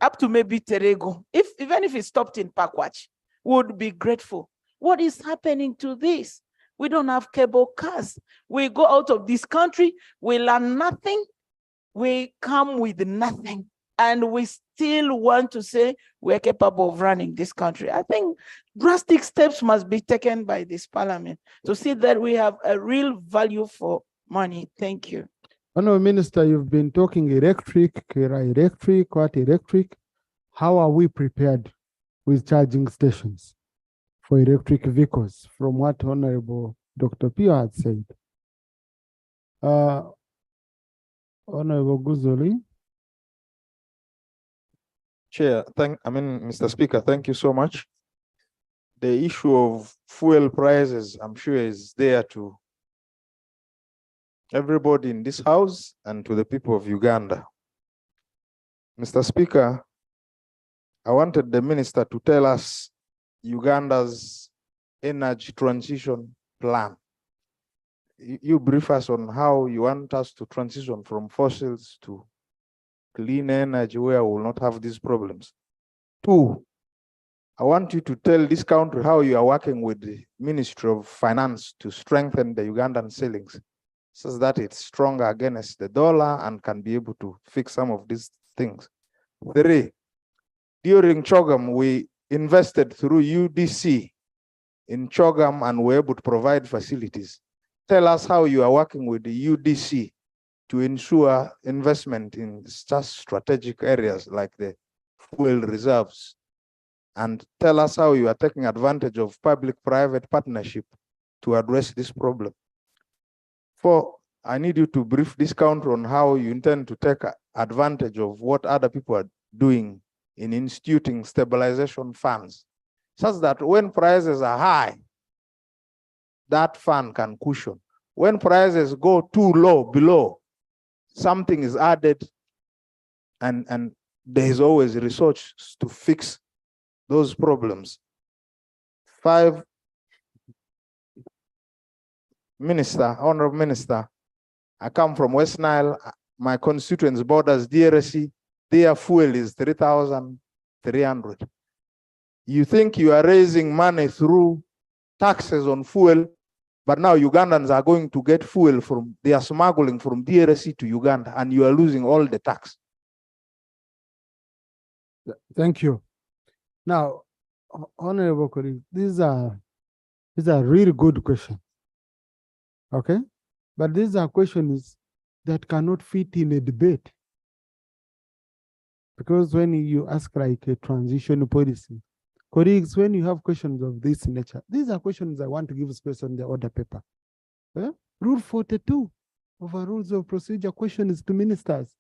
up to maybe Terego, even if it stopped in Pakwach, we would be grateful. What is happening to this? We don't have cable cars. We go out of this country, we learn nothing, we come with nothing, and we still want to say we're capable of running this country. I think drastic steps must be taken by this parliament to see that we have a real value for money. Thank you. Honourable Minister, you've been talking electric, what electric. How are we prepared with charging stations for electric vehicles from what Honourable Dr. Pio had said? Honourable Guzoli. Chair, Mr. Speaker, thank you so much. The issue of fuel prices, I'm sure, is there to everybody in this house and to the people of Uganda. Mr. Speaker, I wanted the minister to tell us Uganda's energy transition plan. You brief us on how you want us to transition from fossils to clean energy where we will not have these problems. Two, I want you to tell this country how you are working with the Ministry of Finance to strengthen the Ugandan shillings so that it's stronger against the dollar and can be able to fix some of these things. Three, during CHOGM, we invested through UDC in CHOGM and were able to provide facilities. Tell us how you are working with the UDC to ensure investment in such strategic areas like the fuel reserves. And tell us how you are taking advantage of public-private partnership to address this problem. Four, I need you to brief this country on how you intend to take advantage of what other people are doing in instituting stabilization funds, such that when prices are high, that fund can cushion. When prices go too low, below, something is added, and there is always research to fix those problems. Five, Minister, Honorable Minister, I come from West Nile. My constituents borders DRC. Their fuel is 3,300. You think you are raising money through taxes on fuel, but now Ugandans are going to get fuel from, they are smuggling from DRC to Uganda, and you are losing all the tax. Thank you. Now, honorable colleagues, these are really good questions. Okay? But these are questions that cannot fit in a debate. Because when you ask like a transition policy, colleagues, when you have questions of this nature, these are questions I want to give space on the order paper. Rule 42 of our rules of procedure questions to ministers.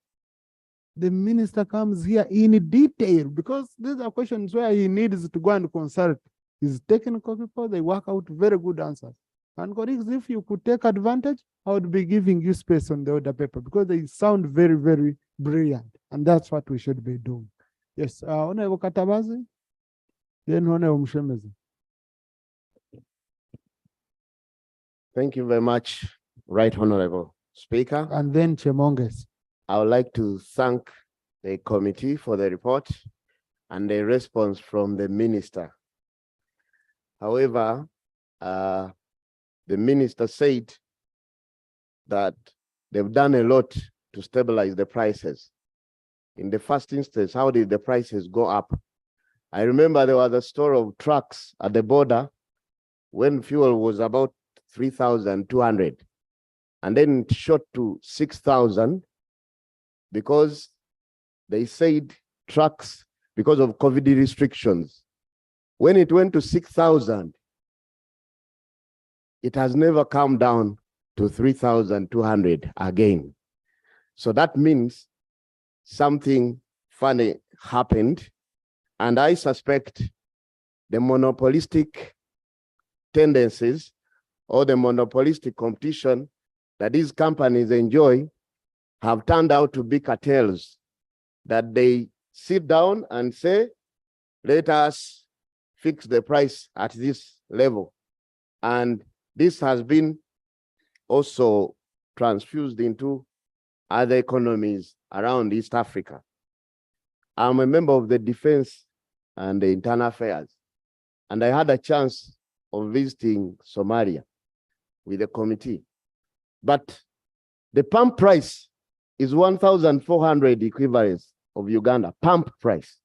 The minister comes here in detail because these are questions where he needs to go and consult his technical people. They work out very good answers. And colleagues, if you could take advantage, I would be giving you space on the order paper because they sound very, very brilliant. And that's what we should be doing. Yes, Honorable Katabazi, then Honorable Mshemezi. Thank you very much, Right Honorable Speaker. And then Chemonges. I would like to thank the committee for the report and the response from the minister. However, the minister said that they've done a lot to stabilize the prices. In the first instance, how did the prices go up? I remember there was a story of trucks at the border when fuel was about 3,200, and then it shot to 6,000 because they said trucks, because of COVID restrictions. When it went to 6,000, it has never come down to 3,200 again. So that means something funny happened. And I suspect the monopolistic tendencies or the monopolistic competition that these companies enjoy have turned out to be cartels, that they sit down and say, let us fix the price at this level. And this has been also transfused into other economies around East Africa. I'm a member of the Defense and the Internal Affairs, and I had a chance of visiting Somalia with the committee. But the pump price is 1,400 equivalents of Uganda, pump price.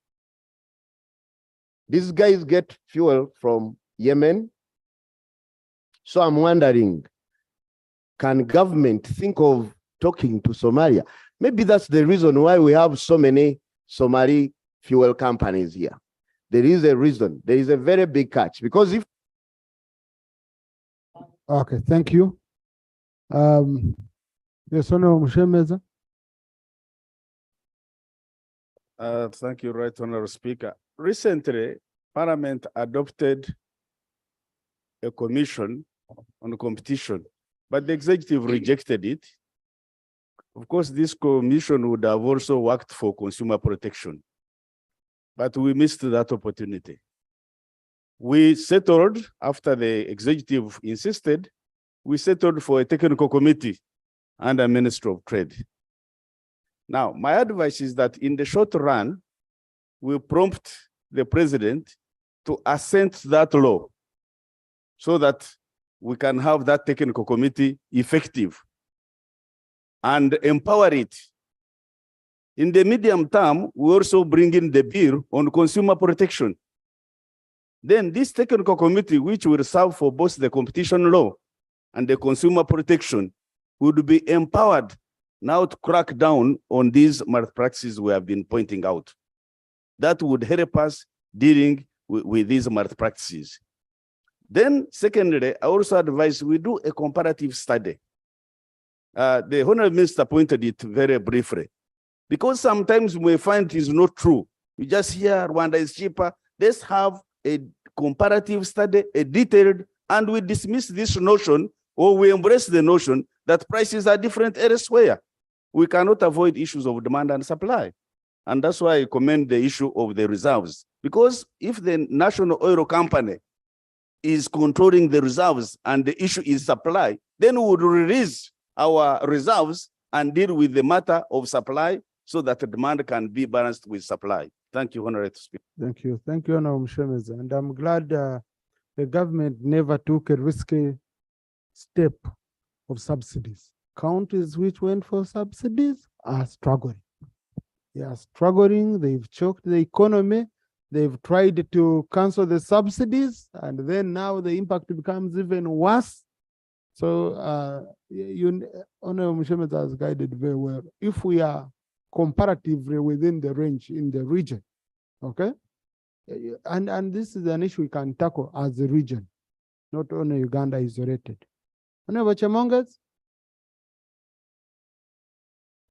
These guys get fuel from Yemen. So I'm wondering, can government think of talking to Somalia? Maybe that's the reason why we have so many Somali fuel companies here. There is a reason. There is a very big catch, because if... Okay, thank you. Yes, Honorable Mshemeza. Thank you, Right Honorable Speaker. Recently, Parliament adopted a commission on competition, but the executive rejected it. Of course, this commission would have also worked for consumer protection, but we missed that opportunity. We settled, after the executive insisted, we settled for a technical committee under Ministry of Trade. Now, my advice is that in the short run, we prompt the president to assent that law so that we can have that technical committee effective and empower it. In the medium term, we also bring in the bill on consumer protection. Then this technical committee, which will serve for both the competition law and the consumer protection, would be empowered now to crack down on these malpractices we have been pointing out. That would help us dealing with these malpractices. Then secondly, I also advise we do a comparative study. The Honorable Minister pointed it very briefly, because sometimes we find it is not true. We just hear Rwanda is cheaper. Let's have a comparative study, a detailed, and we dismiss this notion, or we embrace the notion that prices are different elsewhere. We cannot avoid issues of demand and supply. And that's why I commend the issue of the reserves. Because if the national oil company is controlling the reserves and the issue is supply, then we would release our reserves and deal with the matter of supply so that the demand can be balanced with supply. Thank you, Honorable Speaker. Thank you. Thank you, Honorable Mshemeza. And I'm glad the government never took a risky step of subsidies. Counties which went for subsidies are struggling. They are struggling. They've choked the economy. They've tried to cancel the subsidies, and then now the impact becomes even worse. So Honorable Mshemeza has guided very well. If we are comparatively within the range in the region, okay? And this is an issue we can tackle as a region, not only Uganda isolated. Honorable Chemongas?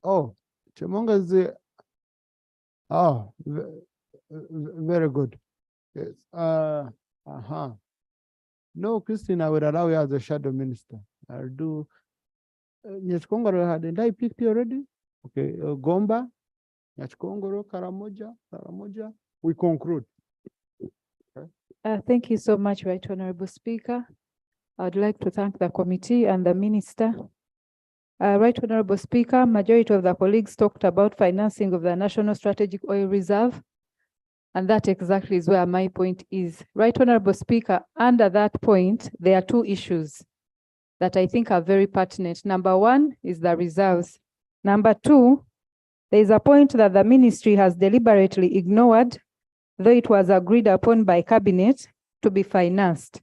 Oh, Chemongas, oh, very good. Yes. No, Christine, I would allow you as a shadow minister. I'll do. Nyachkongoro, hadn't I picked you already? Okay, Gomba, Nyachkongoro, Karamoja. We conclude. Okay. Thank you so much, Right Honorable Speaker. I'd like to thank the committee and the minister. Right Honorable Speaker, majority of the colleagues talked about financing of the National Strategic Oil Reserve. And that exactly is where my point is. Right Honorable Speaker, under that point, there are two issues that I think are very pertinent. Number one is the reserves. Number two, there is a point that the ministry has deliberately ignored, though it was agreed upon by cabinet to be financed.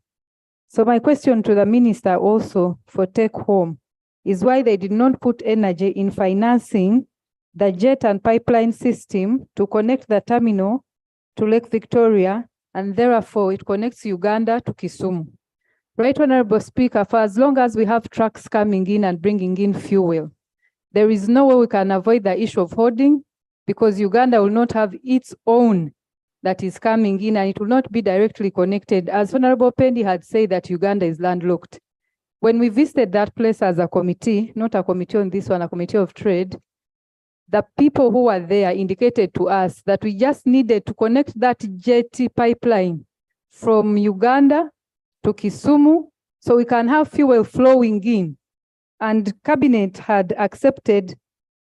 So my question to the minister also for take home is why they did not put energy in financing the jet and pipeline system to connect the terminal to Lake Victoria, and therefore it connects Uganda to Kisumu. Right Honorable Speaker, for as long as we have trucks coming in and bringing in fuel, there is no way we can avoid the issue of hoarding, because Uganda will not have its own that is coming in, and it will not be directly connected. As Honorable Pendi had said that Uganda is landlocked. When we visited that place as a committee, not a committee on this one, a committee of trade, the people who were there indicated to us that we just needed to connect that jetty pipeline from Uganda to Kisumu so we can have fuel flowing in. And cabinet had accepted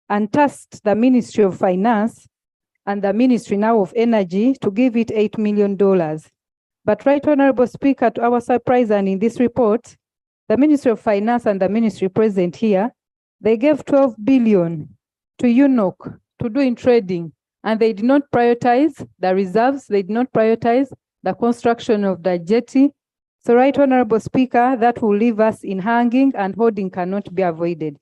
and tasked the Ministry of Finance and the Ministry now of Energy to give it $8 million. But Right Honorable Speaker, to our surprise and in this report, the Ministry of Finance and the ministry present here, they gave 12 billion to UNOC to do in trading, and they did not prioritize the reserves, they did not prioritize the construction of the jetty. So Right Honorable Speaker, that will leave us in hanging, and hoarding cannot be avoided.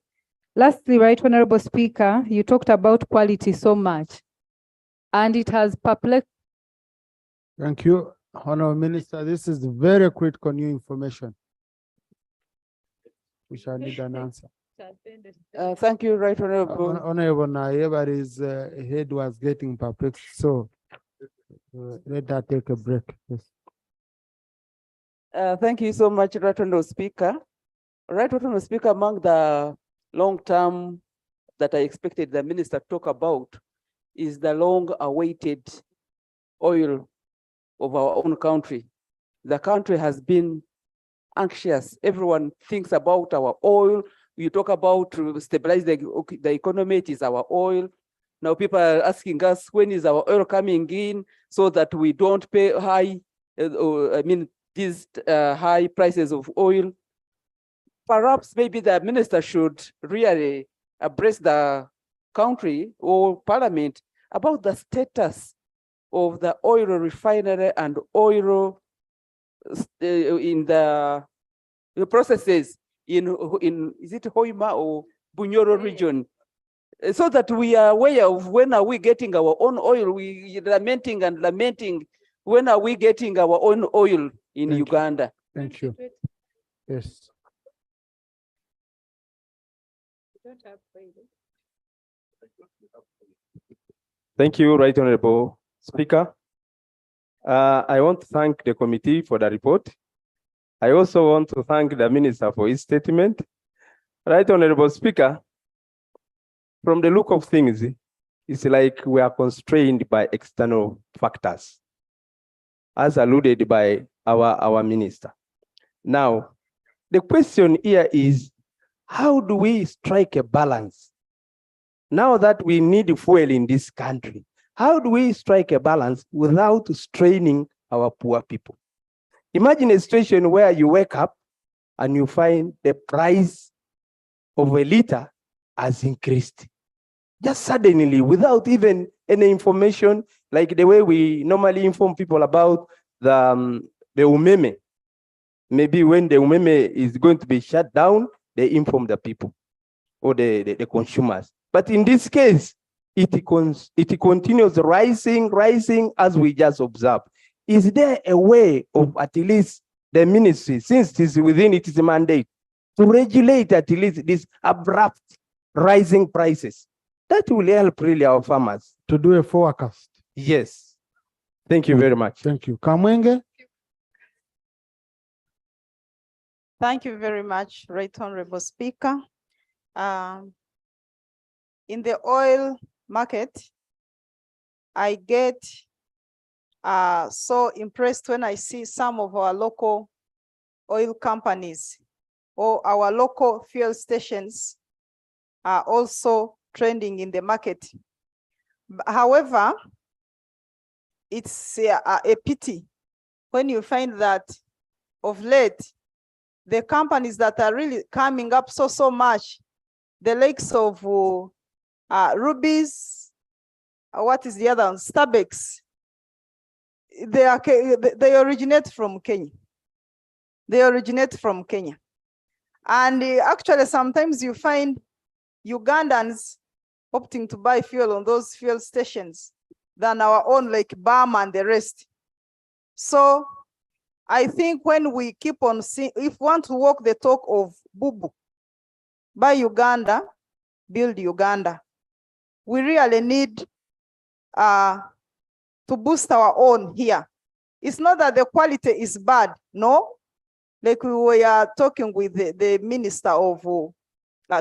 Lastly, Right Honorable Speaker, you talked about quality so much, and it has perplexed. Thank you, Honorable Minister. This is very critical new information. We shall need an answer. Thank you, Right Honorable. Honorable Nayeba's head was getting perplexed, so let her take a break. Yes. Thank you so much, Right Honorable Speaker. Right Honorable Speaker, among the long-term that I expected the minister to talk about is the long-awaited oil of our own country. The country has been anxious. Everyone thinks about our oil. you talk about to stabilize the economy, it is our oil. Now people are asking us, when is our oil coming in so that we don't pay these high prices of oil? Perhaps maybe the minister should really address the country or parliament about the status of the oil refinery and oil in the processes in is it Hoima or Bunyoro region, so that we are aware of when are we getting our own oil. We lamenting and lamenting, when are we getting our own oil in Uganda? Thank you. Yes. Thank you, Right Honorable Speaker. I want to thank the committee for the report. I also want to thank the Minister for his statement. Right Honorable Speaker, from the look of things, it's like we are constrained by external factors, as alluded by our minister. Now, the question here is, how do we strike a balance? Now that we need fuel in this country, how do we strike a balance without straining our poor people? Imagine a situation where you wake up and you find the price of a liter has increased. Just suddenly, without even any information, like the way we normally inform people about the umeme. Maybe when the umeme is going to be shut down, they inform the people or the consumers. But in this case, it continues rising as we just observed. Is there a way of at least the ministry, since it is within its mandate, to regulate at least these abrupt rising prices? That will help really our farmers. To do a forecast. Yes. Thank you very much. Thank you. Kamwenge? Thank you very much, Right Honorable Speaker. In the oil market, I get so impressed when I see some of our local oil companies or our local fuel stations are also trending in the market. However, it's a pity when you find that of late, the companies that are really coming up so much, the likes of Rubies, what is the other one? Starbucks, they originate from Kenya. They originate from Kenya. And actually, sometimes you find Ugandans opting to buy fuel on those fuel stations than our own, like BAM and the rest. So I think when we keep on seeing, if we want to walk the talk of Bubu, buy Uganda, build Uganda, we really need to boost our own here. It's not that the quality is bad, no. Like we were talking with the Minister of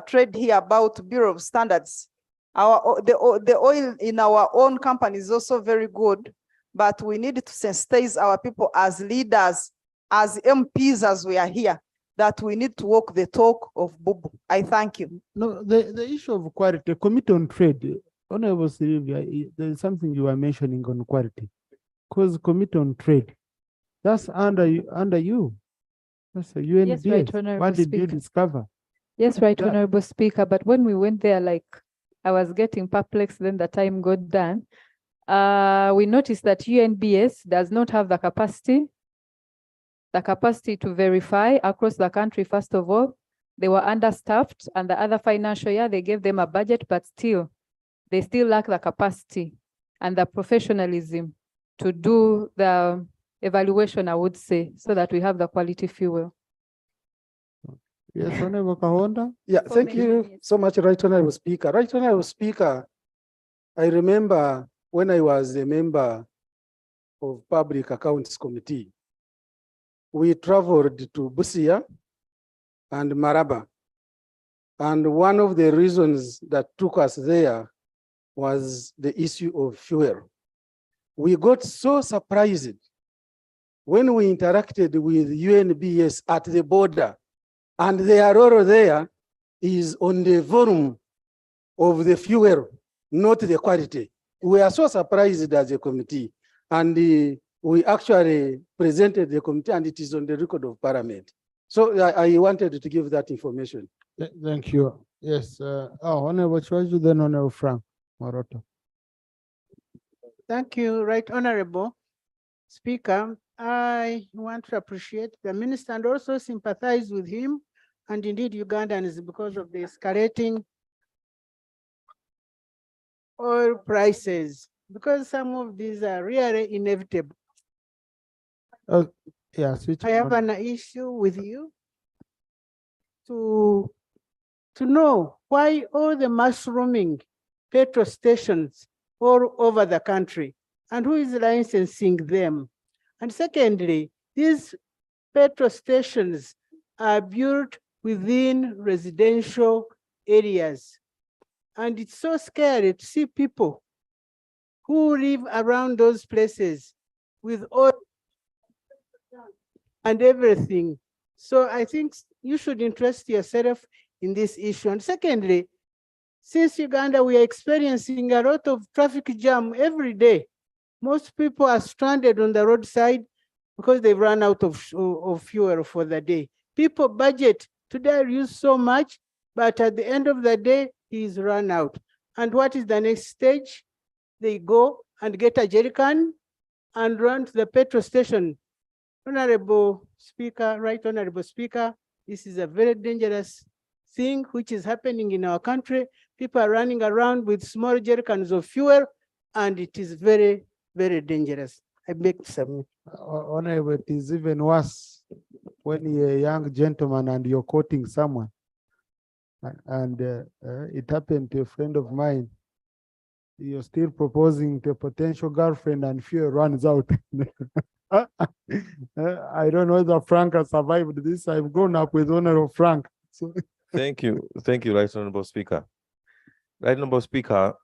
Trade here about Bureau of Standards. The oil in our own company is also very good, but we need to sensitize our people as leaders, as MPs, as we are here, that we need to walk the talk of Bubu. I thank you. No, the issue of quality, Committee on Trade, Honorable Sylvia, there is something you are mentioning on quality. Because Committee on Trade, that's under you. That's a UNDS. Yes, right, Honorable What did you Speaker. discover? Yes, right, Honorable Speaker. But when we went there, like I was getting perplexed, then the time got done. We noticed that UNBS does not have the capacity to verify across the country. First of all, they were understaffed, and the other financial year, they gave them a budget, but still, they still lack the capacity and the professionalism to do the evaluation, I would say, so that we have the quality fuel. Yes, Honorable Kahonda. Yeah, thank you so much, Right Honorable Speaker. Right Honorable Speaker, I remember when I was a member of Public Accounts Committee, we traveled to Busia and Maraba. And one of the reasons that took us there was the issue of fuel. We got so surprised when we interacted with UNBS at the border, and they are all there, is on the volume of the fuel, not the quality. We are so surprised as a committee, and we actually presented the committee, and it is on the record of Parliament. So I wanted to give that information. Thank you. Yes. Honorable Chwaju, then Honorable Frank Maroto. Thank you, Right Honorable Speaker. I want to appreciate the minister and also sympathize with him and indeed Ugandans because of the escalating oil prices, because some of these are really inevitable. Yes. I have an issue with you to know why all the mushrooming petrol stations all over the country and who is licensing them. And secondly, these petrol stations are built within residential areas. And it's so scary to see people who live around those places with oil and everything. So I think you should interest yourself in this issue. And secondly, since Uganda, we are experiencing a lot of traffic jam every day. Most people are stranded on the roadside because they've run out of fuel for the day. People budget, today I use so much, but at the end of the day, he's run out. And what is the next stage? They go and get a jerry can and run to the petrol station. Honorable Speaker, Right Honorable Speaker, this is a very dangerous thing which is happening in our country. People are running around with small jerry cans of fuel, and it is very, very dangerous. I beg to submit. Honorable, it is even worse when you're a young gentleman and you're courting someone. And it happened to a friend of mine. You're still proposing to a potential girlfriend and fuel runs out. I don't know whether Frank has survived this. I've grown up with Honorable Frank. So. Thank you, Right Honorable Speaker. Right Honorable Speaker,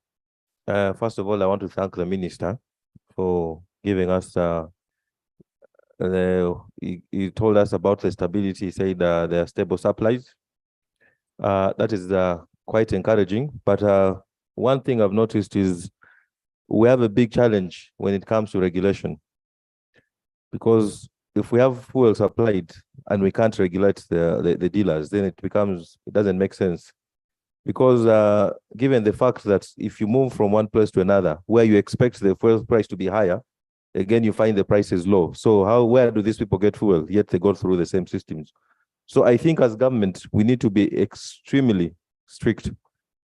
first of all, I want to thank the Minister for giving us, he told us about the stability, he said there are stable supplies. That is quite encouraging, but one thing I've noticed is we have a big challenge when it comes to regulation. Because if we have fuel supplied and we can't regulate the dealers, then it doesn't make sense. Because given the fact that if you move from one place to another, where you expect the fuel price to be higher, again, you find the price is low. So where do these people get fuel? Yet they go through the same systems. So I think as government, we need to be extremely strict,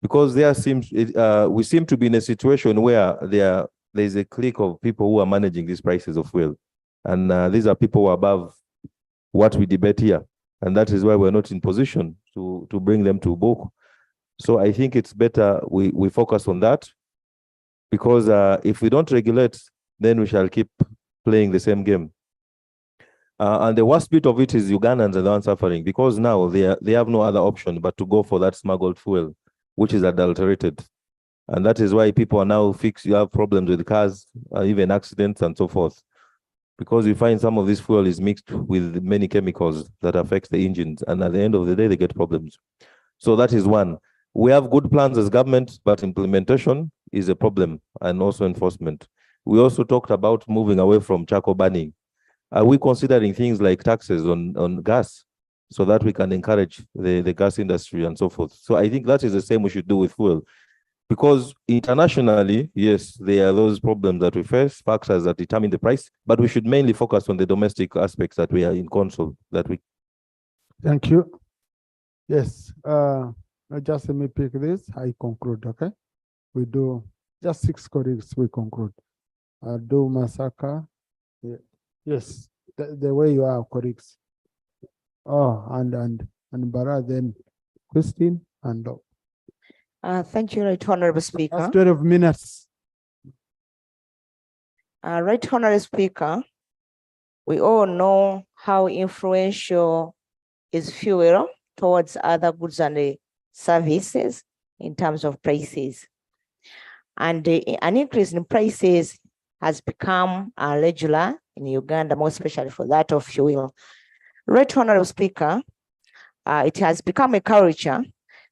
because we seem to be in a situation where there's a clique of people who are managing these prices of fuel. And these are people who are above what we debate here. And that is why we're not in position to bring them to book. So I think it's better we focus on that, because if we don't regulate, then we shall keep playing the same game. And the worst bit of it is Ugandans are the ones suffering, because now they have no other option but to go for that smuggled fuel, which is adulterated. And that is why people are now you have problems with cars, even accidents and so forth. Because you find some of this fuel is mixed with many chemicals that affect the engines, and at the end of the day, they get problems. So that is one. We have good plans as government, but implementation is a problem, and also enforcement. We also talked about moving away from charcoal burning. Are we considering things like taxes on gas so that we can encourage the gas industry and so forth? So I think that is the same we should do with fuel. Because internationally, yes, there are those problems that we face, factors that determine the price, but we should mainly focus on the domestic aspects that we are in control. Thank you. Yes, just let me pick this. I conclude, okay? We do just 6 colleagues, we conclude. Do Masaka. Yeah. Yes, the way you are, colleagues. Oh, and Bara, then Christine and Thank you, Right Honorable Speaker. That's 12 minutes. Right Honorable Speaker, we all know how influential is fuel towards other goods and services in terms of prices. And an increase in prices has become regular in Uganda, more especially for that of fuel. Right Honorable Speaker, it has become a culture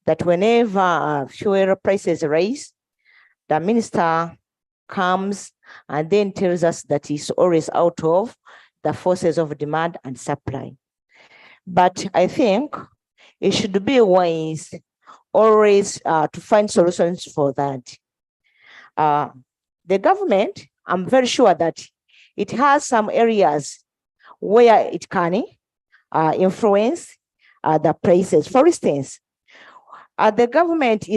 that whenever fuel prices rise, the minister comes and then tells us that he's always out of the forces of demand and supply. But I think it should be wise always to find solutions for that. The government, I'm very sure that it has some areas where it can influence the prices. For instance, the government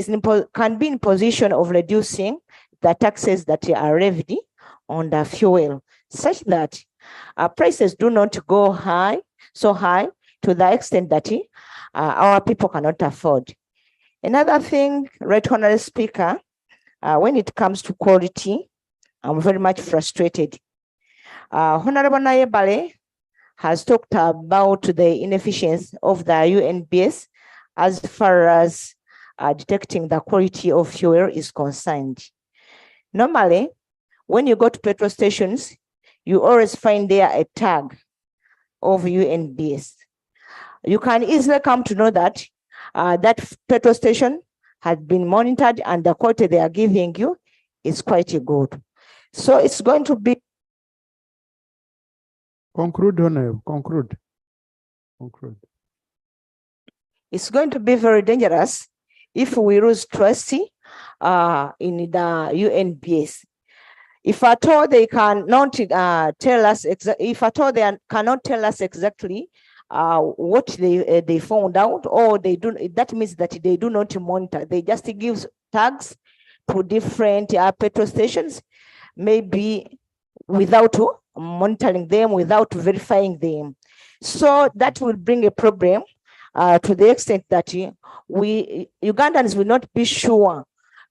can be in position of reducing the taxes that are levied on the fuel, such that prices do not go so high to the extent that our people cannot afford. Another thing, Right Honourable Speaker, when it comes to quality, I'm very much frustrated. Honourable Nayebale has talked about the inefficiency of the UNBS as far as detecting the quality of fuel is concerned. Normally, when you go to petrol stations, you always find there a tag of UNBS. You can easily come to know that that petrol station has been monitored and the quality they are giving you is quite good. So it's going to be. Conclude, Honorable, conclude. It's going to be very dangerous if we lose trust in the UNBS. If at all they cannot tell us, if at all they cannot tell us exactly what they found out, or they do, that means that they do not monitor. They just give tags to different petrol stations, maybe without monitoring them, without verifying them. So that will bring a problem to the extent that we Ugandans will not be sure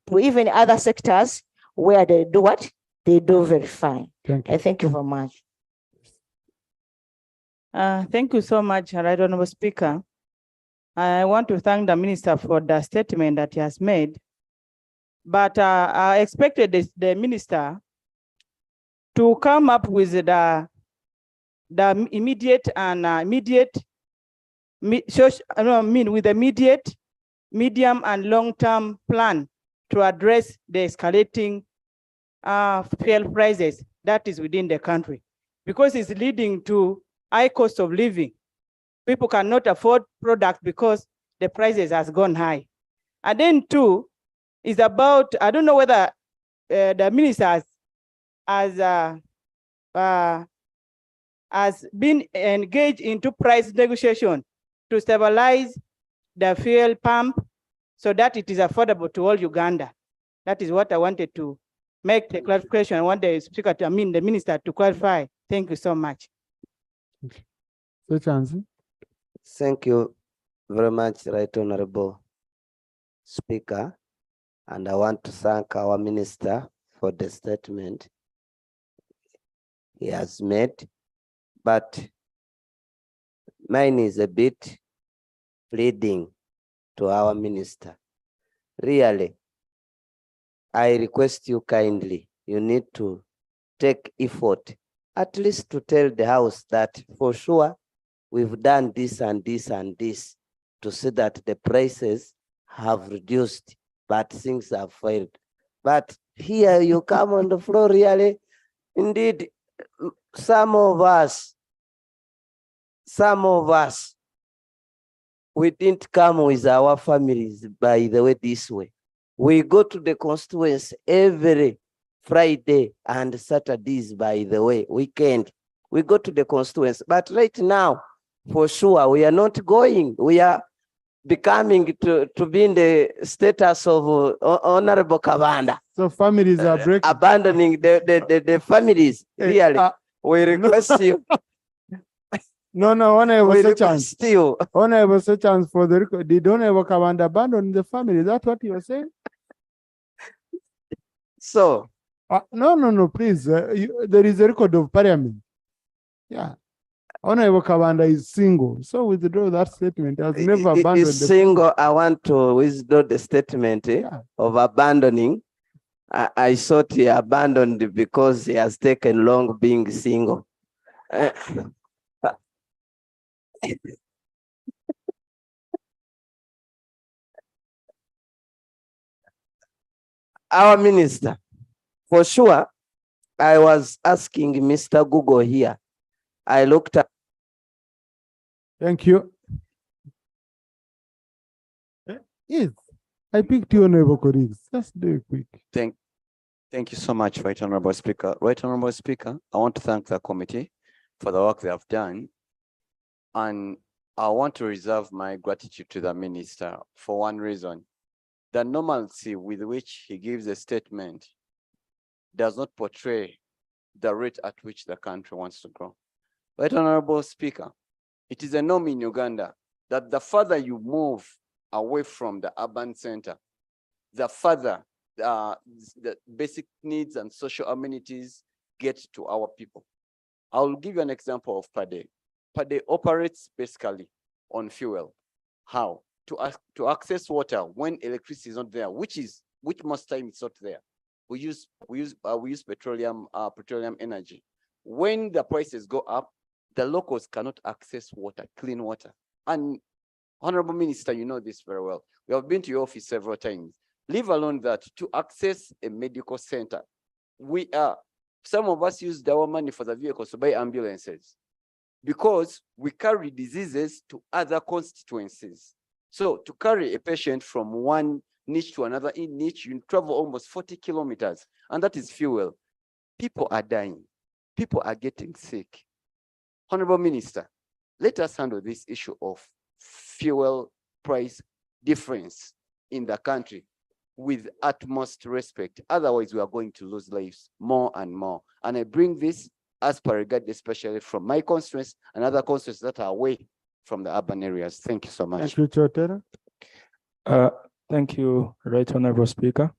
to even other sectors where they do what? They do verify. Thank you. I thank you very much. Thank you so much, Right Honourable Speaker. I want to thank the Minister for the statement that he has made. But I expected the Minister to come up with the immediate and with immediate, medium and long-term plan to address the escalating fuel prices that is within the country, because it's leading to high cost of living. People cannot afford products because the prices has gone high. And then two is about, I don't know whether the minister has been engaged into price negotiation to stabilize the fuel pump so that it is affordable to all Uganda. That is what I wanted to make the clarification. I want the speaker to, the minister to clarify. Thank you so much. Thank you very much, Right Honourable Speaker. And I want to thank our minister for the statement he has made. But mine is a bit pleading to our minister. Really, I request you kindly, you need to take effort, at least to tell the House that for sure we've done this and this and this to see that the prices have reduced, but things have failed. But here you come on the floor, really, indeed, some of us, we didn't come with our families, by the way, this way. We go to the constituents every Friday and Saturdays, by the way, weekend. We go to the constituents, but right now, for sure, we are not going. We are becoming to be in the status of Honorable Kavanda. So families are breaking. Abandoning the families, really. We request you. No, Honourable We chance. request you. Honourable chance for the record. Did Honourable Kavanda abandon the family? Is that what you are saying? So. No, please. There is a record of parliament. Yeah. Honourable Kavanda is single. So withdraw that statement. Has never abandoned Is single. I want to withdraw the statement of abandoning. I thought he abandoned because he has taken long being single. our minister, for sure, I was asking Mr. Google here. I looked at. Thank you. Yes, I picked you, honorable colleagues. Just do it quick. Thank you so much, Right Honorable Speaker. Right Honorable Speaker, I want to thank the committee for the work they have done. And I want to reserve my gratitude to the minister for one reason. The normalcy with which he gives a statement does not portray the rate at which the country wants to grow. Right Honorable Speaker, it is a norm in Uganda that the further you move away from the urban center, the further the basic needs and social amenities get to our people. I'll give you an example of Pade. Pade operates basically on fuel. How? To access water when electricity is not there, which most time it's not there. We use petroleum energy. When the prices go up, the locals cannot access water, clean water. And Honorable Minister, you know this very well. We have been to your office several times. Leave alone that to access a medical center, some of us used our money for the vehicles to buy ambulances because we carry diseases to other constituencies. So to carry a patient from one niche to another niche, you travel almost 40 kilometers, and that is fuel. People are dying. People are getting sick. Honorable Minister, let us handle this issue of fuel price difference in the country with utmost respect. Otherwise, we are going to lose lives more and more. And I bring this as per regard, especially from my constituents and other constituents that are away from the urban areas. Thank you so much. Thank you, Chotera. Thank you, Right Honorable Speaker.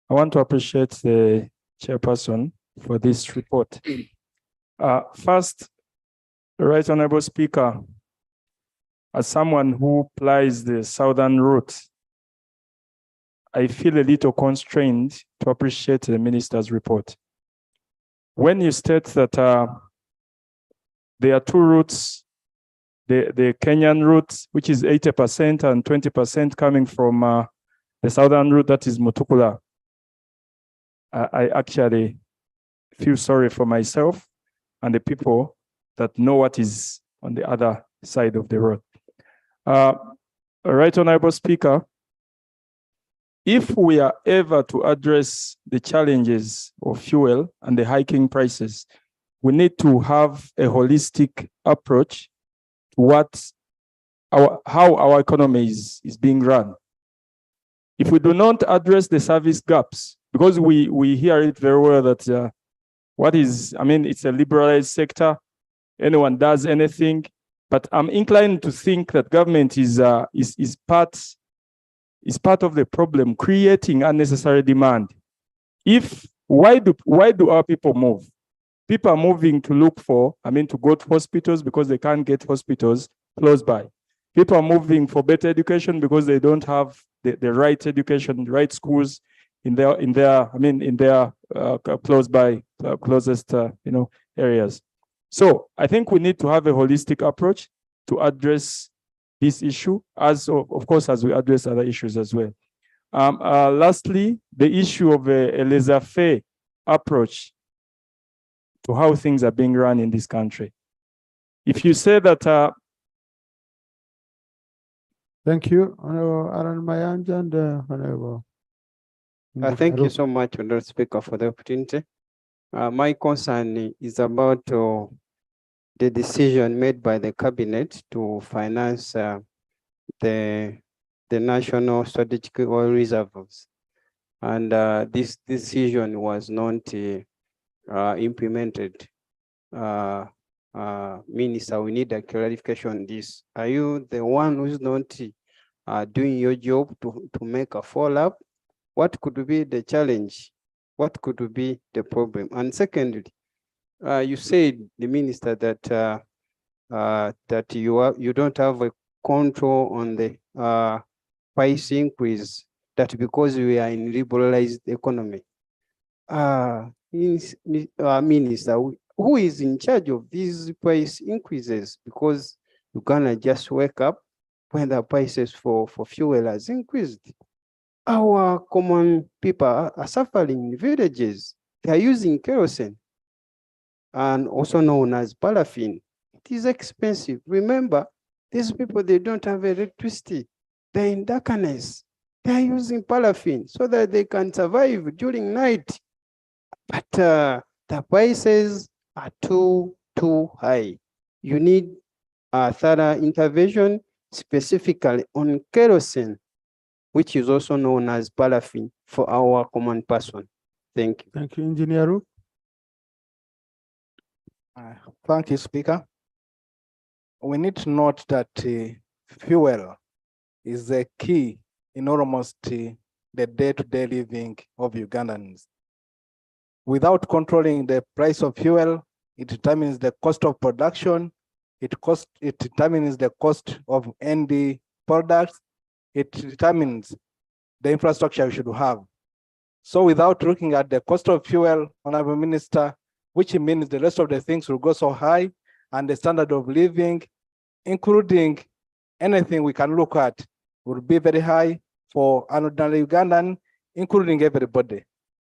I want to appreciate the chairperson for this report. First, Right Honorable Speaker, as someone who plies the southern route, I feel a little constrained to appreciate the minister's report. When you state that there are two routes, the Kenyan route, which is 80% and 20% coming from the southern route, that is Mutukula, I actually feel sorry for myself and the people that know what is on the other side of the road. Right Honorable Speaker, if we are ever to address the challenges of fuel and the hiking prices, we need to have a holistic approach to how our economy is being run. If we do not address the service gaps, because we hear it very well that it's a liberalized sector, anyone does anything, but I'm inclined to think that government is part of the problem, creating unnecessary demand. Why do our people move? People are moving to look for, to go to hospitals because they can't get hospitals close by. People are moving for better education because they don't have the right education, the right schools in their close by, closest areas. So I think we need to have a holistic approach to address this issue, of course, as we address other issues as well. Lastly, the issue of a laissez-faire approach to how things are being run in this country. If you say that... Thank you, Honorable Aaron Mayanja and Honorable. Thank you so much, Honorable Speaker, for the opportunity. My concern is about the decision made by the cabinet to finance the national strategic oil reserves. And this decision was not implemented. Minister, we need a clarification on this. Are you the one who's not doing your job to make a follow-up? What could be the challenge? What could be the problem? And secondly, you said, the minister, that that you don't have a control on the price increase, that because we are in liberalized economy. Minister, who is in charge of these price increases? Because you cannot just wake up when the prices for fuel has increased. our common people are suffering in villages. They are using kerosene and also known as paraffin. It is expensive. Remember, these people, they don't have electricity. They're in darkness. They're using paraffin so that they can survive during night. But the prices are too high. You need a thorough intervention specifically on kerosene, which is also known as paraffin for our common person. Thank you. Thank you, Engineer Rook. Thank you, Speaker. We need to note that fuel is the key in almost the day-to-day living of Ugandans. Without controlling the price of fuel, it determines the cost of production, it determines the cost of end products, it determines the infrastructure we should have. So without looking at the cost of fuel, Honorable Minister, which means the rest of the things will go so high, and the standard of living, including anything we can look at, will be very high for an ordinary Ugandan, including everybody.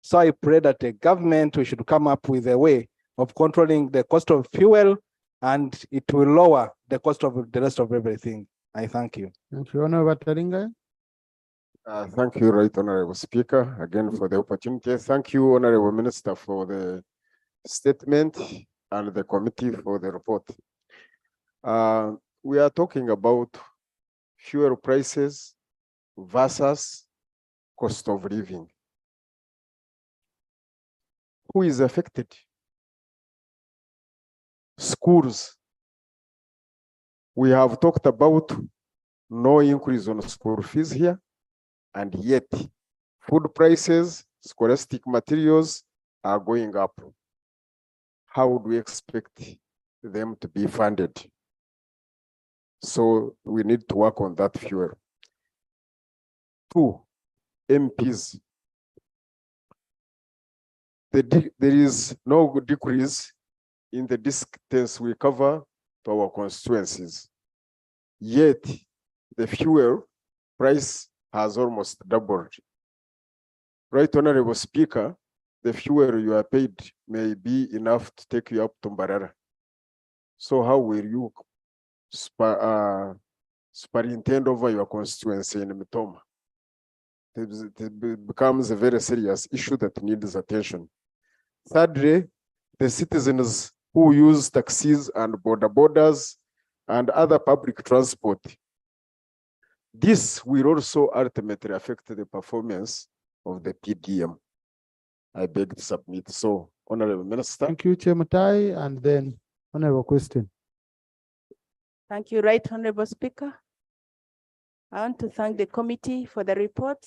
So I pray that the government, we should come up with a way of controlling the cost of fuel, and it will lower the cost of the rest of everything. I thank you. Thank you, Honorable Taringa. Thank you, Right Honorable Speaker, again for the opportunity. Thank you, Honorable Minister, for the statement and the committee for the report. We are talking about fuel prices versus cost of living. Who is affected? Schools. We have talked about no increase on school fees here, and yet food prices, scholastic materials are going up. How would we expect them to be funded? So we need to work on that fuel. 2, MPs. There is no decrease in the distance we cover to our constituencies. Yet the fuel price has almost doubled. Right Honorable Speaker, the fuel you are paid may be enough to take you up to Mbarara. So how will you superintend over your constituency in Mitoma? It becomes a very serious issue that needs attention. Thirdly, the citizens who use taxis and border borders and other public transport. This will also ultimately affect the performance of the PDM. I beg to submit. So, Honorable Minister. Thank you, Chair Mutai, and then Honorable question. Thank you, Right Honorable Speaker. I want to thank the committee for the report.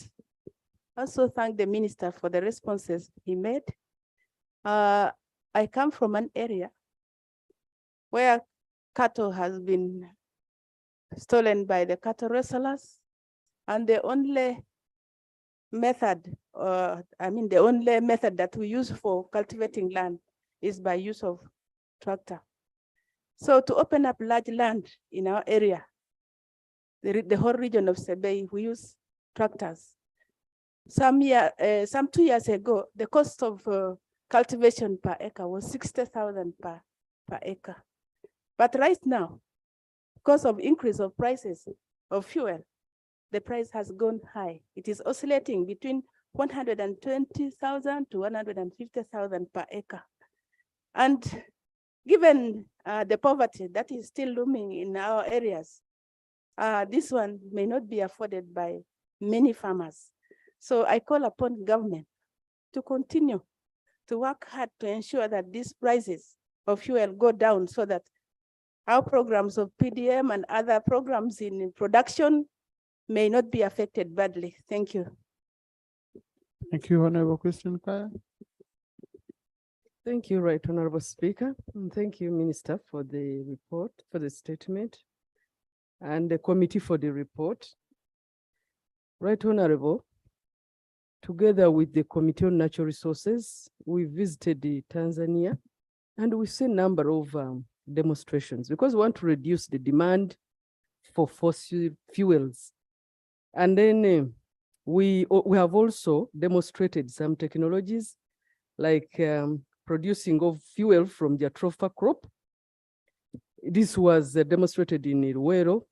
Also thank the minister for the responses he made. I come from an area where cattle has been stolen by the cattle rustlers, and the only method, the only method that we use for cultivating land is by use of tractor. So to open up large land in our area, the whole region of Sebei, we use tractors. Some 2 years ago, the cost of cultivation per acre was 60,000 per acre. But right now, because of increase of prices of fuel, the price has gone high. It is oscillating between 120,000 to 150,000 per acre. And given the poverty that is still looming in our areas, this one may not be afforded by many farmers. So I call upon government to continue to work hard to ensure that these prices of fuel go down so that our programs of PDM and other programs in production may not be affected badly. Thank you. Thank you, Honorable Question Kaya. Thank you, Right Honorable Speaker. And thank you, Minister, for the report, for the statement, and the committee for the report. Right Honorable, together with the Committee on Natural Resources, we visited Tanzania, and we see a number of demonstrations because we want to reduce the demand for fossil fuels. And then We have also demonstrated some technologies like producing of fuel from the jatropha crop. This was demonstrated in Iruero,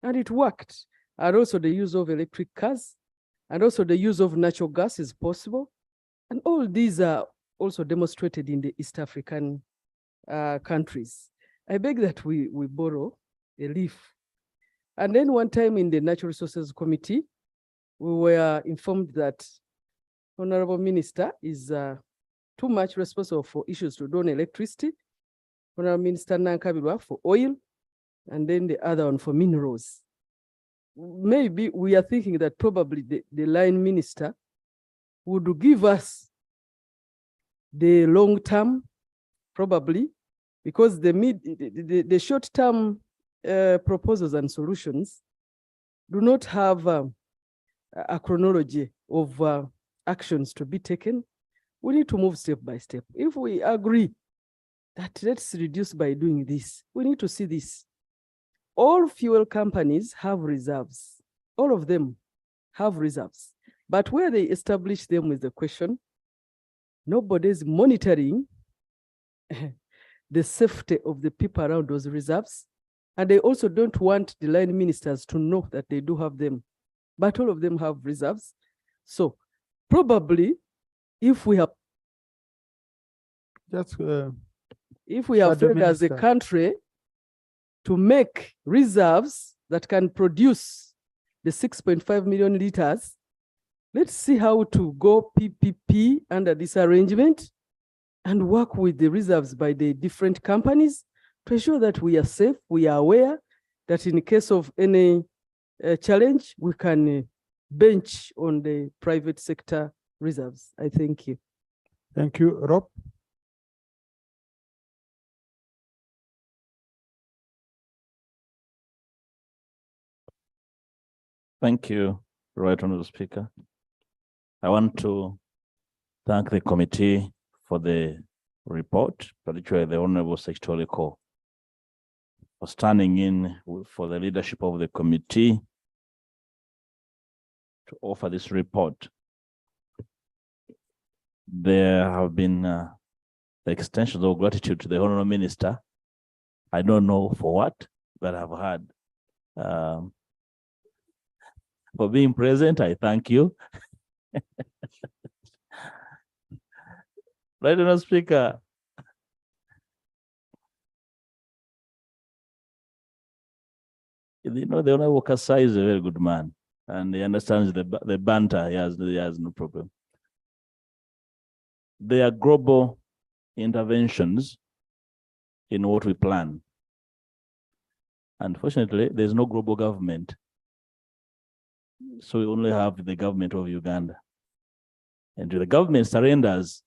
and it worked. And also the use of electric cars, and also the use of natural gas is possible. And all these are also demonstrated in the East African countries. I beg that we borrow a leaf. And then one time in the Natural Resources Committee, we were informed that Honorable Minister is too much responsible for issues to do on electricity, Honorable Minister Nankabirwa for oil, and then the other one for minerals. Maybe we are thinking that probably the line minister would give us the long term, probably, because the short term proposals and solutions do not have a chronology of actions to be taken. We need to move step by step. If we agree that let's reduce by doing this, we need to see this. All fuel companies have reserves. All of them have reserves. But where they establish them is the question. Nobody's monitoring the safety of the people around those reserves. And they also don't want the line ministers to know that they do have them. But all of them have reserves. So probably if we have failed as a country to make reserves that can produce the 6.5 million liters, let's see how to go PPP under this arrangement and work with the reserves by the different companies to ensure that we are safe, we are aware that in case of any challenge, we can bench on the private sector reserves. I thank you. Thank you, Rob. Thank you, Right Honourable Speaker. I want to thank the committee for the report, particularly the Honourable Secretary for standing in for the leadership of the committee to offer this report. There have been extensions of gratitude to the Honourable Minister. I don't know for what, but I've had. For being present, I thank you. Right, Honourable Speaker. You know, the Honourable Kasai is a very good man, and he understands the banter. He has no problem. There are global interventions in what we plan. Unfortunately, there's no global government. So we only have the government of Uganda. And if the government surrenders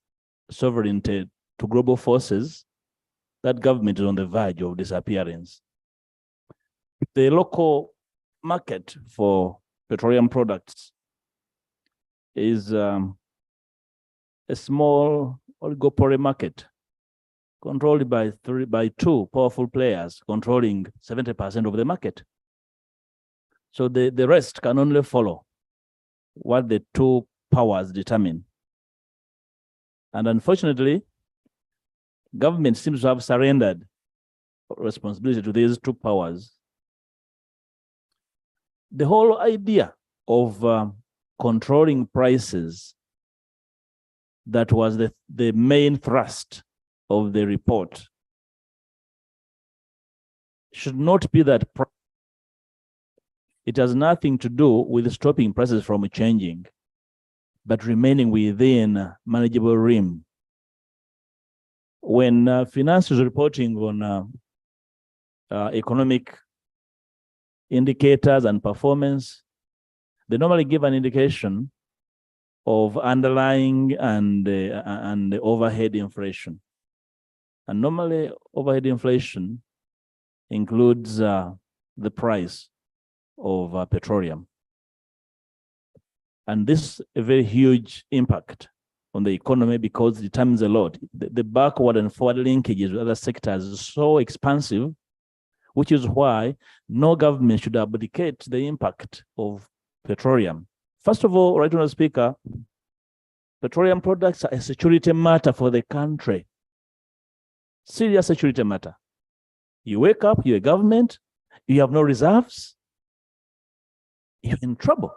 sovereignty to global forces, that government is on the verge of disappearance. The local market for petroleum products is a small oligopoly market controlled by two powerful players controlling 70% of the market. So the rest can only follow what the two powers determine. And unfortunately, government seems to have surrendered responsibility to these two powers. The whole idea of controlling prices, that was the main thrust of the report, should not be that. It has nothing to do with stopping prices from changing, but remaining within manageable realm. When finance is reporting on economic indicators and performance, they normally give an indication of underlying and overhead inflation. And normally overhead inflation includes the price of petroleum. And this is a very huge impact on the economy because it determines a lot. The backward and forward linkages with other sectors is so expansive, which is why no government should abdicate the impact of petroleum First of all, Right Honourable Speaker, petroleum products are a security matter for the country. Serious security matter. You wake up, you're a government, you have no reserves, you're in trouble.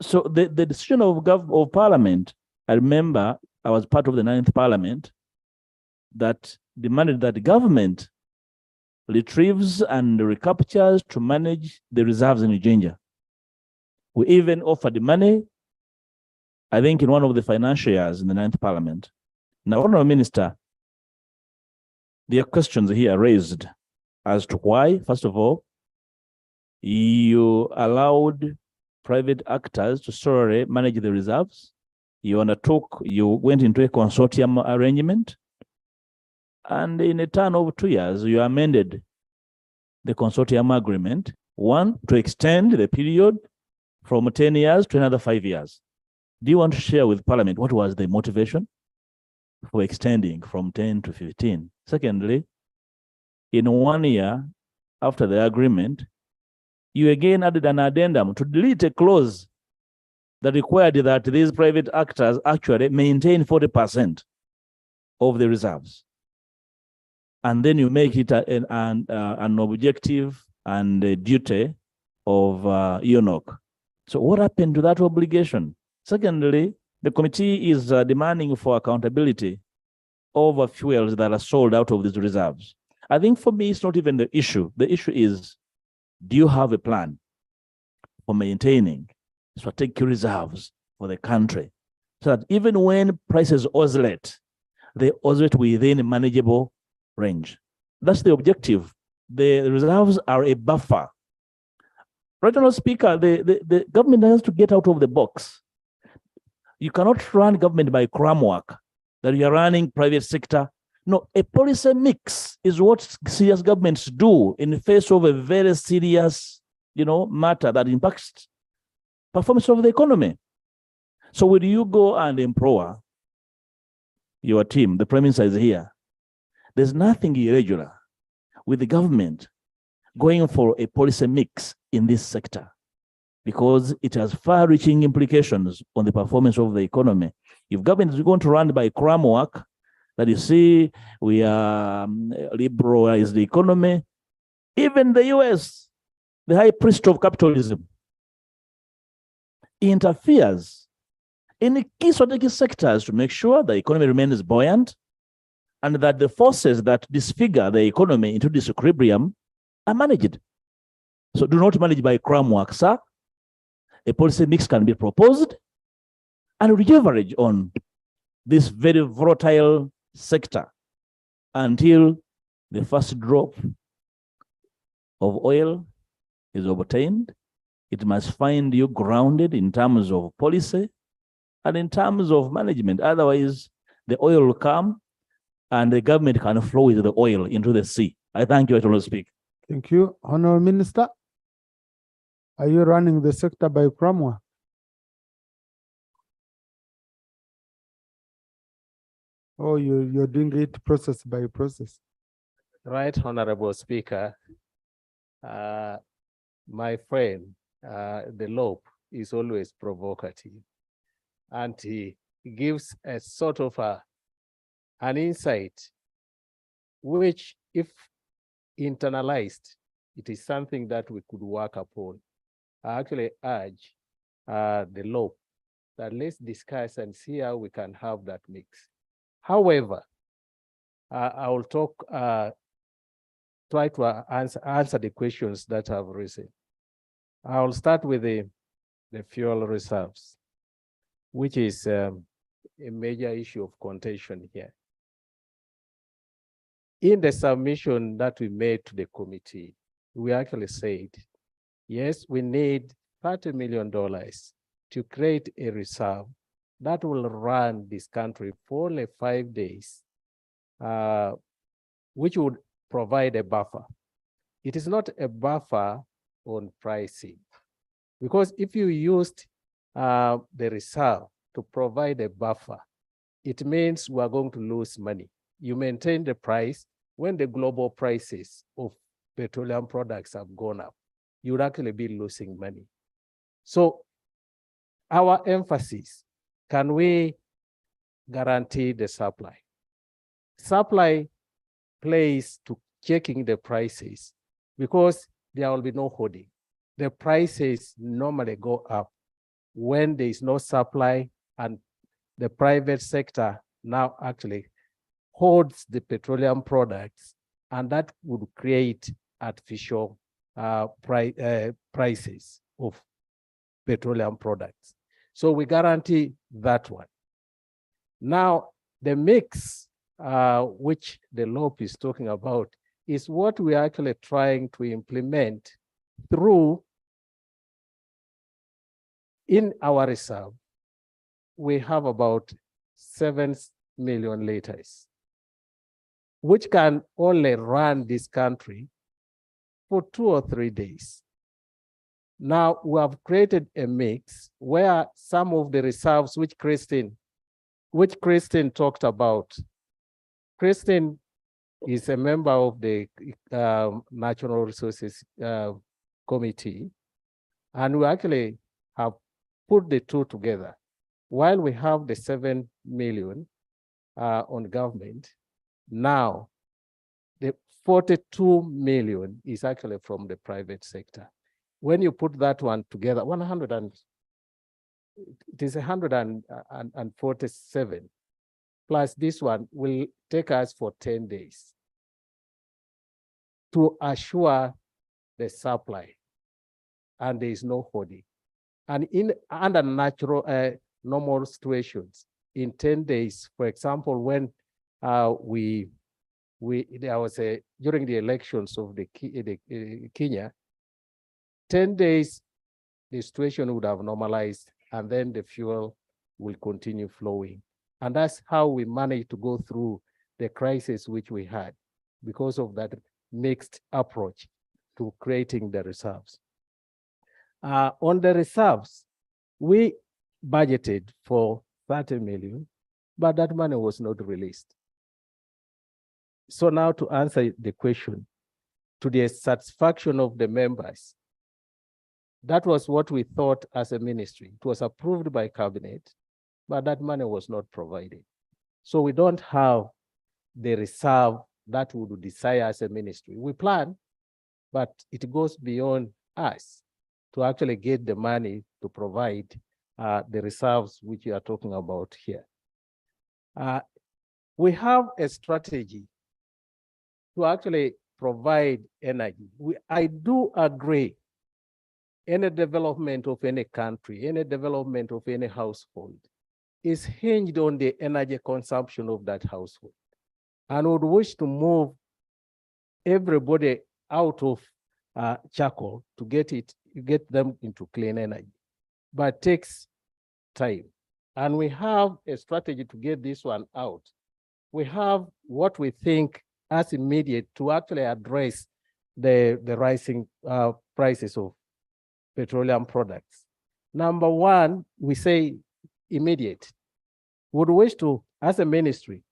So the decision of Parliament, I remember I was part of the 9th Parliament, that demanded that the government retrieves and recaptures to manage the reserves in Uganda. We even offered money, I think, in one of the financial years in the 9th Parliament. Now, Honourable Minister, there are questions here raised as to why, first of all, you allowed private actors to solely manage the reserves. You went into a consortium arrangement, and in a turn of 2 years, you amended the consortium agreement, one, to extend the period from 10 years to another 5 years. Do you want to share with Parliament what was the motivation for extending from 10 to 15? Secondly, in 1 year after the agreement, you again added an addendum to delete a clause that required that these private actors actually maintain 40% of the reserves. And then you make it an objective and a duty of UNOC. So what happened to that obligation? Secondly, the committee is demanding for accountability over fuels that are sold out of these reserves. I think for me, it's not even the issue. The issue is, do you have a plan for maintaining strategic reserves for the country so that even when prices oscillate, they oscillate within a manageable range? That's the objective. The reserves are a buffer. Right Honourable Speaker, the government has to get out of the box. You cannot run government by cram work, that you are running private sector. No, a policy mix is what serious governments do in the face of a very serious, matter that impacts performance of the economy. So when you go and empower your team, the Prime Minister is here, there's nothing irregular with the government going for a policy mix in this sector, because it has far-reaching implications on the performance of the economy. If government is going to run by cram work, that you see, we are liberalize the economy. Even the US, the high priest of capitalism, interferes in key strategic sectors to make sure the economy remains buoyant and that the forces that disfigure the economy into disequilibrium are managed. So do not manage by cram work, sir. A policy mix can be proposed and leverage on this very volatile sector until the first drop of oil is obtained. It must find you grounded in terms of policy and in terms of management. Otherwise, the oil will come and the government can flow with the oil into the sea. I thank you, I will speak. Thank you. Honourable Minister, are you running the sector by cram? Oh, you're doing it process by process. Right, Honorable Speaker, my friend, the Lope is always provocative, and he gives a sort of an insight, which, if internalized, it is something that we could work upon. I actually urge the Lope that let's discuss and see how we can have that mix. However, I will try to answer the questions that have risen. I will start with the fuel reserves, which is a major issue of contention here. In the submission that we made to the committee, we actually said, yes, we need $30 million to create a reserve that will run this country for only 5 days, which would provide a buffer. It is not a buffer on pricing, because if you used the reserve to provide a buffer, it means we are going to lose money. You maintain the price when the global prices of petroleum products have gone up, you would actually be losing money. So our emphasis, can we guarantee the supply? Supply plays to checking the prices because there will be no hoarding. The prices normally go up when there is no supply and the private sector now actually hoards the petroleum products, and that would create artificial prices of petroleum products. So we guarantee that one. Now, the mix which the law is talking about is what we are actually trying to implement through in our reserve. We have about 7 million liters, which can only run this country for 2 or 3 days. Now we have created a mix where some of the reserves which Christine talked about. Christine is a member of the Natural Resources Committee, and we actually have put the two together. While we have the 7 million on government, now the 42 million is actually from the private sector. When you put that one together, it is 147, plus this one will take us for 10 days to assure the supply, and there is no hoarding. And under natural normal situations, in 10 days, for example, when there was during the elections of the Kenya, 10 days, the situation would have normalized, and then the fuel will continue flowing. And that's how we managed to go through the crisis which we had because of that mixed approach to creating the reserves. On the reserves, we budgeted for 30 million, but that money was not released. So now to answer the question, to the satisfaction of the members, that was what we thought as a ministry. It was approved by cabinet, but that money was not provided. So we don't have the reserve that we would desire as a ministry. We plan, but it goes beyond us to actually get the money to provide the reserves which you are talking about here. We have a strategy to actually provide energy. I do agree, any development of any country, any development of any household is hinged on the energy consumption of that household. And would wish to move everybody out of charcoal to get them into clean energy, but it takes time. And we have a strategy to get this one out. We have what we think as immediate to actually address the rising prices of petroleum products. Number one, we say immediate. Would wish to, as a ministry,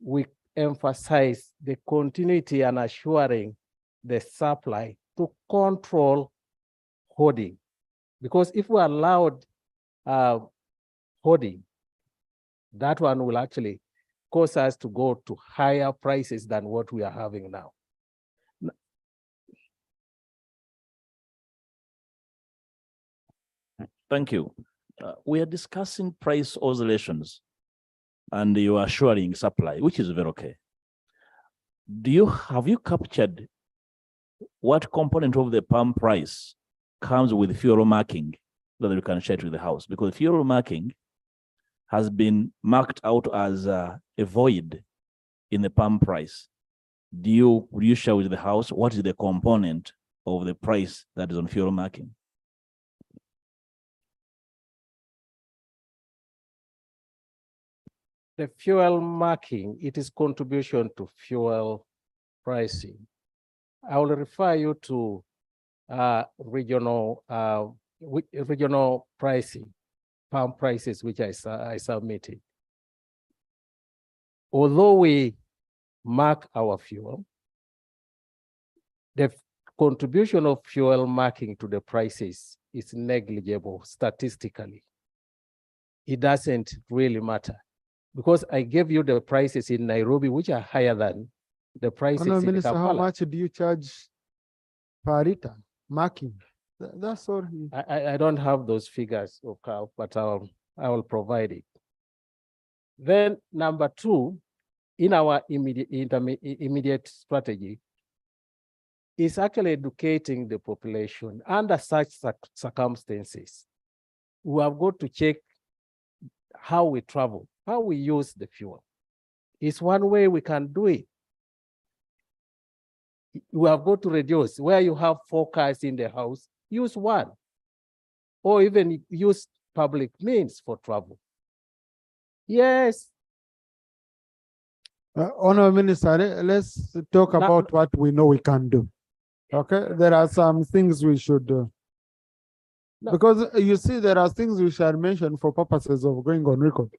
we emphasize the continuity and assuring the supply to control hoarding. Because if we allowed hoarding, that one will actually cause us to go to higher prices than what we are having now. Thank you. We are discussing price oscillations and you are assuring supply, which is very okay. Have you captured what component of the palm price comes with fuel marking that you can share with the House? Because fuel marking has been marked out as a void in the palm price. Would you share with the House what is the component of the price that is on fuel marking? The fuel marking, it is contribution to fuel pricing. I will refer you to regional pricing, palm prices, which I submitted. Although we mark our fuel, the contribution of fuel marking to the prices is negligible statistically. It doesn't really matter because I gave you the prices in Nairobi, which are higher than the prices in Minister, how Kampala. much do you charge per liter marking? That's all. I don't have those figures, okay, but I will provide it. Then number two, in our immediate strategy, is actually educating the population under such circumstances. We have got to check how we travel, how we use the fuel. It's one way we can do it. We have got to reduce where you have 4 cars in the house, use 1, or even use public means for travel. Yes. Honorable Minister, let's talk about what we know we can do. Okay, there are some things we should do. Because you see, there are things we shall mention for purposes of going on record.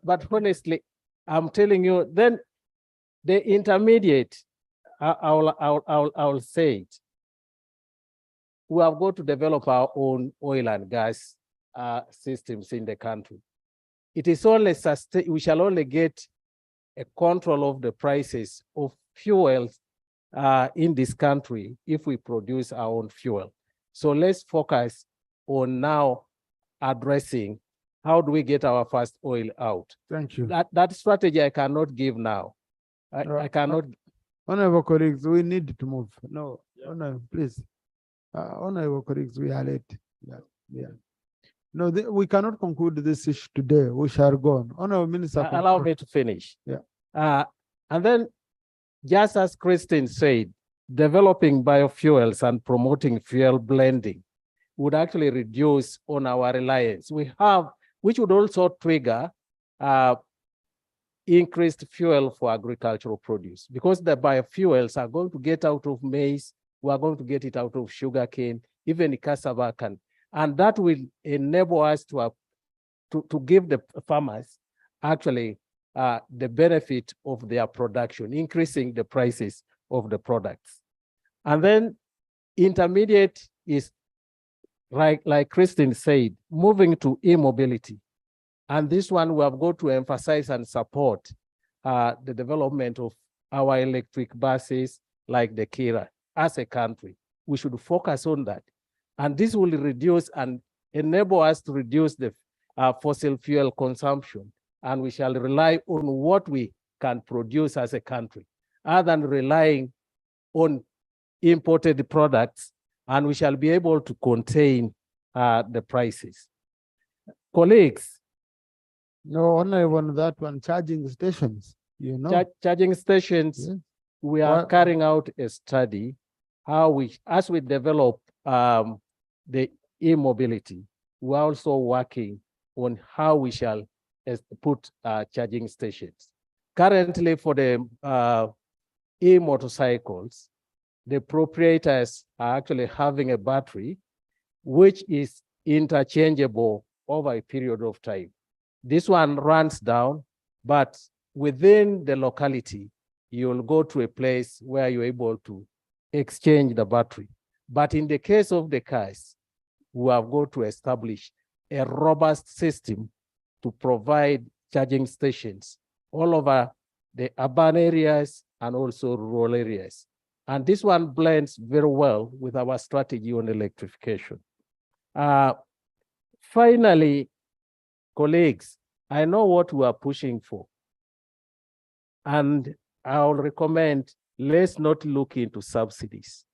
but honestly, I'm telling you, then the intermediate, I'll say it. We have got to develop our own oil and gas systems in the country. It is only we shall only get a control of the prices of fuels in this country if we produce our own fuel. So let's focus on now addressing how do we get our first oil out. Thank you. That strategy I cannot give now. I cannot. Honorable colleagues, we need to move. No, no, please. Honorable colleagues, we are late. Yeah. No, we cannot conclude this issue today. We shall go on. Honorable Minister. Allow me to finish. Yeah. And then, just as Christine said, developing biofuels and promoting fuel blending would actually reduce on our reliance. Which would also trigger increased fuel for agricultural produce, because the biofuels are going to get out of maize, we are going to get it out of sugarcane, even cassava can, and that will enable us to give the farmers actually the benefit of their production, increasing the prices of the products. And then intermediate is, like Christine said, moving to e-mobility. And this one we have got to emphasize and support the development of our electric buses like the Kira as a country. We should focus on that. And this will reduce and enable us to reduce the fossil fuel consumption. And we shall rely on what we can produce as a country, other than relying on imported products, and we shall be able to contain the prices. Colleagues. No, only on that one, charging stations, you know. Charging stations, yes. We are carrying out a study, as we develop the e-mobility, we're also working on how we shall put charging stations. Currently for the e-motorcycles, the proprietors are actually having a battery which is interchangeable over a period of time. This one runs down, but within the locality, you'll go to a place where you're able to exchange the battery. But in the case of the cars, we have got to establish a robust system to provide charging stations all over the urban areas and also rural areas. And this one blends very well with our strategy on electrification. Finally, colleagues, I know what we are pushing for. And I'll recommend, let's not look into subsidies,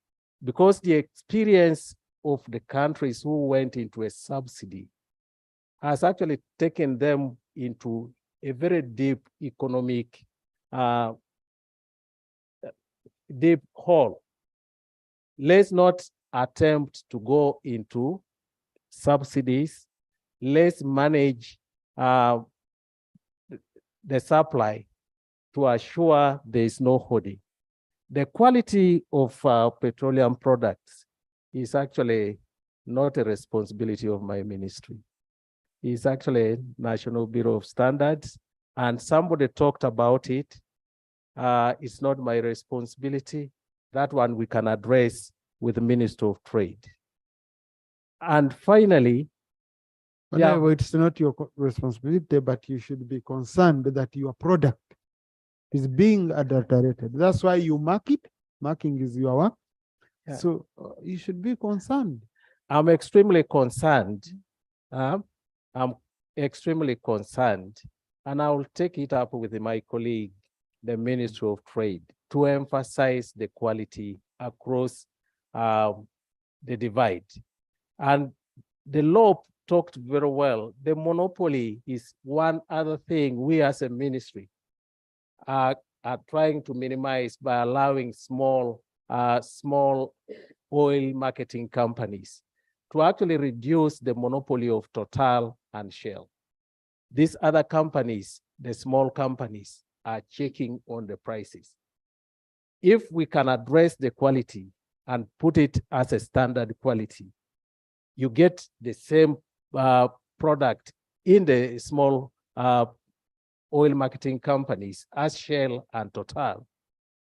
because the experience of the countries who went into a subsidy has actually taken them into a very deep economic, deep hole. Let's not attempt to go into subsidies. Let's manage the supply to assure there is no hoarding. The quality of petroleum products is actually not a responsibility of my ministry. It's actually National Bureau of Standards, and somebody talked about it. it's not my responsibility. That one we can address with the Minister of Trade. And finally, Honorable, it's not your responsibility, but you should be concerned that your product is being adulterated. That's why you mark it. Marking is your work. Yeah. So you should be concerned. I'm extremely concerned. I'm extremely concerned, and I will take it up with my colleague, the Ministry of Trade, to emphasize the quality across the divide. And the law talked very well. The monopoly is one other thing we as a ministry are trying to minimize by allowing small oil marketing companies to actually reduce the monopoly of Total and Shell. These other companies, the small companies, are checking on the prices. If we can address the quality and put it as a standard quality, you get the same product in the small oil marketing companies as Shell and Total,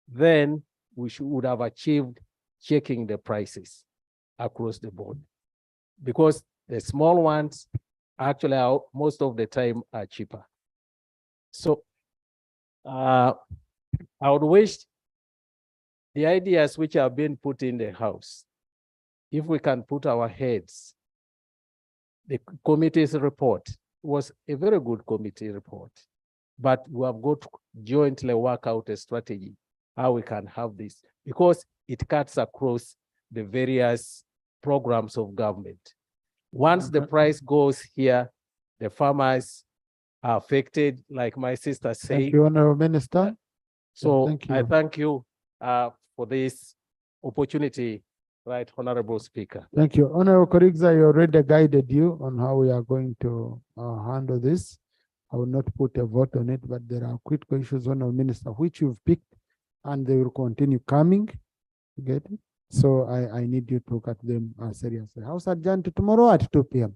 then we would have achieved checking the prices across the board. Because the small ones actually are, most of the time are cheaper. So I would wish the ideas which have been put in the House, if we can put our heads, the committee's report was a very good committee report, but we have got to jointly work out a strategy how we can have this, because it cuts across the various programs of government. Once the price goes here, the farmers are affected, like my sister said. Thank you, Honorable Minister. So Thank you. I thank you for this opportunity, right, Honorable Speaker. Thank you. Honorable colleagues, I already guided you on how we are going to handle this. I will not put a vote on it, but there are critical issues, Honorable Minister, which you've picked, and they will continue coming. You get it? So I need you to look at them seriously. House adjourned to tomorrow at 2 p.m.